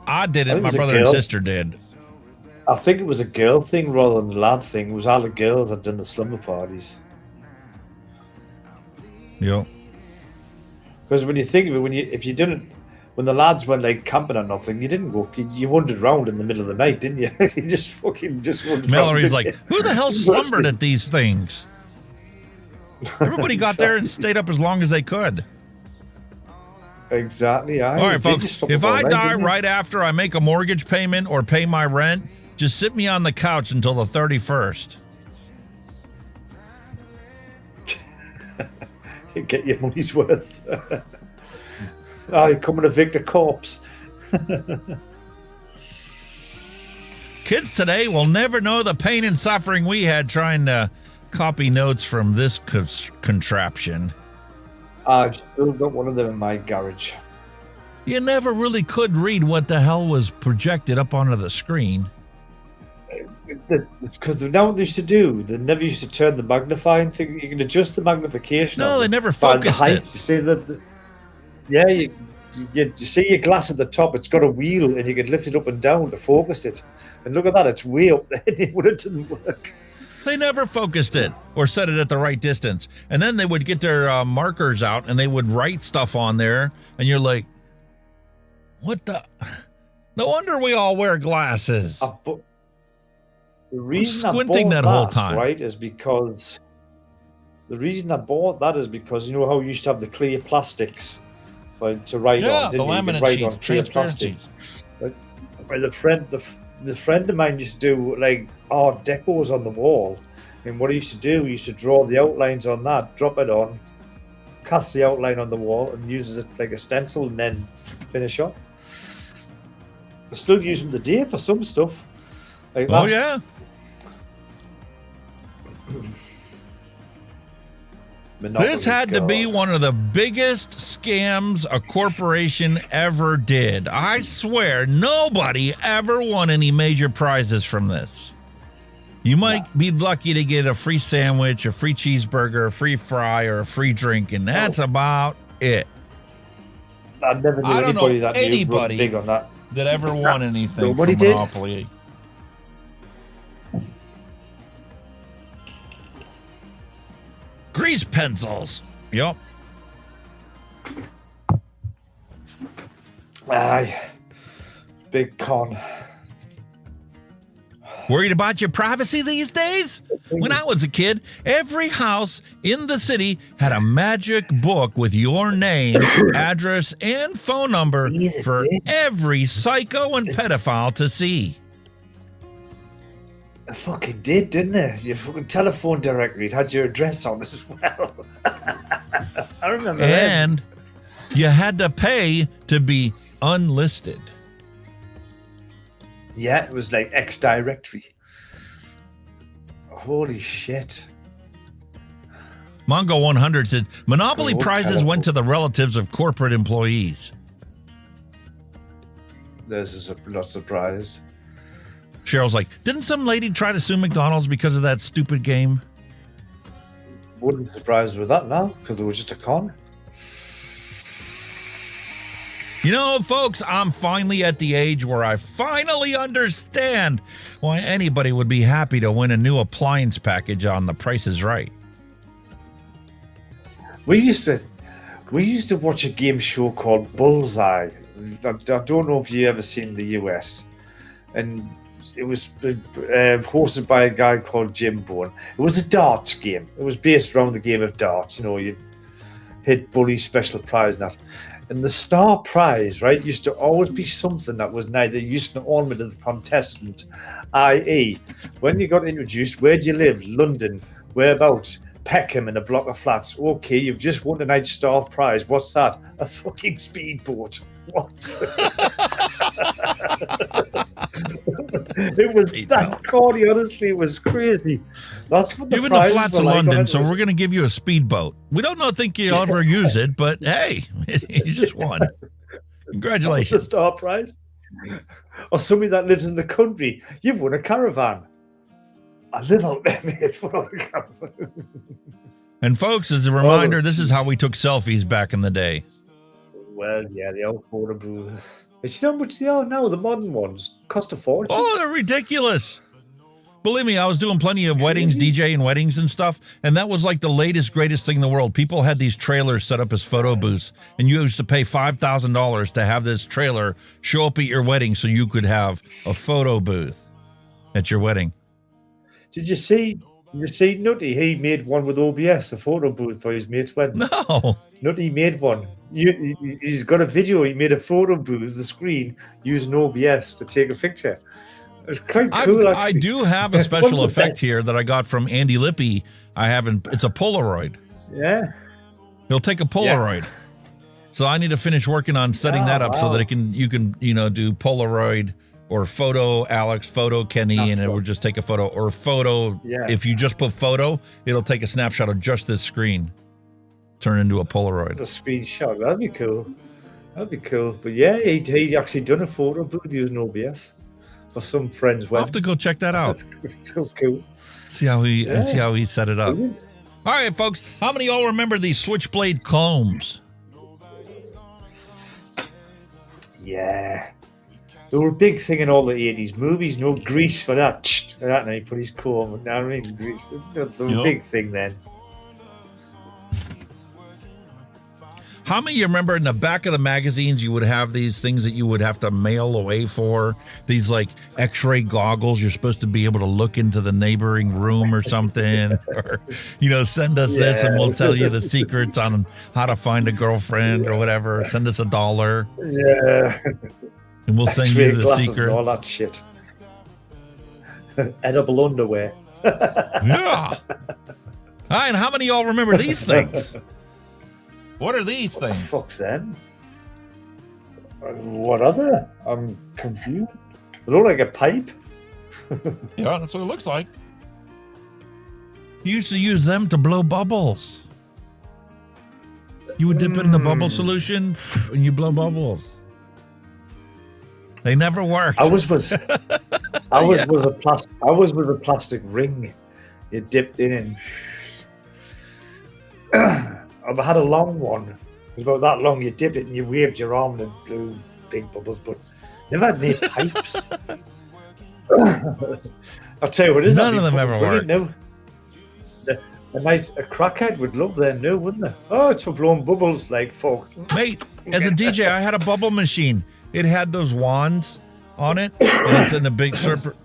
I did I it. think My it was a brother and girl. sister did. I think it was a girl thing rather than a lad thing. It was all the girls that done the slumber parties. Yep. Because when you think of it, if you didn't, when the lads went like camping or nothing, you didn't go. You wandered around in the middle of the night, didn't you? You just wandered. Mallory's around, like, who the hell slumbered at these things? Everybody got there and stayed up as long as they could. Exactly. All right, folks. If I die right after I make a mortgage payment or pay my rent, just sit me on the couch until the 31st. Get your money's worth. You come and evict a corpse. Kids today will never know the pain and suffering we had trying to copy notes from this contraption. I've still got one of them in my garage. You never really could read what the hell was projected up onto the screen. It's because they know what they used to do. They never used to turn the magnifying thing. You can adjust the magnification. No, they never focused it. You see that? Yeah, you see your glass at the top. It's got a wheel, and you can lift it up and down to focus it. And look at that; it's way up there. It didn't work. They never focused it or set it at the right distance. And then they would get their markers out and they would write stuff on there. And you're like, what the? No wonder we all wear glasses. The reason squinting I bought that whole time, right, is because the reason I bought that is because you know how you used to have the clear plastics to write on, didn't the you? laminate write sheets, on clear transparent plastic. Right, the friend of mine used to do like art decos on the wall, and what he used to do, he used to draw the outlines on that, drop it on, cast the outline on the wall, and uses it like a stencil, and then finish off. I still use them today for some stuff. Like oh that. yeah. This had to be one of the biggest scams a corporation ever did. I swear nobody ever won any major prizes from this. You might be lucky to get a free sandwich, a free cheeseburger, a free fry, or a free drink, and that's about it. I never knew anybody that knew big on that. That ever won anything Nobody from did. Monopoly. Grease pencils. Yep. Aye. Big con. Worried about your privacy these days? When I was a kid, every house in the city had a magic book with your name, address, and phone number for every psycho and pedophile to see. I fucking did, didn't it? Your fucking telephone directory had your address on it as well. I remember that. And you had to pay to be unlisted. Yeah, it was like X directory. Holy shit. Mongo 100 said, Monopoly Oh, prizes telephone. went to the relatives of corporate employees. This is not surprised. Cheryl's like, didn't some lady try to sue McDonald's because of that stupid game? Wouldn't surprise with that now, because it was just a con. You know, folks, I'm finally at the age where I finally understand why anybody would be happy to win a new appliance package on The Price is Right. We used to watch a game show called Bullseye. I don't know if you ever seen the US, and it was hosted by a guy called Jim Bowen. It was a darts game. It was based around the game of darts. You know, you hit bully, special prize, and that. And the star prize, right, used to always be something that was neither use nor ornament of the contestant, i.e., when you got introduced, where do you live? London. Whereabouts? Peckham in a block of flats. Okay, you've just won tonight's star prize. What's that? A fucking speedboat. What? It was that corny, honestly. It was crazy. That's what the You're in the prizes flats were of like on London, it. so we're going to give you a speedboat. We don't think you'll ever use it, but hey, you just won. Congratulations. That's the star prize. Or somebody that lives in the country. You've won a caravan. I live out there, mate. What on a caravan? And folks, as a reminder, this is how we took selfies back in the day. Well, yeah, the old photo booth. You see how much they are now? The modern ones cost a fortune. Oh, they're ridiculous. Believe me, I was doing plenty of weddings, DJing weddings and stuff, and that was like the latest, greatest thing in the world. People had these trailers set up as photo booths, and you used to pay $5,000 to have this trailer show up at your wedding so you could have a photo booth at your wedding. Did you see Nutty? He made one with OBS, a photo booth for his mate's wedding. No. Nutty made one. He's got a video. He made a photo booth, the screen, using OBS to take a picture. It's quite cool, actually. I do have a special effect here that I got from Andy Lippy. It's a Polaroid. Yeah. He'll take a Polaroid. Yeah. So I need to finish working on setting that up so that you can do Polaroid or photo Alex, photo Kenny, and it will just take a photo, or photo. Yeah. If you just put photo, it'll take a snapshot of just this screen, turn into a Polaroid. A screenshot. That'd be cool. But yeah, he actually done a photo booth using OBS. For some friends' wedding. I'll have to go check that out. It's so cool. See how he set it up. All right, folks. How many of y'all remember these switchblade combs? Yeah. They were a big thing in all the 80s movies. No grease for that. And he put his comb. Now I mean, grease. They were a big thing then. How many of you remember in the back of the magazines you would have these things that you would have to mail away for? These like x-ray goggles you're supposed to be able to look into the neighboring room or something. Or, send us this and we'll tell you the secrets on how to find a girlfriend or whatever. Send us $1. Yeah. And we'll send you the secret. And all that shit. Edible underwear. Yeah. All right, and how many of y'all remember these things? What are these things? Fuck's them. What are they? I'm confused. They look like a pipe. Yeah, that's what it looks like. You used to use them to blow bubbles. You would dip it in the bubble solution and you blow bubbles. They never worked. I was with a plastic ring. You dipped in and I had a long one. It was about that long. You dipped it and you waved your arm and it blew big bubbles, but never had any pipes. I'll tell you what, isn't none of them ever worked. No. A crackhead would love them, no, wouldn't they? Oh, it's for blowing bubbles, like folk. Mate, as a DJ, I had a bubble machine. It had those wands on it, and it's in the big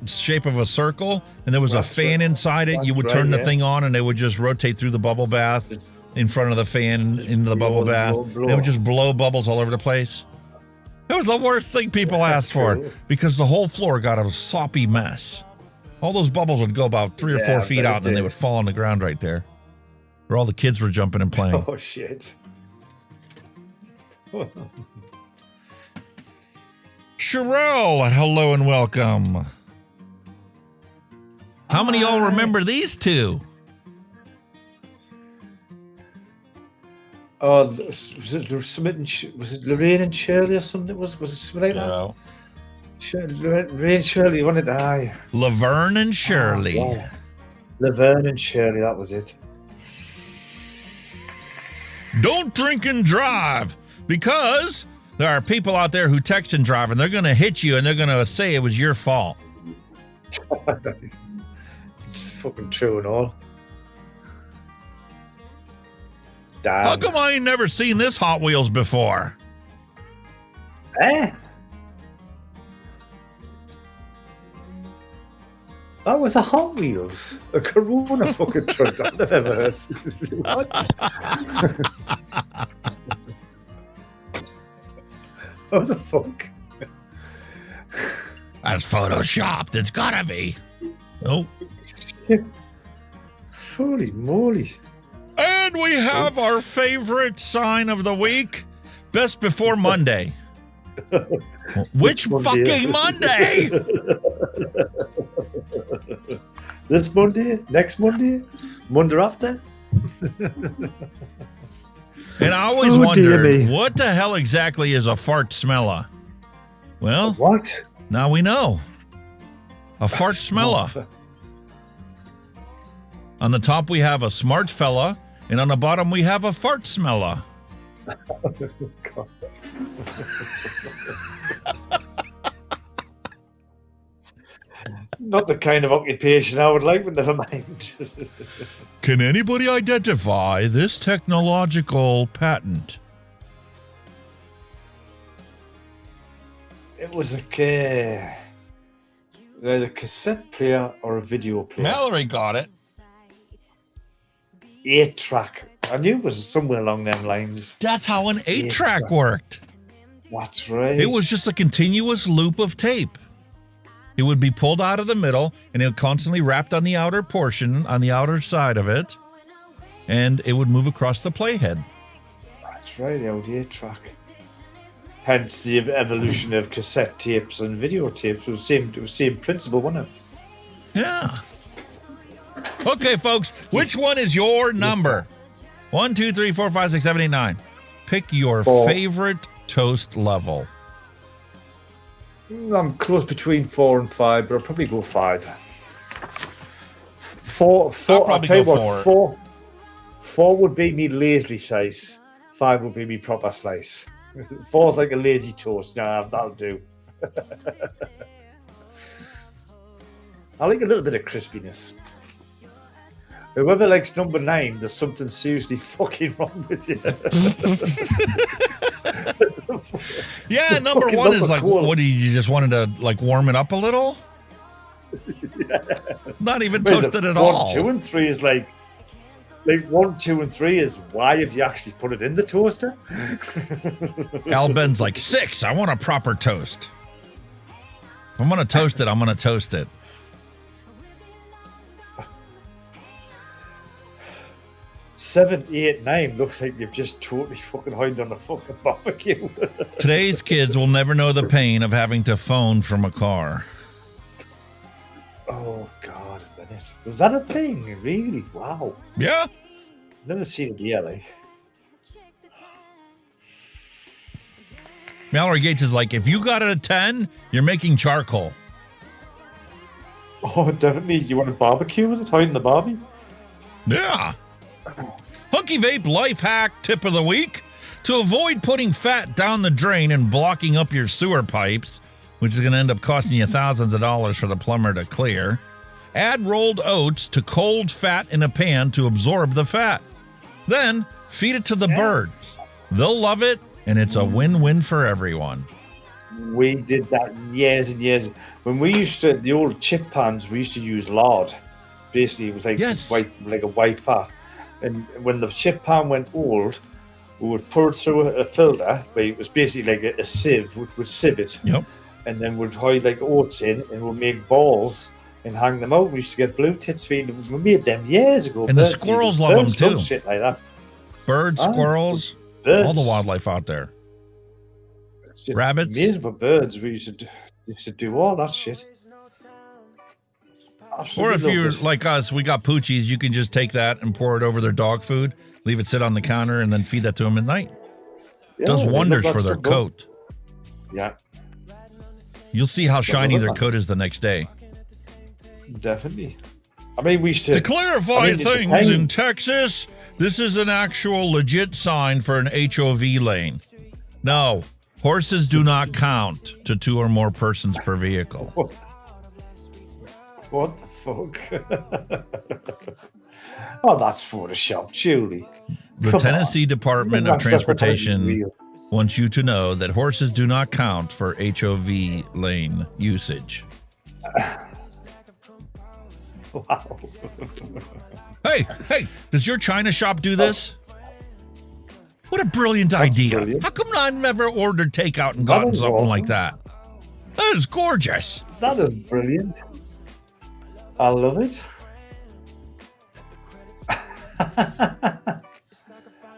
shape of a circle, and there was a fan inside it. You would turn the thing on, and it would just rotate through the bubble bath in front of the fan into the bubble bath. It would just blow bubbles all over the place. It was the worst thing people asked for because the whole floor got a soppy mess. All those bubbles would go about 3 or 4 feet out, and then they would fall on the ground right there, where all the kids were jumping and playing. Oh, shit. Sherelle, hello and welcome. How many of y'all remember these two? Was it Lorraine and Shirley or something? Was it something like that? Lorraine and Shirley wanted to die. Laverne and Shirley. Oh, yeah. Laverne and Shirley, that was it. Don't drink and drive, because there are people out there who text and drive, and they're going to hit you, and they're going to say it was your fault. It's fucking true and all. Damn. How come I ain't never seen this Hot Wheels before? Eh? That was a Hot Wheels. A Corona fucking truck. I've never heard. What? What the fuck? That's photoshopped. It's gotta be. Nope. Holy moly. And we have our favorite sign of the week. Best before Monday. Which fucking Monday? This Monday? Next Monday? Monday after? And I always wondered, what the hell exactly is a fart smeller? Well, what? Now we know. A fart smeller. On the top we have a smart fella, and on the bottom we have a fart smeller. Not the kind of occupation I would like, but never mind. Can anybody identify this technological patent? It was either a cassette player or a video player. Mallory got it. 8-track. I knew it was somewhere along them lines. That's how an 8-track worked. That's right. It was just a continuous loop of tape. It would be pulled out of the middle, and it would constantly wrapped on the outer portion, on the outer side of it, and it would move across the playhead. That's right, the old 8-track. Hence the evolution of cassette tapes and videotapes. It was the same principle, wasn't it? Yeah. Okay, folks, which one is your number? 1, 2, 3, 4, 5, 6, 7, 8, 9. Pick your favorite toast level. I'm close between 4 and 5, but I'll probably go 5. 4. I'll tell you what. 4 would be me lazy slice. 5 would be me proper slice. 4's like a lazy toast. Nah, that'll do. I like a little bit of crispiness. Whoever likes number 9, there's something seriously fucking wrong with you. Yeah, number 1 is like, what do you just wanted to like warm it up a little? Yeah. Not even toasted at all. 1, 2, and 3 is like 1, 2, and 3 is why have you actually put it in the toaster? Al Ben's like 6. I want a proper toast. If I'm gonna toast it, I'm gonna toast it. 7, 8, 9 looks like you've just totally fucking hiding on a fucking barbecue. Today's kids will never know the pain of having to phone from a car. Oh God, Bennett. Was that a thing? Really? Wow. Yeah. Never seen it yet, like. Mallory Gates is like, if you got it a 10, you're making charcoal. Oh, definitely. You want a barbecue with it? Hiding the barbie? Yeah. Hunky Vape life hack tip of the week. To avoid putting fat down the drain and blocking up your sewer pipes, which is going to end up costing you thousands of dollars for the plumber to clear, add rolled oats to cold fat in a pan to absorb the fat. Then feed it to the birds. They'll love it, and it's a win-win for everyone. We did that years and years. When we used to, the old chip pans, we used to use lard. Basically, it was like a white fat. And when the chip pan went old, we would pour it through a filter, where it was basically like a sieve, which would sieve it. Yep. And then we'd hide like oats in, and we'd make balls and hang them out. We used to get blue tits feed. We made them years ago. And the squirrels love them too. Shit like that. Birds, squirrels, all the wildlife out there. Rabbits. Amazing for birds. We used to do all that shit. Or if you're like us, we got poochies, you can just take that and pour it over their dog food, leave it sit on the counter, and then feed that to them at night. Yeah, does wonders for their coat. Yeah. You'll see how shiny their coat is the next day. Definitely. I mean, we should. To clarify things in Texas, this is an actual legit sign for an HOV lane. No, horses do not count to 2 or more persons per vehicle. What the fuck? Oh, that's Photoshop, surely. The Tennessee Department of Transportation wants you to know that horses do not count for HOV lane usage. Wow. Hey, does your China shop do this? What a brilliant idea. Brilliant. How come I've never ordered takeout and gotten something awesome. Like that? That is gorgeous. That is brilliant. I love it.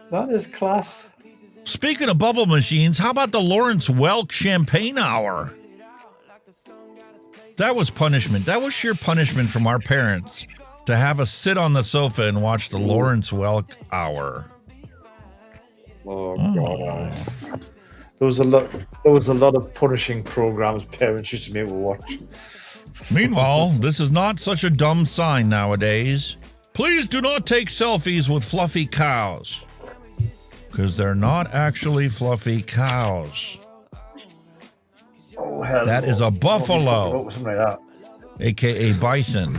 That is class. Speaking of bubble machines, how about the Lawrence Welk Champagne Hour? That was punishment. That was sheer punishment from our parents to have us sit on the sofa and watch the Lawrence Welk Hour. Oh God. There was a lot of punishing programs parents used to make me watch. Meanwhile, this is not such a dumb sign nowadays. Please do not take selfies with fluffy cows. because they're not actually fluffy cows. Oh, hell That no. is a What buffalo, was something like that? aka bison.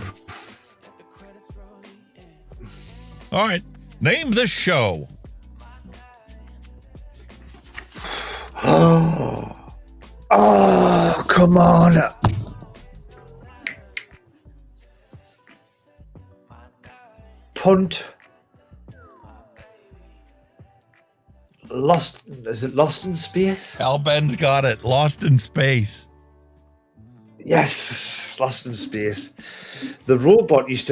All right, name this show. Oh, come on. Punt. Is it Lost in Space? Al Ben's got it. Lost in Space. Yes, Lost in Space. That robot used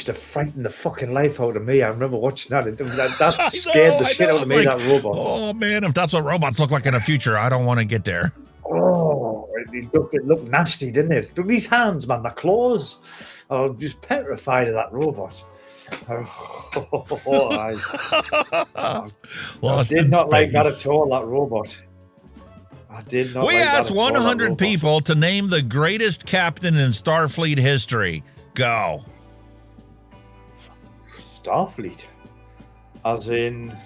to frighten the fucking life out of me. I remember watching that. That scared the shit out of me, like, that robot. Oh man, if that's what robots look like in the future, I don't want to get there. Oh, it looked nasty, didn't it? Look at these hands, man, the claws. I was just petrified of that robot. I did not like that at all, that robot. I did not We like asked that at all, that 100 robot. people to name the greatest captain in Starfleet history. Go. Starfleet? As in...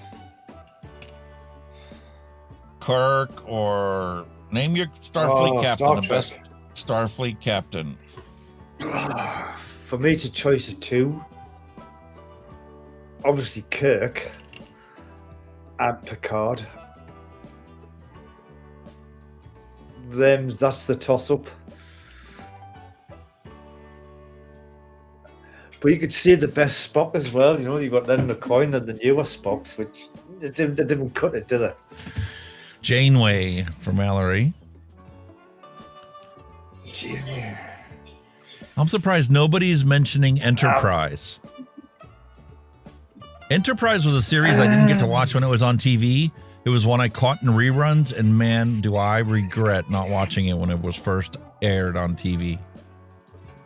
Kirk, or name your Starfleet captain, Star the Trek. best Starfleet captain. For me to choose a two, obviously Kirk and Picard. That's the toss-up. But you could see the best Spock as well. You know, you got Leonard McCoy and the newer Spocks, which they didn't cut it, did they? Janeway from Mallory. Janeway. I'm surprised nobody's mentioning Enterprise. Enterprise was a series I didn't get to watch when it was on TV. It was one I caught in reruns, and man, do I regret not watching it when it was first aired on TV.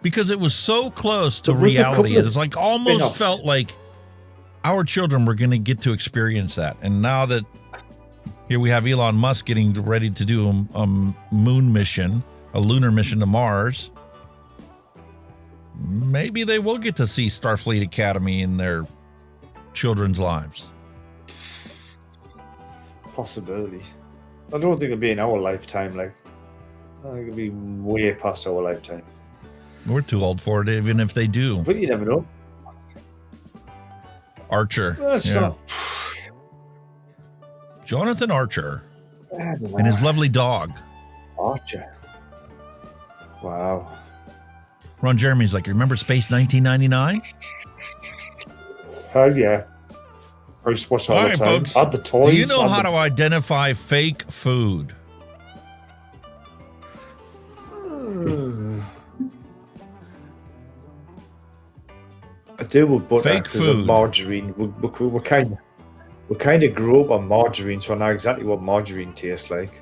Because it was so close to reality. It was like almost felt like our children were going to get to experience that. And now that here we have Elon Musk getting ready to do a moon mission, a lunar mission to Mars, maybe they will get to see Starfleet Academy in their children's lives. Possibilities. I don't think it'll be in our lifetime. Like, I think it'll be way past our lifetime. We're too old for it, even if they do. But you never know. Archer. That's yeah. not- Jonathan Archer I don't know. and his lovely dog. Archer. Wow. Ron Jeremy's like, remember Space 1999? Hell yeah. I used to watch all All the right, time. folks. Had the toys. Do you know had how the- to identify fake food? I do with butter. Fake 'cause of food. margarine. We kind of grew up on margarine, so I know exactly what margarine tastes like.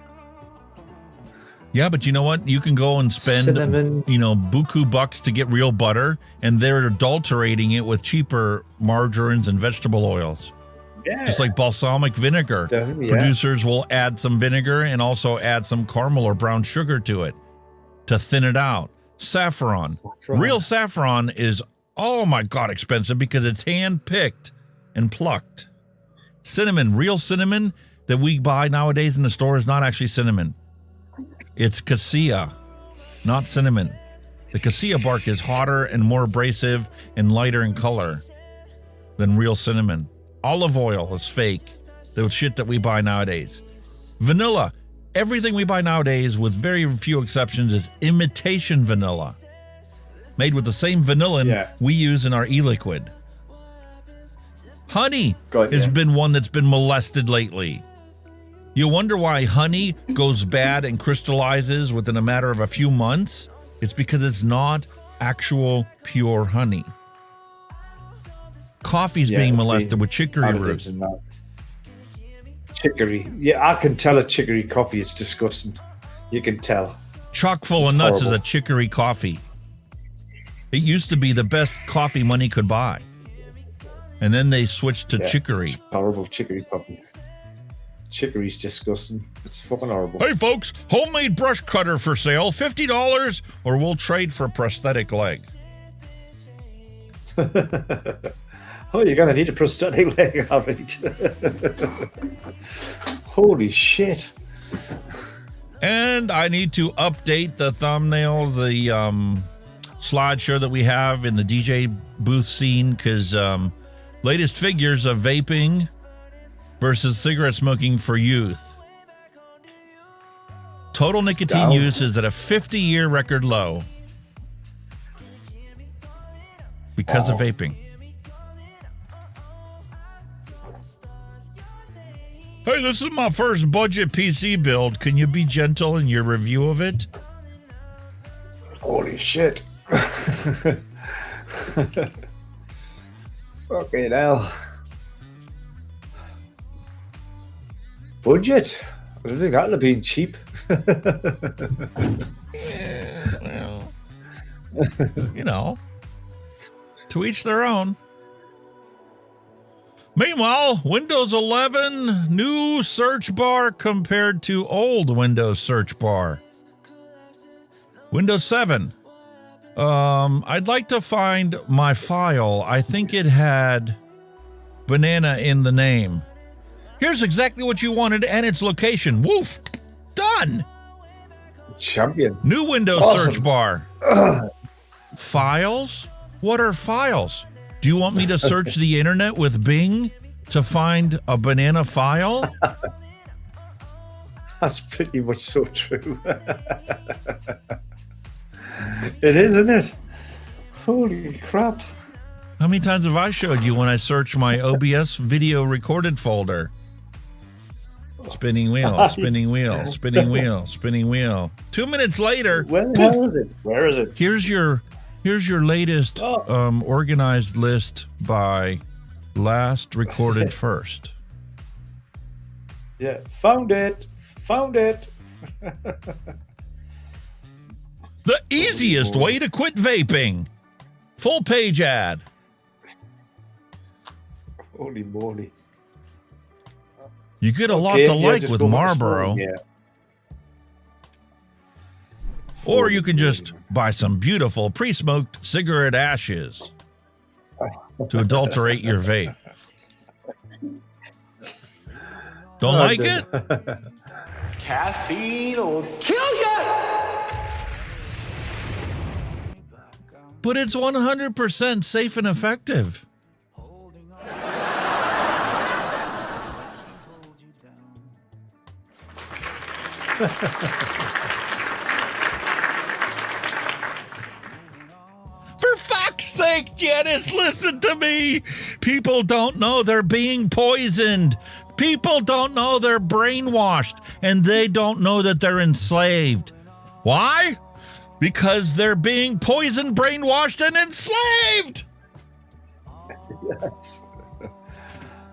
Yeah, but you know what? You can go and spend, Cinnamon. buku bucks to get real butter, and they're adulterating it with cheaper margarines and vegetable oils. Yeah. Just like balsamic vinegar. Definitely, yeah. Producers will add some vinegar and also add some caramel or brown sugar to it to thin it out. Saffron. Real saffron is, oh my God, expensive because it's hand-picked and plucked. Cinnamon, real cinnamon that we buy nowadays in the store is not actually cinnamon. It's cassia, not cinnamon. The cassia bark is hotter and more abrasive and lighter in color than real cinnamon. Olive oil is fake. The shit that we buy nowadays. Vanilla. Everything we buy nowadays, with very few exceptions, is imitation vanilla. Made with the same vanillin we use in our e-liquid. Honey has been one that's been molested lately. You wonder why honey goes bad and crystallizes within a matter of a few months? It's because it's not actual pure honey. Coffee's being molested with chicory root. Chicory. Yeah, I can tell a chicory coffee. It's disgusting. You can tell. Chock full of nuts is a chicory coffee. It used to be the best coffee money could buy. And then they switched to chicory. It's horrible chicory coffee. Chicory's disgusting. It's fucking horrible. Hey folks, homemade brush cutter for sale, $50, or we'll trade for a prosthetic leg. Oh, you're gonna need a prosthetic leg, all right. Holy shit. And I need to update the thumbnail, the slideshow that we have in the DJ booth scene, because latest figures of vaping versus cigarette smoking for youth. Total nicotine use is at a 50-year record low because of vaping. Hey, this is my first budget PC build. Can you be gentle in your review of it? Holy shit. Fucking hell. Budget? I don't think that'll have been cheap. Yeah, well, you know, to each their own. Meanwhile, Windows 11, new search bar compared to old Windows search bar. Windows 7. I'd like to find my file. I think it had banana in the name. Here's exactly what you wanted and its location. Woof! Done! Champion. New Windows Awesome. search bar. Files? What are files? Do you want me to search the internet with Bing to find a banana file? That's pretty much so true. It is, isn't it? Holy crap. How many times have I showed you when I search my OBS video recorded folder? Spinning wheel, spinning wheel, spinning wheel, spinning wheel. 2 minutes later, Where the hell is it? Where is it? here's your latest organized list by last recorded first. Yeah, found it. Found it. The easiest way to quit vaping. Full page ad. Holy moly. You get a lot to like with Marlboro. Or you can just buy some beautiful pre-smoked cigarette ashes to adulterate your vape. Don't like it? Caffeine will kill you! But it's 100% safe and effective. For fuck's sake, Janice, listen to me. People don't know they're being poisoned. People don't know they're brainwashed, and they don't know that they're enslaved. Why? Because they're being poisoned, brainwashed, and enslaved. Yes.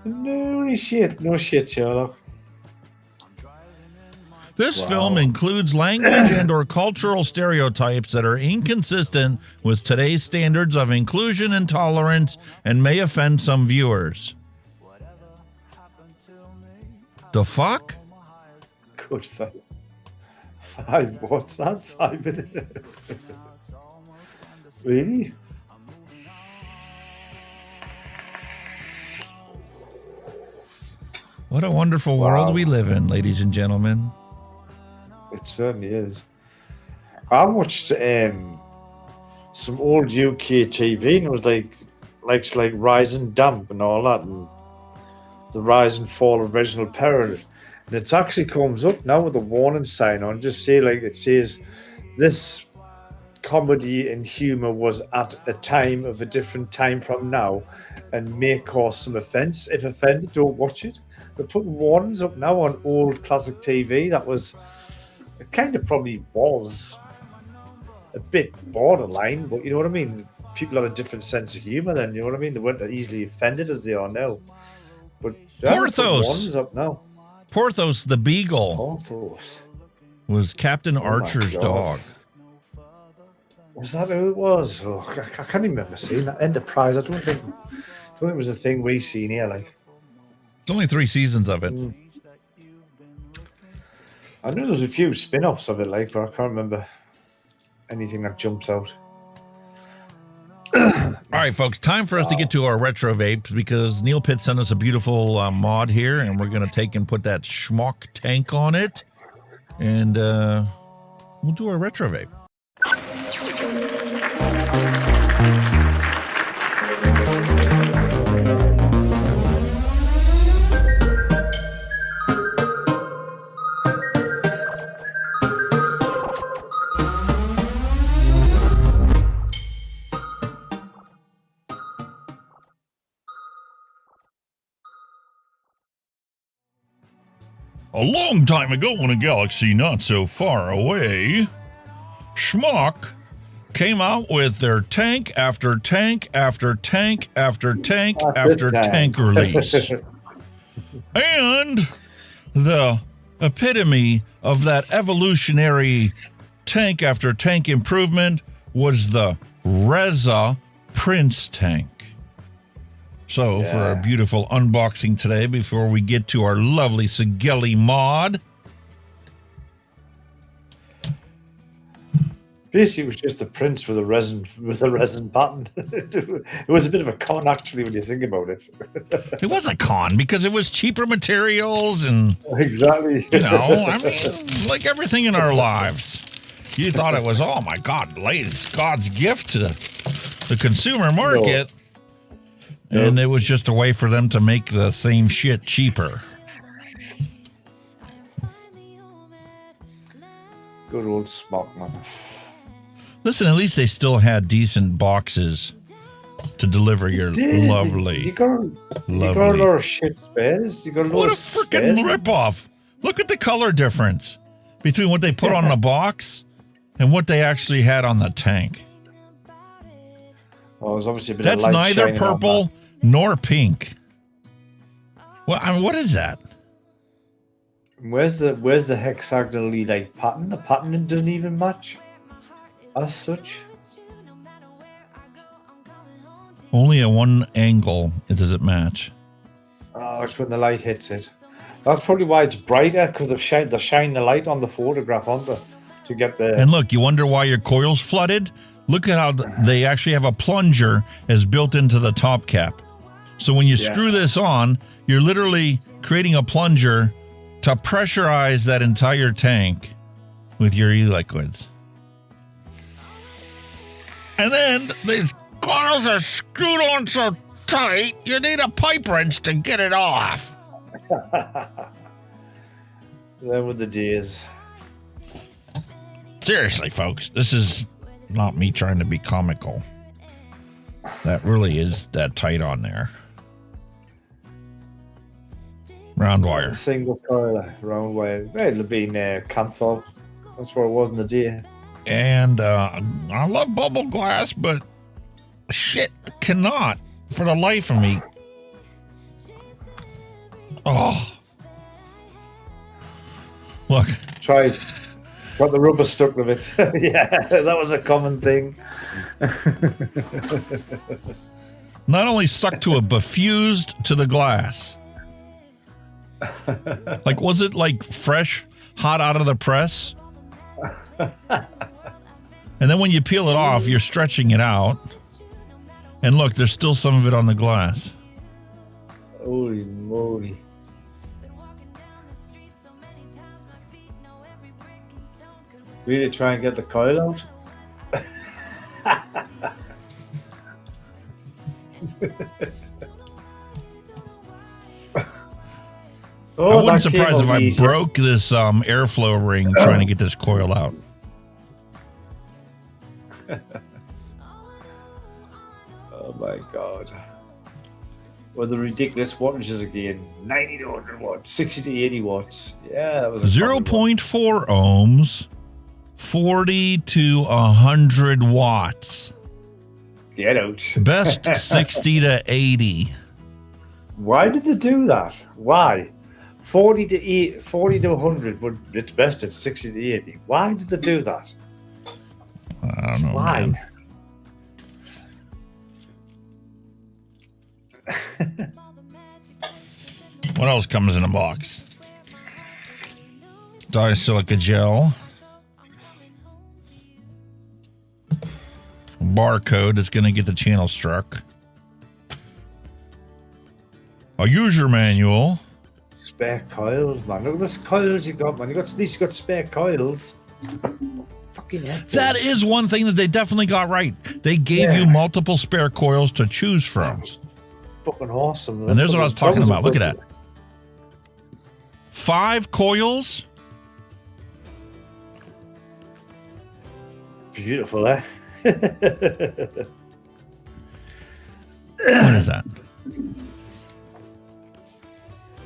No shit. No shit, Sherlock. This film includes language and or cultural stereotypes that are inconsistent with today's standards of inclusion and tolerance and may offend some viewers. The fuck? Good for 5. What's that? 5 minutes? Really? What a wonderful world we live in, ladies and gentlemen. It certainly is. I watched some old UK TV, and it was like Rise and Dump and all that, and the rise and fall of Reginald Perrin. And it actually comes up now with a warning sign on. Just say it says this comedy and humor was at a time of a different time from now, and may cause some offense. If offended, don't watch it. They're putting warnings up now on old classic TV. That was. It kind of probably was a bit borderline, but you know what I mean? People have a different sense of humor then, you know what I mean? They weren't as easily offended as they are now. But Porthos! Up now. Porthos the Beagle Porthos was Captain Archer's dog. Was that who it was? Oh, I can't remember seeing that. Enterprise, I don't think it was a thing we seen here. It's only 3 seasons of it. I know there's a few spin-offs of it, but I can't remember anything that jumps out. All right, folks, time for us to get to our retro vapes because Neil Pitt sent us a beautiful mod here, and we're going to take and put that Smok tank on it, and we'll do our retro vape. A long time ago in a galaxy not so far away, Smok came out with their tank after tank after tank after tank after tank release. And the epitome of that evolutionary tank after tank improvement was the Resin Prince tank. So for a beautiful unboxing today, before we get to our lovely Sigelei mod. Basically, it was just the Prince with a resin pattern. It was a bit of a con, actually, when you think about it. It was a con because it was cheaper materials and exactly. You know, I mean, like everything in our lives. You thought it was, oh my God, it's God's gift to the consumer market. No. And it was just a way for them to make the same shit cheaper. Good old Smok, man. Listen, at least they still had decent boxes to deliver your lovely. You got a lot of shit spares. What a freaking ripoff! Look at the color difference between what they put on the box and what they actually had on the tank. Well, it was obviously a bit That's of light neither purple nor pink. Well, I mean, what is that? Where's the hexagonally like pattern? The pattern doesn't even match as such. Only at one angle does it match. Oh, it's when the light hits it. That's probably why it's brighter, because they're shining the light on the photograph onto to get the. And look, you wonder why your coil's flooded? Look at how they actually have a plunger as built into the top cap. So when you screw this on, you're literally creating a plunger to pressurize that entire tank with your e-liquids. And then these coils are screwed on so tight, you need a pipe wrench to get it off. Then with the days. Seriously, folks, this is not me trying to be comical. That really is that tight on there. Round wire. Single coil, round wire. Well, it'll have been Canthol. That's where it was in the day. And I love bubble glass, but shit cannot, for the life of me. Oh. Look. Tried. Got the rubber stuck with it. Yeah, that was a common thing. Not only stuck to it, but fused to the glass. Like, was it like fresh, hot out of the press? And then when you peel it off, you're stretching it out. And look, there's still some of it on the glass. Holy moly. Really try and get the coil out? I wouldn't surprise if I broke this airflow ring trying to get this coil out. Oh my God. Well, the ridiculous wattages again. 90 to 100 watts, 60 to 80 watts. Yeah, that was 0.4 ohms, 40 to 100 watts. Get out. Best 60 to 80. Why did they do that? Why? 40 to 100, but it's best at 60 to 80. Why did they do that? I don't know. Why? What else comes in a box? Disilica gel. barcode that's going to get the channel struck. A user manual. Spare coils, man. Look at this coils you got, man. At least you got spare coils. Fucking hell. That is one thing that they definitely got right. They gave you multiple spare coils to choose from. Fucking awesome. And there's what I was talking about. Look at that. 5 coils. Beautiful, eh? What is that?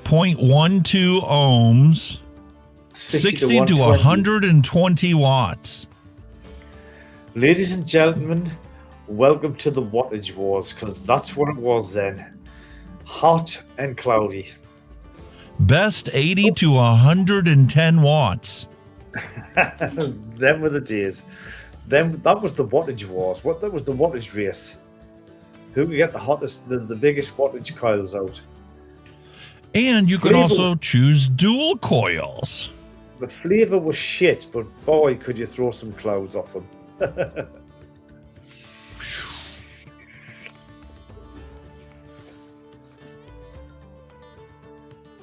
0.12 ohms. 60 to 120 watts. Ladies and gentlemen, welcome to the wattage wars, because that's what it was then. Hot and cloudy. Best 80 to 110 watts. Them were the days. That was the wattage wars. That was the wattage race. Who could get the hottest, the biggest wattage coils out? And you could also choose dual coils. The flavor was shit, but boy, could you throw some clouds off them.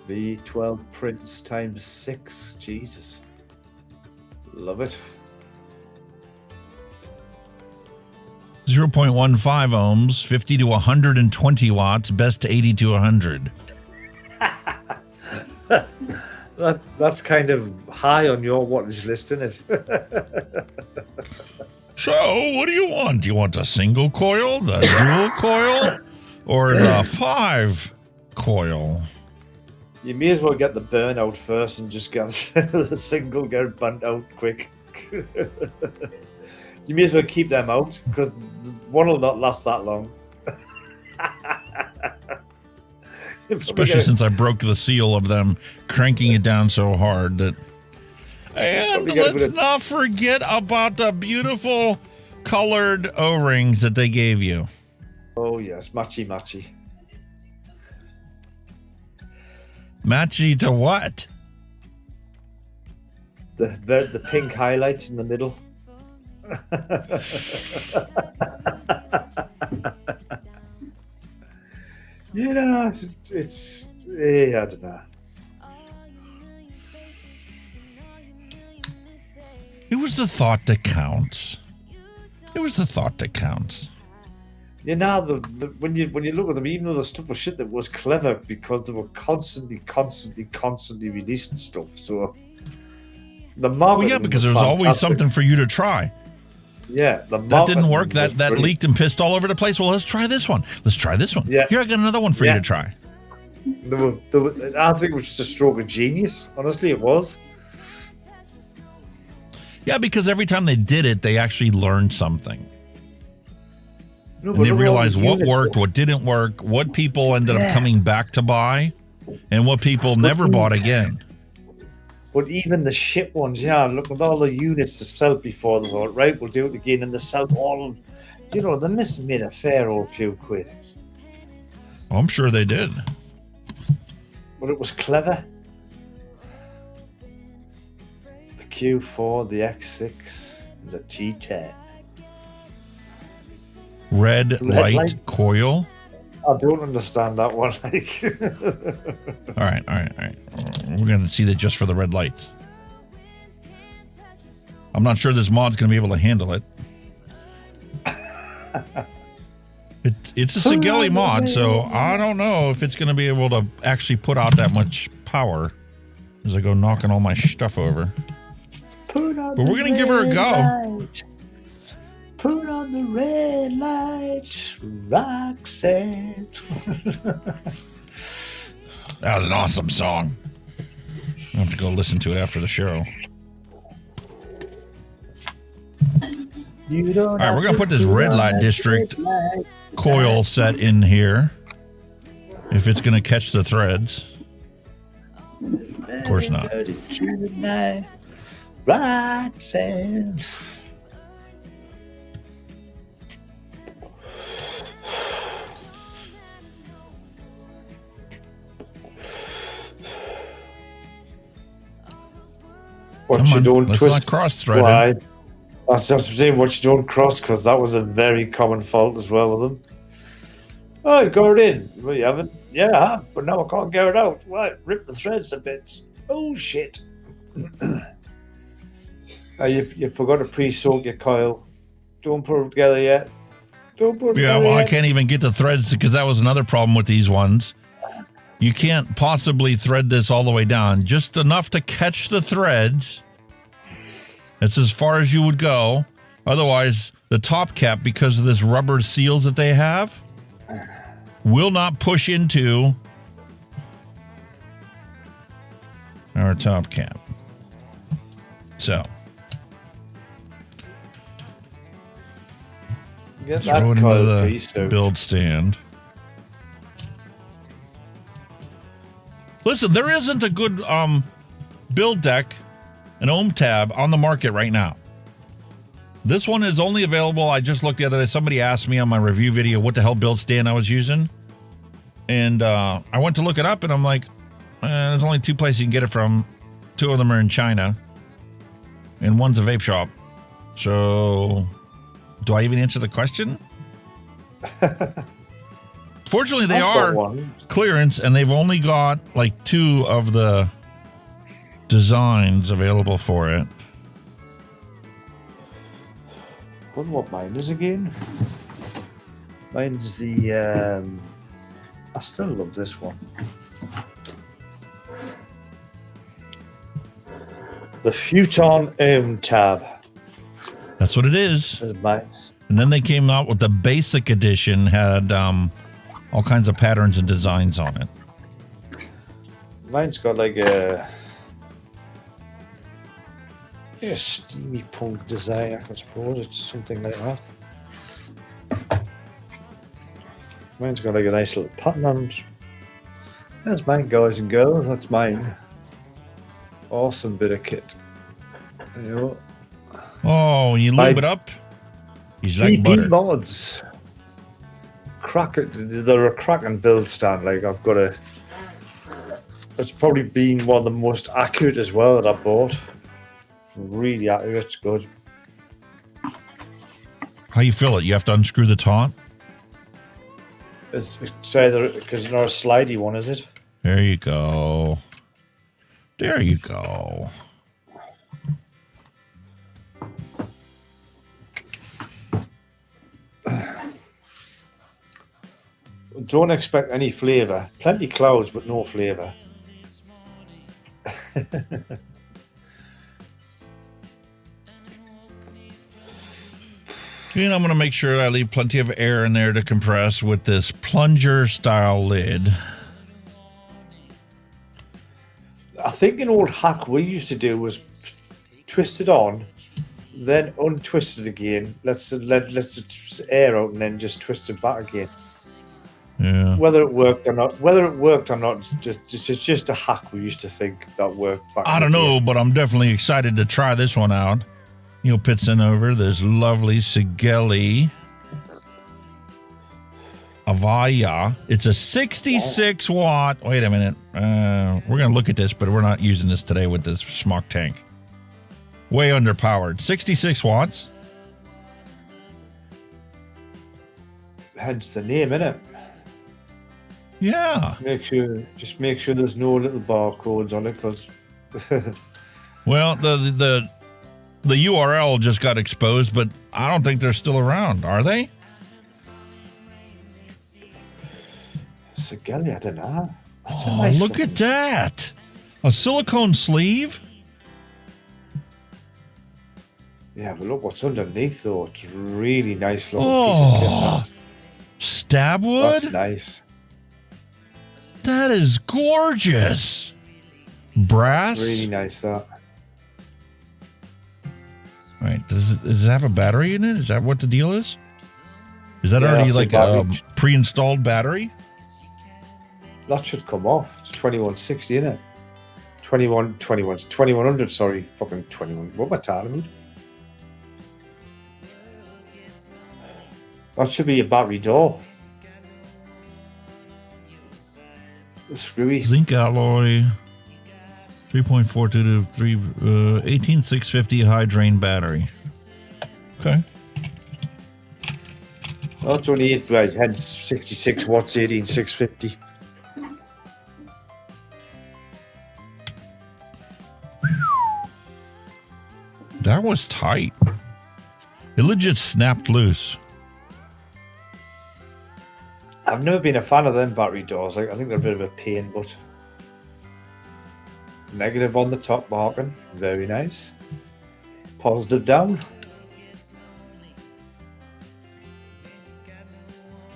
V12 prints times 6. Jesus. Love it. 0.15 ohms, 50 to 120 watts, best to 80 to 100. That's kind of high on your wattage list, isn't it? So, what do you want? Do you want a single coil, the dual coil, or the 5 coil? You may as well get the burnout first and just get the single, get it burnt out quick. You may as well keep them out, because one will not last that long. Especially since I broke the seal of them cranking it down so hard that. And let's not forget about the beautiful colored O-rings that they gave you. Oh yes, matchy matchy. Matchy to what? The pink highlights in the middle. You know, it's I don't know. It was the thought that counts. It was the thought that counts. You know, when you look at them, even though the stuff was shit, that was clever because they were constantly releasing stuff. So the market. Well, yeah, because there was always something for you to try. Yeah, that didn't work. That leaked and pissed all over the place. Well, let's try this one. Let's try this one. Yeah. Here, I got another one for you to try. I think it was just a stroke of genius. Honestly, it was. Yeah, because every time they did it, they actually learned something. No, and they realized what worked, what didn't work, what people ended up coming back to buy, and what people never bought again. But even the shit ones, look at all the units to sell before they thought, right, we'll do it again, and they sell all, they must have made a fair old few quid. Oh, I'm sure they did. But it was clever. The Q4, the X6, and the T10. Red light coil. I don't understand that one. All right. We're going to see that just for the red lights. I'm not sure this mod's going to be able to handle it. It's a Sigelei mod, so I don't know if it's going to be able to actually put out that much power as I go knocking all my stuff over. But we're going to give her a go. Put on the red light, Roxanne. That was an awesome song. I'll have to go listen to it after the show. All right, we're going to put this red light district coil set in here. If it's going to catch the threads. Of course not. Roxanne. What you doing? Let's Twist not cross-thread it. That's what I'm saying, what you don't cross, because that was a very common fault as well with them. Oh, you got it in. Well, you haven't. Yeah, I have, but now I can't get it out. Right, rip the threads to bits. Oh, shit. You forgot to pre-soak your coil. Don't put it together yet. Don't put it Yeah, together well, I yet. can't even get the threads because that was another problem with these ones. You can't possibly thread this all the way down. Just enough to catch the threads. That's as far as you would go. Otherwise, the top cap, because of this rubber seals that they have, will not push into our top cap. So, Get throw that it into coil the pre-soaked. build stand. Listen, there isn't a good build deck, an ohm tab on the market right now. This one is only available. I just looked the other day. Somebody asked me on my review video what the hell build stand I was using. And I went to look it up, and I'm like, there's only 2 places you can get it from. 2 of them are in China, and one's a vape shop. So, do I even answer the question? Fortunately, they I've got are one. clearance, and they've only got like 2 of the designs available for it. I wonder what mine is again. Mine's the. I still love this one. The Futon ohm tab. That's what it is. That's mine. And then they came out with the basic edition, had all kinds of patterns and designs on it. Mine's got like a steamy punk design, I suppose. It's something like that. Mine's got like a nice little pattern on it. That's mine, guys and girls. That's mine. Awesome bit of kit. There you go. Oh, you lube it up? He's like butter. mods. They're a cracking build stand. Like I've got a. It's probably been one of the most accurate as well that I bought. Really accurate. It's good. How you fill it? You have to unscrew the top? It's either because it's not a slidey one, is it? There you go. There you go. Don't expect any flavour. Plenty clouds, but no flavour. And I'm going to make sure I leave plenty of air in there to compress with this plunger style lid. I think an old hack we used to do was twist it on, then untwist it again. Let it air out, and then just twist it back again. Yeah. Whether it worked or not, it's just a hack we used to think that worked back. I don't know, but I'm definitely excited to try this one out. You'll put in over this lovely Sigelei Evaya. It's a 66 watt. Wait a minute. We're going to look at this, but we're not using this today with this Smok tank. Way underpowered. 66 watts. Hence the name, innit? Yeah. Make sure there's no little barcodes on it, because. Well, the URL just got exposed, but I don't think they're still around, are they? Sigelei, I don't know. Oh, look at that. A silicone sleeve? Yeah, but look what's underneath, though. It's really nice looking piece of kit. Oh, stab wood? That's nice. That is gorgeous. Brass? Really nice, that. Right. Does it have a battery in it? Is that what the deal is? Is that Yeah, already that's like a a battery. pre-installed battery? That should come off. It's 2160, isn't it? 2100, sorry. Fucking 21. What am I talking about? That should be a battery door. The screwy. Zinc alloy, 3.42 to 18650 high drain battery. Okay. Oh, it's only 8, right, hence 66 watts, 18650. That was tight. It legit snapped loose. I've never been a fan of them battery doors. Like, I think they're a bit of a pain, but negative on the top marking. Very nice. Positive down.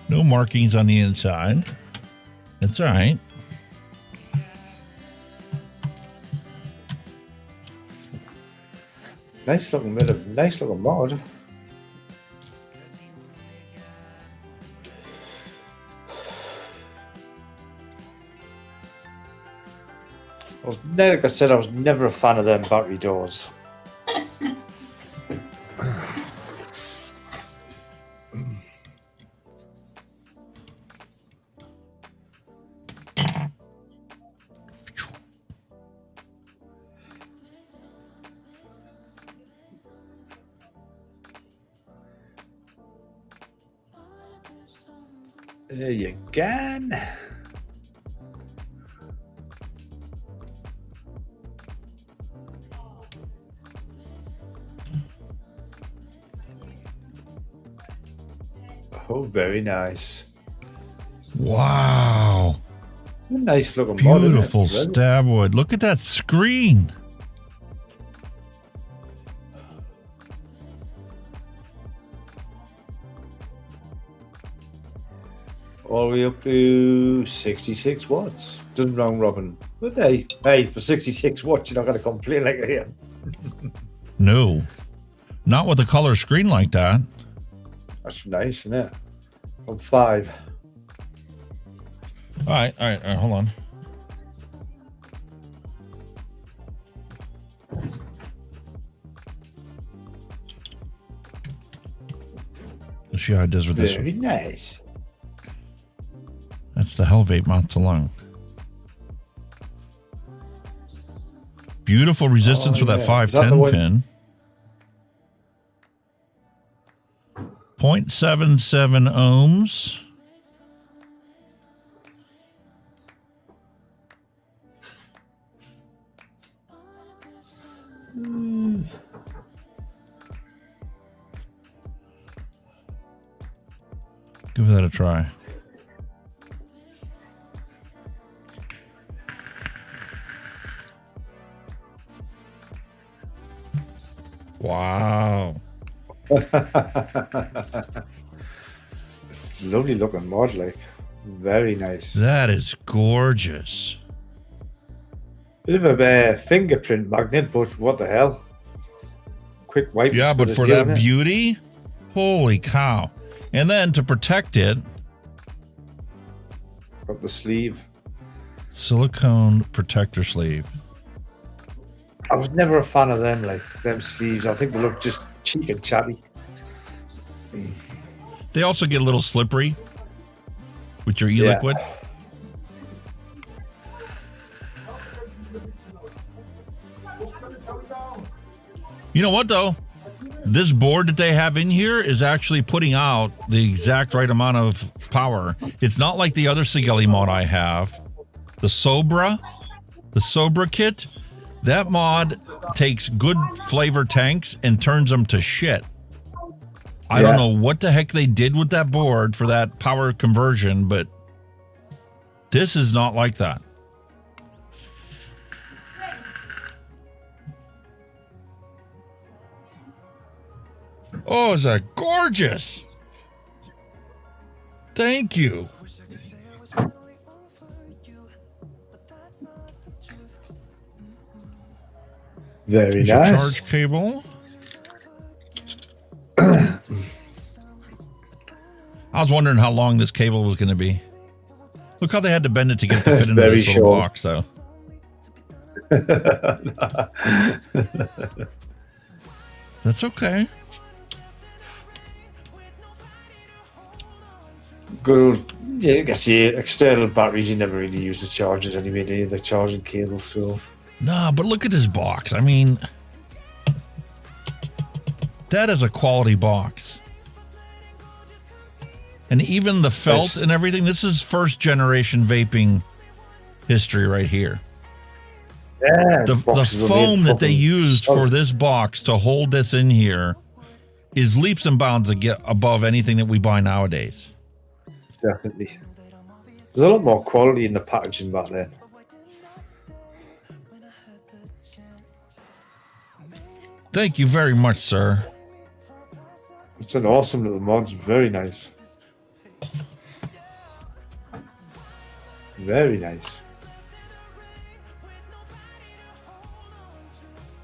No markings on the inside. That's all right. Nice looking bit of nice looking mod. Like I said, I was never a fan of them battery doors. There you go. Oh, very nice. Wow. Nice looking mod, isn't it? Beautiful stab wood. Look at that screen. All the way up to 66 watts. Doesn't round robin. But hey, for 66 watts, you're not going to complain like I am. No. Not with a color screen like that. That's nice, isn't it? On 5. All right, hold on. Let's see how it does with this one. Very nice. That's the Hell Vape mount alone. Beautiful resistance with that 510 pin. 0.77 ohms. Give that a try. Wow. Lovely looking mod, like. Very nice. That is gorgeous. Bit of a fingerprint magnet, but what the hell? Quick wipe. Yeah, but for that beauty, holy cow. And then to protect it, got the sleeve. Silicone protector sleeve. I was never a fan of them, like them sleeves. I think they look just cheap and chatty. They also get a little slippery with your e-liquid. Yeah. You know what, though? This board that they have in here is actually putting out the exact right amount of power. It's not like the other Sigelei mod I have. The Sobra kit. That mod takes good flavor tanks and turns them to shit. I don't know what the heck they did with that board for that power conversion, but this is not like that. Oh, is that gorgeous? Thank you. Very There's nice. your charge cable. I was wondering how long this cable was going to be. Look how they had to bend it to get it to fit into this little box, though. That's okay. Good. Yeah, you can see external batteries. You never really use the chargers anyway, do you? The charging cables. So. Nah, but look at this box. I mean, That is a quality box. And even the felt and everything, this is first generation vaping history right here. Yeah, the foam that they used for this box to hold this in here is leaps and bounds to get above anything that we buy nowadays. Definitely. There's a lot more quality in the packaging back then. Thank you very much, sir. It's an awesome little mod. Very nice. Very nice.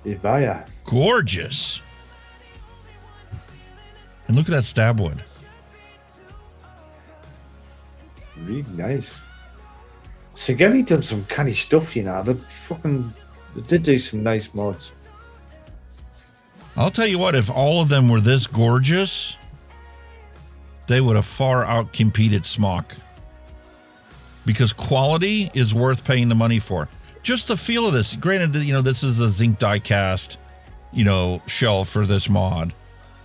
Evaya. Gorgeous. And look at that stab wood. Really nice. Sigelei done some canny stuff, you know. They did do some nice mods. I'll tell you what, if all of them were this gorgeous, they would have far out-competed Smok. Because quality is worth paying the money for. Just the feel of this. Granted, you know, this is a zinc die-cast, you know, shell for this mod.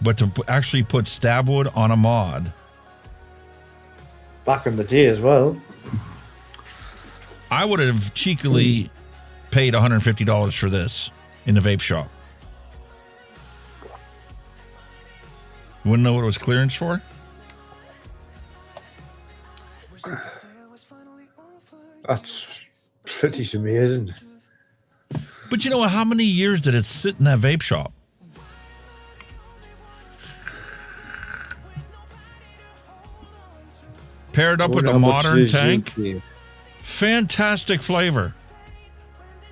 But to actually put stab wood on a mod. Back in the day as well. I would have cheekily paid $150 for this in the vape shop. Wouldn't know what it was clearance for? That's pretty amazing. But you know what? How many years did it sit in that vape shop? Paired up with a modern tank. Fantastic flavor.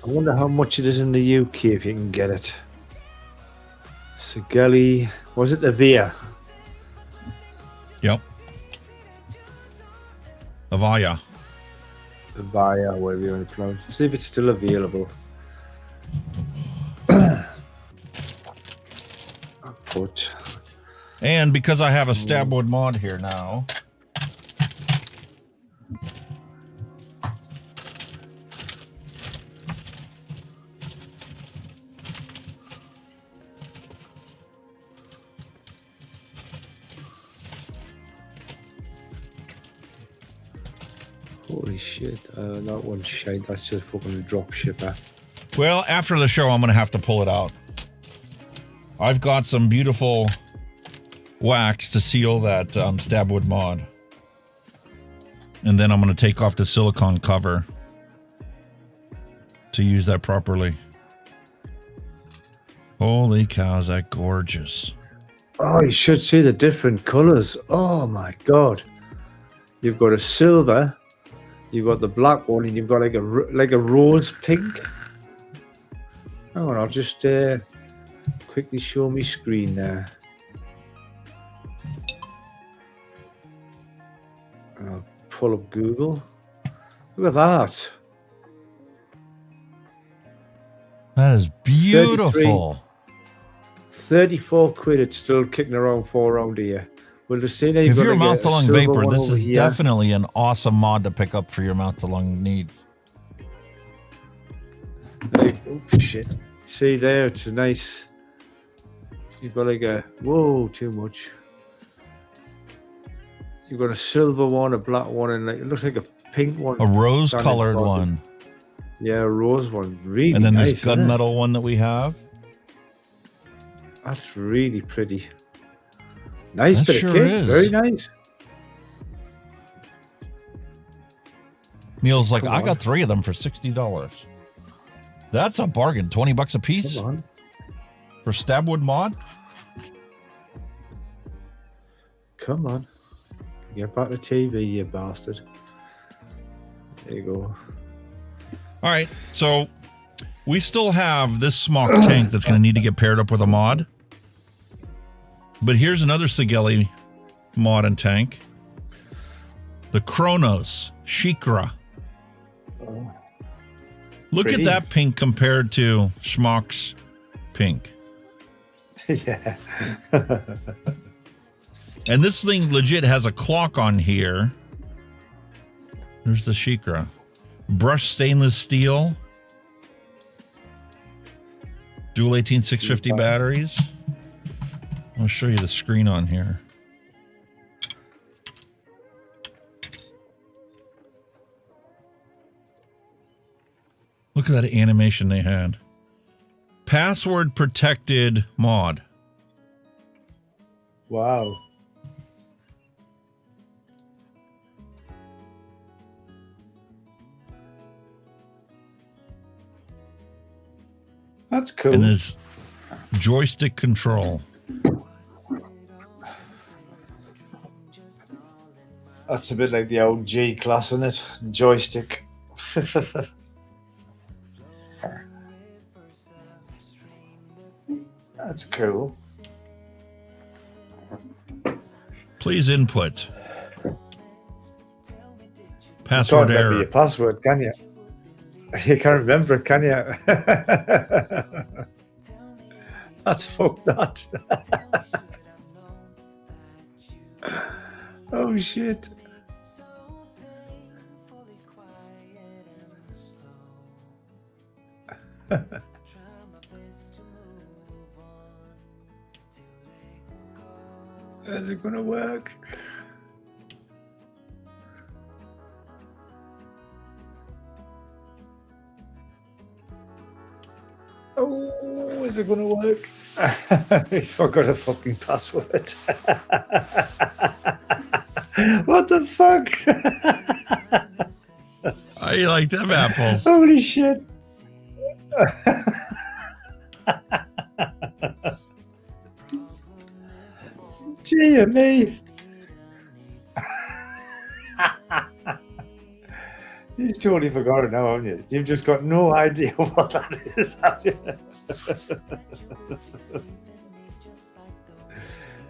I wonder how much it is in the UK if you can get it. Sigelei. Was it Evaya? Yep. Evaya. Evaya, whatever you want to pronounce it. See if it's still available. And because I have a stab wood mod here now. Holy shit, that one's shite. That's just fucking drop shipper. Well, after the show, I'm going to have to pull it out. I've got some beautiful wax to seal that stab wood mod. And then I'm going to take off the silicone cover to use that properly. Holy cow, is that gorgeous. Oh, you should see the different colors. Oh my god. You've got a silver, you've got the black one, and you've got like a rose pink. Hang on, I'll just quickly show me screen there. And I'll pull up Google. Look at that. That is beautiful. 34 quid. It's still kicking around £4 here. We'll just see. If you're a mouth-to-lung vapor, this is definitely an awesome mod to pick up for your mouth-to-lung needs. Like, oh shit! See there, it's a nice. You've got like a whoa, too much. You've got a silver one, a black one, and like it looks like a pink one. A rose-colored one. Yeah, a rose one. Really. And then nice, this gunmetal one that we have. That's really pretty. Nice that bit sure of cake. Is. Very nice. Meal's like, I got 3 of them for $60. That's a bargain. $20 a piece for stab wood mod. Come on, get back to TV, you bastard. There you go. All right, so we still have this Smok tank that's going to need to get paired up with a mod. But here's another Sigelei mod and tank. The Kronos Shikra. Look Pretty. at that pink compared to Smok's pink. Yeah. And this thing legit has a clock on here. There's the Shikra. Brushed stainless steel. Dual 18650 batteries. I'll show you the screen on here. Look at that animation they had. Password protected mod. Wow. That's cool. And it's joystick control. That's a bit like the old G class, isn't it? Joystick. That's cool. Please input. You Password can't remember error. your password, can you? You can't remember it, can you? That's fucked that. Oh shit. Is it gonna work? Oh, is it gonna work? I forgot a fucking password. What the fuck? I like them apples. Holy shit. Gee, me. You've totally forgotten now, haven't you? You've just got no idea what that is, have you?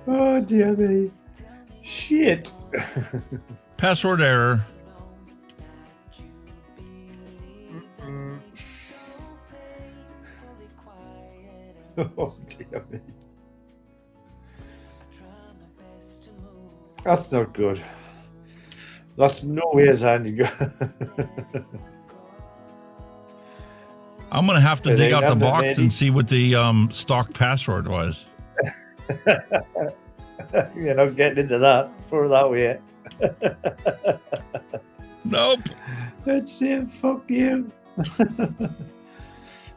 Oh, dear me. Shit. Password error. Oh, dear me. That's not good. That's no way as handy good. I'm going to have to It dig ain't out the nothing, box matey. and see what the stock password was. You're not getting into that for that way. Nope. That's it. Fuck you.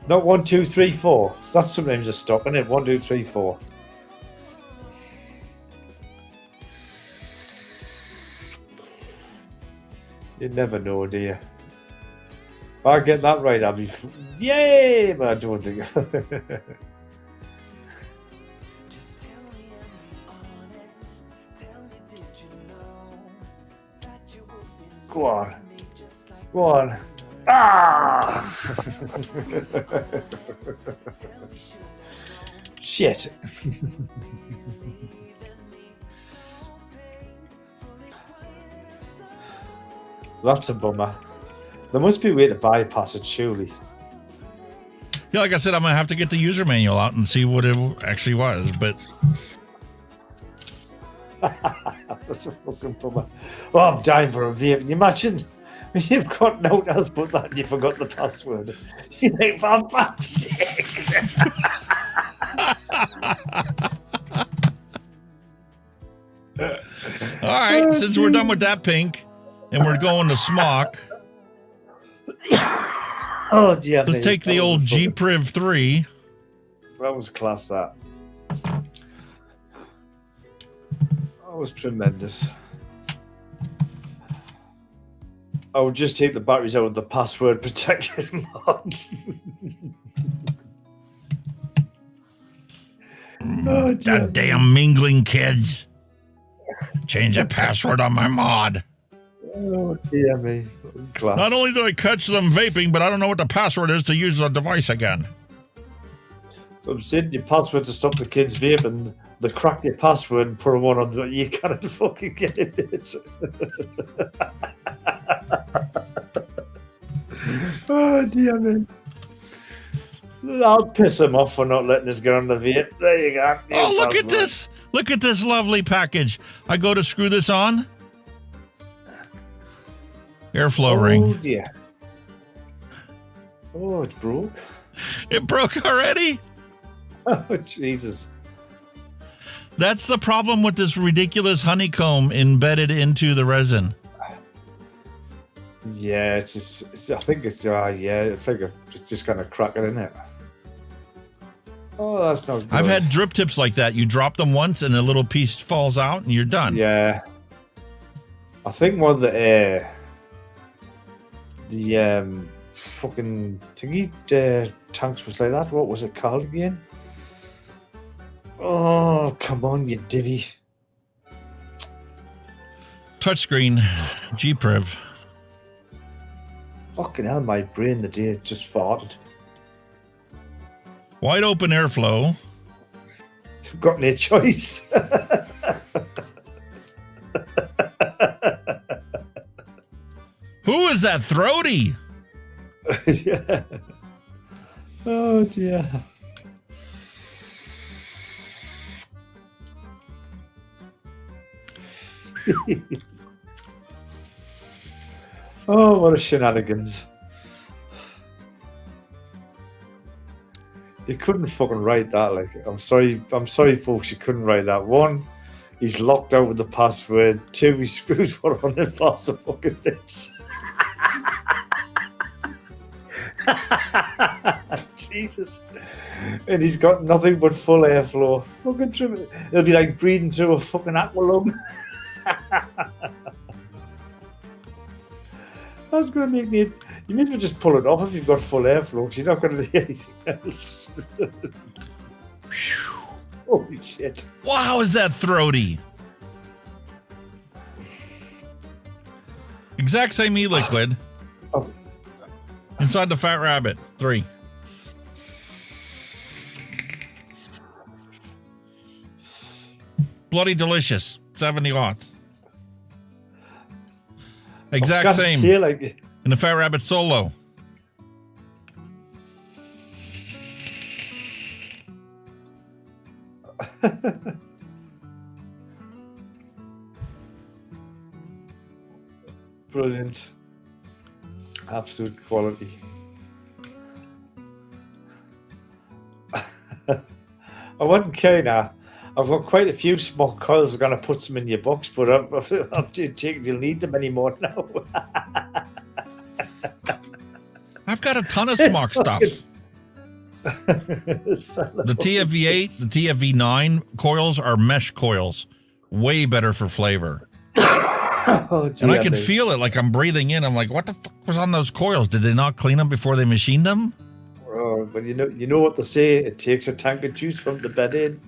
Not 1, 2, 3, 4. That's sometimes a stop, isn't it? 1, 2, 3, 4. You never know, do you? If I get that right, I'll be yay! But I don't think. Go on. Go on. Ah! Shit. That's a bummer. There must be a way to bypass it, surely. Yeah, like I said, I'm going to have to get the user manual out and see what it actually was, but... That's a fucking bummer. Oh, I'm dying for a vape. Can you imagine? You've got no one else but that and you forgot the password. You think, for fuck's sake. All right, since we're done with that pink and we're going to Smok, Oh, dear. let's take the old G-Priv 3. That was class, that. That was tremendous. I would just take the batteries out of the password protected mods. Oh, dear. That damn mingling kids. Change the password on my mod. Oh, dear me. Class. Not only did I catch them vaping, but I don't know what the password is to use the device again. So I'm saying your password to stop the kids vaping, they crack your password and put one on, but you can't fucking get it. Oh, dear me. I'll piss them off for not letting us get on the vape. There you go. Oh, look at this. Look at this lovely package. I go to screw this on. Airflow ring. Oh, dear. Oh, it's broke. It broke already? Oh, Jesus. That's the problem with this ridiculous honeycomb embedded into the resin. Yeah, it's just, I think it's it's just kind of cracking, isn't it? Oh, that's not good. I've had drip tips like that. You drop them once and a little piece falls out and you're done. Yeah. I think one of the fucking thingy tanks was like that. What was it called again? Oh, come on, you divvy. Touchscreen, G-Priv. Fucking hell, my brain the day it just farted. Wide open airflow. You've got no choice. Who is that throaty? Yeah. Oh dear. Oh, what a shenanigans. You couldn't fucking write that. Like, I'm sorry, folks, you couldn't write that. One, he's locked out with the password. Two, he screws one on and past the fucking bits. Jesus. And he's got nothing but full airflow. Fucking true. It'll be like breathing through a fucking aqualung. That's going to make me... You may as well just pull it off if you've got full airflow, because you're not going to do anything else. Holy shit. Wow, is that throaty? Exact same e-liquid. Oh. Inside the Fat Rabbit. 3. Bloody delicious. 70 watts. Exact same. Say, like... In the Fat Rabbit Solo. Brilliant. Absolute quality. I wouldn't care now. I've got quite a few Smok coils. I'm going to put some in your box, but I'm taking you'll need them anymore now. I've got a ton of Smok stuff. The TFV8, the TFV9 coils are mesh coils. Way better for flavor. Oh, and I can feel it like I'm breathing in. I'm like, what the fuck was on those coils? Did they not clean them before they machined them? Oh, but you know what they say. It takes a tank of juice from the bed in.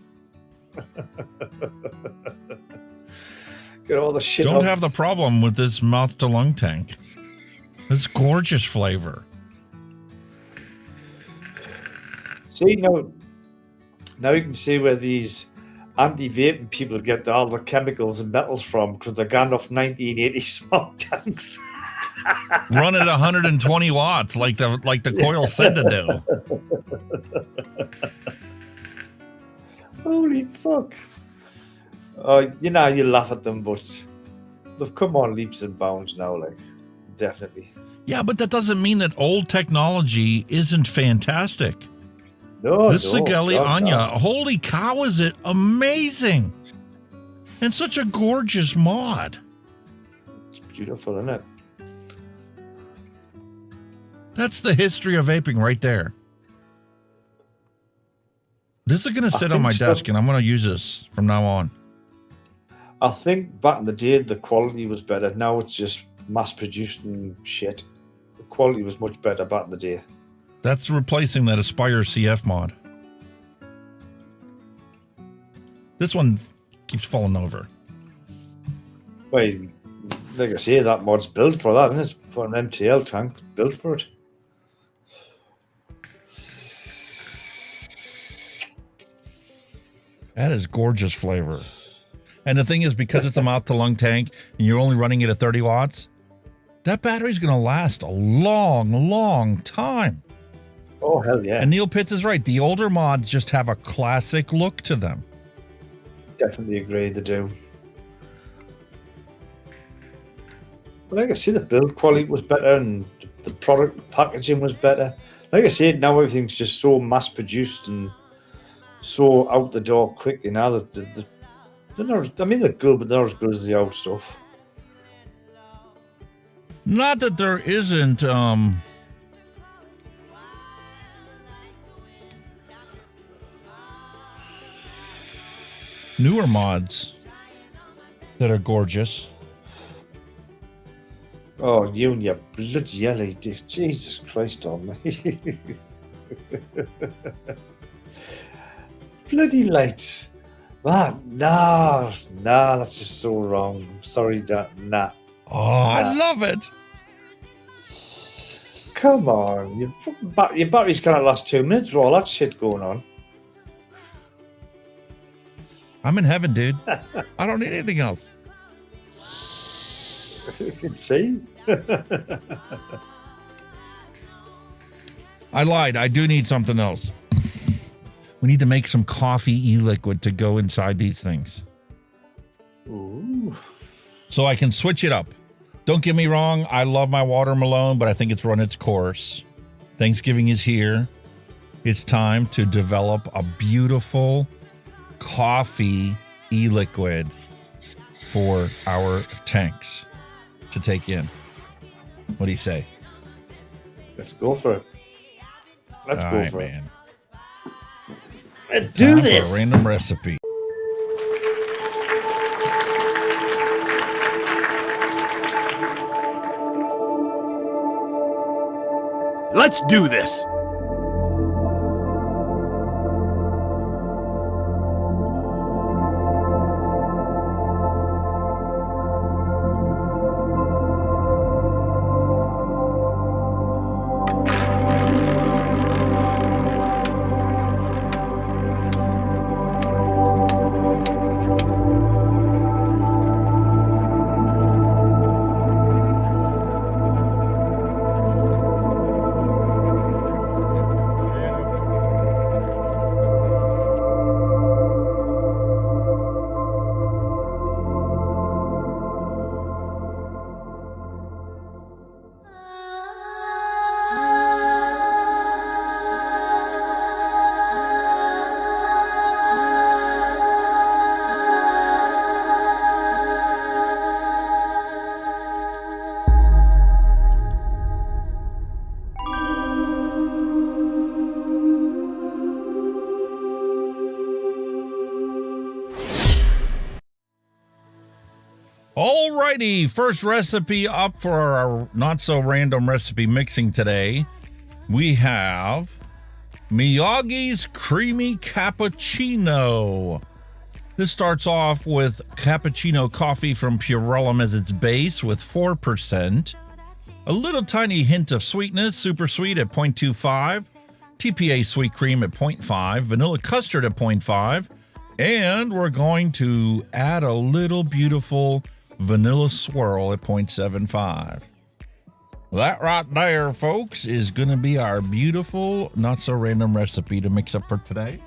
Get all the shit. Don't up. have the problem with this mouth to lung tank. It's gorgeous flavor. See, now you can see where these anti-vaping people get all the chemicals and metals from, because they're gone off 1980 Smok tanks. Run at 120 watts, like the coil said to do. Holy fuck! Oh, you know, you laugh at them, but they've come on leaps and bounds now, like, definitely. Yeah, but that doesn't mean that old technology isn't fantastic. No, this Sigelei Anya, no. holy cow, is it amazing! And such a gorgeous mod. It's beautiful, isn't it? That's the history of vaping right there. This is going to sit on my desk, and I'm going to use this from now on. I think back in the day, the quality was better. Now it's just mass-produced and shit. The quality was much better back in the day. That's replacing that Aspire CF mod. This one keeps falling over. Well, like I say, that mod's built for that, isn't it? It's for an MTL tank, built for it. That is gorgeous flavor. And the thing is, because it's a mouth-to-lung tank and you're only running it at 30 watts, that battery's going to last a long, long time. Oh, hell yeah. And Neil Pitts is right. The older mods just have a classic look to them. Definitely agree, they do. But like I say, the build quality was better and the product packaging was better. Like I said, now everything's just so mass-produced and so out the door quick. You know, the They're not, I mean, they're good, but they're not as good as the old stuff. Not that there isn't newer mods that are gorgeous. Oh, you and your bloody LED. Jesus Christ on me. Bloody lights. Man, nah, that's just so wrong. I'm sorry, nah. Oh, I love it. Come on. Your battery's going to last 2 minutes with all that shit going on. I'm in heaven, dude. I don't need anything else. You can see. I lied. I do need something else. We need to make some coffee e-liquid to go inside these things. Ooh. So I can switch it up. Don't get me wrong. I love my watermelon, but I think it's run its course. Thanksgiving is here. It's time to develop a beautiful coffee e-liquid for our tanks to take in. What do you say? Let's go for it. Let's All go right, for man. it. Let's do Time this. for a random recipe. Let's do this! Alrighty, first recipe up for our not so random recipe mixing today. We have Miyagi's Creamy Cappuccino. This starts off with cappuccino coffee from Purellum as its base with 4%. A little tiny hint of sweetness, super sweet at 0.25. TPA sweet cream at 0.5. Vanilla custard at 0.5. And we're going to add a little beautiful vanilla swirl at 0.75. That right there, folks, is going to be our beautiful, not so random recipe to mix up for today.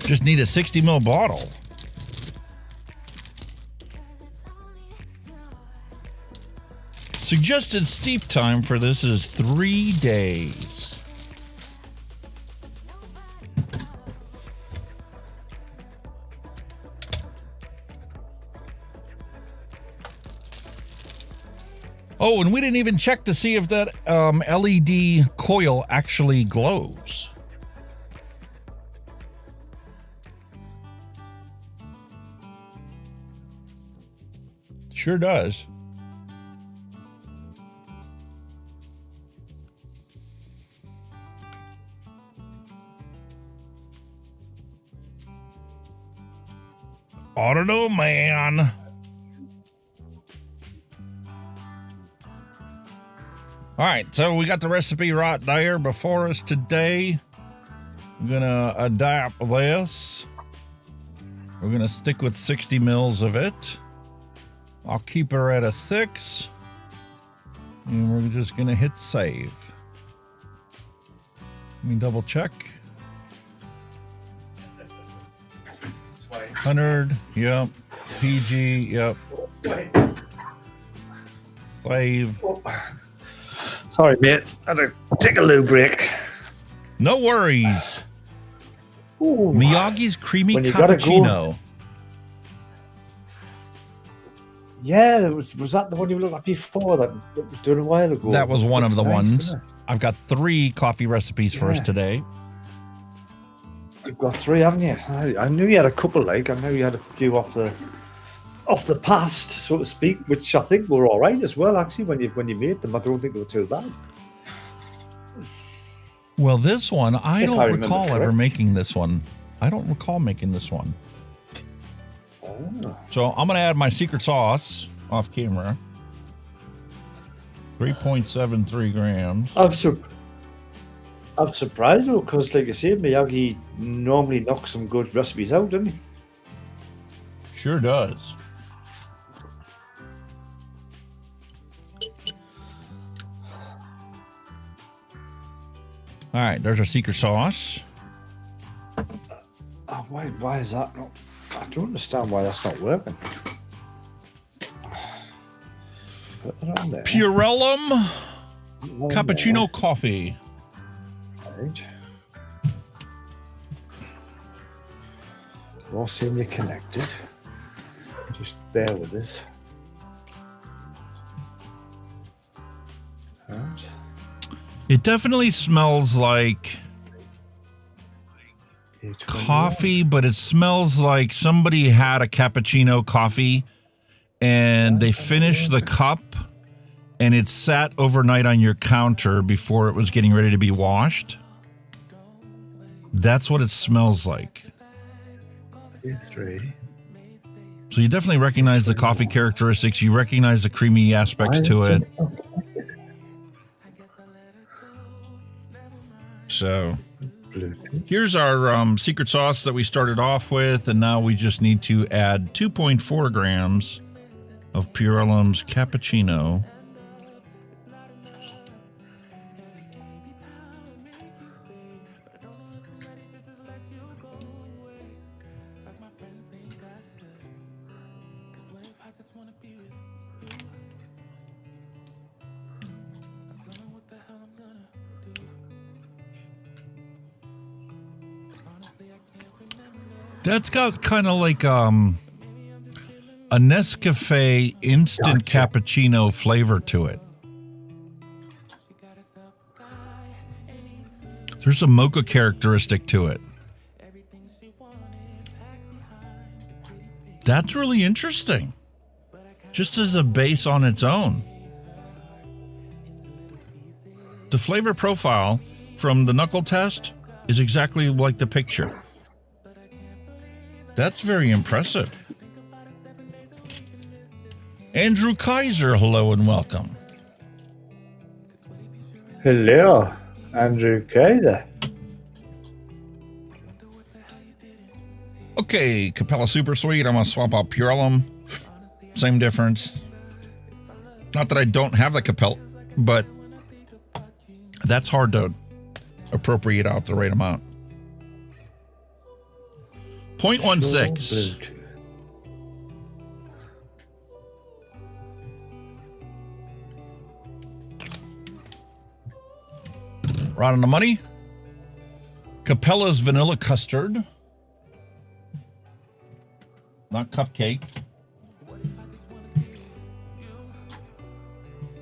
Just need a 60 ml bottle. Suggested steep time for this is 3 days. Oh, and we didn't even check to see if that LED coil actually glows. Sure does. I don't know, man. All right, so we got the recipe right there before us today. I'm gonna adapt this. We're going to stick with 60 mils of it. I'll keep her at a 6. And we're just going to hit save. Let me double check. 100, yep. PG, yep. Save. Sorry, mate. I had to take a loo break. No worries. Ooh. Miyagi's creamy When you gotta cappuccino. go. Yeah, was that the one you looked at before? That was doing a while ago. That was one of the Nice, ones. isn't it? I've got 3 coffee recipes for us Yeah. today. You've got 3, haven't you? I knew you had a couple. Like I knew you had a few off the past, so to speak, which I think were all right as well. Actually, when you made them, I don't think they were too bad. Well, this one, I If don't I remember recall ever correct. making this one. I don't recall making this one. Oh. So I'm going to add my secret sauce off camera. 3.73 grams. I'm surprised though, because like I say, Miyagi normally knocks some good recipes out, doesn't he? Sure does. All right, there's our secret sauce. Oh, why is that not? I don't understand why that's not working. Put it on there. Purellum On cappuccino coffee. there. Right. All seeing you connected. Just bear with us. Right. It definitely smells like coffee, but it smells like somebody had a cappuccino coffee and they finished the cup and it sat overnight on your counter before it was getting ready to be washed. That's what it smells like. 3. So you definitely recognize the coffee characteristics. You recognize the creamy aspects to it. So here's our secret sauce that we started off with, and now we just need to add 2.4 grams of Purellum's cappuccino. That's got kind of like a Nescafe instant cappuccino flavor to it. There's a mocha characteristic to it. That's really interesting. Just as a base on its own. The flavor profile from the knuckle test is exactly like the picture. That's very impressive. Andrew Kaiser, hello and welcome. Hello, Andrew Kaiser. Okay, Capella Super Sweet. I'm going to swap out Purellum. Same difference. Not that I don't have the Capella, but that's hard to appropriate out the right amount. 0.16. Right on the money. Capella's vanilla custard. Not cupcake.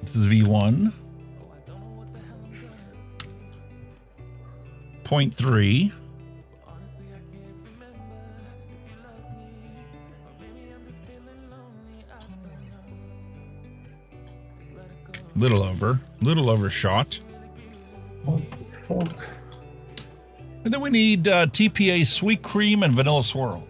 This is V1. 0.3. Little overshot. What the fuck? And then we need TPA sweet cream and vanilla swirl.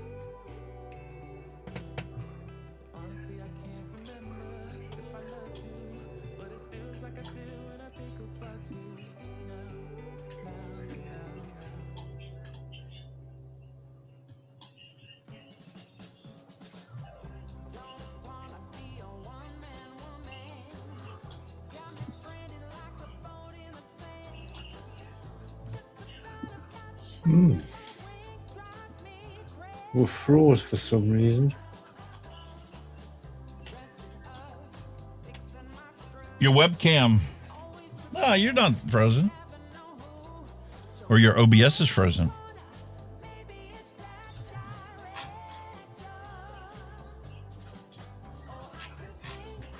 We're froze for some reason. Your webcam. No, you're not frozen. Or your OBS is frozen.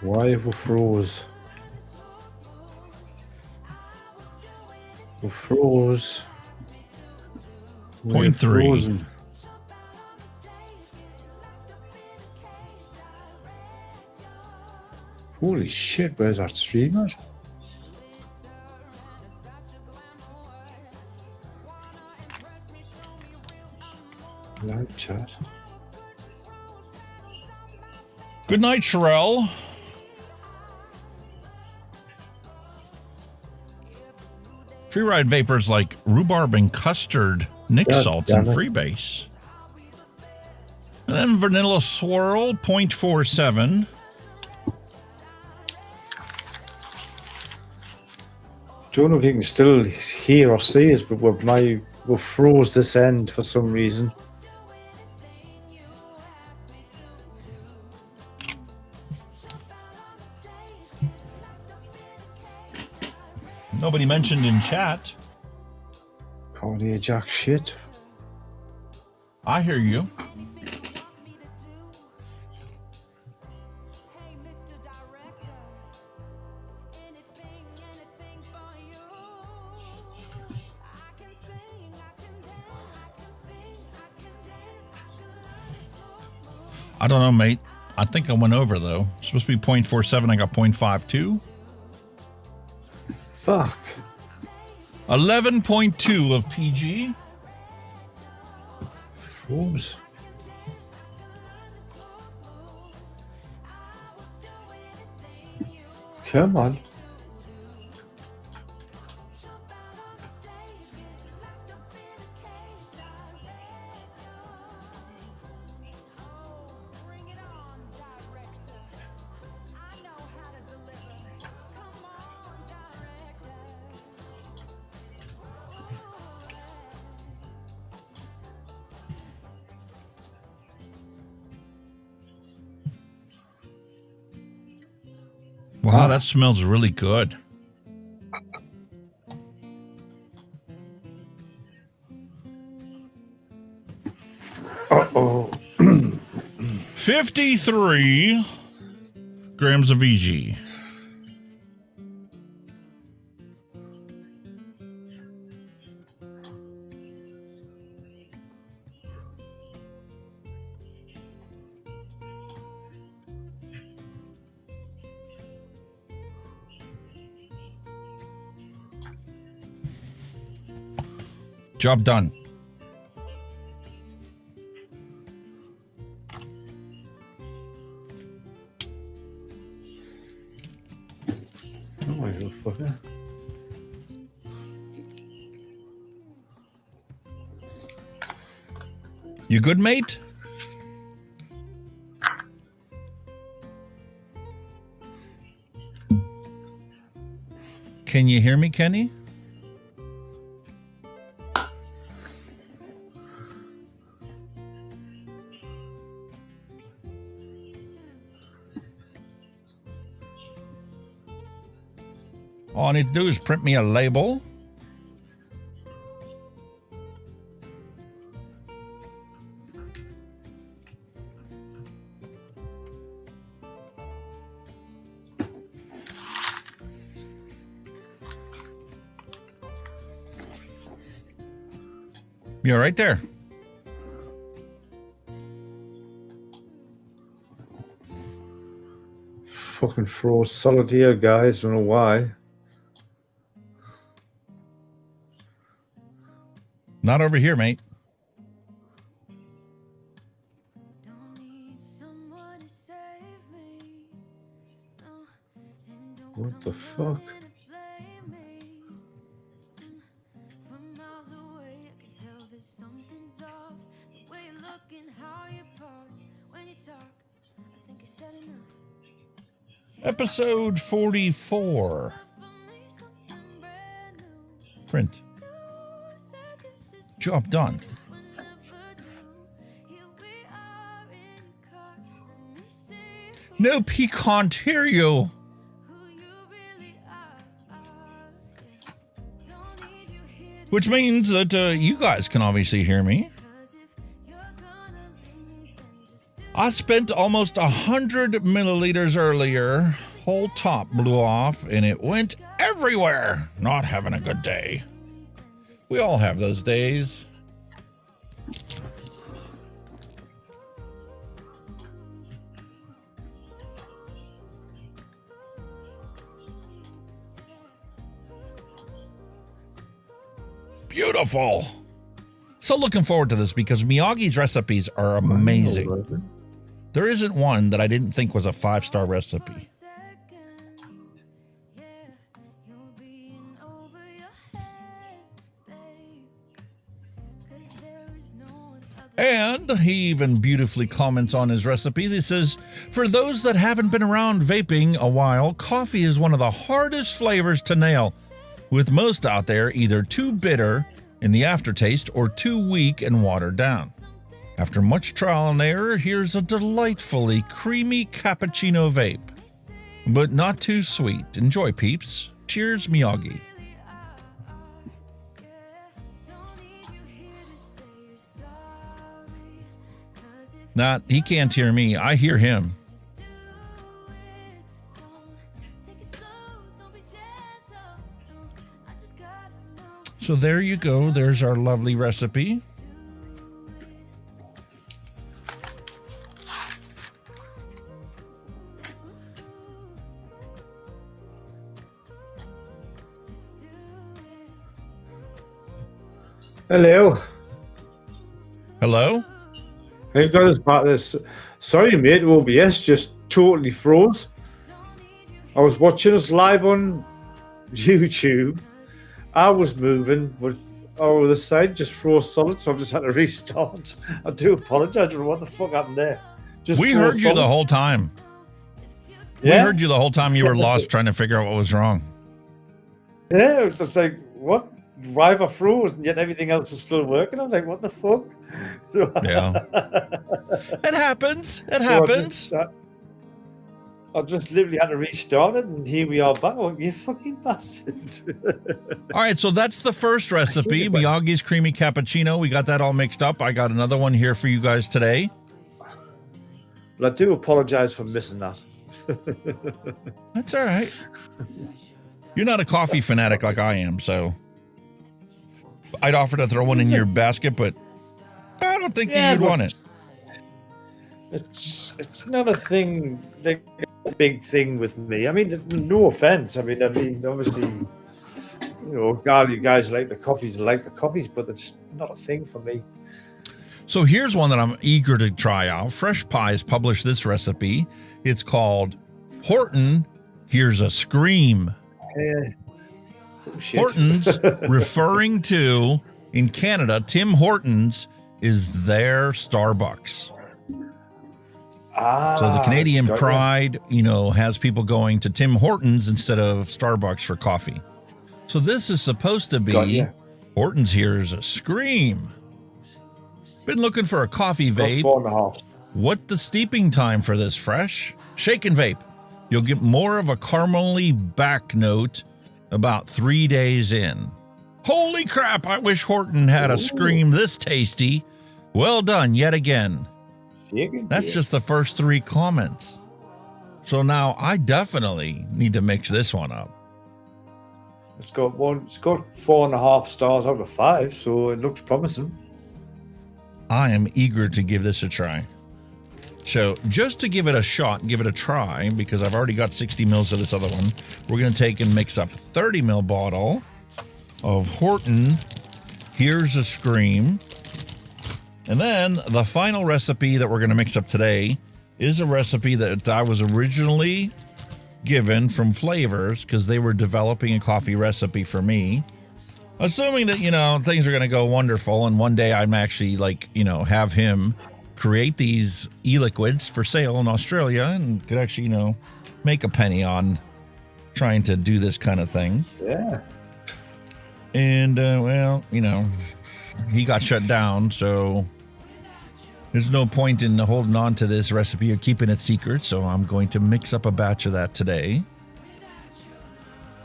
Why have we froze? We froze. Point three. Frozen. Holy shit, where's our stream at? Live chat. Good night, Sherelle. Freeride vapors like rhubarb and custard, Nick God salts, damn and it. freebase. And then vanilla swirl, 0.47. Don't know if you can still hear or see us, but we froze this end for some reason. Nobody mentioned in chat. Can't hear jack shit. I hear you. I don't know, mate. I think I went over, though. It's supposed to be 0.47. I got 0.52. Fuck. 11.2 of PG. Froze. Come on. Wow, that smells really good. Uh-oh. 53 grams of EG. Job done. Oh my little fucker. You good, mate? Can you hear me, Kenny? All I need to do is print me a label. You're right there. Fucking froze solid here, guys. Don't know why. Not over here, mate. What the fuck? Episode 44. Print. Job done. Nope, he can't hear you. Which means that you guys can obviously hear me. I spent almost 100 milliliters earlier. Whole top blew off and it went everywhere. Not having a good day. We all have those days. Beautiful. So looking forward to this because Miyagi's recipes are amazing. There isn't one that I didn't think was a 5-star recipe. And he even beautifully comments on his recipe. He says, for those that haven't been around vaping a while, coffee is one of the hardest flavors to nail, with most out there either too bitter in the aftertaste or too weak and watered down. After much trial and error, here's a delightfully creamy cappuccino vape. But not too sweet. Enjoy, peeps. Cheers, Miyagi. Nah, he can't hear me. I hear him. So there you go. There's our lovely recipe. Hello. Hello? Hey guys, back this. Sorry, mate. OBS just totally froze. I was watching us live on YouTube. I was moving, but over the side just froze solid, so I've just had to restart. I do apologize. I don't know what the fuck happened there. We heard you the whole time. Yeah? We heard you the whole time. You were lost trying to figure out what was wrong. Yeah, it's just like, what? Driver froze, and yet everything else is still working. I'm like, what the fuck? Yeah. It happens. It happens. I just literally had to restart it, and here we are back. Oh, you fucking bastard. All right, so that's the first recipe, Miyagi's Creamy Cappuccino. We got that all mixed up. I got another one here for you guys today. Well, I do apologize for missing that. That's all right. You're not a coffee fanatic like I am, so I'd offer to throw one in your basket, but I don't think you'd want it. It's not a thing, like a big thing with me. I mean, no offense. I mean, obviously, you guys like the coffees, but it's just not a thing for me. So here's one that I'm eager to try out. Fresh Pies published this recipe. It's called Horton Here's a Scream. Hortons, referring to, in Canada, Tim Hortons is their Starbucks. So the Canadian pride, has people going to Tim Hortons instead of Starbucks for coffee. So this is supposed to be Hortons Here's a Scream. Been looking for a coffee vape. 4.5. What the steeping time for this, Fresh? Shake and vape. You'll get more of a caramely back note about 3 days in. Holy crap, I wish Horton had a Scream this tasty. Well done yet again. That's just the first 3 comments. So now I definitely need to mix this one up. It's got 4.5 stars out of 5, so it looks promising. I am eager to give this a try. So just to give it a shot, give it a try, because I've already got 60 mils of this other one, we're going to take and mix up a 30 mil bottle of Horton Here's a Scream. And then the final recipe that we're going to mix up today is a recipe that I was originally given from Flavors because they were developing a coffee recipe for me. Assuming that, things are going to go wonderful and one day I'm actually have him create these e-liquids for sale in Australia and could actually, make a penny on trying to do this kind of thing. Yeah. And, he got shut down, so there's no point in holding on to this recipe or keeping it secret, so I'm going to mix up a batch of that today.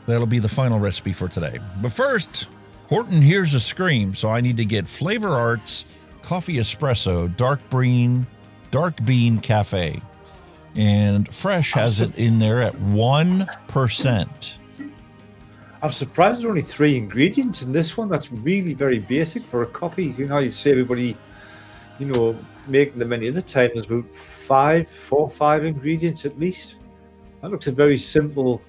That'll be the final recipe for today. But first, Horton hears a scream, so I need to get Flavor Arts Coffee Espresso Dark Bean Cafe. And Fresh has it in there at 1%. I'm surprised there are only 3 ingredients in this one. That's really very basic for a coffee. You know, you see everybody, you know, making them many other times. There's about 4 or 5 ingredients at least. That looks a very simple.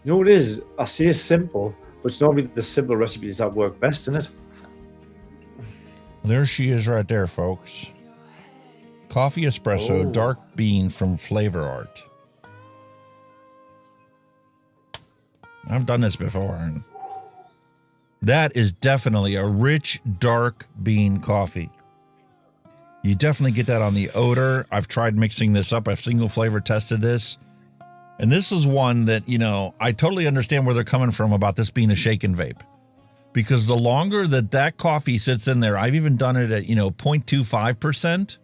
You know what it is? I say simple, but it's normally the simple recipes that work best, isn't it? There she is right there, folks. Coffee Espresso Dark Bean from Flavor Art. I've done this before, and that is definitely a rich, dark bean coffee. You definitely get that on the odor. I've tried mixing this up. I've single flavor tested this. And this is one that, you know, I totally understand where they're coming from about this being a shake and vape. Because the longer that coffee sits in there, I've even done it at, 0.25%.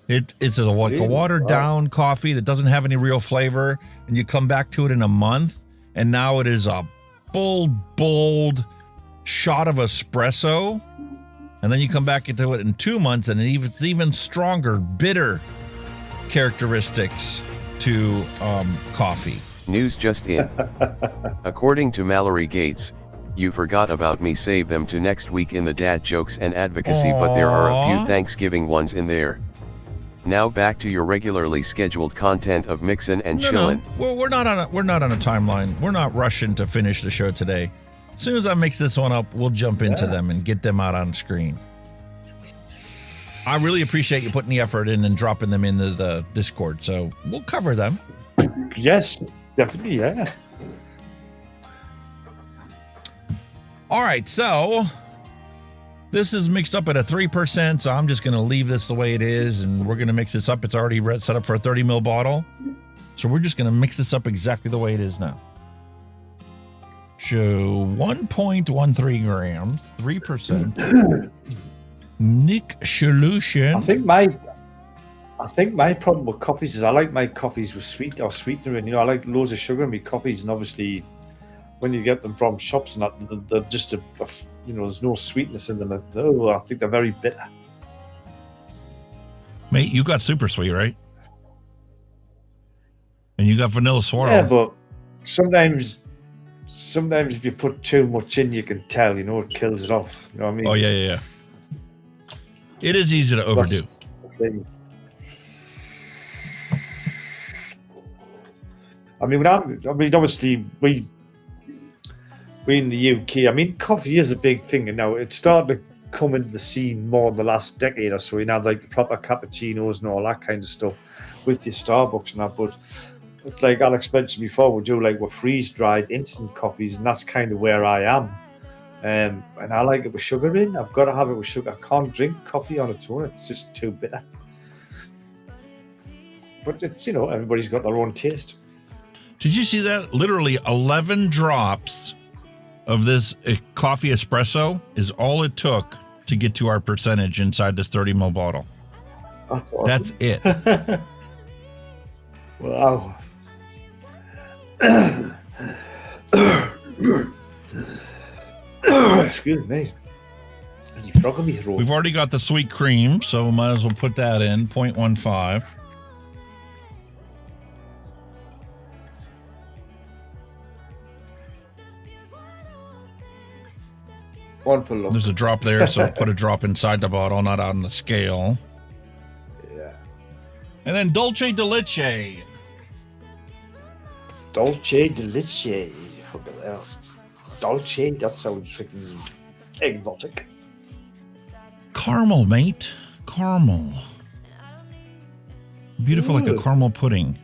It's a watered down coffee that doesn't have any real flavor. And you come back to it in a month, and now it is a bold shot of espresso. And then you come back into it in 2 months, and it's even stronger, bitter characteristics to coffee. News just in. According to Mallory Gates, you forgot about me, save them to next week in the dad jokes and advocacy, but there are a few Thanksgiving ones in there. Now back to your regularly scheduled content of Mixin and Chillin. No. We're not on a timeline. We're not rushing to finish the show today. As soon as I mix this one up, we'll jump into them and get them out on screen. I really appreciate you putting the effort in and dropping them into the Discord, so we'll cover them. Yes, definitely, yeah. All right, so this is mixed up at a 3%, so I'm just going to leave this the way it is, and we're going to mix this up. It's already set up for a 30 ml bottle, so we're just going to mix this up exactly the way it is now. So 1.13 grams, 3%. Nick solution. I think my problem with coffees is I like my coffees with sweet or sweetener in. I like loads of sugar in my coffees, and obviously when you get them from shops and that, they're just there's no sweetness in them. I think they're very bitter. Mate, you got super sweet, right? And you got vanilla swirl. Yeah, but sometimes if you put too much in, you can tell. It kills it off. You know what I mean? Oh yeah. It is easy to overdo. Obviously, we in the UK, coffee is a big thing, and now it's starting to come into the scene more in the last decade or so. Like the proper cappuccinos and all that kind of stuff with the Starbucks and that. But like Alex mentioned before, we're freeze-dried instant coffees, and that's kind of where I am. And I like it with sugar in. I've got to have it with sugar. I can't drink coffee on its own. It's just too bitter. But it's, everybody's got their own taste. Did you see that? Literally 11 drops of this coffee espresso is all it took to get to our percentage inside this 30 ml bottle. That's awesome. That's it. Wow. Excuse me. We've already got the sweet cream, so we might as well put that in, 0.15. One for luck. There's a drop there, so put a drop inside the bottle, not on the scale. Yeah. And then Dolce de Leche. Dolce de Leche. Fucking hell. Dolce, that sounds freaking exotic. Caramel, mate. Caramel. Beautiful, like a caramel pudding.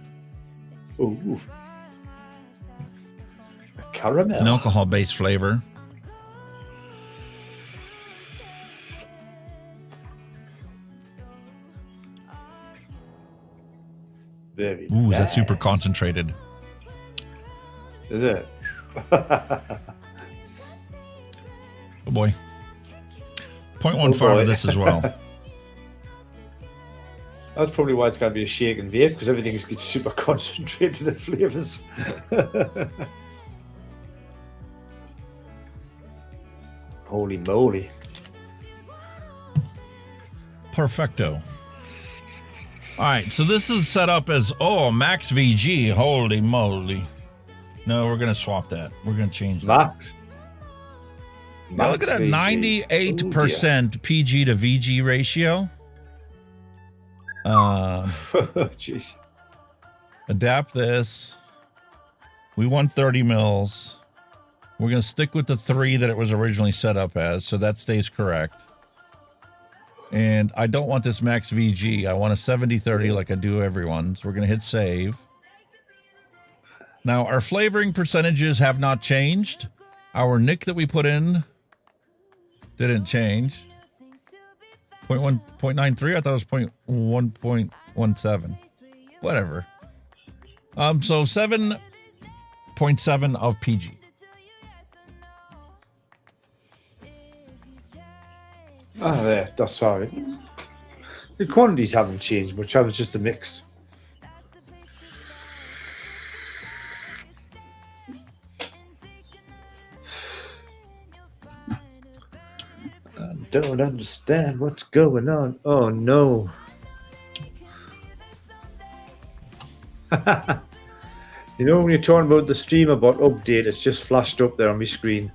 Ooh. Caramel. It's an alcohol-based flavor. Very Ooh, nice. is that super concentrated? Is it? Oh boy. 0.15 of this as well. That's probably why it's got to be a shake and vape, because everything gets super concentrated in flavors. Holy moly. Perfecto. All right, so this is set up as, Max VG. Holy moly. No, we're going to swap that. We're going to change that. Max. Now look at that 98% PG to VG ratio. Jeez. Adapt this. We want 30 mils. We're going to stick with the 3 that it was originally set up as, so that stays correct. And I don't want this max VG. I want a 70-30 like I do everyone. So we're going to hit save. Now, our flavoring percentages have not changed. Our nic that we put in didn't change. 0.93? I thought it was 1.17. Whatever. So 7.7 of PG. Oh, there. That's sorry. The quantities haven't changed much. That was just a mix. I don't understand what's going on. Oh, no. You know, when you're talking about the streamer bot update, it's just flashed up there on my screen.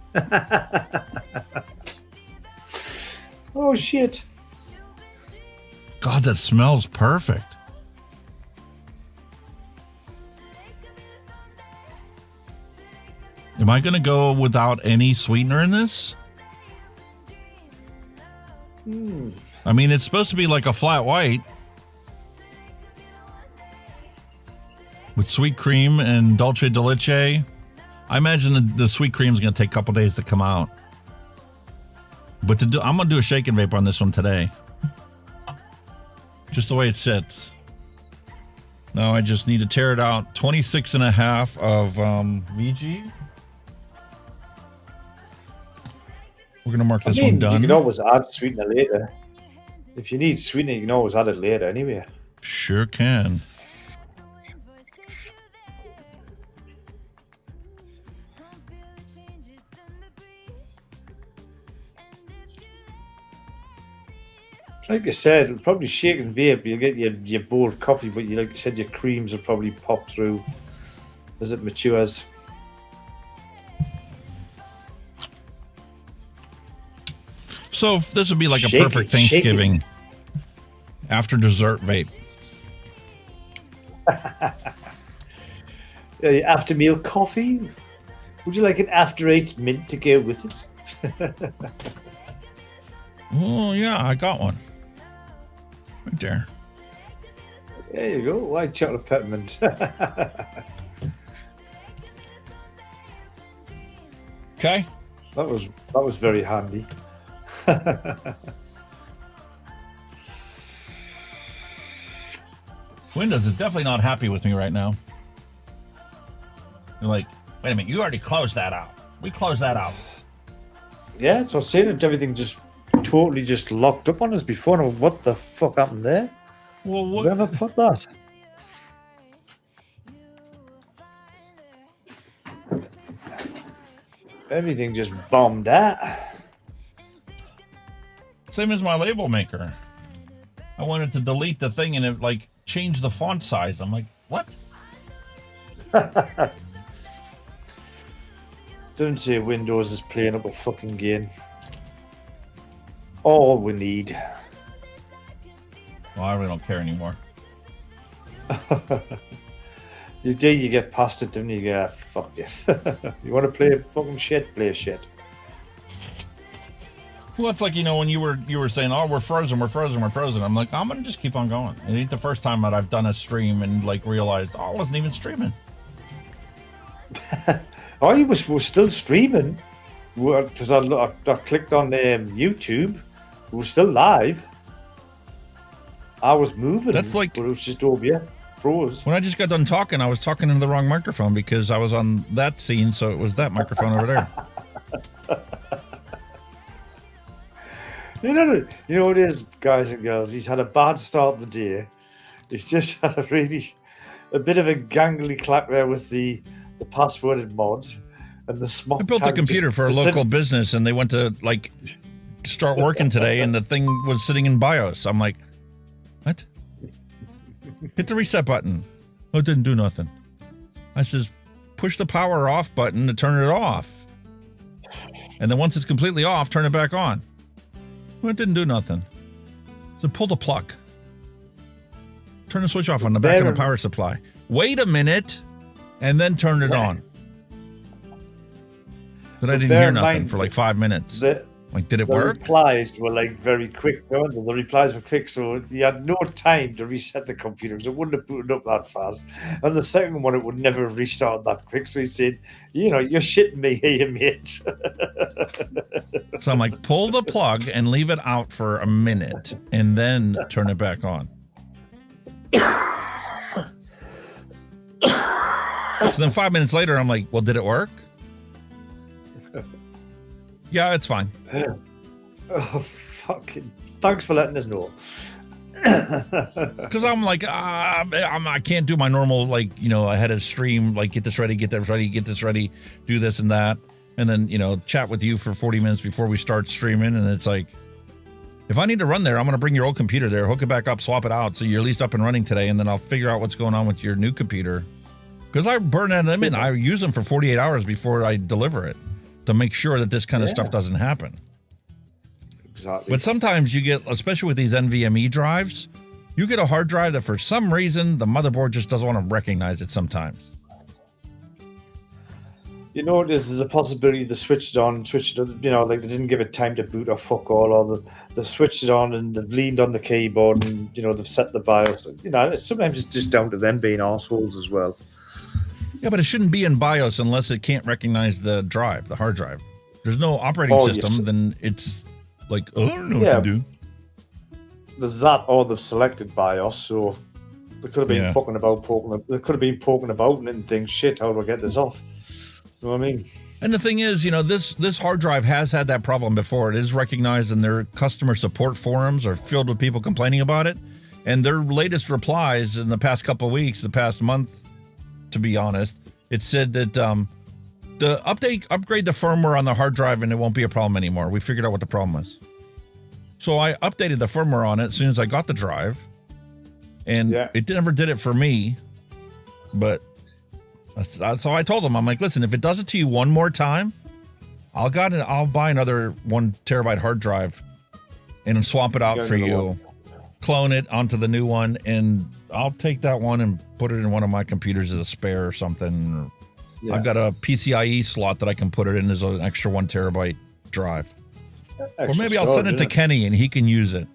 Oh, shit. God, that smells perfect. Am I going to go without any sweetener in this? I mean, it's supposed to be like a flat white with sweet cream and dulce de leche. I imagine the sweet cream is going to take a couple days to come out. But I'm going to do a shake and vape on this one today. Just the way it sits. Now I just need to tear it out. 26.5 of VG. We're going to mark this one done. You can always add sweetener later. If you need sweetener, you can always add it later anyway. Sure can. Like I said, probably shake and vape. You'll get your bold coffee, but like you said, your creams will probably pop through as it matures. So this would be like a perfect Thanksgiving after dessert vape. After meal coffee? Would you like an after eight mint to go with it? Oh, yeah, I got one. Right there. There you go. White chocolate peppermint. Okay. That was very handy. Windows is definitely not happy with me right now. They're like, wait a minute, you already closed that out. We closed that out. Yeah, so I was saying that everything just totally just locked up on us before. Now, what the fuck happened there? Well, what? Whoever put that? Everything just bombed out. Same as my label maker. I wanted to delete the thing and it like changed the font size. I'm like, what? Don't say Windows is playing up a fucking game. All we need. Well, I really don't care anymore. The day you get past it, don't you? Yeah, fuck you. You want to play fucking shit? Play shit. Well, it's like, you know, when you were saying, oh, we're frozen. I'm like, I'm gonna just keep on going. It ain't the first time that I've done a stream and like realized, oh, I wasn't even streaming. Oh, you were still streaming because I clicked on YouTube. We were still live. I was moving. That's like, but it was just over froze. When I just got done talking, I was talking into the wrong microphone because I was on that scene, so it was that microphone over there. You know what it is, guys and girls? He's had a bad start of the day. He's just had a bit of a gangly clap there with the passworded mod and the Smok. I built a computer for a local business, and they went to like start working today, and the thing was sitting in BIOS. I'm like, what? Hit the reset button. Oh, it didn't do nothing. I says, push the power off button to turn it off. And then once it's completely off, turn it back on. Well, it didn't do nothing. So pull the plug. Turn the switch off on the back of the power supply. Wait a minute, and then turn it on. But I didn't hear nothing for like 5 minutes. Like, did it work? The replies were like very quick. The replies were quick, so you had no time to reset the computer because it wouldn't have booted up that fast. And the second one, it would never have restarted that quick. So he said, you're shitting me here, mate. So I'm like, pull the plug and leave it out for a minute and then turn it back on. So then 5 minutes later, I'm like, well, did it work? Yeah, it's fine. Oh, fucking! Thanks for letting us know. Because I'm like, I can't do my normal, like, ahead of stream, like, get this ready, get that ready, get this ready, do this and that, and then, chat with you for 40 minutes before we start streaming. And it's like, if I need to run there, I'm going to bring your old computer there, hook it back up, swap it out, so you're at least up and running today, and then I'll figure out what's going on with your new computer. Because I burn them in. I use them for 48 hours before I deliver it, to make sure that this kind of stuff doesn't happen. Exactly. But sometimes you get, especially with these NVMe drives, you get a hard drive that for some reason the motherboard just doesn't want to recognize it sometimes. There's a possibility they switched it on, like they didn't give it time to boot or fuck all, or they switched it on and they've leaned on the keyboard and, they've set the BIOS. Sometimes it's just down to them being assholes as well. Yeah, but it shouldn't be in BIOS unless it can't recognize the drive, the hard drive. There's no operating system, then it's like, I don't know what to do. There's that, or they've selected BIOS, so they could have been poking about and think, shit, how do I get this off? You know what I mean? And the thing is, this hard drive has had that problem before. It is recognized, and their customer support forums are filled with people complaining about it. And their latest replies in the past couple of weeks, the past month, to be honest, it said that the upgrade the firmware on the hard drive and it won't be a problem anymore. We figured out what the problem was. So I updated the firmware on it as soon as I got the drive, and it never did it for me. But so I told them, I'm like, listen, if it does it to you one more time, I'll buy another 1 terabyte hard drive and swap it out for you. Clone it onto the new one, and I'll take that one and put it in one of my computers as a spare or something. Yeah. I've got a PCIe slot that I can put it in as an extra 1 terabyte drive. Or maybe I'll send it to Kenny and he can use it.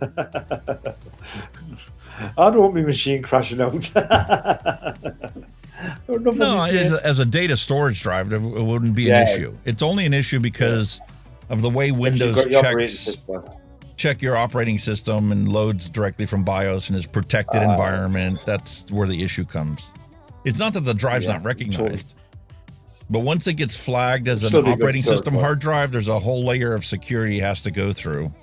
I don't want my machine crashing out. No, as a data storage drive, it wouldn't be an issue. It's only an issue because of the way Windows check your operating system and loads directly from BIOS and is protected environment. That's where the issue comes. It's not that the drive's not recognized, but once it gets flagged as an operating system hard drive, there's a whole layer of security has to go through.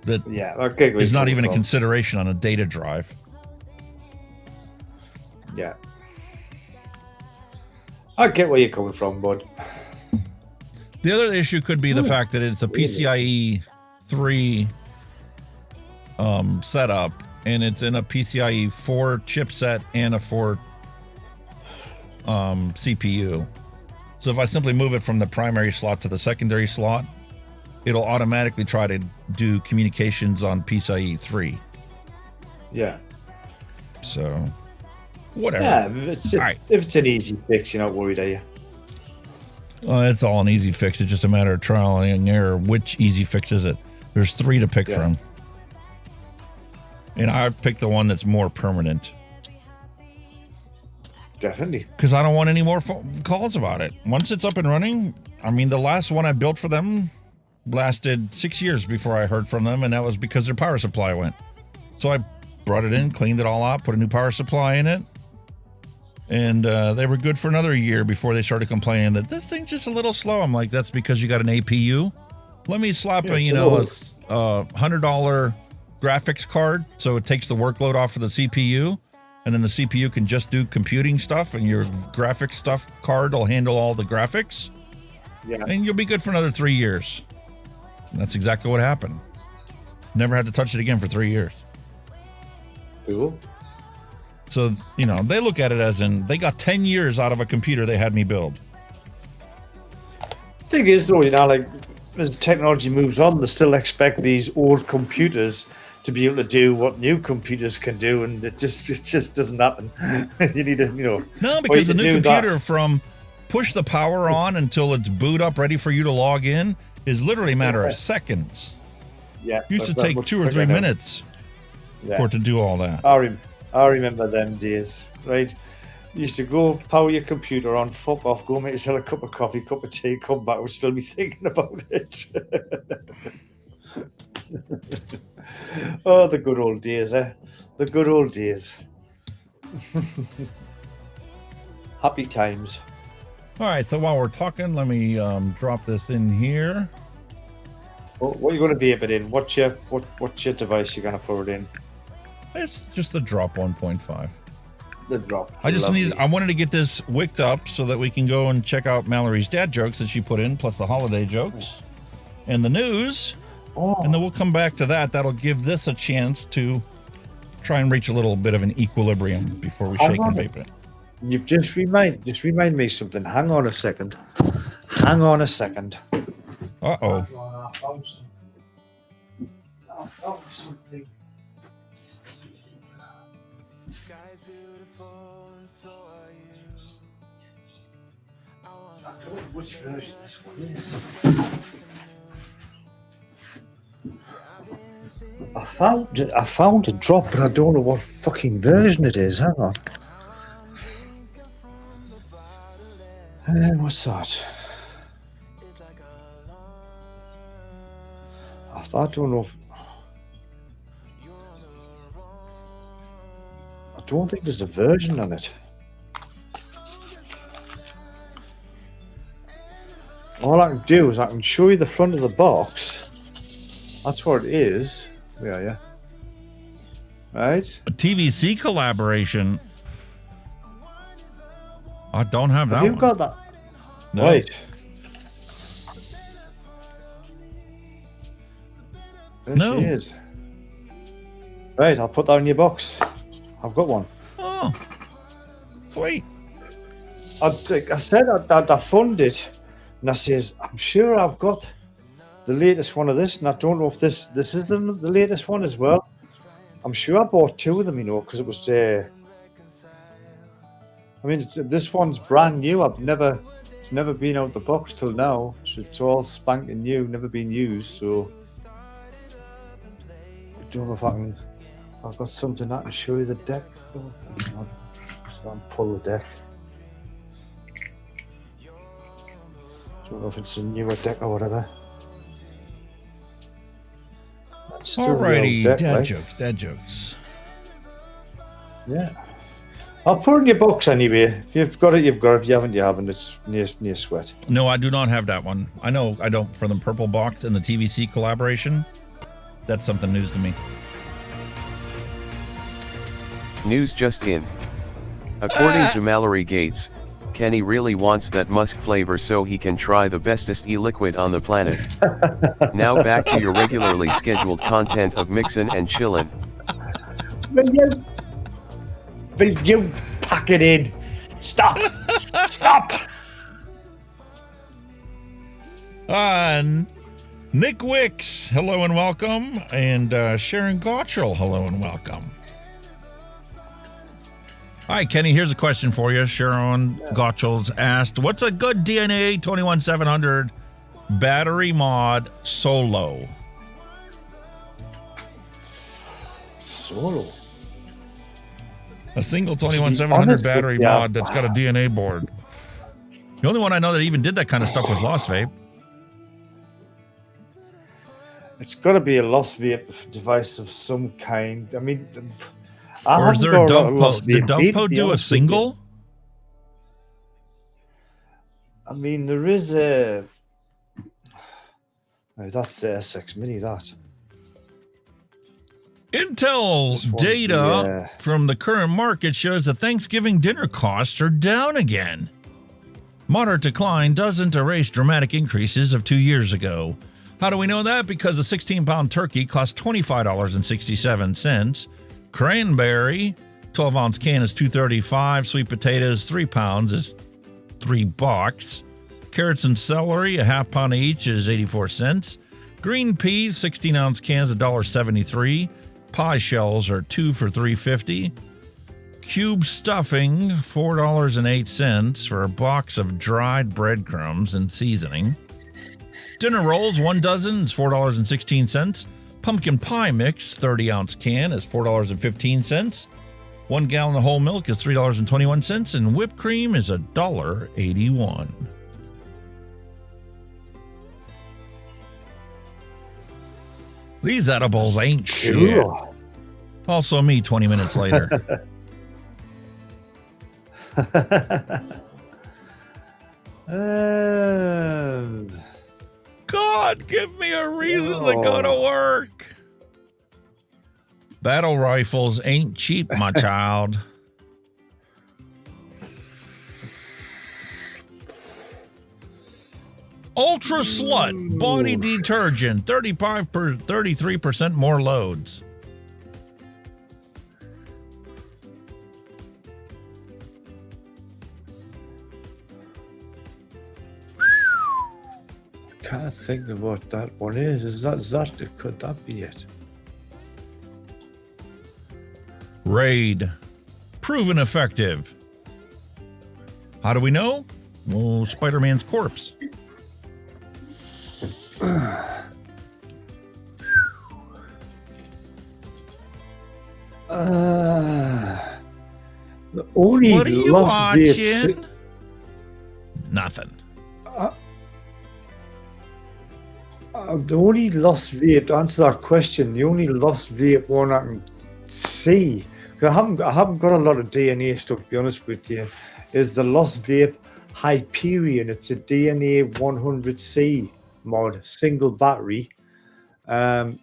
That is not even a consideration on a data drive. Yeah. I get where you're coming from, bud. The other issue could be the fact that it's a PCIe 3 setup, and it's in a PCIe 4 chipset and a 4 CPU. So if I simply move it from the primary slot to the secondary slot, it'll automatically try to do communications on PCIe 3. Yeah. So, whatever. Yeah, if it's an easy fix, you're not worried, are you? It's all an easy fix. It's just a matter of trial and error. Which easy fix is it? There's 3 to pick from. And I picked the one that's more permanent. Definitely. Because I don't want any more calls about it. Once it's up and running, I mean, the last one I built for them lasted 6 years before I heard from them, and that was because their power supply went. So I brought it in, cleaned it all out, put a new power supply in it, and they were good for another year before they started complaining that this thing's just a little slow. I'm like, that's because you got an APU Let me slap Yeah, a, it's you an know, a old- $100 graphics card so it takes the workload off of the CPU, and then the CPU can just do computing stuff, and your graphics stuff card will handle all the graphics. Yeah. And you'll be good for another 3 years. And that's exactly what happened. Never had to touch it again for 3 years. Cool. So, you know, they look at it as in they got 10 years out of a computer they had me build. Thing is, though, you know, like as technology moves on, they still expect these old computers to be able to do what new computers can do, and it just doesn't happen. You need to, you know. No, or because you the can new do that. computer from push the power on until it's boot up ready for you to log in is literally a matter of seconds. Yeah, Used to that's take much 2 or quicker 3 now. minutes Yeah. for it to do all that. I remember them days, right? You used to go power your computer on, fuck off, go make yourself a cup of coffee, cup of tea, come back, would still be thinking about it. Oh, the good old days, eh? The good old days. Happy times. All right, so while we're talking, let me drop this in here. What are you going to vape it in? What's your device you're going to put it in? It's just the drop 1.5. The drop. I wanted to get this wicked up so that we can go and check out Mallory's dad jokes that she put in, plus the holiday jokes and the news. And then we'll come back to that. That'll give this a chance to try and reach a little bit of an equilibrium before we shake and vape it. You've just remind me something. Hang on a second. Hang on a second. Uh-oh. I found something. I don't know which version this one is. I found a drop, but I don't know what fucking version it is. Hang on. What's that? I don't know. I don't think there's a version on it. All I can do is I can show you the front of the box. That's what it is. Yeah. Right? A TVC collaboration. I don't have that Have you one. got that? No. Right. There No. she is. Right, I'll put that in your box. I've got one. Oh. Sweet. I said I found it, and I says, I'm sure I've got the latest one of this, and I don't know if this is the latest one as well. I'm sure I bought 2 of them, you know, because it was. I mean, this one's brand new. It's never been out the box till now. It's all spanking new, never been used. So I don't know if I've got something I can show you the deck. Oh, God. So I'll pull the deck. Don't know if it's a newer deck or whatever. Alrighty, dad jokes. Yeah. I'll put it in your box anyway. If you've got it, you've got it. If you haven't, you haven't. It's near sweat. No, I do not have that one. I know I don't for the purple box and the TVC collaboration. That's something news to me. News just in. According to Mallory Gates, Kenny really wants that musk flavor so he can try the bestest e-liquid on the planet. Now back to your regularly scheduled content of Mixin and Chillin. Will you pack it in? Stop! Stop! Nick Wicks, hello and welcome. And Sharon Gottschall, hello and welcome. All right, Kenny, here's a question for you. Sharon Gottschall's asked, what's a good DNA 21700 battery mod solo? Solo? A single 21700 battery yeah. mod that's got a DNA board. The only one I know that even did that kind of stuff was Lost Vape. It's got to be a Lost Vape device of some kind. I mean, Or is there a Dovpo? Did Dovpo do a single? I mean, there is a. That's the SX Mini, that. Intel data from the current market shows that Thanksgiving dinner costs are down again. Moderate decline doesn't erase dramatic increases of 2 years ago. How do we know that? Because a 16-pound turkey costs $25.67. Cranberry, 12-ounce can is $2.35. Sweet potatoes, 3 pounds is $3. Carrots and celery, a half pound each, is 84 cents. Green peas, 16-ounce cans, $1.73. Pie shells are 2 for $3.50. Cube stuffing, $4.08 for a box of dried breadcrumbs and seasoning. Dinner rolls, 1 dozen, is $4.16. Pumpkin pie mix, 30-ounce can, is $4.15. 1 gallon of whole milk is $3.21, and whipped cream is $1.81. These edibles ain't shit. Ew. Also me 20 minutes later. God, give me a reason to go to work. Battle rifles ain't cheap, my child. Ultra Slut body detergent, 33% more loads. Can't think of what that one is. Could that be it? Raid. Proven effective. How do we know? Well, Spider-Man's corpse. The only what are you lost watching? Nothing. The only lost vape, to answer that question, the only lost vape one I can see, because I haven't got a lot of DNA stuff, to be honest with you, is the lost vape Hyperion. It's a DNA 100C mod, single battery, and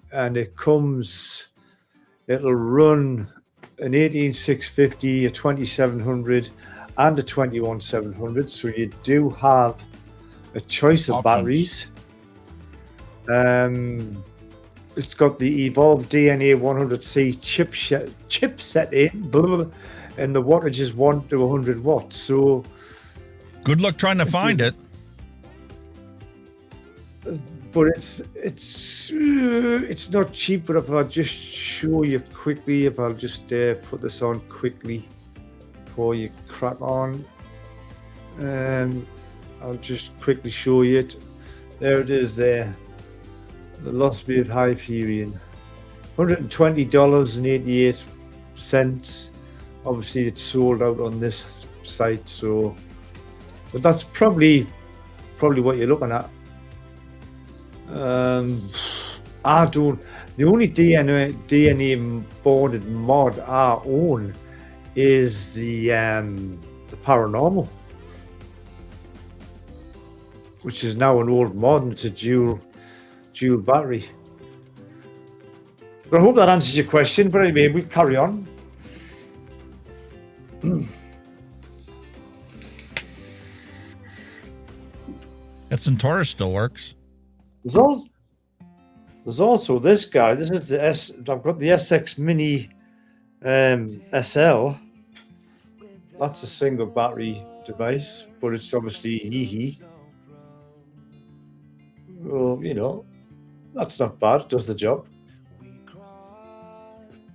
it'll run an 18650, a 2700, and a 21700. So you do have a choice of batteries. It's got the evolved DNA 100C chipset in, and the wattage is 1 to 100 watts. So good luck trying to find it. But it's not cheap. But if I just show you quickly, if I'll just put this on quickly before you crack on, I'll just quickly show you it. There it is there. The Lost Vape Hyperion, $120.88. Obviously, it's sold out on this site, so but that's probably what you're looking at. The only DNA boarded mod I own is the Paranormal, which is now an old mod, and it's a dual battery. But I hope that answers your question. But anyway, we carry on. That Centaurus still works. There's also this guy. This is I've got the SX Mini SL. That's a single battery device, but it's obviously EHE. Well, you know, that's not bad. It does the job.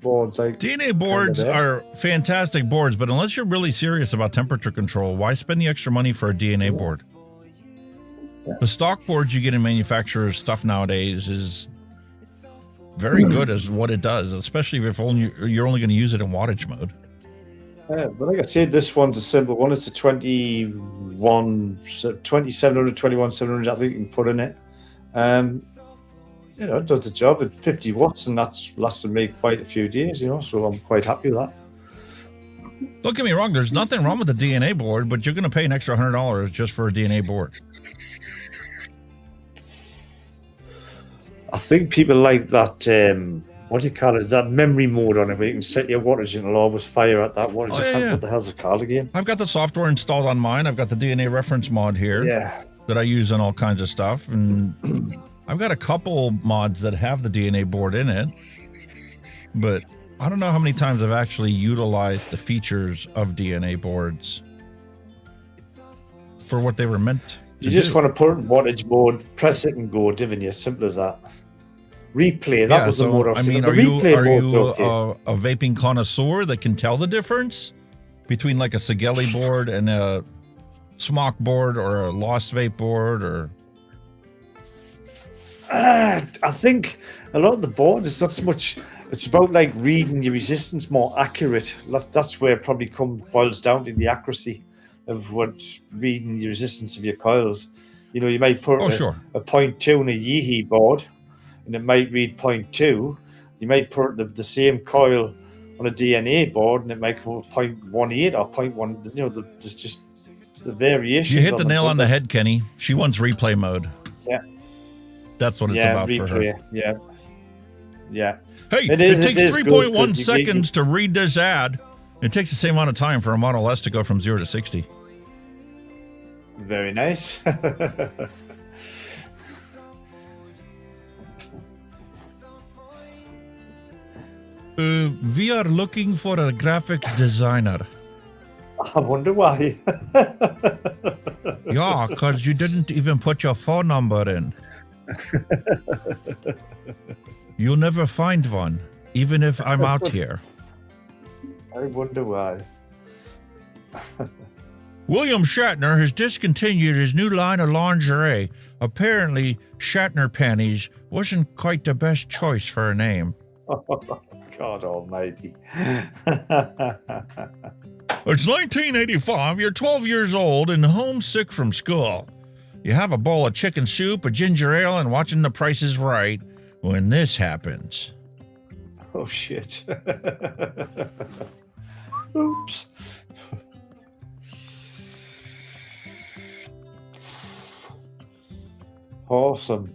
Boards like DNA boards are fantastic boards, but unless you're really serious about temperature control, why spend the extra money for a DNA board? The stock boards you get in manufacturer's stuff nowadays is very good as what it does, especially if you're only going to use it in wattage mode. Yeah, but like I said, this one's a simple one. It's a 2700, 21700, I think you can put in it. You know, it does the job at 50 watts, and that's lasted me quite a few days, you know, so I'm quite happy with that. Don't get me wrong, there's nothing wrong with the DNA board, but you're going to pay an extra $100 just for a DNA board. I think people like that. What do you call it? Is that memory mode on it where you can set your wattage and it'll always fire at that wattage? What the hell's it called again? I've got the software installed on mine. I've got the DNA reference mod here. Yeah. That I use on all kinds of stuff, and I've got a couple mods that have the DNA board in it, but I don't know how many times I've actually utilized the features of DNA boards for what they were meant to You just want to put it in wattage mode, press it and go, didn't you? Simple as that. Replay, that was the mode I was mean, the are you okay. a vaping connoisseur that can tell the difference between like a Sigelei board and a Smok board or a Lost Vape board? Or I think a lot of the board is not so much. It's about like reading your resistance more accurate. That's where it probably boils down to the accuracy of what reading your resistance of your coils. You know, you might put a 0.2 in a Yeehee board, and it might read 0.2. You might put the same coil on a DNA board, and it might go 0.18 or 0.1. You know, there's just the variation. You hit the nail on the head, Kenny. She wants replay mode. Yeah. That's what it's about for her. Yeah. Hey, it takes 3.1 seconds to read this ad. It takes the same amount of time for a Model S to go from 0 to 60. Very nice. We are looking for a graphics designer. I wonder why. Yeah, because you didn't even put your phone number in. You'll never find one, even if I'm out here. I wonder why. William Shatner has discontinued his new line of lingerie. Apparently, Shatner panties wasn't quite the best choice for a name. God almighty. It's 1985, you're 12 years old and homesick from school. You have a bowl of chicken soup, a ginger ale, and watching The Price is Right when this happens. Oh, shit. Oops. Awesome.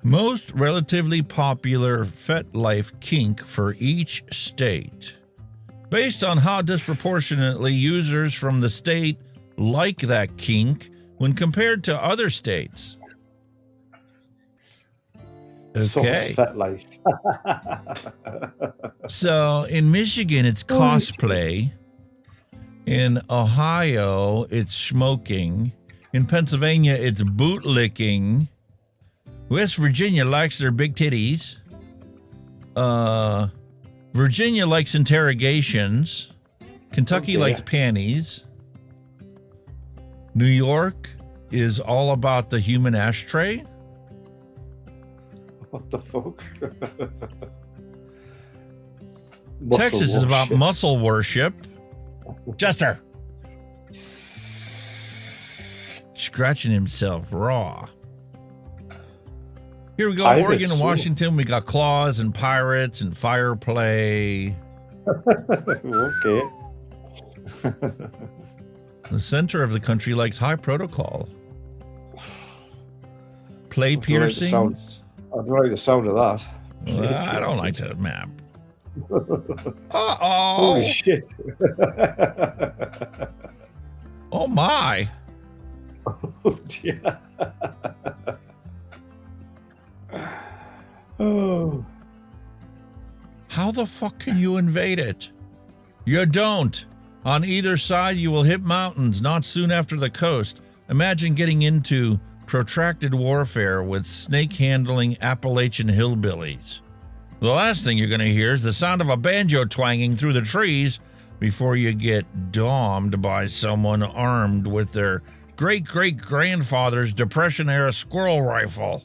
Most relatively popular FetLife kink for each state. Based on how disproportionately users from the state like that kink when compared to other states. Okay. FetLife. So in Michigan, it's cosplay. In Ohio, it's smoking. In Pennsylvania, it's bootlicking. West Virginia likes their big titties. Virginia likes interrogations. Kentucky likes panties. New York is all about the human ashtray. What the fuck? Texas is about muscle worship. Jester. Scratching himself raw. Here we go, Oregon and Washington. We got claws and pirates and fire play. Okay. The center of the country likes high protocol. Play piercings. I don't like the sound of that. Well, I don't like that map. Holy shit. Oh my. Oh dear. Oh. How the fuck can you invade it? You don't. On either side, you will hit mountains not soon after the coast. Imagine getting into protracted warfare with snake-handling Appalachian hillbillies. The last thing you're going to hear is the sound of a banjo twanging through the trees before you get domed by someone armed with their great-great-grandfather's Depression-era squirrel rifle.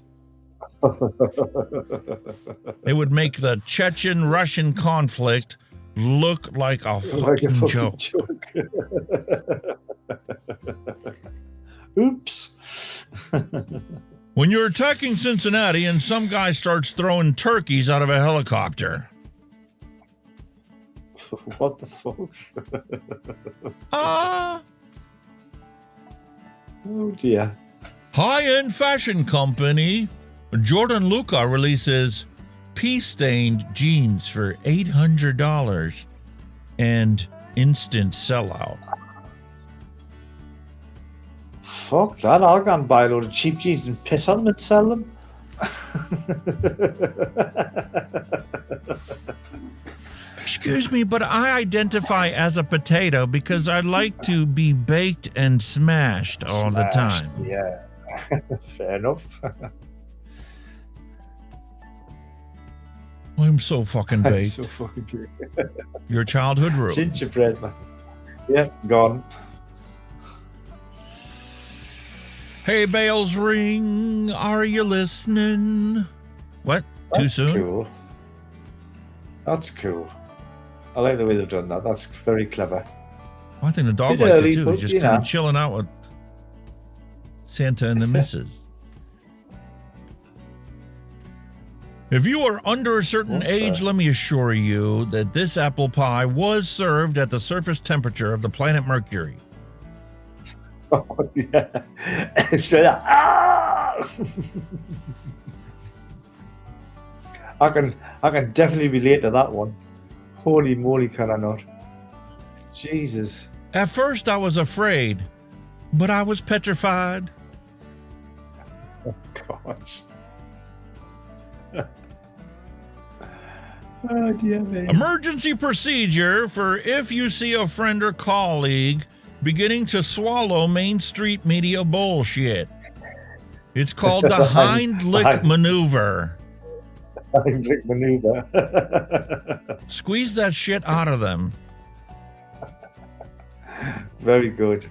It would make the Chechen-Russian conflict look like a fucking joke. Oops. When you're attacking Cincinnati and some guy starts throwing turkeys out of a helicopter. What the fuck? Oh dear. High-end fashion company Jordan Luca releases pea-stained jeans for $800 and instant sellout. Fuck that. I'll go and buy a load of cheap jeans and piss on them and sell them. Excuse me, but I identify as a potato because I like to be baked and smashed all the time. Yeah. Fair enough. I'm so fucking baked. So fucking cute. Your childhood ruined. Gingerbread, man. Yeah, gone. Hey, bells ring. Are you listening? What? Too soon? Cool. That's cool. I like the way they've done that. That's very clever. I think the dog Bit likes early, it too. but, He's just you kind know. of chilling out with Santa and the missus. If you are under a certain age, let me assure you that this apple pie was served at the surface temperature of the planet Mercury. Oh, yeah. Ah! I can definitely relate to that one. Holy moly, can I not? Jesus. At first I was afraid, but I was petrified. Oh, God. Oh, dear me. Emergency procedure for if you see a friend or colleague beginning to swallow Main Street media bullshit. It's called the hind lick maneuver. Hind lick maneuver. Squeeze that shit out of them. Very good.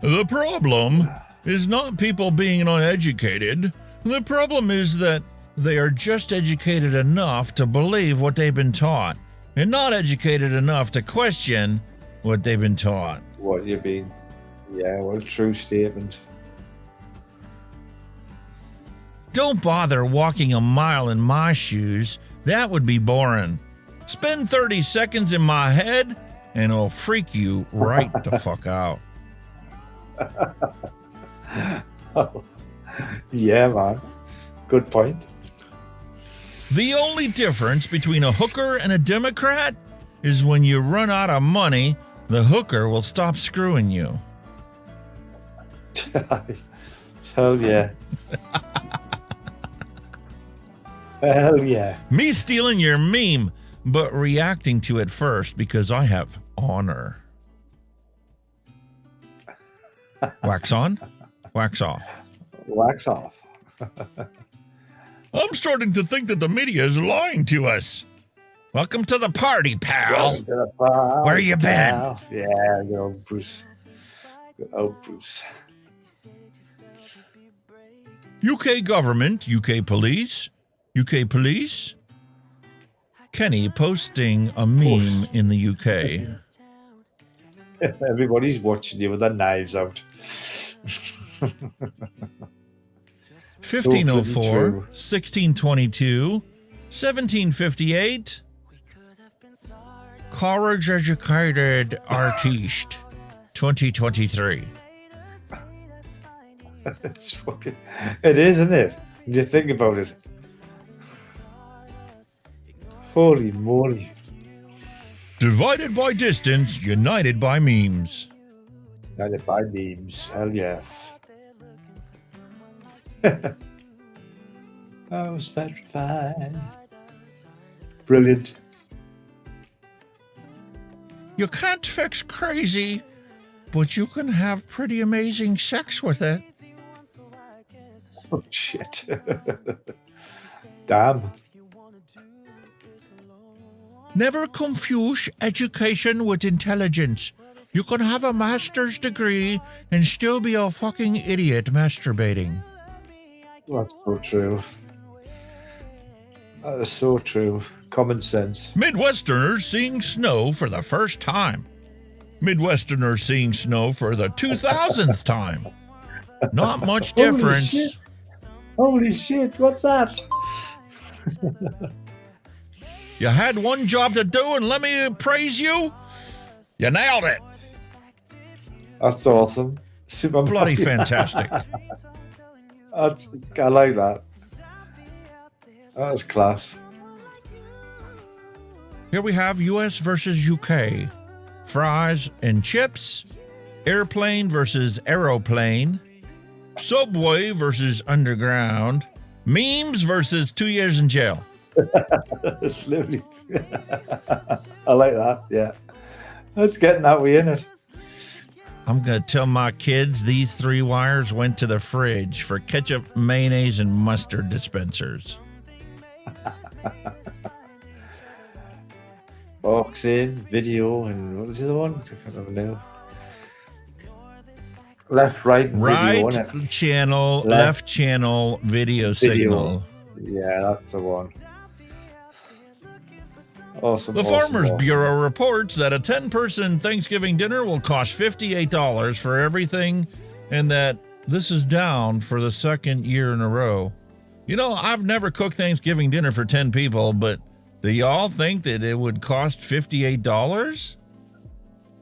The problem is not people being uneducated. The problem is that they are just educated enough to believe what they've been taught and not educated enough to question what they've been taught. What you mean? Yeah, well, true statement. Don't bother walking a mile in my shoes. That would be boring. Spend 30 seconds in my head and it'll freak you right the fuck out. Oh, yeah, man. Good point. The only difference between a hooker and a Democrat is when you run out of money, the hooker will stop screwing you. Hell yeah. Hell yeah. Me stealing your meme, but reacting to it first because I have honor. Wax on, wax off. Wax off. I'm starting to think that the media is lying to us. Welcome to the party, pal. Where you been? Yeah, good old Bruce. Good old Bruce. UK government, UK police. Kenny posting a meme in the UK. Everybody's watching you with their knives out. 1504, 1622, 1758. College educated artiste, 2023. It's fucking. It is, isn't it? When you think about it. Holy moly. Divided by distance, united by memes. United by memes. Hell yeah. I was petrified. Brilliant. You can't fix crazy, but you can have pretty amazing sex with it. Oh, shit. Damn. Never confuse education with intelligence. You can have a master's degree and still be a fucking idiot masturbating. That's so true. That is so true. Common sense. Midwesterners seeing snow for the first time. Midwesterners seeing snow for the 2000th time. Not much difference. Holy shit, what's that? You had one job to do and let me praise you. You nailed it. That's awesome. Super bloody Mario. fantastic. I like that. That's class. Here we have US versus UK. Fries and chips. Airplane versus aeroplane. Subway versus underground. Memes versus 2 years in jail. Lovely. I like that. Yeah. Let's get that way in it. I'm going to tell my kids these 3 wires went to the fridge for ketchup, mayonnaise, and mustard dispensers. Boxing, video, and what was the other one? I can't remember now. Left, right, and Right video, isn't it? channel, left channel, video signal. Yeah, that's the one. Awesome. The awesome, Farmers awesome. Bureau reports that a 10-person Thanksgiving dinner will cost $58 for everything, and that this is down for the 2nd year in a row. You know, I've never cooked Thanksgiving dinner for 10 people, but do y'all think that it would cost $58?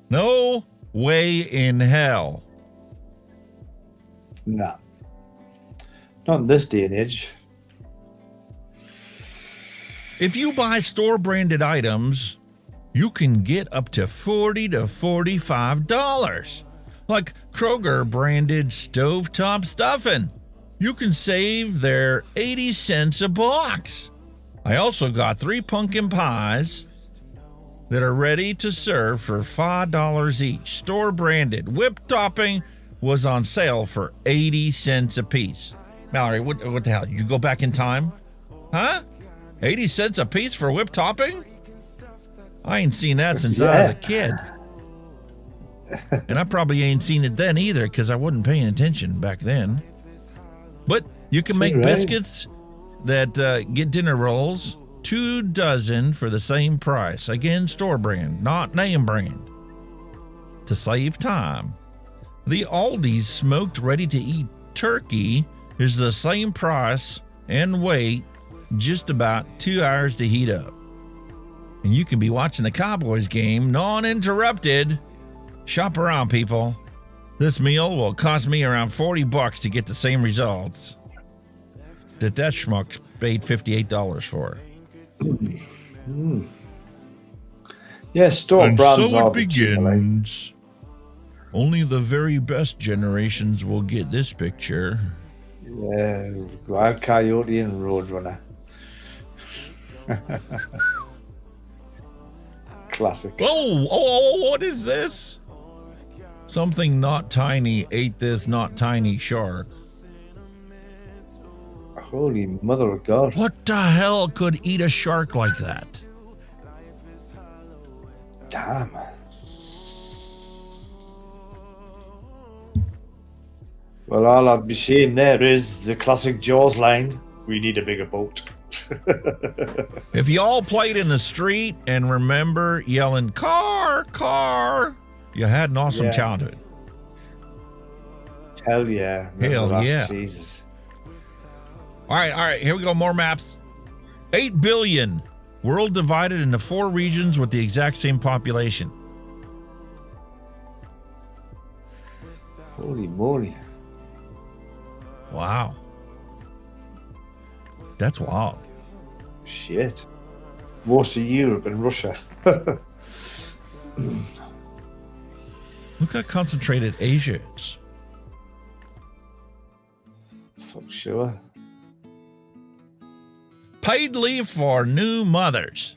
No way in hell. Nah. Not in this day and age. If you buy store-branded items, you can get up to $40 to $45. Like Kroger branded stovetop stuffing. You can save their 80 cents a box. I also got 3 pumpkin pies that are ready to serve for $5 each. Store-branded. Whipped topping was on sale for 80 cents a piece. Mallory, what the hell? You go back in time? Huh? 80 cents a piece for whipped topping? I ain't seen that since I was a kid. And I probably ain't seen it then either because I wasn't paying attention back then. But you can make biscuits that get dinner rolls, 2 dozen for the same price. Again, store brand, not name brand. To save time. The Aldi's smoked ready-to-eat turkey is the same price and weight, just about 2 hours to heat up. And you can be watching the Cowboys game non-interrupted. Shop around, people. This meal will cost me around $40 to get the same results that schmuck paid $58 for. Yeah, store And brands so are it begins. Only the very best generations will get this picture. Yeah, Wild Coyote and Roadrunner. Classic. Oh, what is this? Something not tiny ate this not tiny shark. Holy mother of God. What the hell could eat a shark like that? Damn. Well, all I'll be saying there is the classic Jaws line. We need a bigger boat. If y'all played in the street and remember yelling, car, car, you had an awesome childhood. Hell yeah. Remember Hell that? yeah. Jesus. All right, here we go, more maps. 8 billion. World divided into 4 regions with the exact same population. Holy moly. Wow. That's wild. Shit. Most of Europe and Russia. Look how concentrated Asia is. For sure. Paid leave for new mothers.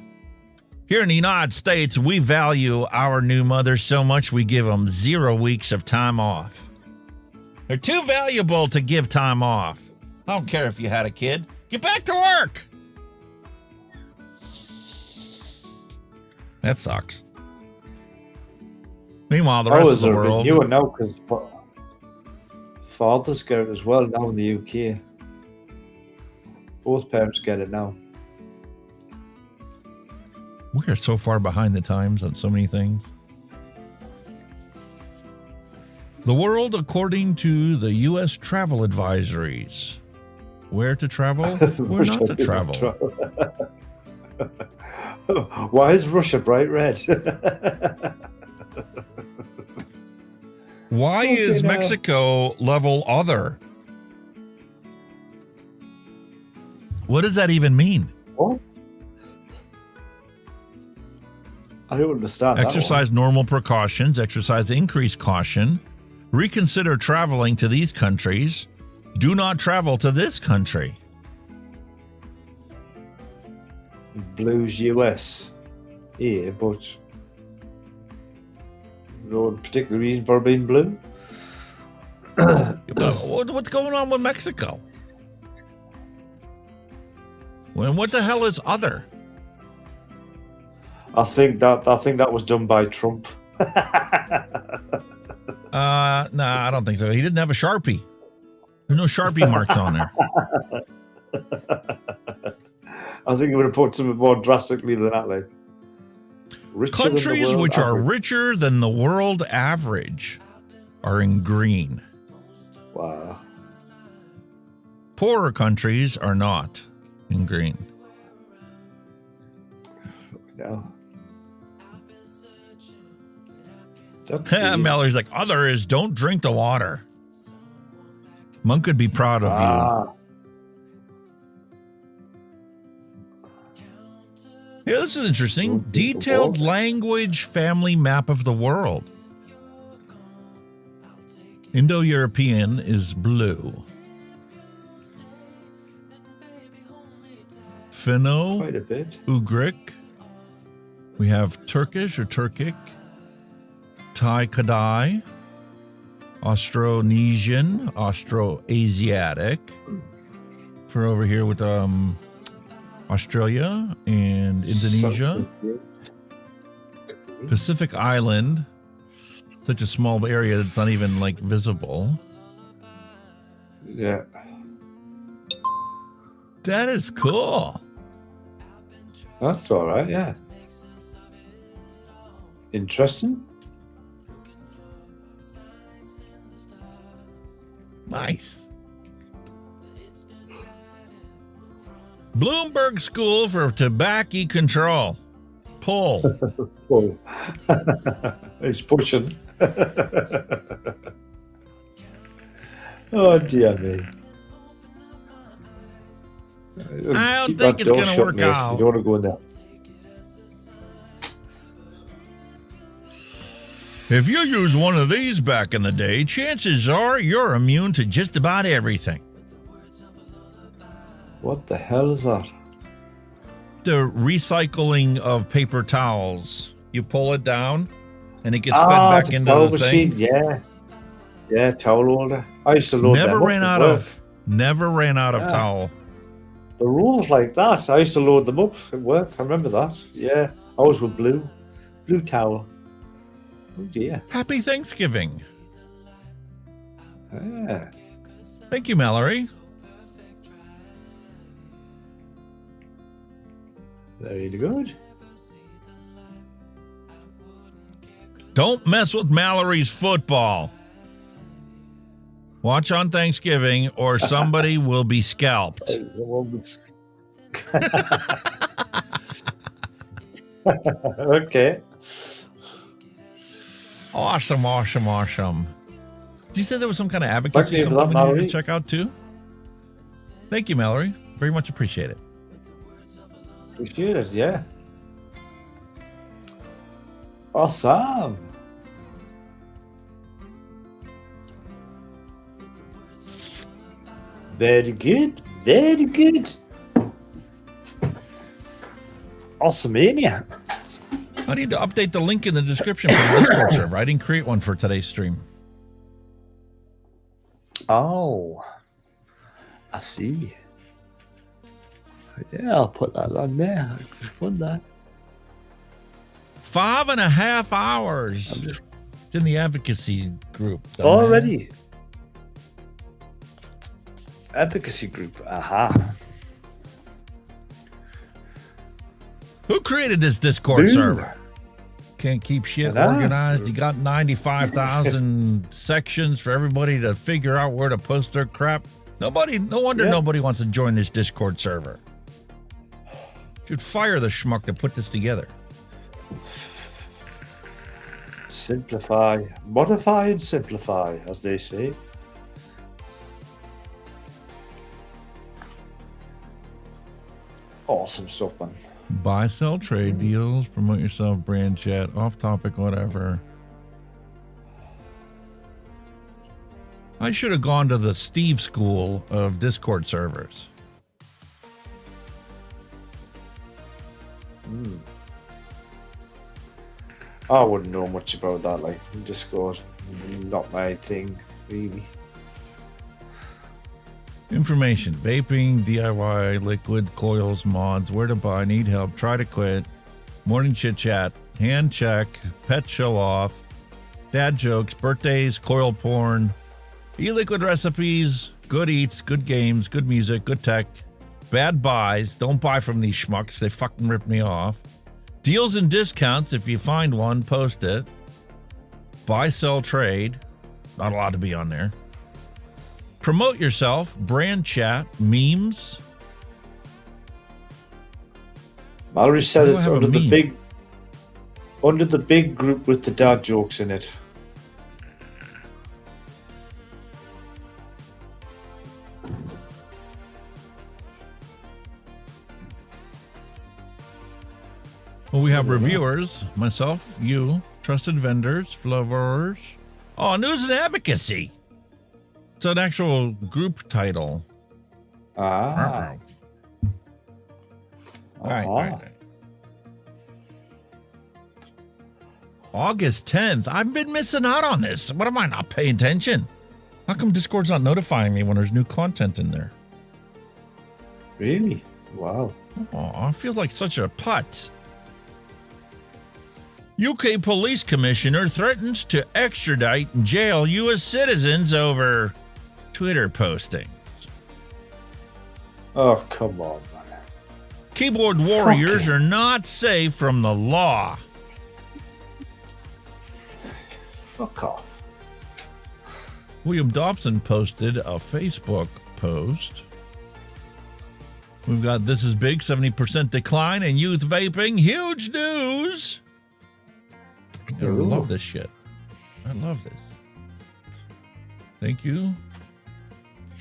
Here in the United States, we value our new mothers so much we give them 0 weeks of time off. They're too valuable to give time off. I don't care if you had a kid. Get back to work. That sucks. Meanwhile, the rest of the world. You would know because fathers get it as well now in the UK. Both parents get it now. We are so far behind the times on so many things. The world according to the U.S. travel advisories. Where to travel, where not to travel. Why is Russia bright red? Why is Mexico level other? What does that even mean? What? I don't understand. Exercise normal precautions, exercise increased caution, reconsider traveling to these countries, do not travel to this country. Blues US here, but no particular reason for being blue. What's going on with Mexico? Well, what the hell is other? I think that was done by Trump. Nah, I don't think so. He didn't have a Sharpie. There's no Sharpie marks on there. I think it would have put something more drastically than that, like countries which are richer than the world average are in green. Wow. Poorer countries are not in green. No. Mallory's like, other is don't drink the water. Monk could be proud of you. Yeah, this is interesting. Detailed language family map of the world. Indo-European is blue. Finno, quite a bit. Ugric. We have Turkish or Turkic. Thai Kadai. Austronesian, Austroasiatic. For over here with Australia and Indonesia. Pacific Island. Such a small area that's not even like visible. Yeah. That is cool. That's all right, yeah. Interesting. Nice. Bloomberg School for Tobacco Control. Pull. Pull. It's pushing. Oh, dear me. I don't think it's going to work out. You don't want to go in there. If you used one of these back in the day, chances are you're immune to just about everything. What the hell is that? The recycling of paper towels. You pull it down, and it gets fed back into the thing. Yeah. Yeah, towel holder. I used to load Never them ran up out of towel. The rules like that. I used to load them up at work. I remember that. Yeah. I was with blue towel. Oh dear. Happy Thanksgiving. Yeah. Thank you, Mallory. Very good. Don't mess with Mallory's football. Watch on Thanksgiving or somebody will be scalped. Okay. Awesome. Did you say there was some kind of advocacy something we needed to check out too? Thank you, Mallory. Very much appreciate it. Appreciate it, yeah. Awesome. Very good. Very good. Awesome, mania. I need to update the link in the description for the Discord server. I didn't create one for today's stream. Oh, I see. Yeah, I'll put that on there. Fun that. 5.5 hours. It's in the advocacy group. Already. Advocacy group. Aha. Who created this Discord server? Can't keep shit organized. You got 95,000 sections for everybody to figure out where to post their crap. No wonder nobody wants to join this Discord server. Should fire the schmuck to put this together. Simplify, modify, and simplify, as they say. Awesome stuff, man. Buy, sell, trade deals, promote yourself, brand chat, off topic, whatever. I should have gone to the Steve School of Discord servers. I wouldn't know much about that, like Discord. Not my thing, really. Information, vaping, DIY, liquid, coils, mods, where to buy, need help, try to quit, morning chit chat, hand check, pet show off, dad jokes, birthdays, coil porn, e-liquid recipes, good eats, good games, good music, good tech, bad buys, don't buy from these schmucks, they fucking rip me off, deals and discounts, if you find one, post it, buy, sell, trade, not allowed to be on there. Promote yourself, brand chat, memes. Mallory said it's under the big group with the dad jokes in it. Well, we have reviewers, myself, you, trusted vendors, flowers. Oh, news and advocacy. It's an actual group title. All right. August 10th. I've been missing out on this. What am I not paying attention? How come Discord's not notifying me when there's new content in there? Really? Wow. Oh, I feel like such a putt. UK police commissioner threatens to extradite and jail U.S. citizens over Twitter postings. Oh, come on, man. Keyboard warriors are not safe from the law. Fuck off. William Dobson posted a Facebook post. We've got this is big, 70% decline in youth vaping. Huge news. I love this shit. I love this. Thank you.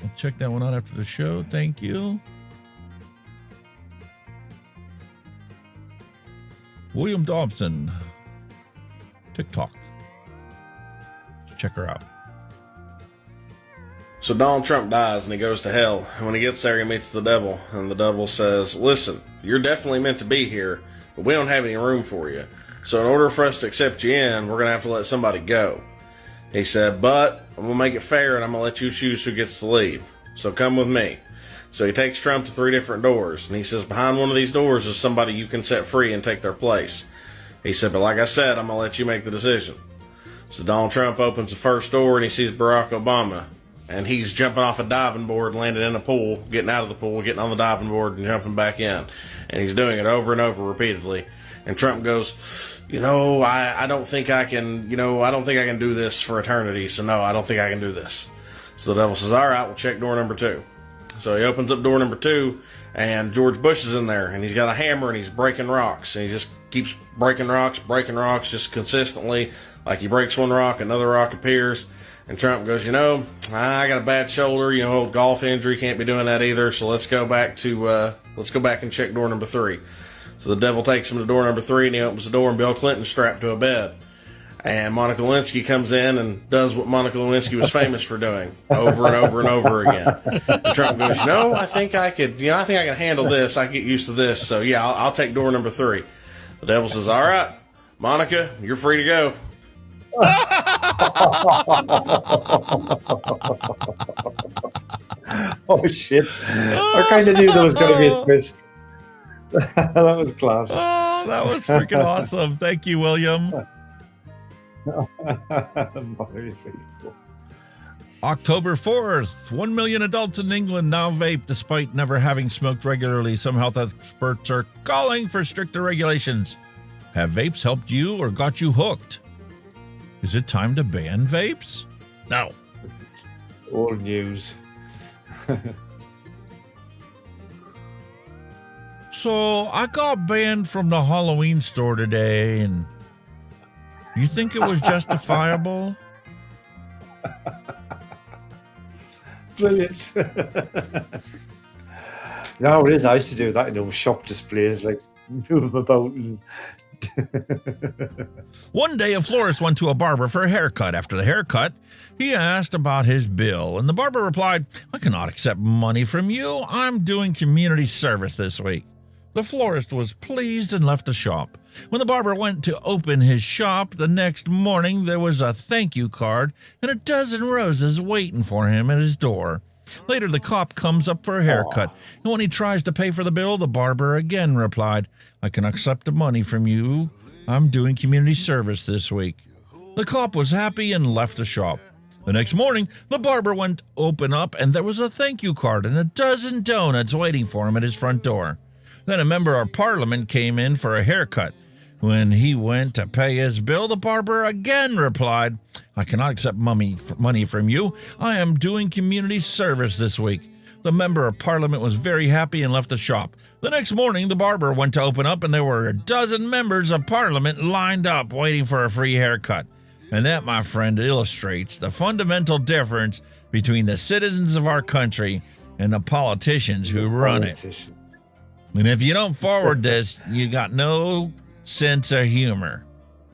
I'll check that one out after the show. Thank you. William Dobson. TikTok. Check her out. So Donald Trump dies and he goes to hell. And when he gets there, he meets the devil. And the devil says, listen, you're definitely meant to be here, but we don't have any room for you. So in order for us to accept you in, we're going to have to let somebody go. He said, but I'm going to make it fair and I'm going to let you choose who gets to leave. So come with me. So he takes Trump to 3 different doors. And he says, behind one of these doors is somebody you can set free and take their place. He said, but like I said, I'm going to let you make the decision. So Donald Trump opens the first door and he sees Barack Obama. And he's jumping off a diving board, landing in a pool, getting out of the pool, getting on the diving board and jumping back in. And he's doing it over and over repeatedly. And Trump goes, I don't think I can, I don't think I can do this for eternity. So no, I don't think I can do this. So the devil says, all right, we'll check door number 2. So he opens up door number 2 and George Bush is in there and he's got a hammer and he's breaking rocks. And he just keeps breaking rocks just consistently. Like he breaks one rock, another rock appears. And Trump goes, I got a bad shoulder, old golf injury, can't be doing that either. So let's go back and check door number 3. So the devil takes him to door number 3 and he opens the door and Bill Clinton's strapped to a bed. And Monica Lewinsky comes in and does what Monica Lewinsky was famous for doing over and over and over again. And Trump goes, I think I can handle this. I can get used to this. So yeah, I'll take door number 3. The devil says, all right, Monica, you're free to go. Oh shit. I kind of knew there was going to be a twist. That was class. Oh, that was freaking awesome. Thank you, William. October 4th, 1 million adults in England now vape despite never having smoked regularly. Some health experts are calling for stricter regulations. Have vapes helped you or got you hooked? Is it time to ban vapes? No. Old news. So I got banned from the Halloween store today, and You think it was justifiable? Brilliant. No, it is. I used to do that in those shop displays, like move them about. And One day, a florist went to a barber for a haircut. After the haircut, he asked about his bill, and the barber replied, "I cannot accept money from you. I'm doing community service this week." The florist was pleased and left the shop. When the barber went to open his shop the next morning, there was a thank you card and a dozen roses waiting for him at his door. Later, the cop comes up for a haircut, and when he tries to pay for the bill, the barber again replied, "I can accept the money from you. I'm doing community service this week." The cop was happy and left the shop. The next morning, the barber went to open up, and there was a thank you card and a dozen donuts waiting for him at his front door. Then a member of parliament came in for a haircut. When he went to pay his bill, the barber again replied, "I cannot accept money from you. I am doing community service this week." The member of parliament was very happy and left the shop. The next morning, the barber went to open up, and there were a dozen members of parliament lined up waiting for a free haircut. And that, my friend, illustrates the fundamental difference between the citizens of our country and the politicians who run it. And if you don't forward this, you got no sense of humor,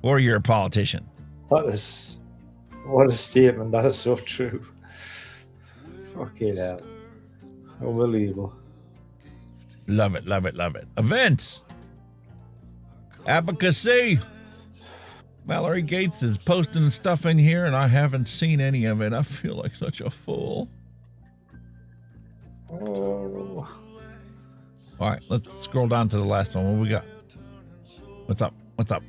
or you're a politician. what a statement. That is so true. Fucking hell. Unbelievable. Love it, love it, love it. Events. Advocacy. Mallory Gates is posting stuff in here, and I haven't seen any of it. I feel like such a fool. Oh. All right, let's scroll down to the last one. What we got? What's up? What's up?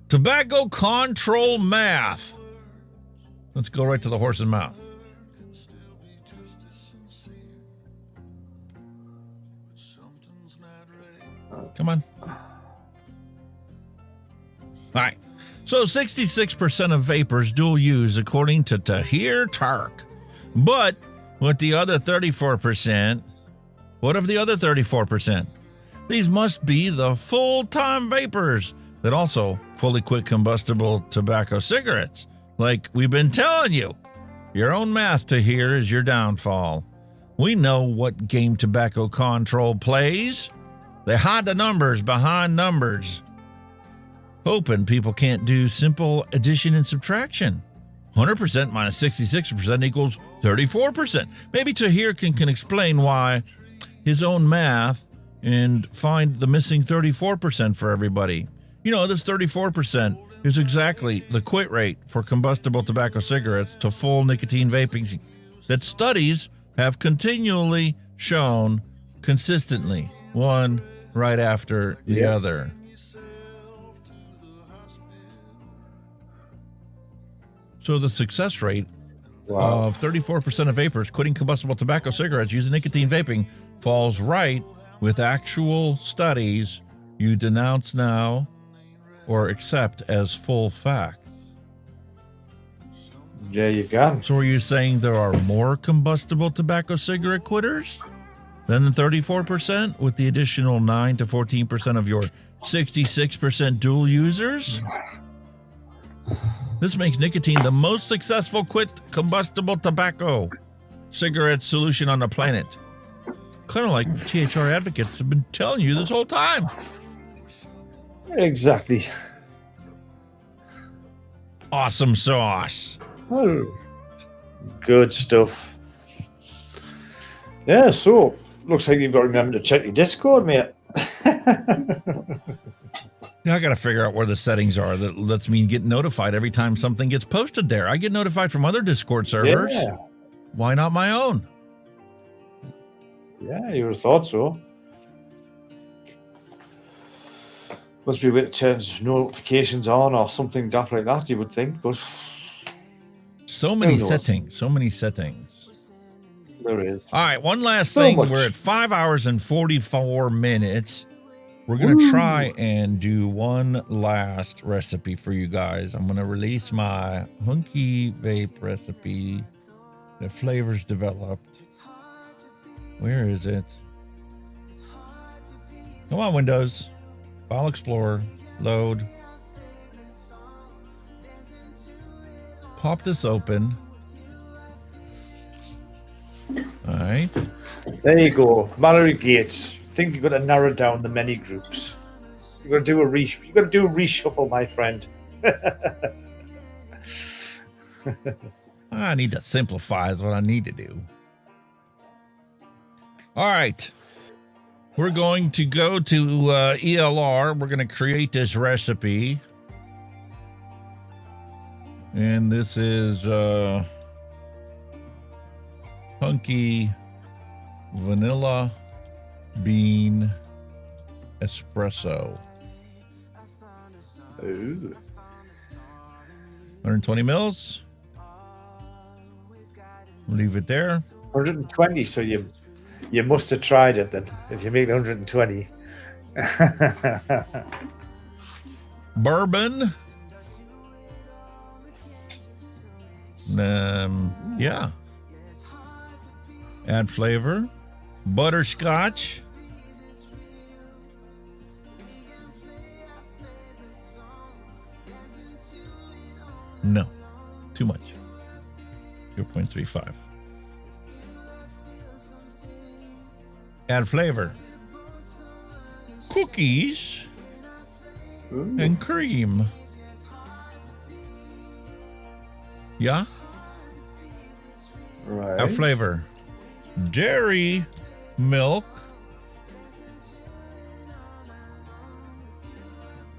Tobacco control math. Let's go right to the horse's mouth. Come on. All right. So 66% of vapors dual use, according to Tahir Tark. But with the other 34%, what of the other 34%? These must be the full-time vapors that also fully quit combustible tobacco cigarettes. Like we've been telling you, your own math to here is your downfall. We know what game tobacco control plays. They hide the numbers behind numbers, hoping people can't do simple addition and subtraction. 100% minus 66% equals 34%. Maybe Tahir can explain why his own math and find the missing 34% for everybody. You know, this 34% is exactly the quit rate for combustible tobacco cigarettes to full nicotine vaping that studies have continually shown consistently, one right after the other. So the success rate of 34% of vapors quitting combustible tobacco cigarettes using nicotine vaping falls right with actual studies you denounce now or accept as full fact. Yeah, you can. So are you saying there are more combustible tobacco cigarette quitters than the 34% with the additional 9 to 14% of your 66% dual users? This makes nicotine the most successful quit combustible tobacco cigarette solution on the planet. Kind of like THR advocates have been telling you this whole time. Exactly. Awesome sauce. Oh, good stuff. Yeah, so looks like you've got to remember to check your Discord, mate. Yeah, I got to figure out where the settings are that lets me get notified every time something gets posted there. I get notified from other Discord servers. Yeah. Why not my own? Yeah, you would have thought so. Must be a way to turn notifications on or something daft like that, you would think, but so many settings. There is. All right, one last thing. We're at 5 hours and 44 minutes. We're going to try and do one last recipe for you guys. I'm going to release my Hunky vape recipe. The flavors developed. Where is it? Come on, Windows. File Explorer. Load. pop this open. All right. There you go. Mallory Gates. I think you've got to narrow down the many groups. You've got to do a reshuffle, my friend. I need to simplify is what I need to do. All right. We're going to go to ELR. We're going to create this recipe. And this is Hunky Vanilla Bean Espresso. Ooh. 120 mils. Leave it there. 120, so you must have tried it then, if you make 120. Bourbon. Yeah. Add flavor. Butterscotch. No, too much. 0.35. Add flavor. Cookies. Ooh. And cream. Yeah? Right. Add flavor. Dairy milk.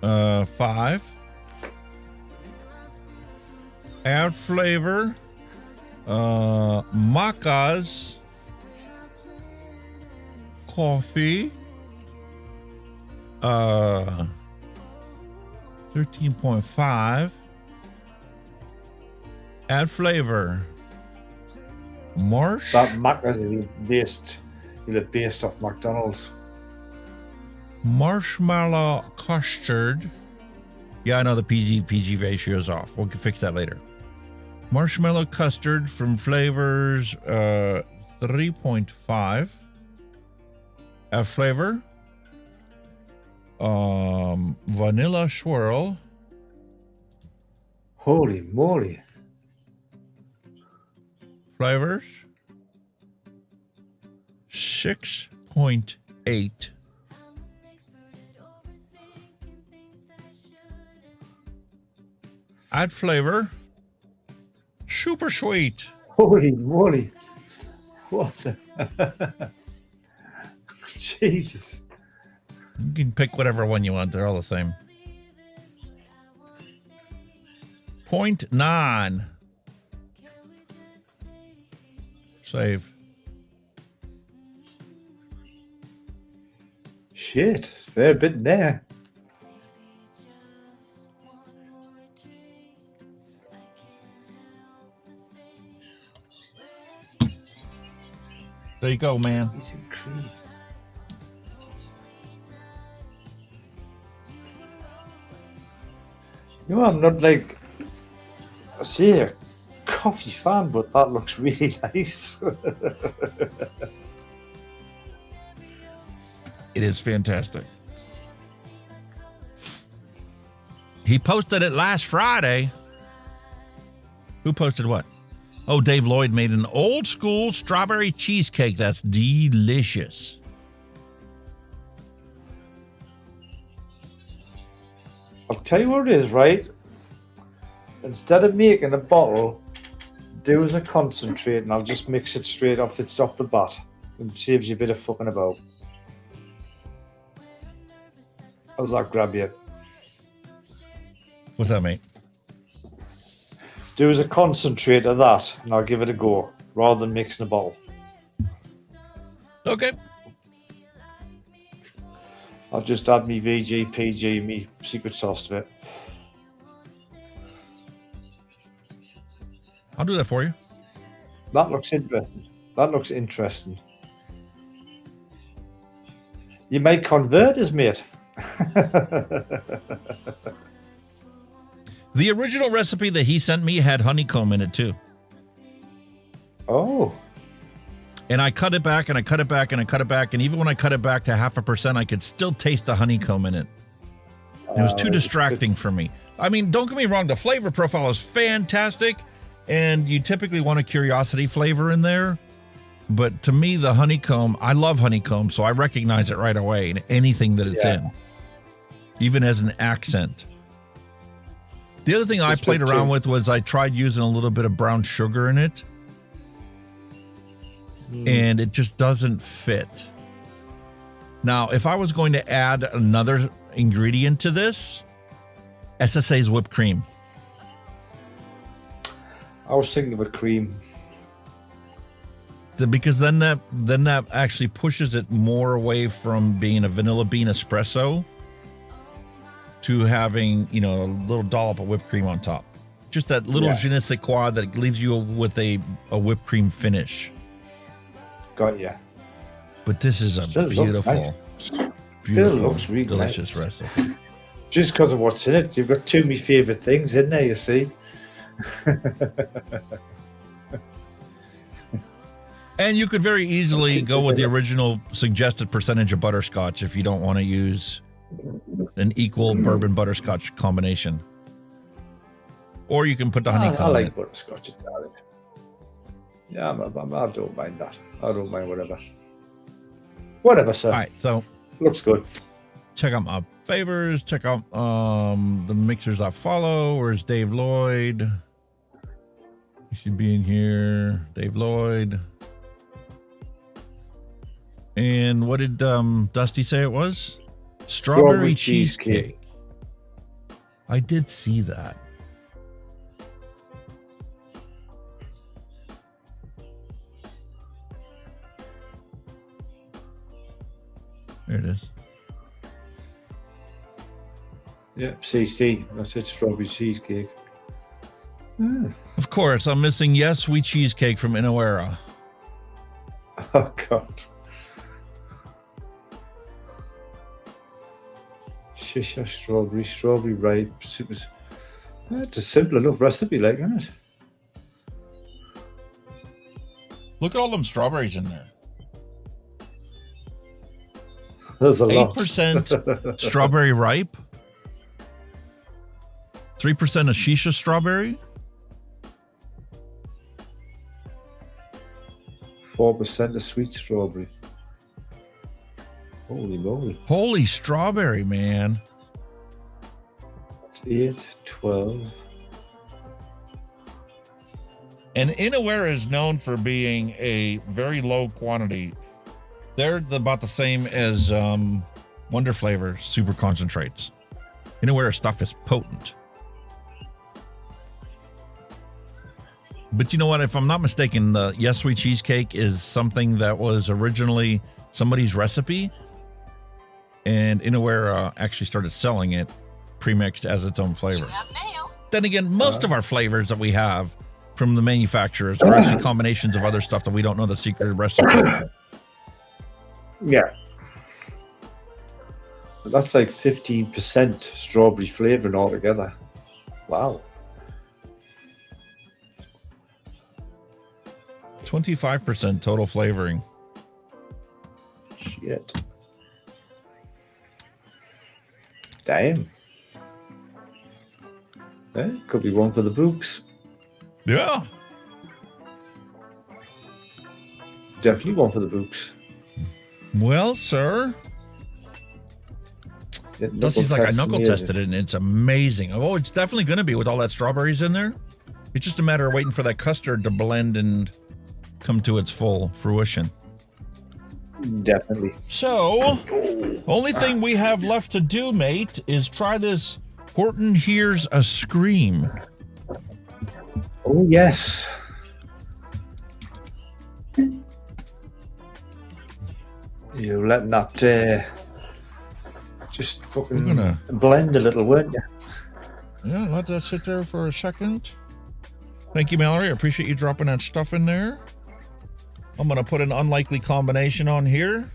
5. Add flavor. Macas. Coffee. 13.5. Add flavor. Marsh. That Macas is based off McDonald's. Marshmallow custard. Yeah, I know the PG ratio is off. We'll fix that later. Marshmallow custard from flavors 3.5. Add flavor. Vanilla swirl. Holy moly. Flavors 6.8. Add flavor. Super sweet. Holy moly. What the? Jesus. You can pick whatever one you want. They're all the same. 0.9. Save. Shit. Fair bit in there. There you go, man. You know, I'm not like a coffee fan, but that looks really nice. It is fantastic. He posted it last Friday. Who posted what? Oh, Dave Lloyd made an old school strawberry cheesecake. That's delicious. I'll tell you what it is, right? Instead of making a bottle, do as a concentrate, and I'll just mix it straight off. It's off the bat. It saves you a bit of fucking about. How's that grab you? What's that, mate? Do as a concentrate of that, and I'll give it a go, rather than mixing a bottle. Okay. I'll just add me VG, PG, me secret sauce to it. I'll do that for you. That looks interesting. That looks interesting. You might convert us, mate. The original recipe that he sent me had honeycomb in it too. Oh. And I cut it back and I cut it back and I cut it back. And even when I cut it back to 0.5%, I could still taste the honeycomb in it. It was too distracting for me. I mean, don't get me wrong, the flavor profile is fantastic, and you typically want a curiosity flavor in there. But to me, the honeycomb, I love honeycomb, so I recognize it right away in anything that it's in, even as an accent. The other thing I played around with was I tried using a little bit of brown sugar in it, and it just doesn't fit. Now, if I was going to add another ingredient to this, SSA's whipped cream. I was thinking about cream. Because then that actually pushes it more away from being a vanilla bean espresso to having, you know, a little dollop of whipped cream on top. Just that little je ne sais quoi that leaves you with a whipped cream finish. Got ya. But this is a beautiful, looks really delicious recipe. Just because of what's in it. You've got two of my favourite things in there, you see. And you could very easily go with the original suggested percentage of butterscotch if you don't want to use an equal bourbon butterscotch combination. Or you can put the honeycomb I like in it. butterscotch Italian. Yeah, I don't mind that. I don't mind whatever. Whatever, sir. All right, so looks good. Check out my favors. Check out the mixers I follow. Where's Dave Lloyd? He should be in here. Dave Lloyd. And what did Dusty say it was? Strawberry cheesecake. I did see that. There it is. Yep, CC. That's it, strawberry cheesecake. Of course, I'm missing Yes Sweet Cheesecake from Inawera. Oh, God. Shisha strawberry ripe. It's a simple enough recipe, like, isn't it? Look at all them strawberries in there. There's a lot. 8% strawberry ripe. 3% of shisha strawberry. 4% of sweet strawberry. Holy moly. Holy strawberry, man. 8, 12. And Inawera is known for being a very low quantity. They're about the same as Wonder Flavor super concentrates. Inawera stuff is potent. But you know what? If I'm not mistaken, the Yes Sweet Cheesecake is something that was originally somebody's recipe. And Inawera actually started selling it pre-mixed as its own flavor. Then again, most of our flavors that we have from the manufacturers are actually combinations of other stuff that we don't know the secret recipe. Yeah. That's like 15% strawberry flavouring altogether. Wow. 25% total flavoring. Shit. Damn. Could be one for the books. Yeah. Definitely one for the books. Well, sir. Dusty's like, I knuckle tested it and it's amazing. Oh, it's definitely going to be with all that strawberries in there. It's just a matter of waiting for that custard to blend and come to its full fruition. Definitely. So, only thing we have left to do, mate, is try this Horton Hears a Scream. Oh, yes. You're letting that just fucking blend a little, weren't you? Yeah, let that sit there for a second. Thank you, Mallory. I appreciate you dropping that stuff in there. I'm going to put an unlikely combination on here.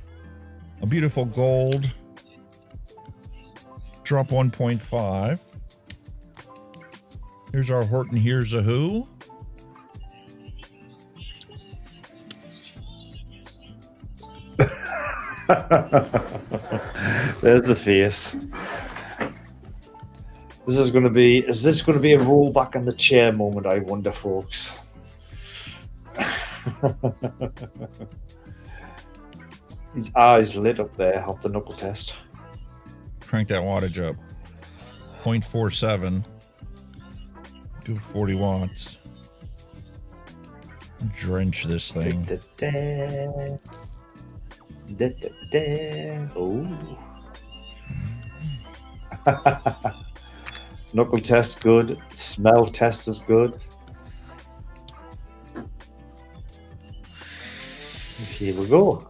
A beautiful gold. Drop 1.5. Here's our Horton Hears a Who. There's the face. Is this going to be a roll back in the chair moment, I wonder, folks? His eyes lit up there off the knuckle test. Crank that wattage up. 0.47. Do 40 watts. Drench this thing. Oh. Knuckle test good. Smell test is good. Here we go.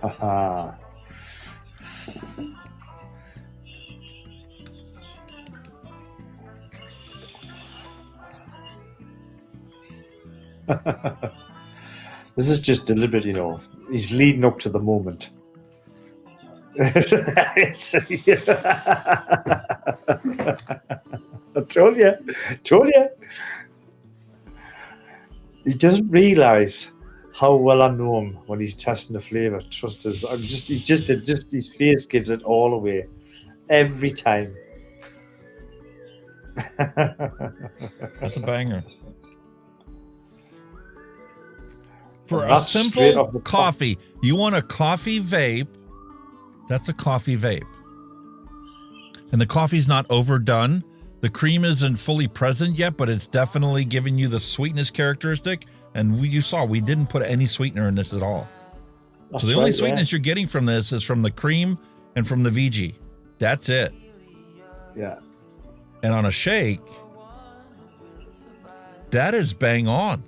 Haha. This is just deliberate, you know. He's leading up to the moment. I told you. He doesn't realise how well I know him when he's testing the flavour. Trust us. His face gives it all away every time. That's a banger. For a That's straight simple off the coffee, you want a coffee vape, that's a coffee vape. And the coffee's not overdone. The cream isn't fully present yet, but it's definitely giving you the sweetness characteristic. And you saw we didn't put any sweetener in this at all. That's so the only right, sweetness you're getting from this is from the cream and from the VG. That's it. Yeah. And on a shake, that is bang on.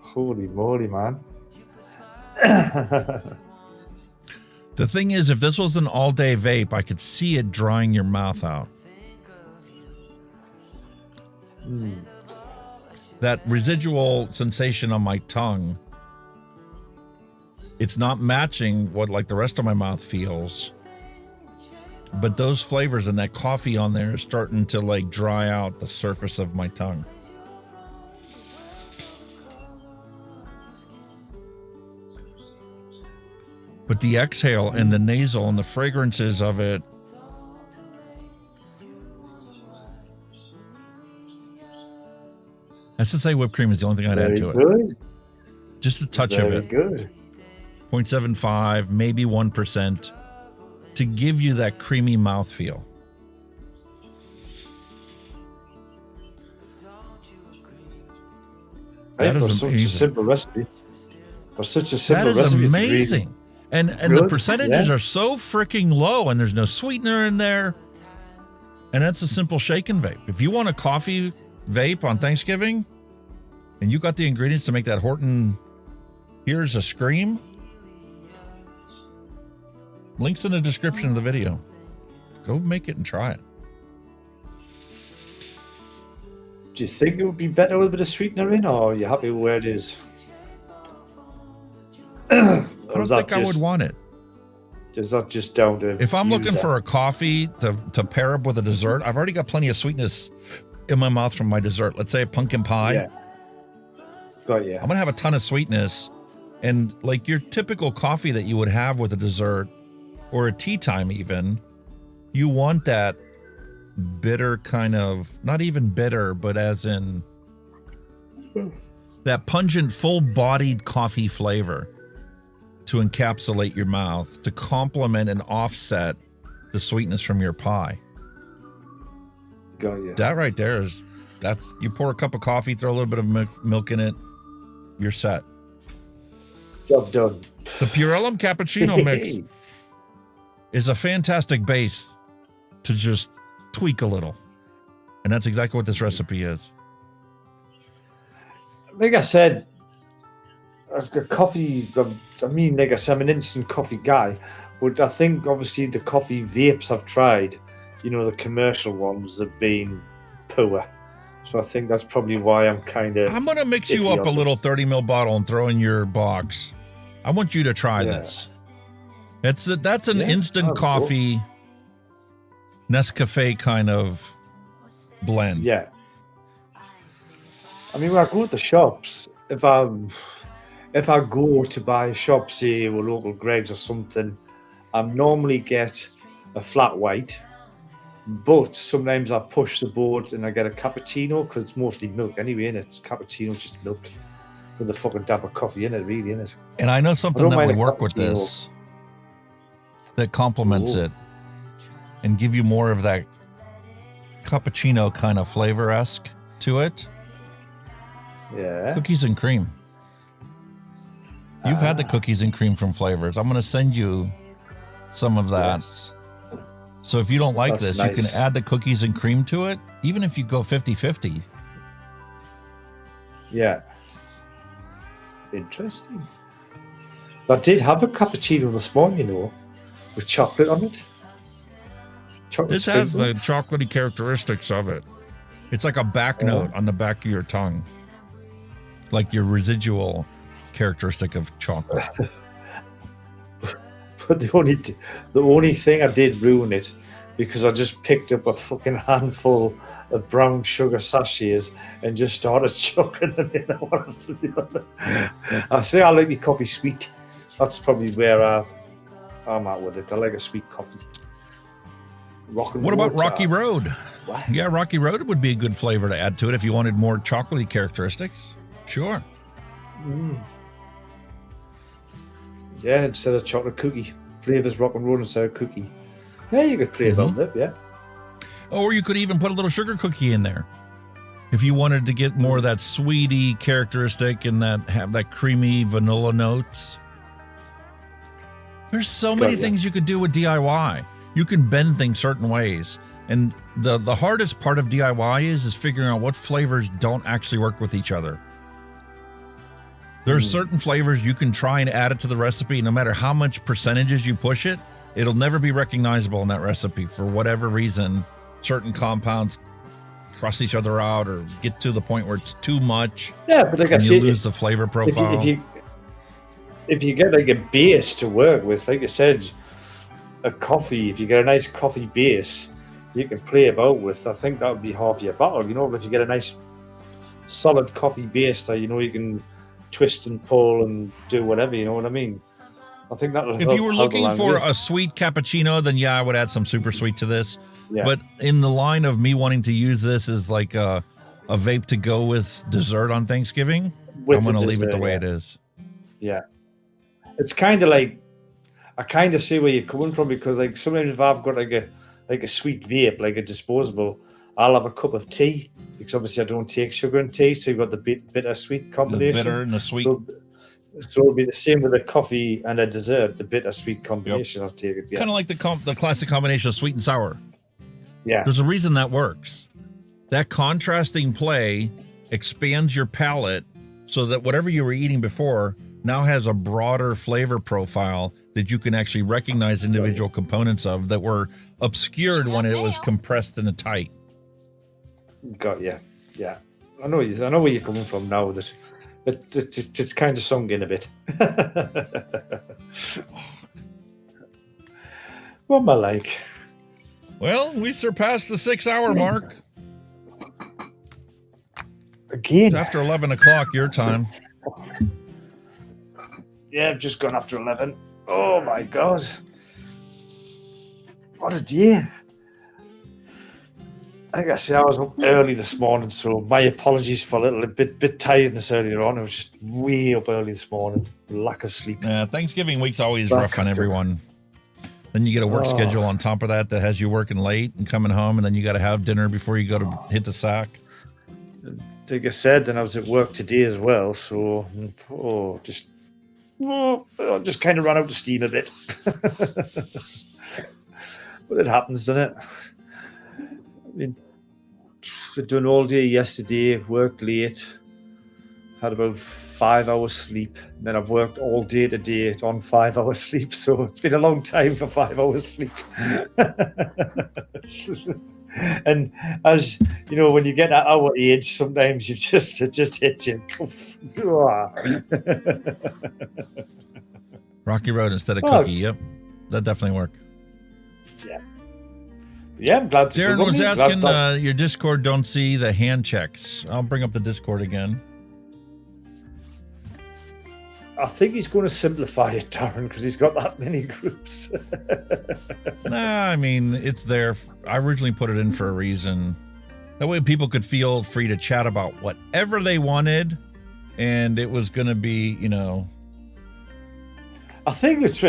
Holy moly, man. The thing is, if this was an all-day vape, I could see it drying your mouth out. That residual sensation on my tongue, it's not matching what like the rest of my mouth feels. But those flavors and that coffee on there is starting to like dry out the surface of my tongue. But the exhale and the nasal and the fragrances of it. SSA whipped cream is the only thing I'd add to it. Good. Just a touch of Very it. good. 0.75, maybe 1%, to give you that creamy mouthfeel. That is such amazing. a simple recipe. For such a simple That is recipe. amazing. And the good, percentages yeah. are so freaking low, and there's no sweetener in there. And that's a simple shake and vape. If you want a coffee vape on Thanksgiving, and you got the ingredients to make that Horton Here's a Scream, links in the description of the video. Go make it and try it. Do you think it would be better with a bit of sweetener in, or are you happy with where it is? I don't think I would want it. Is that just down to if I'm looking user? for a coffee to pair up with a dessert, I've already got plenty of sweetness in my mouth from my dessert. Let's say a pumpkin pie. Yeah. Got you. I'm going to have a ton of sweetness. And like your typical coffee that you would have with a dessert or a tea time even, you want that bitter kind of, not even bitter, but as in that pungent, full-bodied coffee flavor to encapsulate your mouth, to complement and offset the sweetness from your pie. Got you. That right there is, that's, you pour a cup of coffee, throw a little bit of milk in it, you're set. Job done. The Purellum Cappuccino mix is a fantastic base to just tweak a little. And that's exactly what this recipe is. Like I said, as a coffee, I mean, like I said, I'm an instant coffee guy, but I think obviously the coffee vapes I've tried, you know, the commercial ones have been poor. So I think that's probably why I'm kind of... I'm going to mix you up a little 30 ml bottle and throw in your box. I want you to try this. That's an instant coffee, Nescafe kind of blend. Yeah. I mean, when I go to the shops, if I go to buy a shop, say, with local Greggs or something, I normally get a flat white, but sometimes I push the boat and I get a cappuccino because it's mostly milk anyway, and it's cappuccino, just milk with a fucking dab of coffee in it, really, isn't it? And I know something don't that mind would a work with cappuccino. this, that complements Ooh. it and give you more of that cappuccino kind of flavor-esque to it. Yeah. Cookies and cream. You've had the cookies and cream from Flavors. I'm going to send you some of that. Yes. So if you don't like That's this, you can nice. add the cookies and cream to it, even if you go 50-50. Yeah. Interesting. I did have a cappuccino this morning, you know, with chocolate on it. Chocolate This has the sprinkles. chocolatey characteristics of it. It's like a back note on the back of your tongue, like your residual characteristic of chocolate. But the only thing I did ruin it because I just picked up a fucking handful of brown sugar sachets and just started chucking them in one after the other. I say I like my coffee sweet. That's probably where I'm at with it. I like a sweet coffee. Rock and What roll about Rocky time. Road? What? Yeah, Rocky Road would be a good flavor to add to it if you wanted more chocolatey characteristics. Sure. Mm. Yeah, instead of chocolate cookie. Flavors rock and roll instead of cookie. Yeah, you could play about it, yeah. Or you could even put a little sugar cookie in there. If you wanted to get more of that sweetie characteristic and that have that creamy vanilla notes. There's so many Got ya. things you could do with DIY. You can bend things certain ways. And the hardest part of DIY is figuring out what flavors don't actually work with each other. There's certain flavors you can try and add it to the recipe. No matter how much percentages you push it, it'll never be recognizable in that recipe for whatever reason. Certain compounds cross each other out or get to the point where it's too much. Yeah, but like I and say, you lose the flavor profile. If you get like a base to work with, like I said, a coffee, if you get a nice coffee base, you can play about with. I think that would be half your battle, you know. But if you get a nice solid coffee base that you know you can twist and pull and do whatever, you know what I mean? I think that'll If help. you were help looking along for with it. a sweet cappuccino, then yeah, I would add some super sweet to this. Yeah. But in the line of me wanting to use this as like a vape to go with dessert on Thanksgiving, With I'm going to the leave it the dessert, way yeah. it is. Yeah. It's kind of like, I kind of see where you're coming from because like sometimes if I've got like a sweet vape, like a disposable, I'll have a cup of tea because obviously I don't take sugar in tea, so you've got the bitter sweet combination. bitter and the sweet. So it'll be the same with the coffee and a dessert, the bitter sweet combination. I'll take it. Yeah. Kind of like the classic combination of sweet and sour. Yeah. There's a reason that works. That contrasting play expands your palate so that whatever you were eating before now has a broader flavor profile that you can actually recognize individual components of that were obscured when it was compressed in a tight. Got you. Yeah. I know where you're coming from now. That it's kind of sunk in a bit. What am I like? Well, we surpassed the 6-hour mark. Again. It's after 11 o'clock your time. Yeah, I've just gone after 11. Oh my god. What a day. Like I said, I was up early this morning, so my apologies for a little bit tiredness earlier on. I was just way up early this morning. Lack of sleep. Thanksgiving week's always rough on everyone. Then you get a work schedule on top of that has you working late and coming home, and then you got to have dinner before you go to hit the sack. Like I said, then I was at work today as well, so just kind of ran out of steam a bit. But it happens, doesn't it? I mean, I've done all day yesterday, worked late, had about 5 hours sleep. Then I've worked all day today on 5 hours sleep, so it's been a long time for 5 hours sleep. And as you know, when you get at our age, sometimes it just hits you. Rocky Road instead of cookie. Yep, that definitely work. Yeah. Yeah, I'm glad to. Darren was Glad- asking glad- your Discord don't see the hand checks. I'll bring up the Discord again. I think he's going to simplify it, Darren, because he's got that many groups. Nah, I mean, it's there. I originally put it in for a reason. That way people could feel free to chat about whatever they wanted, and it was going to be, you know... I think it's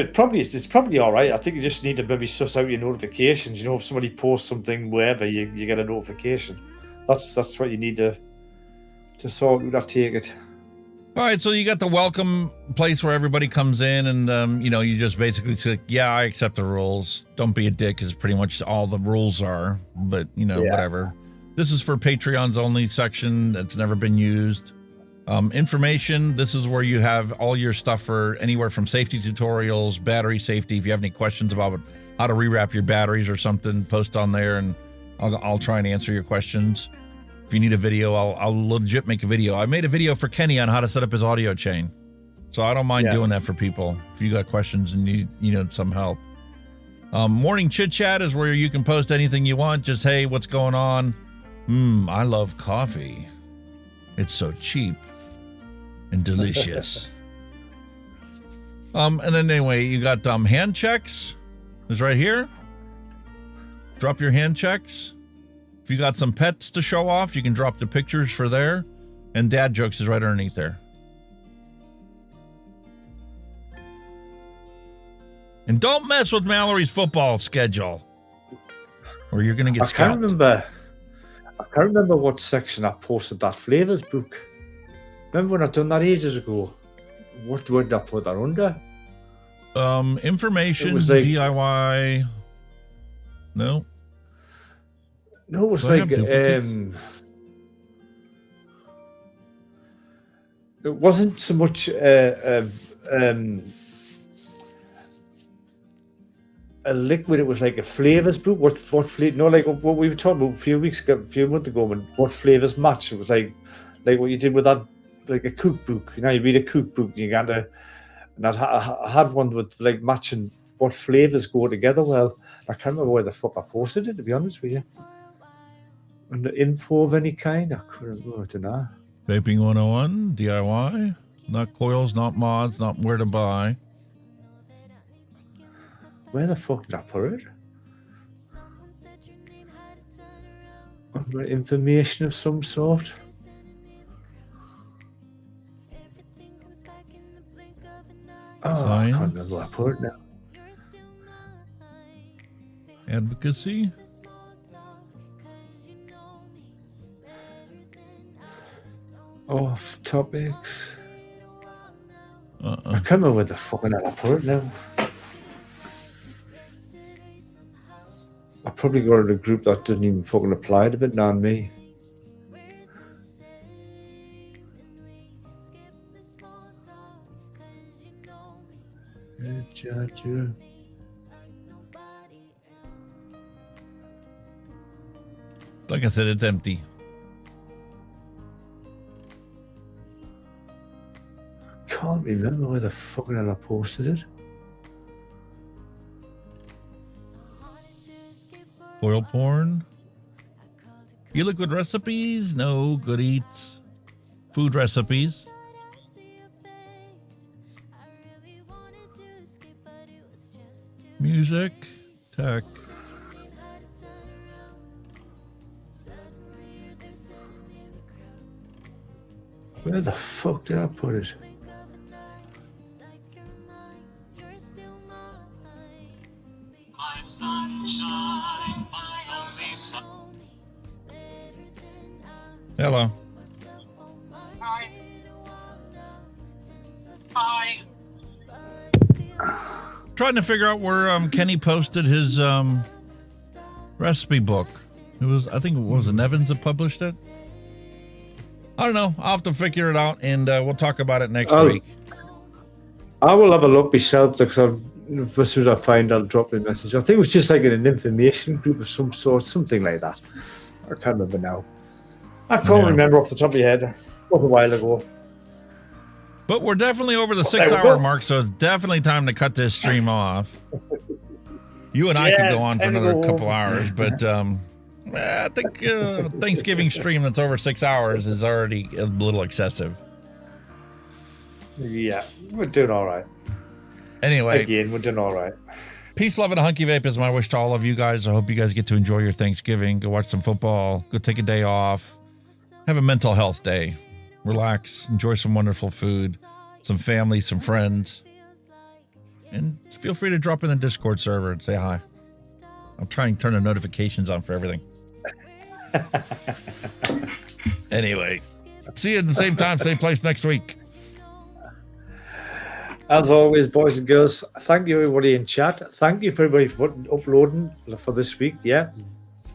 probably all right. I think you just need to maybe suss out your notifications. You know, if somebody posts something wherever, you get a notification. That's what you need to sort out. I take it. All right, so you got the welcome place where everybody comes in, and you know, you just basically say, "Yeah, I accept the rules. Don't be a dick," is pretty much all the rules are. But you know, whatever. This is for Patreons only section that's never been used. Information. This is where you have all your stuff for anywhere from safety tutorials, battery safety. If you have any questions about how to rewrap your batteries or something, post on there, and I'll try and answer your questions. If you need a video, I'll legit make a video. I made a video for Kenny on how to set up his audio chain. So I don't mind doing that for people. If you got questions and you need some help. Morning Chit Chat is where you can post anything you want. Just, hey, what's going on? I love coffee. It's so cheap and delicious. And then anyway, you got hand checks. It's right here. Drop your hand checks. If you got some pets to show off, you can drop the pictures for there. And dad jokes is right underneath there. And don't mess with Mallory's football schedule, or you're going to get scalped. I can't remember what section I posted that flavors book. Remember when I done that ages ago? What would I put that under? Information, like, DIY. No. No, it was Do I like have it wasn't so much a liquid. It was like a flavors book. What flavor? No, like what we were talking about a few months ago. When what flavors match? It was like what you did with that, like a cookbook. You know, you read a cookbook, and you got to. And I had one with like matching what flavors go together. Well, I can't remember where the fuck I posted it, to be honest with you. Under info of any kind, I couldn't remember. I don't know. Vaping 101, DIY, not coils, not mods, not where to buy. Where the fuck did I put it? Under information of some sort. Oh, Science. I can't remember where I put it now. Advocacy. Off topics. I can't remember where the fucking hell I put it now. I probably got in a group that didn't even fucking apply to it, not me. Like I said, it's empty. Can't remember where the fucking hell I posted it. Oil porn. E-liquid recipes? No. Good eats. Food recipes. Music. Tech. Where the fuck did I put it? Hello. Hi. Hi. Trying to figure out where Kenny posted his recipe book. It was, I think it was Evans that published it. I don't know. I'll have to figure it out, and we'll talk about it next week. I will have a look myself, because as soon as I find, I'll drop a message. I think it was just like an information group of some sort, something like that. I can't remember now. I can't remember off the top of my head. It was a while ago. But we're definitely over the 6 hour mark, so it's definitely time to cut this stream off. You and I could Yeah, go on for time to another go couple home. hours, but I think Thanksgiving stream that's over 6 hours is already a little excessive. Yeah, we're doing all right. Anyway, Again, we're doing all right. peace, love, and a hunky vape is my wish to all of you guys. I hope you guys get to enjoy your Thanksgiving. Go watch some football. Go take a day off. Have a mental health day. Relax. Enjoy some wonderful food, some family, some friends. And feel free to drop in the Discord server and say hi. I'm trying to turn the notifications on for everything. Anyway, see you at the same time, same place next week. As always, boys and girls, thank you everybody in chat. Thank you for everybody for uploading for this week. Yeah,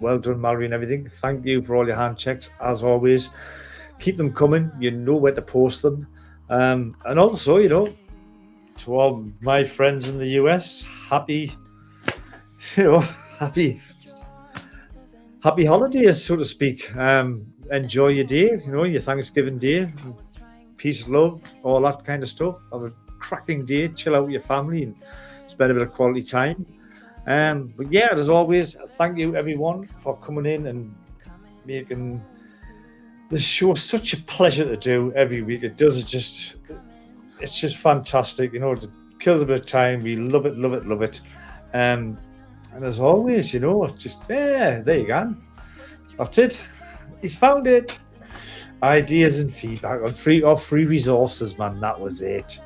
well done, Mallory, and everything. Thank you for all your hand checks. As always, keep them coming. You know where to post them. And also, you know, to all my friends in the US, happy holidays, so to speak. Enjoy your day, you know, your Thanksgiving day. Peace, love, all that kind of stuff. Have a cracking day, chill out with your family and spend a bit of quality time. But yeah, as always, thank you everyone for coming in and making the show such a pleasure to do every week. It's just fantastic, you know, it kills a bit of time. We love it, love it, love it. And as always, you know, just there you go. That's it. He's found it. Ideas and feedback on free resources, man. That was it.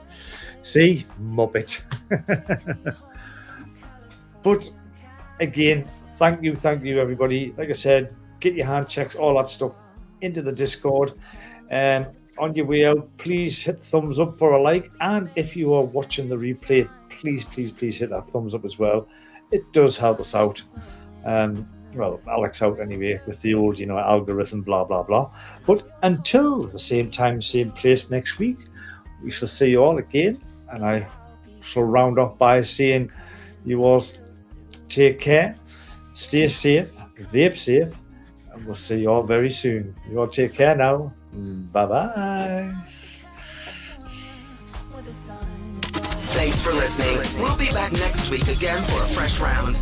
See, Muppet. But again, thank you, everybody. Like I said, get your hand checks, all that stuff into the Discord. On your way out, please hit thumbs up for a like. And if you are watching the replay, please hit that thumbs up as well. It does help us out. Well, Alex out anyway with the old, you know, algorithm, blah, blah, blah. But until the same time, same place next week, we shall see you all again. And I shall round off by saying you all take care, stay safe, vape safe, and we'll see you all very soon. You all take care now. Bye-bye. Thanks for listening. We'll be back next week again for a fresh round.